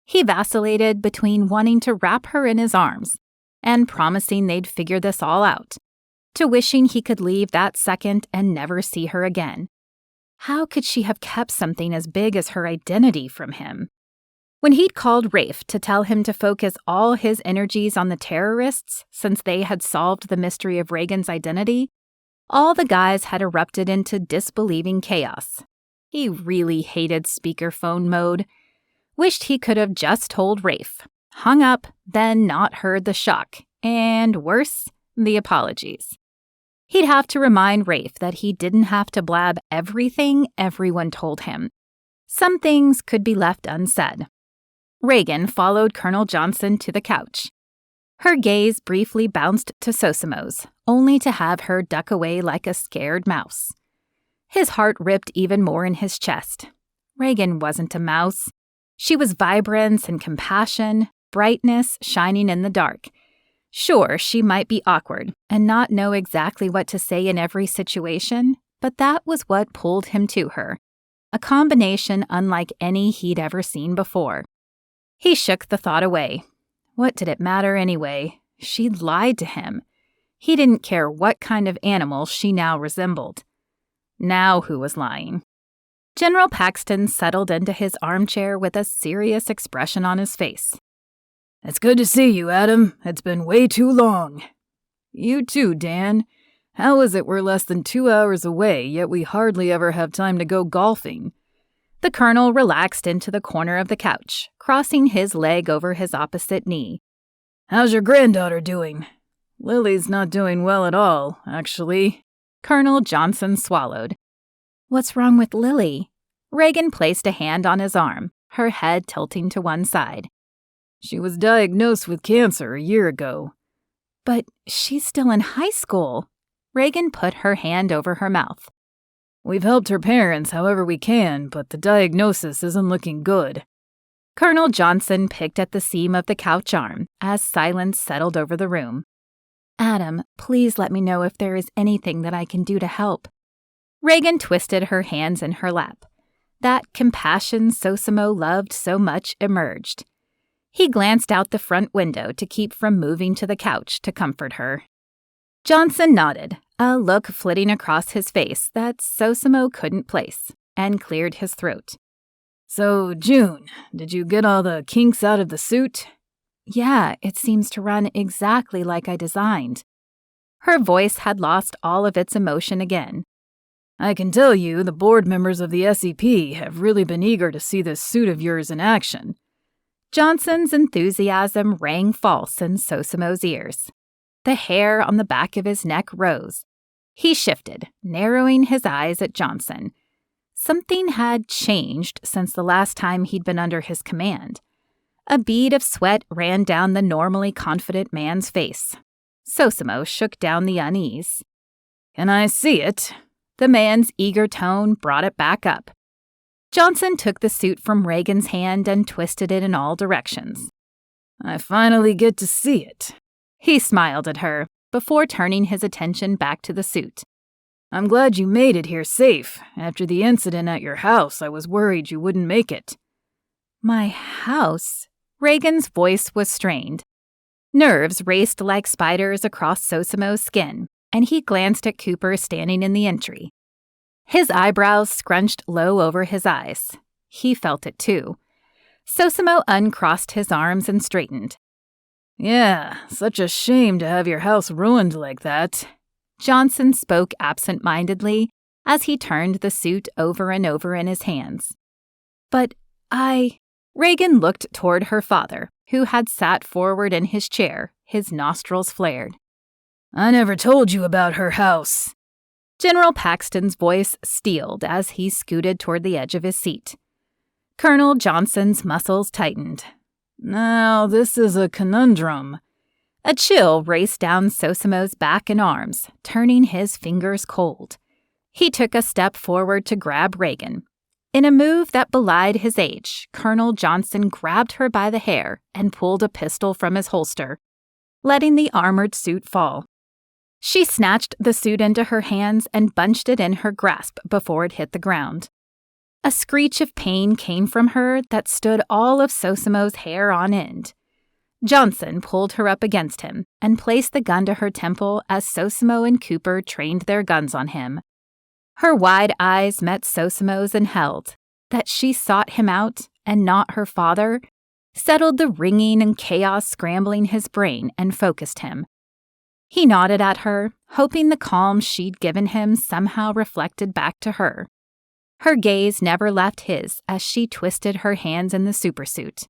He vacillated between wanting to wrap her in his arms and promising they'd figure this all out, to wishing he could leave that second and never see her again. How could she have kept something as big as her identity from him? When he'd called Rafe to tell him to focus all his energies on the terrorists since they had solved the mystery of Reagan's identity, all the guys had erupted into disbelieving chaos. He really hated speakerphone mode. Wished he could have just told Rafe, hung up, then not heard the shock, and worse, the apologies. He'd have to remind Rafe that he didn't have to blab everything everyone told him. Some things could be left unsaid. Reagan followed Colonel Johnson to the couch. Her gaze briefly bounced to Sosimo's, only to have her duck away like a scared mouse. His heart ripped even more in his chest. Reagan wasn't a mouse. She was vibrance and compassion, brightness shining in the dark. Sure, she might be awkward and not know exactly what to say in every situation, but that was what pulled him to her, a combination unlike any he'd ever seen before. He shook the thought away. What did it matter anyway? She'd lied to him. He didn't care what kind of animal she now resembled. Now who was lying? General Paxton settled into his armchair with a serious expression on his face. "It's good to see you, Adam. It's been way too long." "You too, Dan. How is it we're less than 2 hours away, yet we hardly ever have time to go golfing?" The colonel relaxed into the corner of the couch, crossing his leg over his opposite knee. "How's your granddaughter doing?" "Lily's not doing well at all, actually." Colonel Johnson swallowed. "What's wrong with Lily?" Reagan placed a hand on his arm, her head tilting to one side. "She was diagnosed with cancer a year ago." "But she's still in high school." Reagan put her hand over her mouth. "We've helped her parents however we can, but the diagnosis isn't looking good." Colonel Johnson picked at the seam of the couch arm as silence settled over the room. "Adam, please let me know if there is anything that I can do to help." Reagan twisted her hands in her lap. That compassion Sosimo loved so much emerged. He glanced out the front window to keep from moving to the couch to comfort her. Johnson nodded, a look flitting across his face that Sosimo couldn't place, and cleared his throat. "So, June, did you get all the kinks out of the suit? Yeah, it seems to run exactly like I designed." Her voice had lost all of its emotion again. "I can tell you the board members of the SEP have really been eager to see this suit of yours in action." Johnson's enthusiasm rang false in Sosimo's ears. The hair on the back of his neck rose. He shifted, narrowing his eyes at Johnson. Something had changed since the last time he'd been under his command. A bead of sweat ran down the normally confident man's face. Sosimo shook down the unease. "Can I see it?" The man's eager tone brought it back up. Johnson took the suit from Reagan's hand and twisted it in all directions. "I finally get to see it." He smiled at her before turning his attention back to the suit. "I'm glad you made it here safe. After the incident at your house, I was worried you wouldn't make it." "My house?" Reagan's voice was strained. Nerves raced like spiders across Sosimo's skin, and he glanced at Cooper standing in the entry. His eyebrows scrunched low over his eyes. He felt it too. Sosimo uncrossed his arms and straightened. "Yeah, such a shame to have your house ruined like that." Johnson spoke absent-mindedly as he turned the suit over and over in his hands. "But Reagan looked toward her father, who had sat forward in his chair, his nostrils flared. "I never told you about her house." General Paxton's voice steeled as he scooted toward the edge of his seat. Colonel Johnson's muscles tightened. "Now, this is a conundrum." A chill raced down Sosimo's back and arms, turning his fingers cold. He took a step forward to grab Reagan. In a move that belied his age, Colonel Johnson grabbed her by the hair and pulled a pistol from his holster, letting the armored suit fall. She snatched the suit into her hands and bunched it in her grasp before it hit the ground. A screech of pain came from her that stood all of Sosimo's hair on end. Johnson pulled her up against him and placed the gun to her temple as Sosimo and Cooper trained their guns on him. Her wide eyes met Sosimo's and held. That she sought him out and not her father settled the ringing and chaos scrambling his brain and focused him. He nodded at her, hoping the calm she'd given him somehow reflected back to her. Her gaze never left his as she twisted her hands in the supersuit.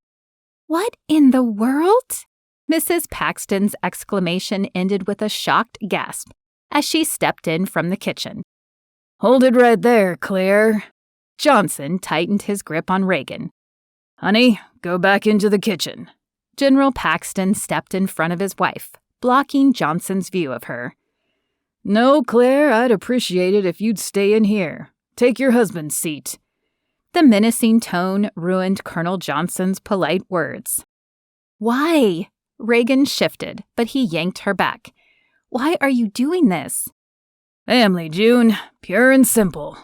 "What in the world?" Mrs. Paxton's exclamation ended with a shocked gasp as she stepped in from the kitchen. "Hold it right there, Claire." Johnson tightened his grip on Reagan. "Honey, go back into the kitchen." General Paxton stepped in front of his wife, blocking Johnson's view of her. "No, Claire, I'd appreciate it if you'd stay in here. Take your husband's seat." The menacing tone ruined Colonel Johnson's polite words. "Why?" Reagan shifted, but he yanked her back. "Why are you doing this?" "Family, June. Pure and simple."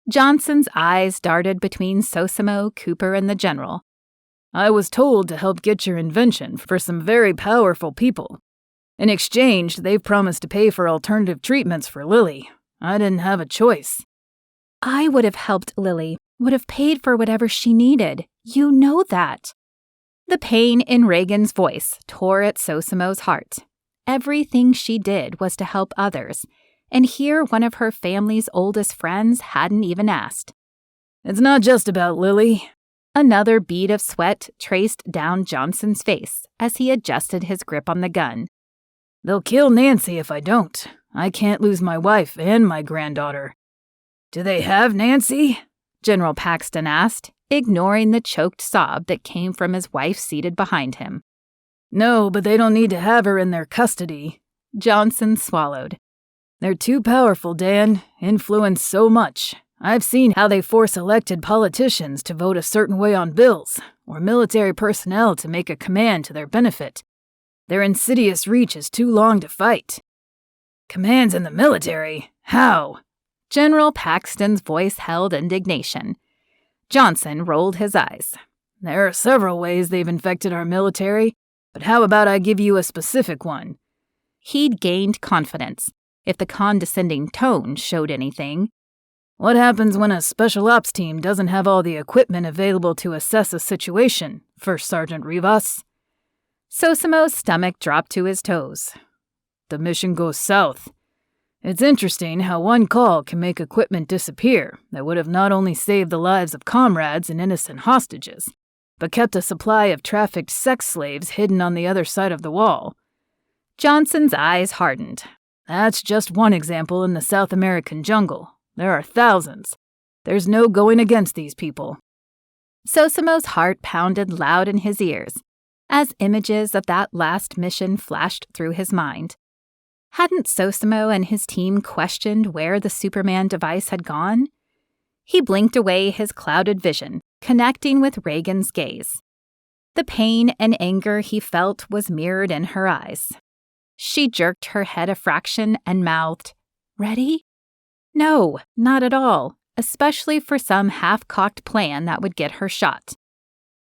Johnson's eyes darted between Sosimo, Cooper, and the general. "I was told to help get your invention for some very powerful people. In exchange, they've promised to pay for alternative treatments for Lily. I didn't have a choice." "I would have helped Lily, would have paid for whatever she needed. You know that." The pain in Reagan's voice tore at Sosimo's heart. Everything she did was to help others, and here one of her family's oldest friends hadn't even asked. "It's not just about Lily." Another bead of sweat traced down Johnson's face as he adjusted his grip on the gun. "They'll kill Nancy if I don't. I can't lose my wife and my granddaughter." "Do they have Nancy?" General Paxton asked, ignoring the choked sob that came from his wife seated behind him. "No, but they don't need to have her in their custody." Johnson swallowed. "They're too powerful, Dan. Influence so much. I've seen how they force elected politicians to vote a certain way on bills, or military personnel to make a command to their benefit. Their insidious reach is too long to fight." "Commands in the military? How?" General Paxton's voice held indignation. Johnson rolled his eyes. "There are several ways they've infected our military, but how about I give you a specific one?" He'd gained confidence, if the condescending tone showed anything. "What happens when a special ops team doesn't have all the equipment available to assess a situation, First Sergeant Rivas?" Sosimo's stomach dropped to his toes. The mission goes south. It's interesting how one call can make equipment disappear that would have not only saved the lives of comrades and innocent hostages, but kept a supply of trafficked sex slaves hidden on the other side of the wall. Johnson's eyes hardened. That's just one example in the South American jungle. There are thousands. There's no going against these people. Sosimo's heart pounded loud in his ears as images of that last mission flashed through his mind. Hadn't Sosimo and his team questioned where the Superman device had gone? He blinked away his clouded vision, connecting with Reagan's gaze. The pain and anger he felt was mirrored in her eyes. She jerked her head a fraction and mouthed, "Ready?" No, not at all, especially for some half-cocked plan that would get her shot.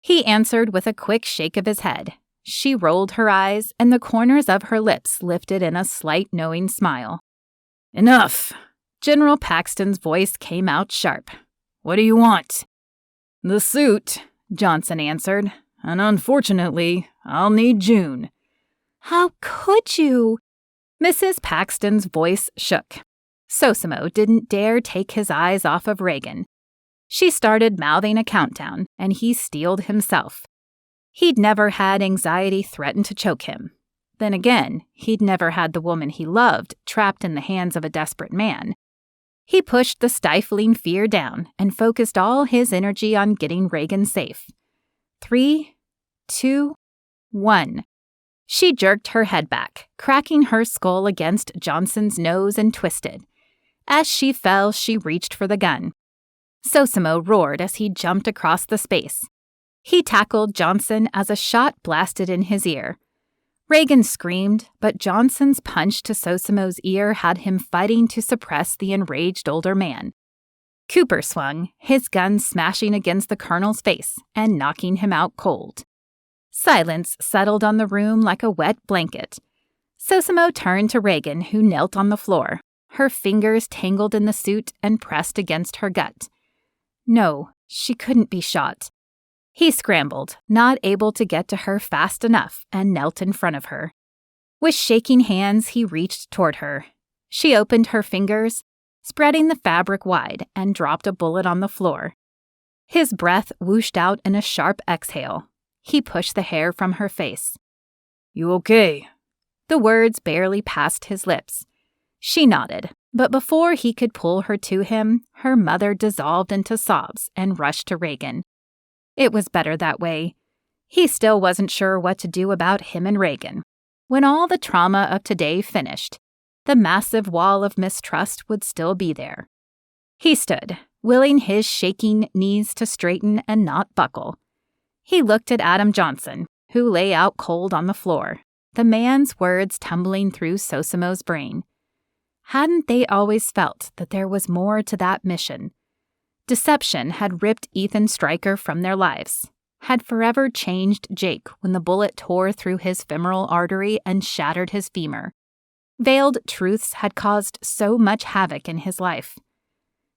He answered with a quick shake of his head. She rolled her eyes, and the corners of her lips lifted in a slight knowing smile. Enough! General Paxton's voice came out sharp. What do you want? The suit, Johnson answered. And unfortunately, I'll need June. How could you? Mrs. Paxton's voice shook. Sosimo didn't dare take his eyes off of Reagan. She started mouthing a countdown, and he steeled himself. He'd never had anxiety threaten to choke him. Then again, he'd never had the woman he loved trapped in the hands of a desperate man. He pushed the stifling fear down and focused all his energy on getting Reagan safe. 3, 2, 1. She jerked her head back, cracking her skull against Johnson's nose and twisted. As she fell, she reached for the gun. Sosimo roared as he jumped across the space. He tackled Johnson as a shot blasted in his ear. Reagan screamed, but Johnson's punch to Sosimo's ear had him fighting to suppress the enraged older man. Cooper swung, his gun smashing against the colonel's face and knocking him out cold. Silence settled on the room like a wet blanket. Sosimo turned to Reagan, who knelt on the floor, her fingers tangled in the suit and pressed against her gut. No, she couldn't be shot. He scrambled, not able to get to her fast enough, and knelt in front of her. With shaking hands, he reached toward her. She opened her fingers, spreading the fabric wide, and dropped a bullet on the floor. His breath whooshed out in a sharp exhale. He pushed the hair from her face. You okay? The words barely passed his lips. She nodded, but before he could pull her to him, her mother dissolved into sobs and rushed to Reagan. It was better that way. He still wasn't sure what to do about him and Reagan. When all the trauma of today finished, the massive wall of mistrust would still be there. He stood, willing his shaking knees to straighten and not buckle. He looked at Adam Johnson, who lay out cold on the floor, the man's words tumbling through Sosimo's brain. Hadn't they always felt that there was more to that mission? Deception had ripped Ethan Stryker from their lives, had forever changed Jake when the bullet tore through his femoral artery and shattered his femur. Veiled truths had caused so much havoc in his life.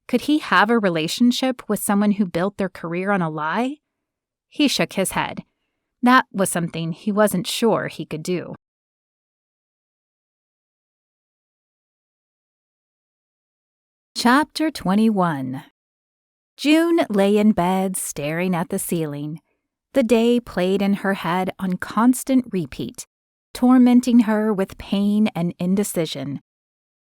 Could he have a relationship with someone who built their career on a lie? He shook his head. That was something he wasn't sure he could do. Chapter 21. June lay in bed staring at the ceiling. The day played in her head on constant repeat, tormenting her with pain and indecision.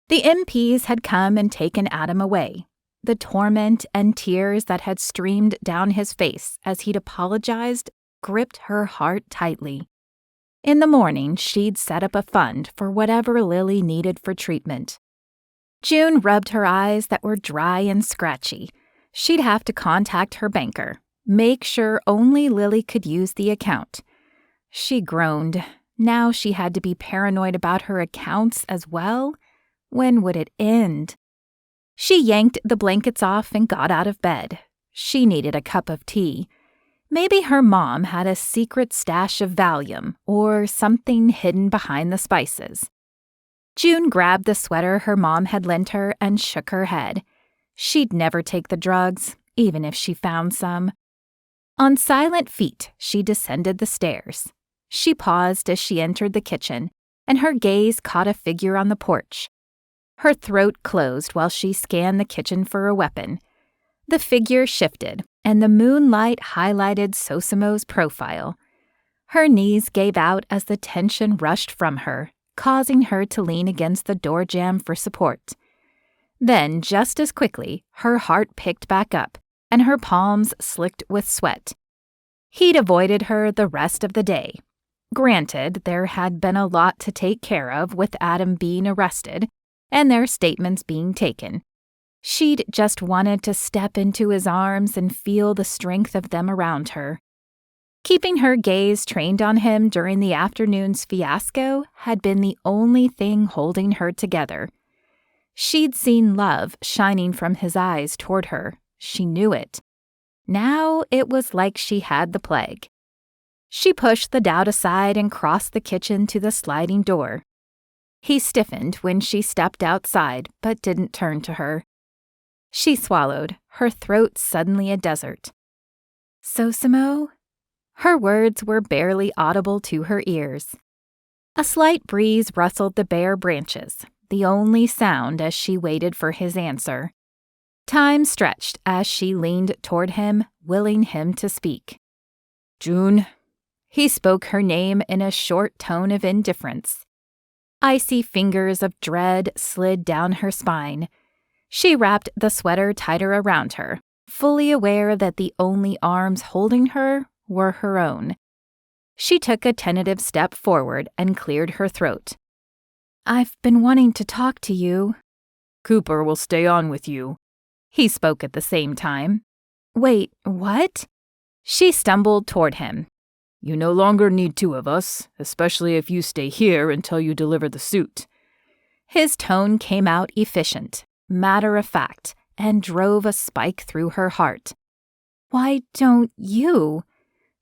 The MPs had come and taken Adam away. The torment and tears that had streamed down his face as he'd apologized gripped her heart tightly. In the morning, she'd set up a fund for whatever Lily needed for treatment. June rubbed her eyes that were dry and scratchy. She'd have to contact her banker, make sure only Lily could use the account. She groaned. Now she had to be paranoid about her accounts as well. When would it end? She yanked the blankets off and got out of bed. She needed a cup of tea. Maybe her mom had a secret stash of Valium or something hidden behind the spices. June grabbed the sweater her mom had lent her and shook her head. She'd never take the drugs, even if she found some. On silent feet, she descended the stairs. She paused as she entered the kitchen, and her gaze caught a figure on the porch. Her throat closed while she scanned the kitchen for a weapon. The figure shifted, and the moonlight highlighted Sosimo's profile. Her knees gave out as the tension rushed from her, causing her to lean against the door jamb for support. Then, just as quickly, her heart picked back up, and her palms slicked with sweat. He'd avoided her the rest of the day. Granted, there had been a lot to take care of with Adam being arrested and their statements being taken. She'd just wanted to step into his arms and feel the strength of them around her. Keeping her gaze trained on him during the afternoon's fiasco had been the only thing holding her together. She'd seen love shining from his eyes toward her. She knew it. Now it was like she had the plague. She pushed the doubt aside and crossed the kitchen to the sliding door. He stiffened when she stepped outside, but didn't turn to her. She swallowed, her throat suddenly a desert. "Sosimo?" Her words were barely audible to her ears. A slight breeze rustled the bare branches, the only sound as she waited for his answer. Time stretched as she leaned toward him, willing him to speak. "June?" He spoke her name in a short tone of indifference. Icy fingers of dread slid down her spine. She wrapped the sweater tighter around her, fully aware that the only arms holding her were her own. She took a tentative step forward and cleared her throat. "I've been wanting to talk to you." "Cooper will stay on with you." He spoke at the same time. "Wait, what?" She stumbled toward him. "You no longer need two of us, especially if you stay here until you deliver the suit." His tone came out efficient, matter-of-fact, and drove a spike through her heart. "Why don't you?"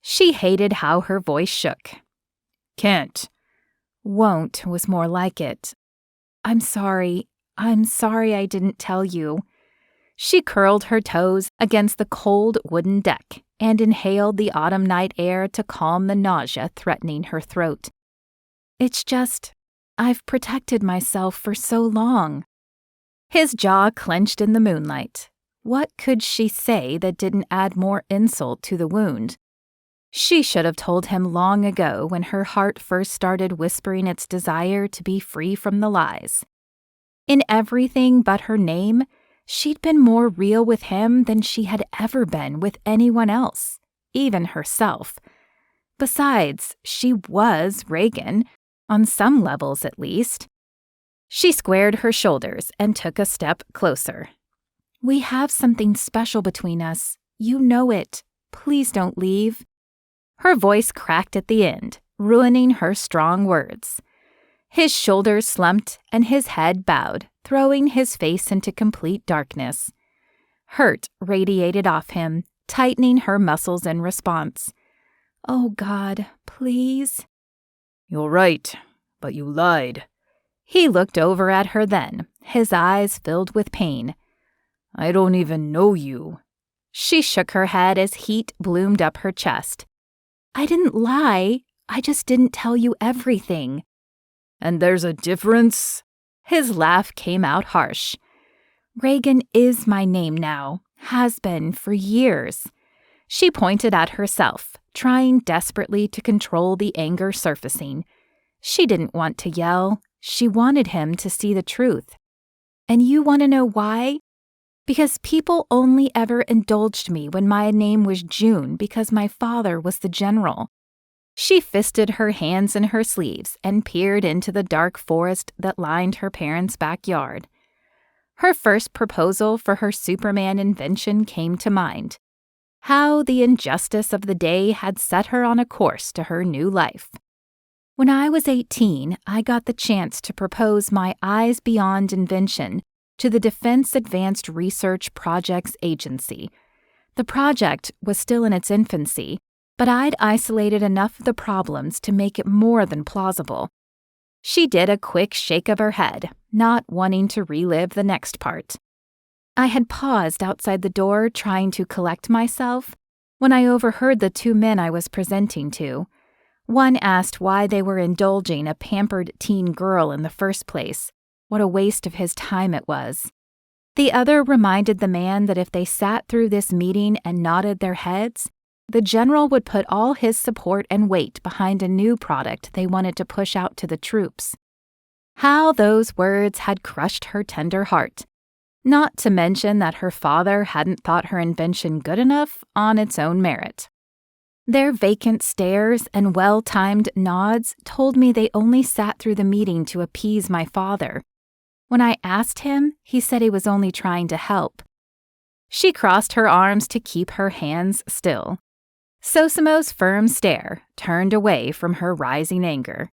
She hated how her voice shook. "Can't." "Won't" was more like it. I'm sorry I didn't tell you." She curled her toes against the cold wooden deck and inhaled the autumn night air to calm the nausea threatening her throat. "It's just, I've protected myself for so long." His jaw clenched in the moonlight. What could she say that didn't add more insult to the wound? She should have told him long ago when her heart first started whispering its desire to be free from the lies. In everything but her name, she'd been more real with him than she had ever been with anyone else, even herself. Besides, she was Reagan, on some levels at least. She squared her shoulders and took a step closer. "We have something special between us. You know it. Please don't leave." Her voice cracked at the end, ruining her strong words. His shoulders slumped and his head bowed, throwing his face into complete darkness. Hurt radiated off him, tightening her muscles in response. "Oh God, please." "You're right, but you lied." He looked over at her then, his eyes filled with pain. "I don't even know you." She shook her head as heat bloomed up her chest. "I didn't lie. I just didn't tell you everything." "And there's a difference?" His laugh came out harsh. "Reagan is my name now, has been for years." She pointed at herself, trying desperately to control the anger surfacing. She didn't want to yell. She wanted him to see the truth. "And you want to know why? Because people only ever indulged me when my name was June because my father was the general." She fisted her hands in her sleeves and peered into the dark forest that lined her parents' backyard. Her first proposal for her Superman invention came to mind. How the injustice of the day had set her on a course to her new life. "When I was 18, I got the chance to propose my Eyes Beyond invention to the Defense Advanced Research Projects Agency. The project was still in its infancy, but I'd isolated enough of the problems to make it more than plausible." She did a quick shake of her head, not wanting to relive the next part. "I had paused outside the door trying to collect myself when I overheard the two men I was presenting to. One asked why they were indulging a pampered teen girl in the first place, what a waste of his time it was. The other reminded the man that if they sat through this meeting and nodded their heads, the general would put all his support and weight behind a new product they wanted to push out to the troops. How those words had crushed her tender heart, not to mention that her father hadn't thought her invention good enough on its own merit. Their vacant stares and well-timed nods told me they only sat through the meeting to appease my father. When I asked him, he said he was only trying to help. She crossed her arms to keep her hands still. Sosimo's firm stare turned away from her rising anger.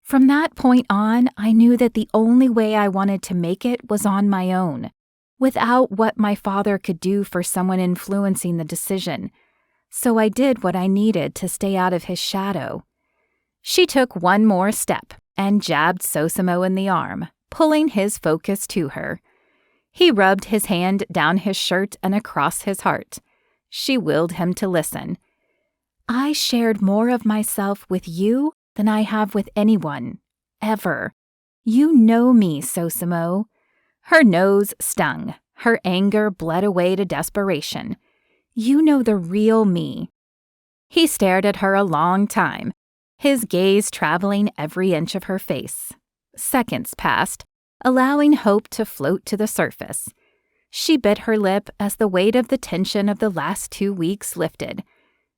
From that point on, I knew that the only way I wanted to make it was on my own, without what my father could do for someone influencing the decision. So I did what I needed to stay out of his shadow. She took one more step and jabbed Sosimo in the arm, pulling his focus to her. He rubbed his hand down his shirt and across his heart. She willed him to listen. I shared more of myself with you than I have with anyone, ever. You know me, Sosimo. Her nose stung. Her anger bled away to desperation. You know the real me. He stared at her a long time, his gaze traveling every inch of her face. Seconds passed, allowing hope to float to the surface. She bit her lip as the weight of the tension of the last 2 weeks lifted.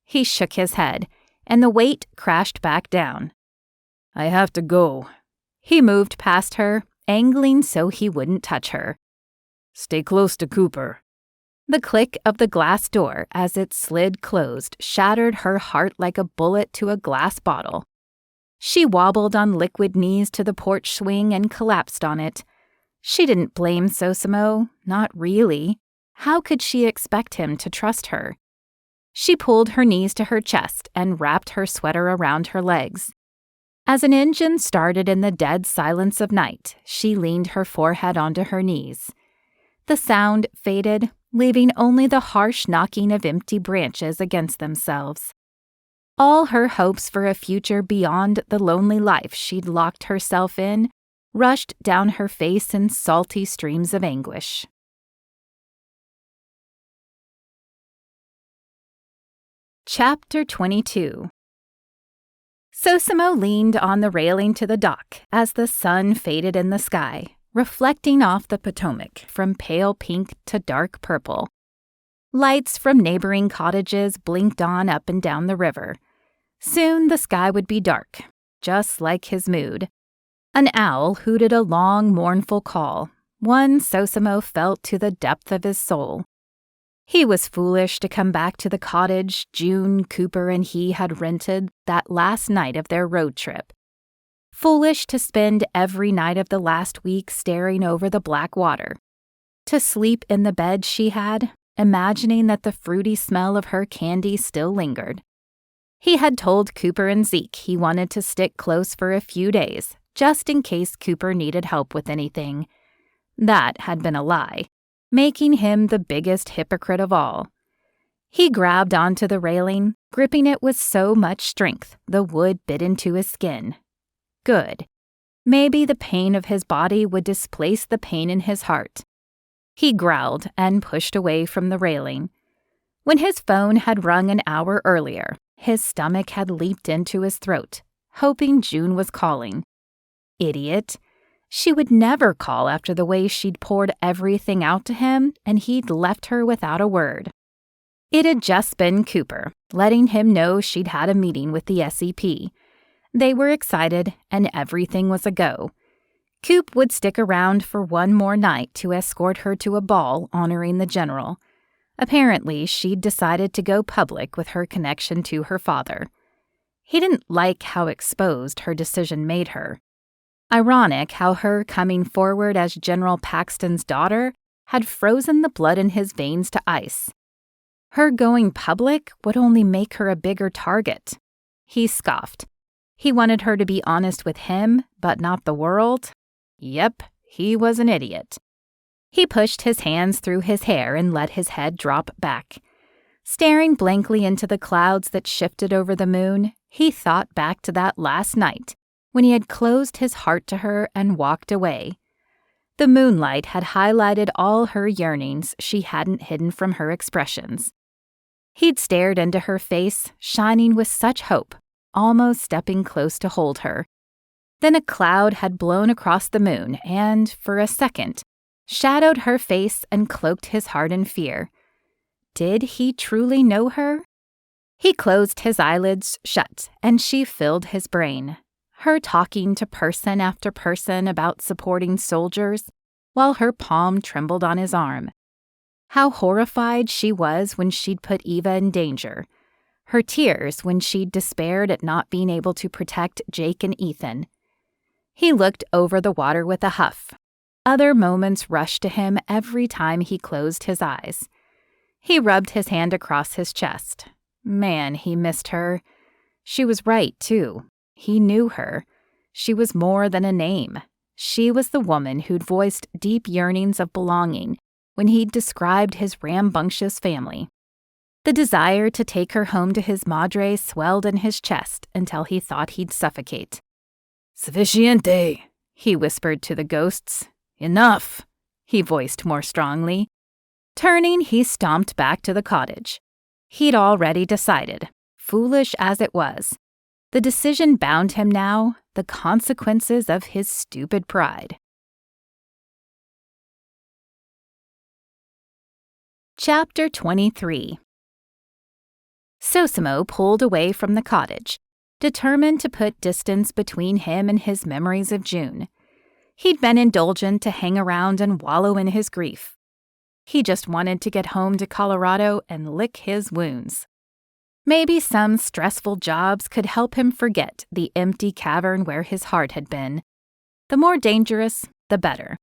He shook his head, and the weight crashed back down. I have to go. He moved past her, angling so he wouldn't touch her. Stay close to Cooper. The click of the glass door as it slid closed shattered her heart like a bullet to a glass bottle. She wobbled on liquid knees to the porch swing and collapsed on it. She didn't blame Sosimo, not really. How could she expect him to trust her? She pulled her knees to her chest and wrapped her sweater around her legs. As an engine started in the dead silence of night, she leaned her forehead onto her knees. The sound faded, leaving only the harsh knocking of empty branches against themselves. All her hopes for a future beyond the lonely life she'd locked herself in rushed down her face in salty streams of anguish. Chapter 22. Sosimo leaned on the railing to the dock as the sun faded in the sky, reflecting off the Potomac from pale pink to dark purple. Lights from neighboring cottages blinked on up and down the river. Soon the sky would be dark, just like his mood. An owl hooted a long, mournful call, one Sosimo felt to the depth of his soul. He was foolish to come back to the cottage June, Cooper, and he had rented that last night of their road trip. Foolish to spend every night of the last week staring over the black water. To sleep in the bed she had, imagining that the fruity smell of her candy still lingered. He had told Cooper and Zeke he wanted to stick close for a few days, just in case Cooper needed help with anything. That had been a lie, making him the biggest hypocrite of all. He grabbed onto the railing, gripping it with so much strength the wood bit into his skin. Good. Maybe the pain of his body would displace the pain in his heart. He growled and pushed away from the railing. When his phone had rung an hour earlier, his stomach had leaped into his throat, hoping June was calling. Idiot. She would never call after the way she'd poured everything out to him and he'd left her without a word. It had just been Cooper, letting him know she'd had a meeting with the SEP. They were excited and everything was a go. Coop would stick around for one more night to escort her to a ball honoring the general. Apparently, she'd decided to go public with her connection to her father. He didn't like how exposed her decision made her. Ironic how her coming forward as General Paxton's daughter had frozen the blood in his veins to ice. Her going public would only make her a bigger target. He scoffed. He wanted her to be honest with him, but not the world. Yep, he was an idiot. He pushed his hands through his hair and let his head drop back. Staring blankly into the clouds that shifted over the moon, He thought back to that last night when he had closed his heart to her and walked away. The moonlight had highlighted all her yearnings she hadn't hidden from her expressions. He'd stared into her face, shining with such hope, almost stepping close to hold her. Then a cloud had blown across the moon and, for a second, shadowed her face and cloaked his heart in fear. Did he truly know her? He closed his eyelids shut, and she filled his brain. Her talking to person after person about supporting soldiers, while her palm trembled on his arm. How horrified she was when she'd put Eva in danger. Her tears when she'd despaired at not being able to protect Jake and Ethan. He looked over the water with a huff. Other moments rushed to him every time he closed his eyes. He rubbed his hand across his chest. Man, he missed her. She was right, too. He knew her. She was more than a name. She was the woman who'd voiced deep yearnings of belonging when he'd described his rambunctious family. The desire to take her home to his madre swelled in his chest until he thought he'd suffocate. Sufficiente, he whispered to the ghosts. Enough, he voiced more strongly. Turning, he stomped back to the cottage. He'd already decided, foolish as it was. The decision bound him now, the consequences of his stupid pride. Chapter 23. Sosimo pulled away from the cottage, determined to put distance between him and his memories of June. He'd been indulgent to hang around and wallow in his grief. He just wanted to get home to Colorado and lick his wounds. Maybe some stressful jobs could help him forget the empty cavern where his heart had been. The more dangerous, the better.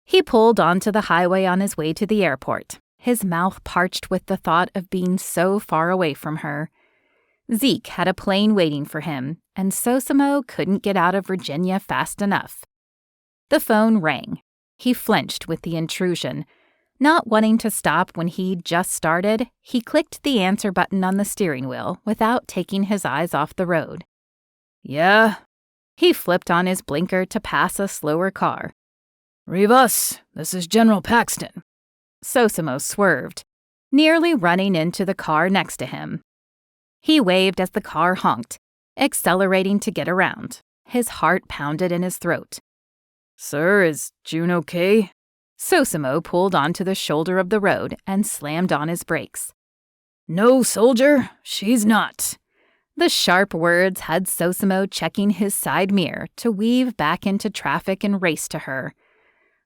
He pulled onto the highway on his way to the airport, his mouth parched with the thought of being so far away from her. Zeke had a plane waiting for him, and Sosimo couldn't get out of Virginia fast enough. The phone rang. He flinched with the intrusion. Not wanting to stop when he'd just started, he clicked the answer button on the steering wheel without taking his eyes off the road. Yeah? He flipped on his blinker to pass a slower car. Rivas, this is General Paxton. Sosimo swerved, nearly running into the car next to him. He waved as the car honked, accelerating to get around. His heart pounded in his throat. Sir, is June okay? Sosimo pulled onto the shoulder of the road and slammed on his brakes. No, soldier, she's not. The sharp words had Sosimo checking his side mirror to weave back into traffic and race to her.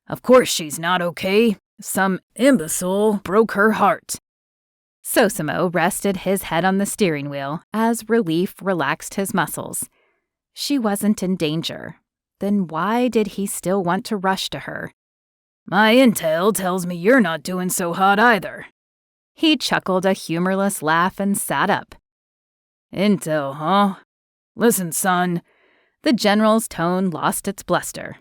Of course she's not okay. Some imbecile broke her heart. Sosimo rested his head on the steering wheel as relief relaxed his muscles. She wasn't in danger. Then why did he still want to rush to her? My intel tells me you're not doing so hot either. He chuckled a humorless laugh and sat up. Intel, huh? Listen, son. The general's tone lost its bluster.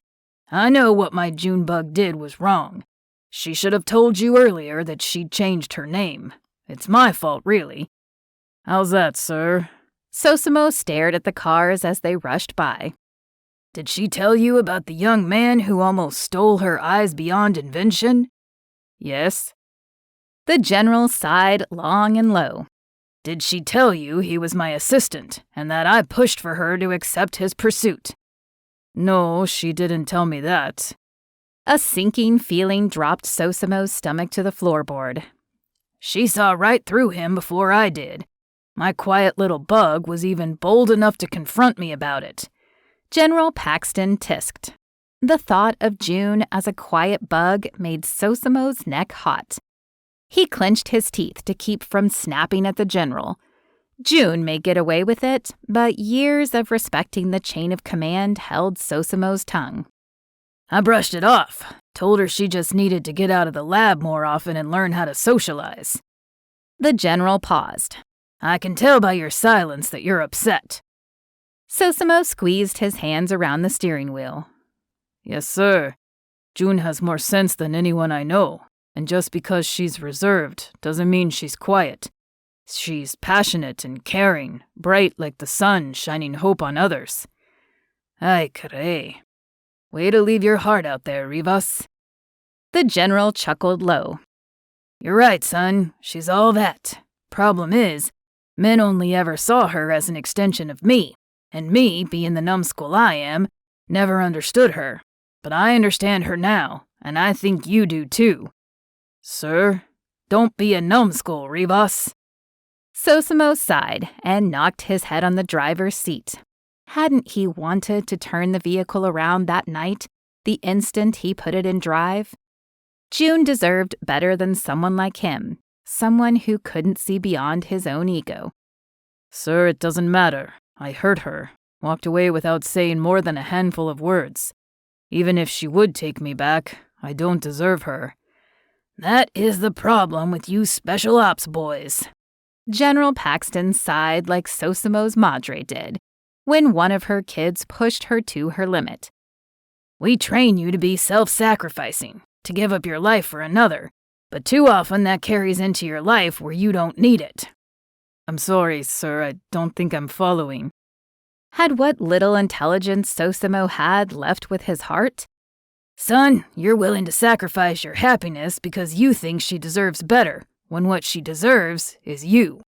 I know what my Junebug did was wrong. She should have told you earlier that she'd changed her name. It's my fault, really. How's that, sir? Sosimo stared at the cars as they rushed by. Did she tell you about the young man who almost stole her eyes beyond invention? Yes. The general sighed long and low. Did she tell you he was my assistant and that I pushed for her to accept his pursuit? No, she didn't tell me that. A sinking feeling dropped Sosimo's stomach to the floorboard. She saw right through him before I did. My quiet little bug was even bold enough to confront me about it. General Paxton tisked. The thought of June as a quiet bug made Sosimo's neck hot. He clenched his teeth to keep from snapping at the general. June may get away with it, but years of respecting the chain of command held Sosimo's tongue. I brushed it off, told her she just needed to get out of the lab more often and learn how to socialize. The general paused. I can tell by your silence that you're upset. Sosimo squeezed his hands around the steering wheel. Yes, sir. June has more sense than anyone I know, and just because she's reserved doesn't mean she's quiet. She's passionate and caring, bright like the sun shining hope on others. Ay caray. Way to leave your heart out there, Rivas. The general chuckled low. You're right, son. She's all that. Problem is, men only ever saw her as an extension of me, and me, being the numbskull I am, never understood her. But I understand her now, and I think you do too. Sir, don't be a numbskull, Rivas. Sosimo sighed and knocked his head on the driver's seat. Hadn't he wanted to turn the vehicle around that night, the instant he put it in drive? June deserved better than someone like him, someone who couldn't see beyond his own ego. Sir, it doesn't matter. I hurt her, walked away without saying more than a handful of words. Even if she would take me back, I don't deserve her. That is the problem with you special ops boys. General Paxton sighed like Sosimo's madre did when one of her kids pushed her to her limit. We train you to be self-sacrificing, to give up your life for another, but too often that carries into your life where you don't need it. I'm sorry, sir, I don't think I'm following. Had what little intelligence Sosimo had left with his heart? Son, you're willing to sacrifice your happiness because you think she deserves better, when what she deserves is you.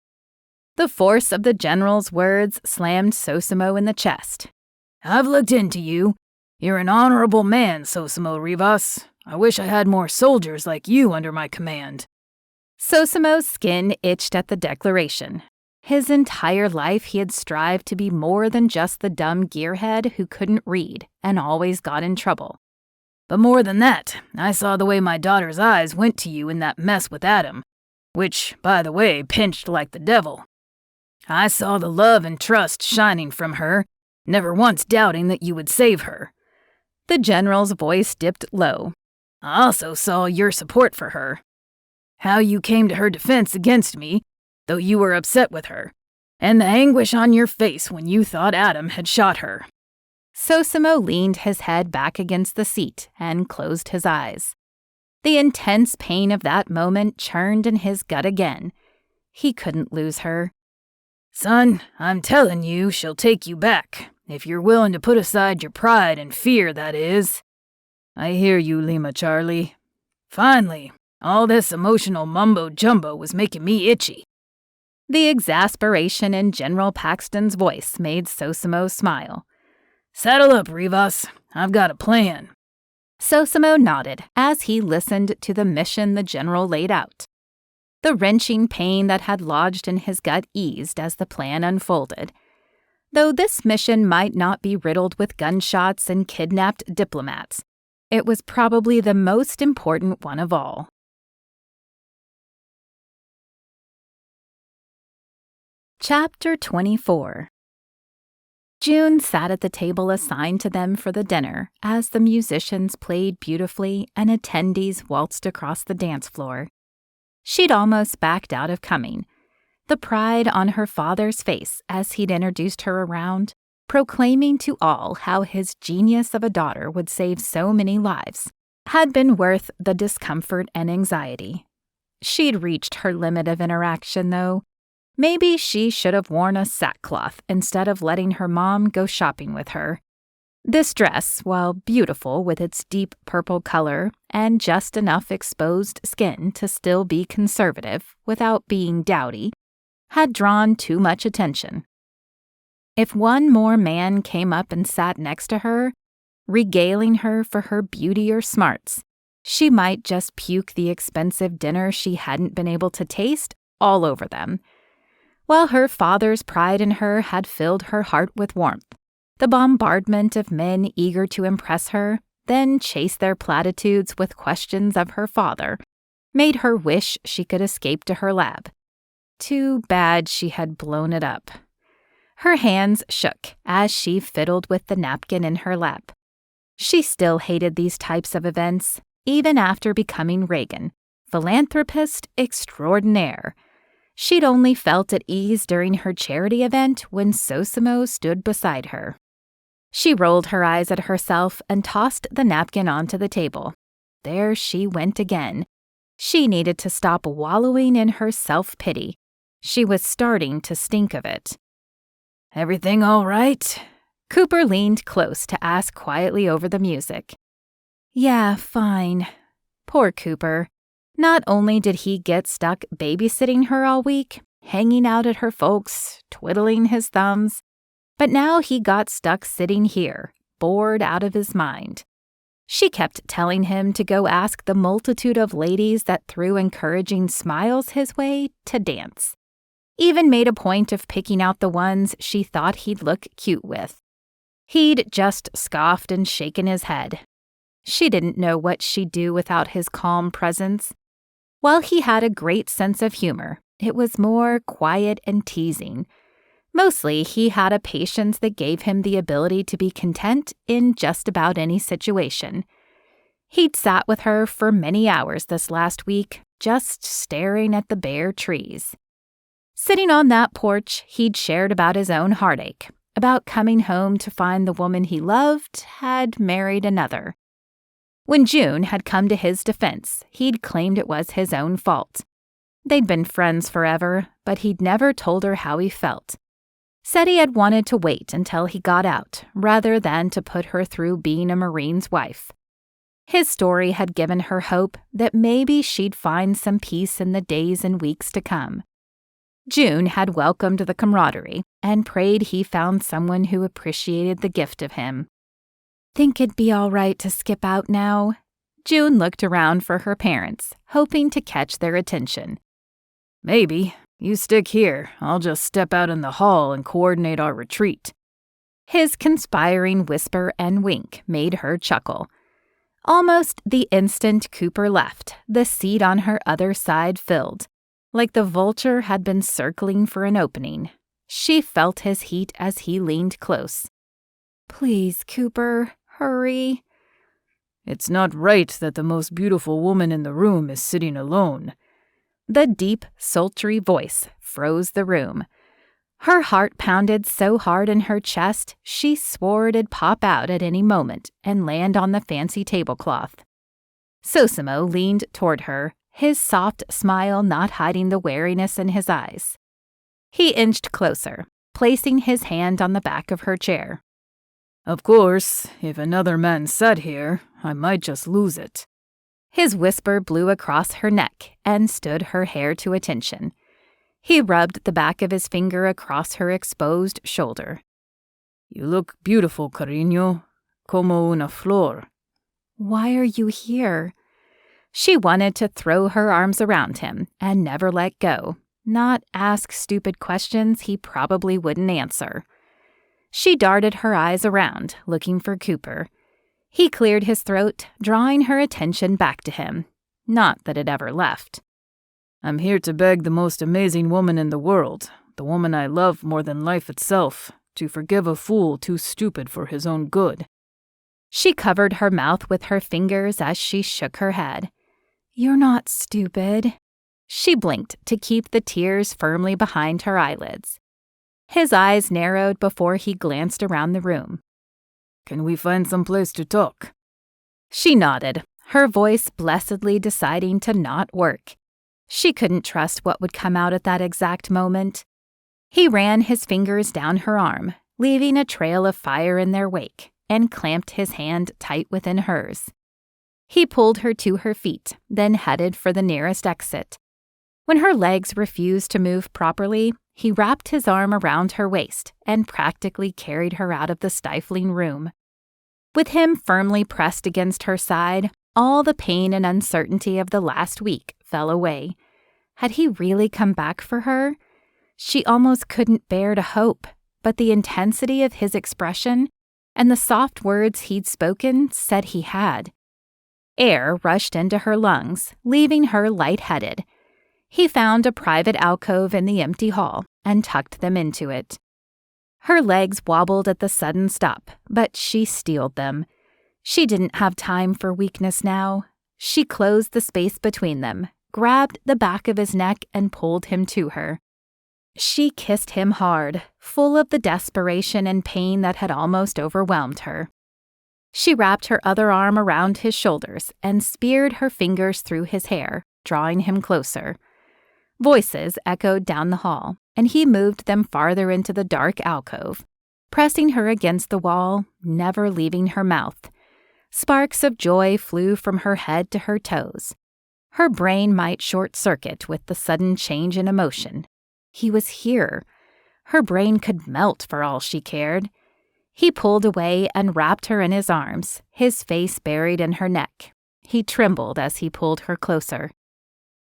The force of the general's words slammed Sosimo in the chest. I've looked into you. You're an honorable man, Sosimo Rivas. I wish I had more soldiers like you under my command. Sosimo's skin itched at the declaration. His entire life he had strived to be more than just the dumb gearhead who couldn't read and always got in trouble. But more than that, I saw the way my daughter's eyes went to you in that mess with Adam, which, by the way, pinched like the devil. I saw the love and trust shining from her, never once doubting that you would save her. The general's voice dipped low. I also saw your support for her. How you came to her defense against me, though you were upset with her, and the anguish on your face when you thought Adam had shot her. Sosimo leaned his head back against the seat and closed his eyes. The intense pain of that moment churned in his gut again. He couldn't lose her. Son, I'm telling you, she'll take you back, if you're willing to put aside your pride and fear, that is. I hear you, Lima Charlie. Finally, all this emotional mumbo-jumbo was making me itchy. The exasperation in General Paxton's voice made Sosimo smile. Saddle up, Rivas. I've got a plan. Sosimo nodded as he listened to the mission the general laid out. The wrenching pain that had lodged in his gut eased as the plan unfolded. Though this mission might not be riddled with gunshots and kidnapped diplomats, it was probably the most important one of all. Chapter 24. June sat at the table assigned to them for the dinner as the musicians played beautifully and attendees waltzed across the dance floor. She'd almost backed out of coming, the pride on her father's face as he'd introduced her around, proclaiming to all how his genius of a daughter would save so many lives, had been worth the discomfort and anxiety. She'd reached her limit of interaction, though. Maybe she should have worn a sackcloth instead of letting her mom go shopping with her. This dress, while beautiful with its deep purple color and just enough exposed skin to still be conservative without being dowdy, had drawn too much attention. If one more man came up and sat next to her, regaling her for her beauty or smarts, she might just puke the expensive dinner she hadn't been able to taste all over them. While her father's pride in her had filled her heart with warmth, the bombardment of men eager to impress her, then chase their platitudes with questions of her father, made her wish she could escape to her lab. Too bad she had blown it up. Her hands shook as she fiddled with the napkin in her lap. She still hated these types of events, even after becoming Reagan, philanthropist extraordinaire. She'd only felt at ease during her charity event when Sosimo stood beside her. She rolled her eyes at herself and tossed the napkin onto the table. There she went again. She needed to stop wallowing in her self-pity. She was starting to stink of it. Everything all right? Cooper leaned close to ask quietly over the music. Yeah, fine. Poor Cooper. Not only did he get stuck babysitting her all week, hanging out at her folks', twiddling his thumbs, but now he got stuck sitting here, bored out of his mind. She kept telling him to go ask the multitude of ladies that threw encouraging smiles his way to dance. Even made a point of picking out the ones she thought he'd look cute with. He'd just scoffed and shaken his head. She didn't know what she'd do without his calm presence. While he had a great sense of humor, it was more quiet and teasing. Mostly, he had a patience that gave him the ability to be content in just about any situation. He'd sat with her for many hours this last week, just staring at the bare trees. Sitting on that porch, he'd shared about his own heartache, about coming home to find the woman he loved had married another. When June had come to his defense, he'd claimed it was his own fault. They'd been friends forever, but he'd never told her how he felt. Said he had wanted to wait until he got out, rather than to put her through being a Marine's wife. His story had given her hope that maybe she'd find some peace in the days and weeks to come. June had welcomed the camaraderie and prayed he found someone who appreciated the gift of him. Think it'd be all right to skip out now? June looked around for her parents, hoping to catch their attention. Maybe. You stick here. I'll just step out in the hall and coordinate our retreat. His conspiring whisper and wink made her chuckle. Almost the instant Cooper left, the seat on her other side filled, like the vulture had been circling for an opening. She felt his heat as he leaned close. Please, Cooper, hurry. It's not right that the most beautiful woman in the room is sitting alone. The deep, sultry voice froze the room. Her heart pounded so hard in her chest, she swore it'd pop out at any moment and land on the fancy tablecloth. Sosimo leaned toward her, his soft smile not hiding the wariness in his eyes. He inched closer, placing his hand on the back of her chair. Of course, if another man sat here, I might just lose it. His whisper blew across her neck and stood her hair to attention. He rubbed the back of his finger across her exposed shoulder. You look beautiful, cariño, como una flor. Why are you here? She wanted to throw her arms around him and never let go, not ask stupid questions he probably wouldn't answer. She darted her eyes around, looking for Cooper. He cleared his throat, drawing her attention back to him. Not that it ever left. I'm here to beg the most amazing woman in the world, the woman I love more than life itself, to forgive a fool too stupid for his own good. She covered her mouth with her fingers as she shook her head. You're not stupid. She blinked to keep the tears firmly behind her eyelids. His eyes narrowed before he glanced around the room. Can we find some place to talk? She nodded, her voice blessedly deciding to not work. She couldn't trust what would come out at that exact moment. He ran his fingers down her arm, leaving a trail of fire in their wake, and clamped his hand tight within hers. He pulled her to her feet, then headed for the nearest exit. When her legs refused to move properly, he wrapped his arm around her waist and practically carried her out of the stifling room. With him firmly pressed against her side, all the pain and uncertainty of the last week fell away. Had he really come back for her? She almost couldn't bear to hope, but the intensity of his expression and the soft words he'd spoken said he had. Air rushed into her lungs, leaving her lightheaded. He found a private alcove in the empty hall and tucked them into it. Her legs wobbled at the sudden stop, but she steeled them. She didn't have time for weakness now. She closed the space between them, grabbed the back of his neck and pulled him to her. She kissed him hard, full of the desperation and pain that had almost overwhelmed her. She wrapped her other arm around his shoulders and speared her fingers through his hair, drawing him closer. Voices echoed down the hall, and he moved them farther into the dark alcove, pressing her against the wall, never leaving her mouth. Sparks of joy flew from her head to her toes. Her brain might short-circuit with the sudden change in emotion. He was here. Her brain could melt for all she cared. He pulled away and wrapped her in his arms, his face buried in her neck. He trembled as he pulled her closer.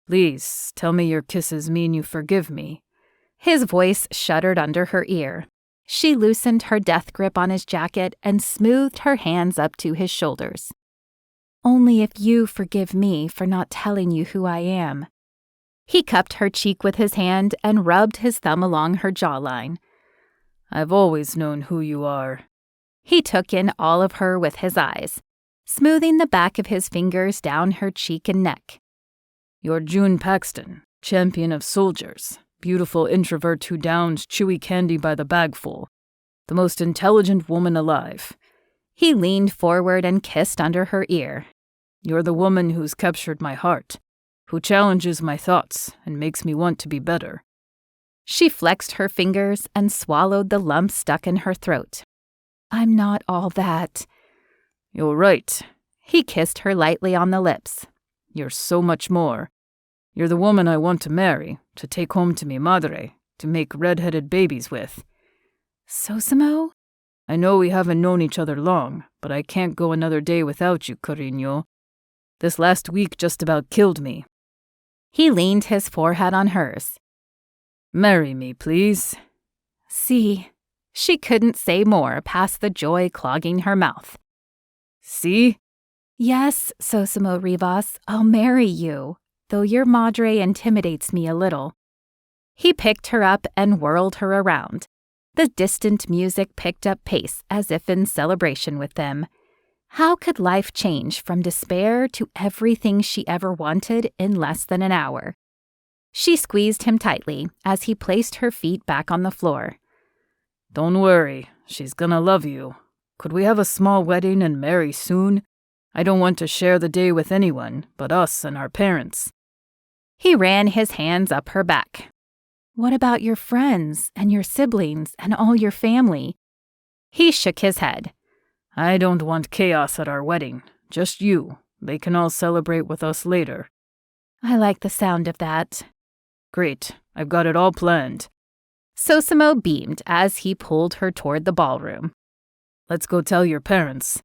Please, tell me your kisses mean you forgive me. His voice shuddered under her ear. She loosened her death grip on his jacket and smoothed her hands up to his shoulders. Only if you forgive me for not telling you who I am. He cupped her cheek with his hand and rubbed his thumb along her jawline. I've always known who you are. He took in all of her with his eyes, smoothing the back of his fingers down her cheek and neck. You're June Paxton, champion of soldiers, beautiful introvert who downs chewy candy by the bagful, the most intelligent woman alive. He leaned forward and kissed under her ear. You're the woman who's captured my heart, who challenges my thoughts and makes me want to be better. She flexed her fingers and swallowed the lump stuck in her throat. I'm not all that. You're right. He kissed her lightly on the lips. You're so much more. You're the woman I want to marry, to take home to mi madre, to make red-headed babies with. Sosimo? I know we haven't known each other long, but I can't go another day without you, Cariño. This last week just about killed me. He leaned his forehead on hers. Marry me, please. See. She couldn't say more past the joy clogging her mouth. See? Yes, Sosimo Rivas, I'll marry you, though your madre intimidates me a little. He picked her up and whirled her around. The distant music picked up pace as if in celebration with them. How could life change from despair to everything she ever wanted in less than an hour? She squeezed him tightly as he placed her feet back on the floor. Don't worry, she's gonna love you. Could we have a small wedding and marry soon? I don't want to share the day with anyone but us and our parents. He ran his hands up her back. What about your friends and your siblings and all your family? He shook his head. I don't want chaos at our wedding. Just you. They can all celebrate with us later. I like the sound of that. Great. I've got it all planned. Sosimo beamed as he pulled her toward the ballroom. Let's go tell your parents.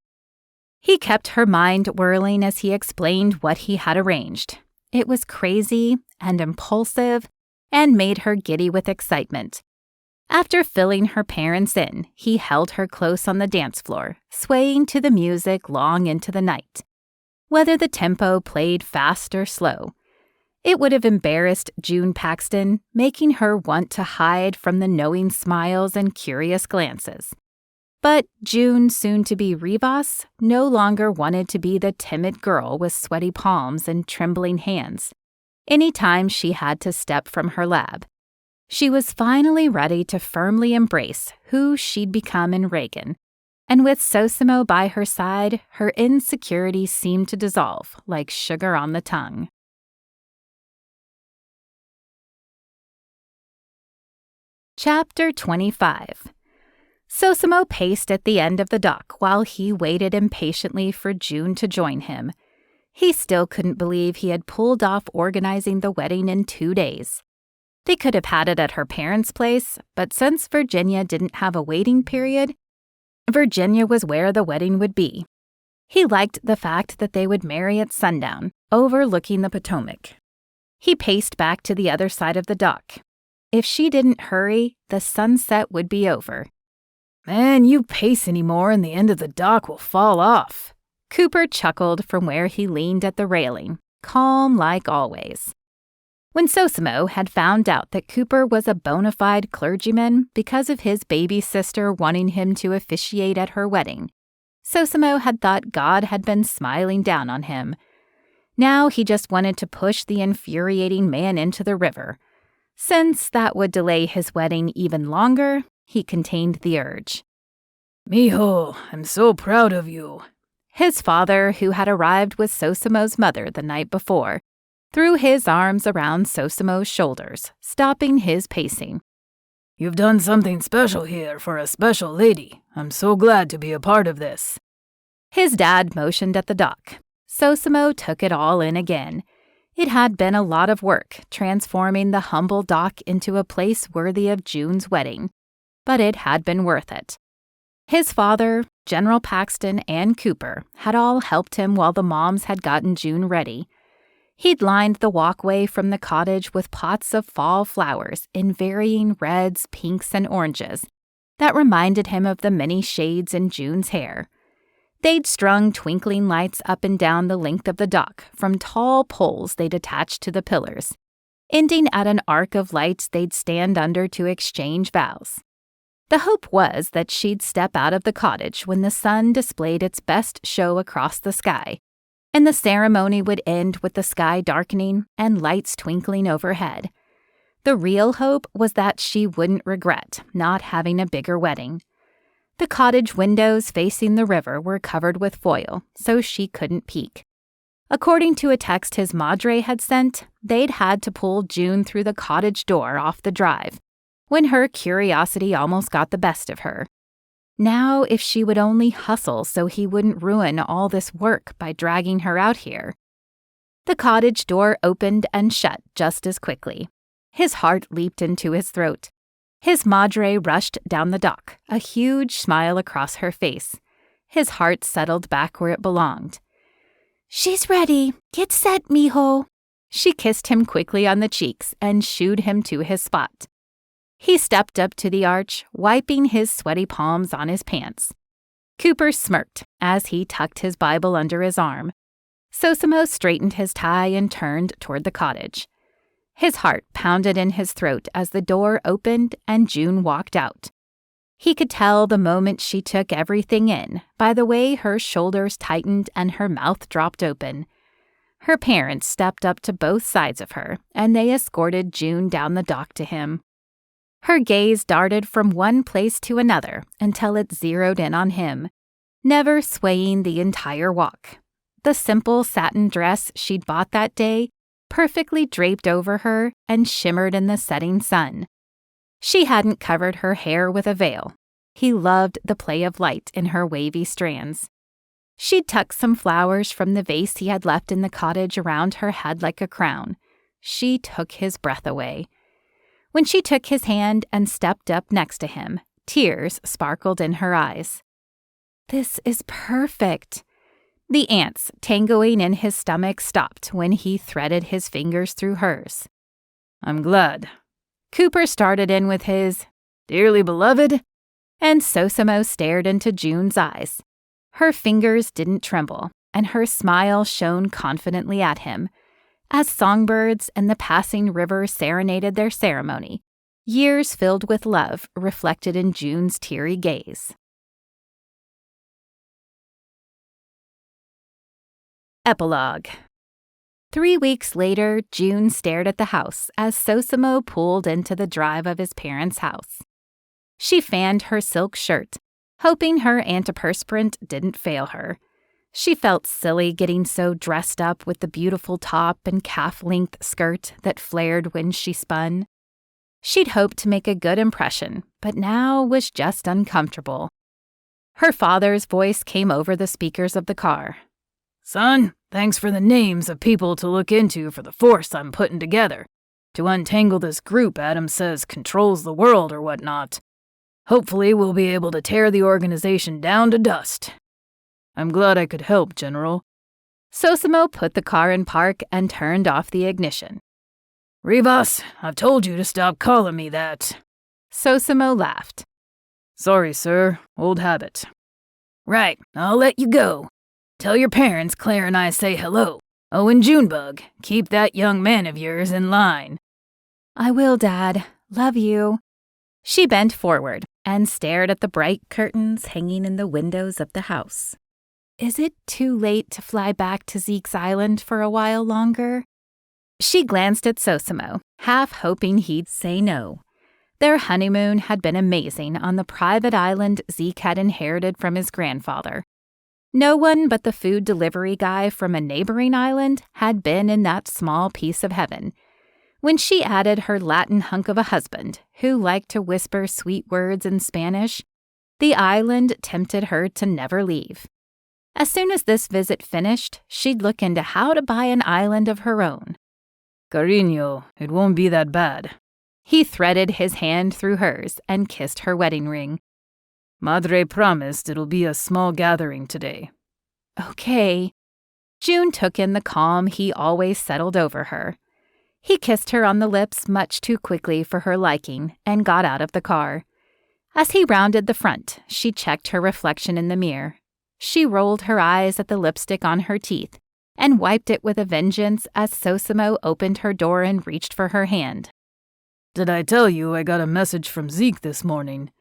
He kept her mind whirling as he explained what he had arranged. It was crazy and impulsive and made her giddy with excitement. After filling her parents in, he held her close on the dance floor, swaying to the music long into the night. Whether the tempo played fast or slow, it would have embarrassed June Paxton, making her want to hide from the knowing smiles and curious glances. But June, soon-to-be Rivas, no longer wanted to be the timid girl with sweaty palms and trembling hands. Any time she had to step from her lab, she was finally ready to firmly embrace who she'd become in Reagan. And with Sosimo by her side, her insecurity seemed to dissolve like sugar on the tongue. Chapter 25. Sosimo paced at the end of the dock while he waited impatiently for June to join him. He still couldn't believe he had pulled off organizing the wedding in 2 days. They could have had it at her parents' place, but since Virginia didn't have a waiting period, Virginia was where the wedding would be. He liked the fact that they would marry at sundown, overlooking the Potomac. He paced back to the other side of the dock. If she didn't hurry, the sunset would be over. Man, you pace anymore and the end of the dock will fall off. Cooper chuckled from where he leaned at the railing, calm like always. When Sosimo had found out that Cooper was a bona fide clergyman because of his baby sister wanting him to officiate at her wedding, Sosimo had thought God had been smiling down on him. Now he just wanted to push the infuriating man into the river. Since that would delay his wedding even longer, he contained the urge. Mijo, I'm so proud of you. His father, who had arrived with Sosimo's mother the night before, threw his arms around Sosimo's shoulders, stopping his pacing. You've done something special here for a special lady. I'm so glad to be a part of this. His dad motioned at the dock. Sosimo took it all in again. It had been a lot of work, transforming the humble dock into a place worthy of June's wedding, but it had been worth it. His father, General Paxton, and Cooper had all helped him while the moms had gotten June ready. He'd lined the walkway from the cottage with pots of fall flowers in varying reds, pinks, and oranges that reminded him of the many shades in June's hair. They'd strung twinkling lights up and down the length of the dock from tall poles they'd attached to the pillars, ending at an arc of lights they'd stand under to exchange vows. The hope was that she'd step out of the cottage when the sun displayed its best show across the sky, and the ceremony would end with the sky darkening and lights twinkling overhead. The real hope was that she wouldn't regret not having a bigger wedding. The cottage windows facing the river were covered with foil, so she couldn't peek. According to a text his madre had sent, they'd had to pull June through the cottage door off the drive, when her curiosity almost got the best of her. Now, if she would only hustle so he wouldn't ruin all this work by dragging her out here. The cottage door opened and shut just as quickly. His heart leaped into his throat. His madre rushed down the dock, a huge smile across her face. His heart settled back where it belonged. "She's ready. Get set, mijo." She kissed him quickly on the cheeks and shooed him to his spot. He stepped up to the arch, wiping his sweaty palms on his pants. Cooper smirked as he tucked his Bible under his arm. Sosimo straightened his tie and turned toward the cottage. His heart pounded in his throat as the door opened and June walked out. He could tell the moment she took everything in by the way her shoulders tightened and her mouth dropped open. Her parents stepped up to both sides of her, and they escorted June down the dock to him. Her gaze darted from one place to another until it zeroed in on him, never swaying the entire walk. The simple satin dress she'd bought that day perfectly draped over her and shimmered in the setting sun. She hadn't covered her hair with a veil. He loved the play of light in her wavy strands. She'd tucked some flowers from the vase he had left in the cottage around her head like a crown. She took his breath away. When she took his hand and stepped up next to him, tears sparkled in her eyes. "This is perfect." The ants tangoing in his stomach stopped when he threaded his fingers through hers. "I'm glad." Cooper started in with his, "Dearly beloved," and Sosimo stared into June's eyes. Her fingers didn't tremble, and her smile shone confidently at him, as songbirds and the passing river serenaded their ceremony, years filled with love reflected in June's teary gaze. Epilogue. 3 weeks later, June stared at the house as Sosimo pulled into the drive of his parents' house. She fanned her silk shirt, hoping her antiperspirant didn't fail her. She felt silly getting so dressed up with the beautiful top and calf-length skirt that flared when she spun. She'd hoped to make a good impression, but now was just uncomfortable. Her father's voice came over the speakers of the car. "Son, thanks for the names of people to look into for the force I'm putting together, to untangle this group Adam says controls the world or whatnot. Hopefully we'll be able to tear the organization down to dust. I'm glad I could help, General." Sosimo put the car in park and turned off the ignition. "Rivas, I've told you to stop calling me that." Sosimo laughed. "Sorry, sir. Old habit." "Right, I'll let you go. Tell your parents Claire and I say hello. Oh, and Junebug, keep that young man of yours in line." "I will, Dad. Love you." She bent forward and stared at the bright curtains hanging in the windows of the house. Is it too late to fly back to Zeke's Island for a while longer? She glanced at Sosimo, half hoping he'd say no. Their honeymoon had been amazing on the private island Zeke had inherited from his grandfather. No one but the food delivery guy from a neighboring island had been in that small piece of heaven. When she added her Latin hunk of a husband, who liked to whisper sweet words in Spanish, the island tempted her to never leave. As soon as this visit finished, she'd look into how to buy an island of her own. Cariño, it won't be that bad. He threaded his hand through hers and kissed her wedding ring. Madre promised it'll be a small gathering today. Okay. June took in the calm he always settled over her. He kissed her on the lips much too quickly for her liking and got out of the car. As he rounded the front, she checked her reflection in the mirror. She rolled her eyes at the lipstick on her teeth and wiped it with a vengeance as Sosimo opened her door and reached for her hand. Did I tell you I got a message from Zeke this morning?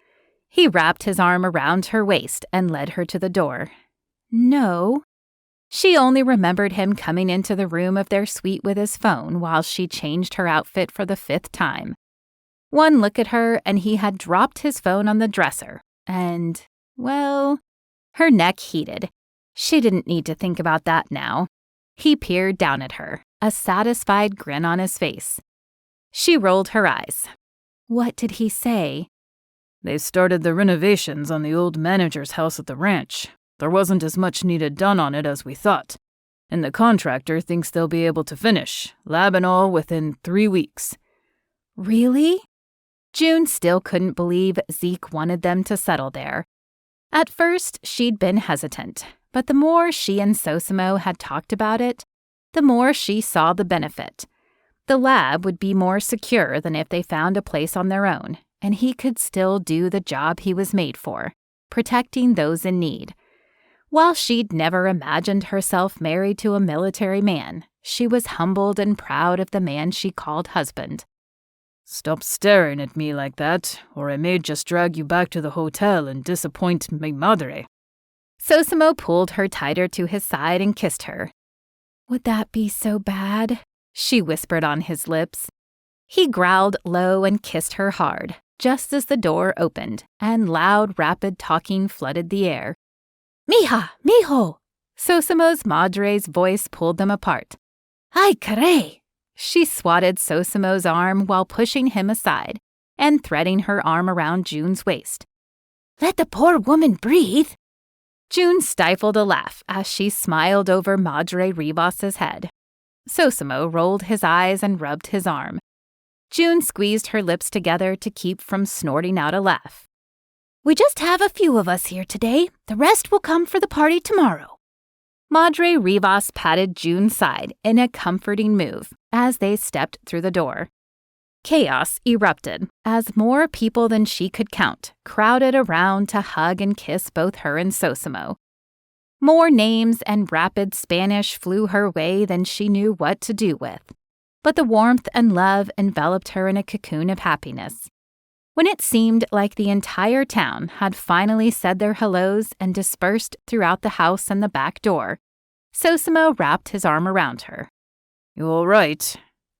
He wrapped his arm around her waist and led her to the door. No. She only remembered him coming into the room of their suite with his phone while she changed her outfit for the 5th time. One look at her and he had dropped his phone on the dresser, and, well, her neck heated. She didn't need to think about that now. He peered down at her, a satisfied grin on his face. She rolled her eyes. What did he say? They started the renovations on the old manager's house at the ranch. There wasn't as much needed done on it as we thought, and the contractor thinks they'll be able to finish, lab and all, within 3 weeks. Really? June still couldn't believe Zeke wanted them to settle there. At first, she'd been hesitant, but the more she and Sosimo had talked about it, the more she saw the benefit. The lab would be more secure than if they found a place on their own, and he could still do the job he was made for, protecting those in need. While she'd never imagined herself married to a military man, she was humbled and proud of the man she called husband. Stop staring at me like that, or I may just drag you back to the hotel and disappoint mi madre. Sosimo pulled her tighter to his side and kissed her. Would that be so bad? She whispered on his lips. He growled low and kissed her hard, just as the door opened, and loud, rapid talking flooded the air. Mija, mijo! Sosimo's madre's voice pulled them apart. Ay, caray! She swatted Sosimo's arm while pushing him aside and threading her arm around June's waist. Let the poor woman breathe! June stifled a laugh as she smiled over Madre Rivas's head. Sosimo rolled his eyes and rubbed his arm. June squeezed her lips together to keep from snorting out a laugh. We just have a few of us here today. The rest will come for the party tomorrow. Madre Rivas patted June's side in a comforting move as they stepped through the door. Chaos erupted as more people than she could count crowded around to hug and kiss both her and Sosimo. More names and rapid Spanish flew her way than she knew what to do with. But the warmth and love enveloped her in a cocoon of happiness. When it seemed like the entire town had finally said their hellos and dispersed throughout the house and the back door, Sosimo wrapped his arm around her. You all right?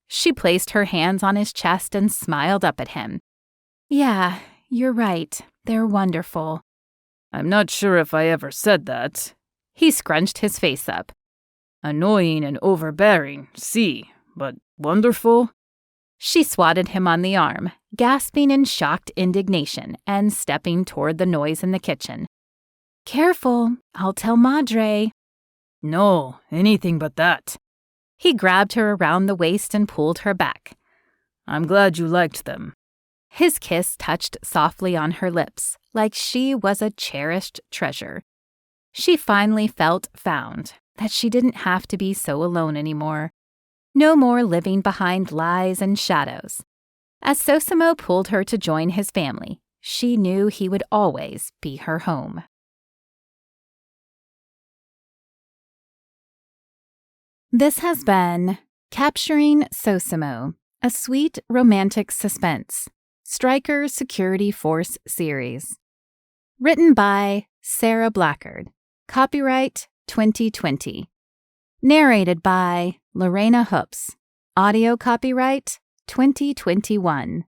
She placed her hands on his chest and smiled up at him. Yeah, you're right. They're wonderful. I'm not sure if I ever said that. He scrunched his face up. Annoying and overbearing, see, but wonderful? She swatted him on the arm, gasping in shocked indignation and stepping toward the noise in the kitchen. Careful, I'll tell Madre. No, anything but that. He grabbed her around the waist and pulled her back. I'm glad you liked them. His kiss touched softly on her lips, like she was a cherished treasure. She finally felt found, that she didn't have to be so alone anymore. No more living behind lies and shadows. As Sosimo pulled her to join his family, she knew he would always be her home. This has been Capturing Sosimo, a sweet romantic suspense, Stryker Security Force series. Written by Sara Blackard. Copyright 2020. Narrated by Lorana. Audio copyright 2021.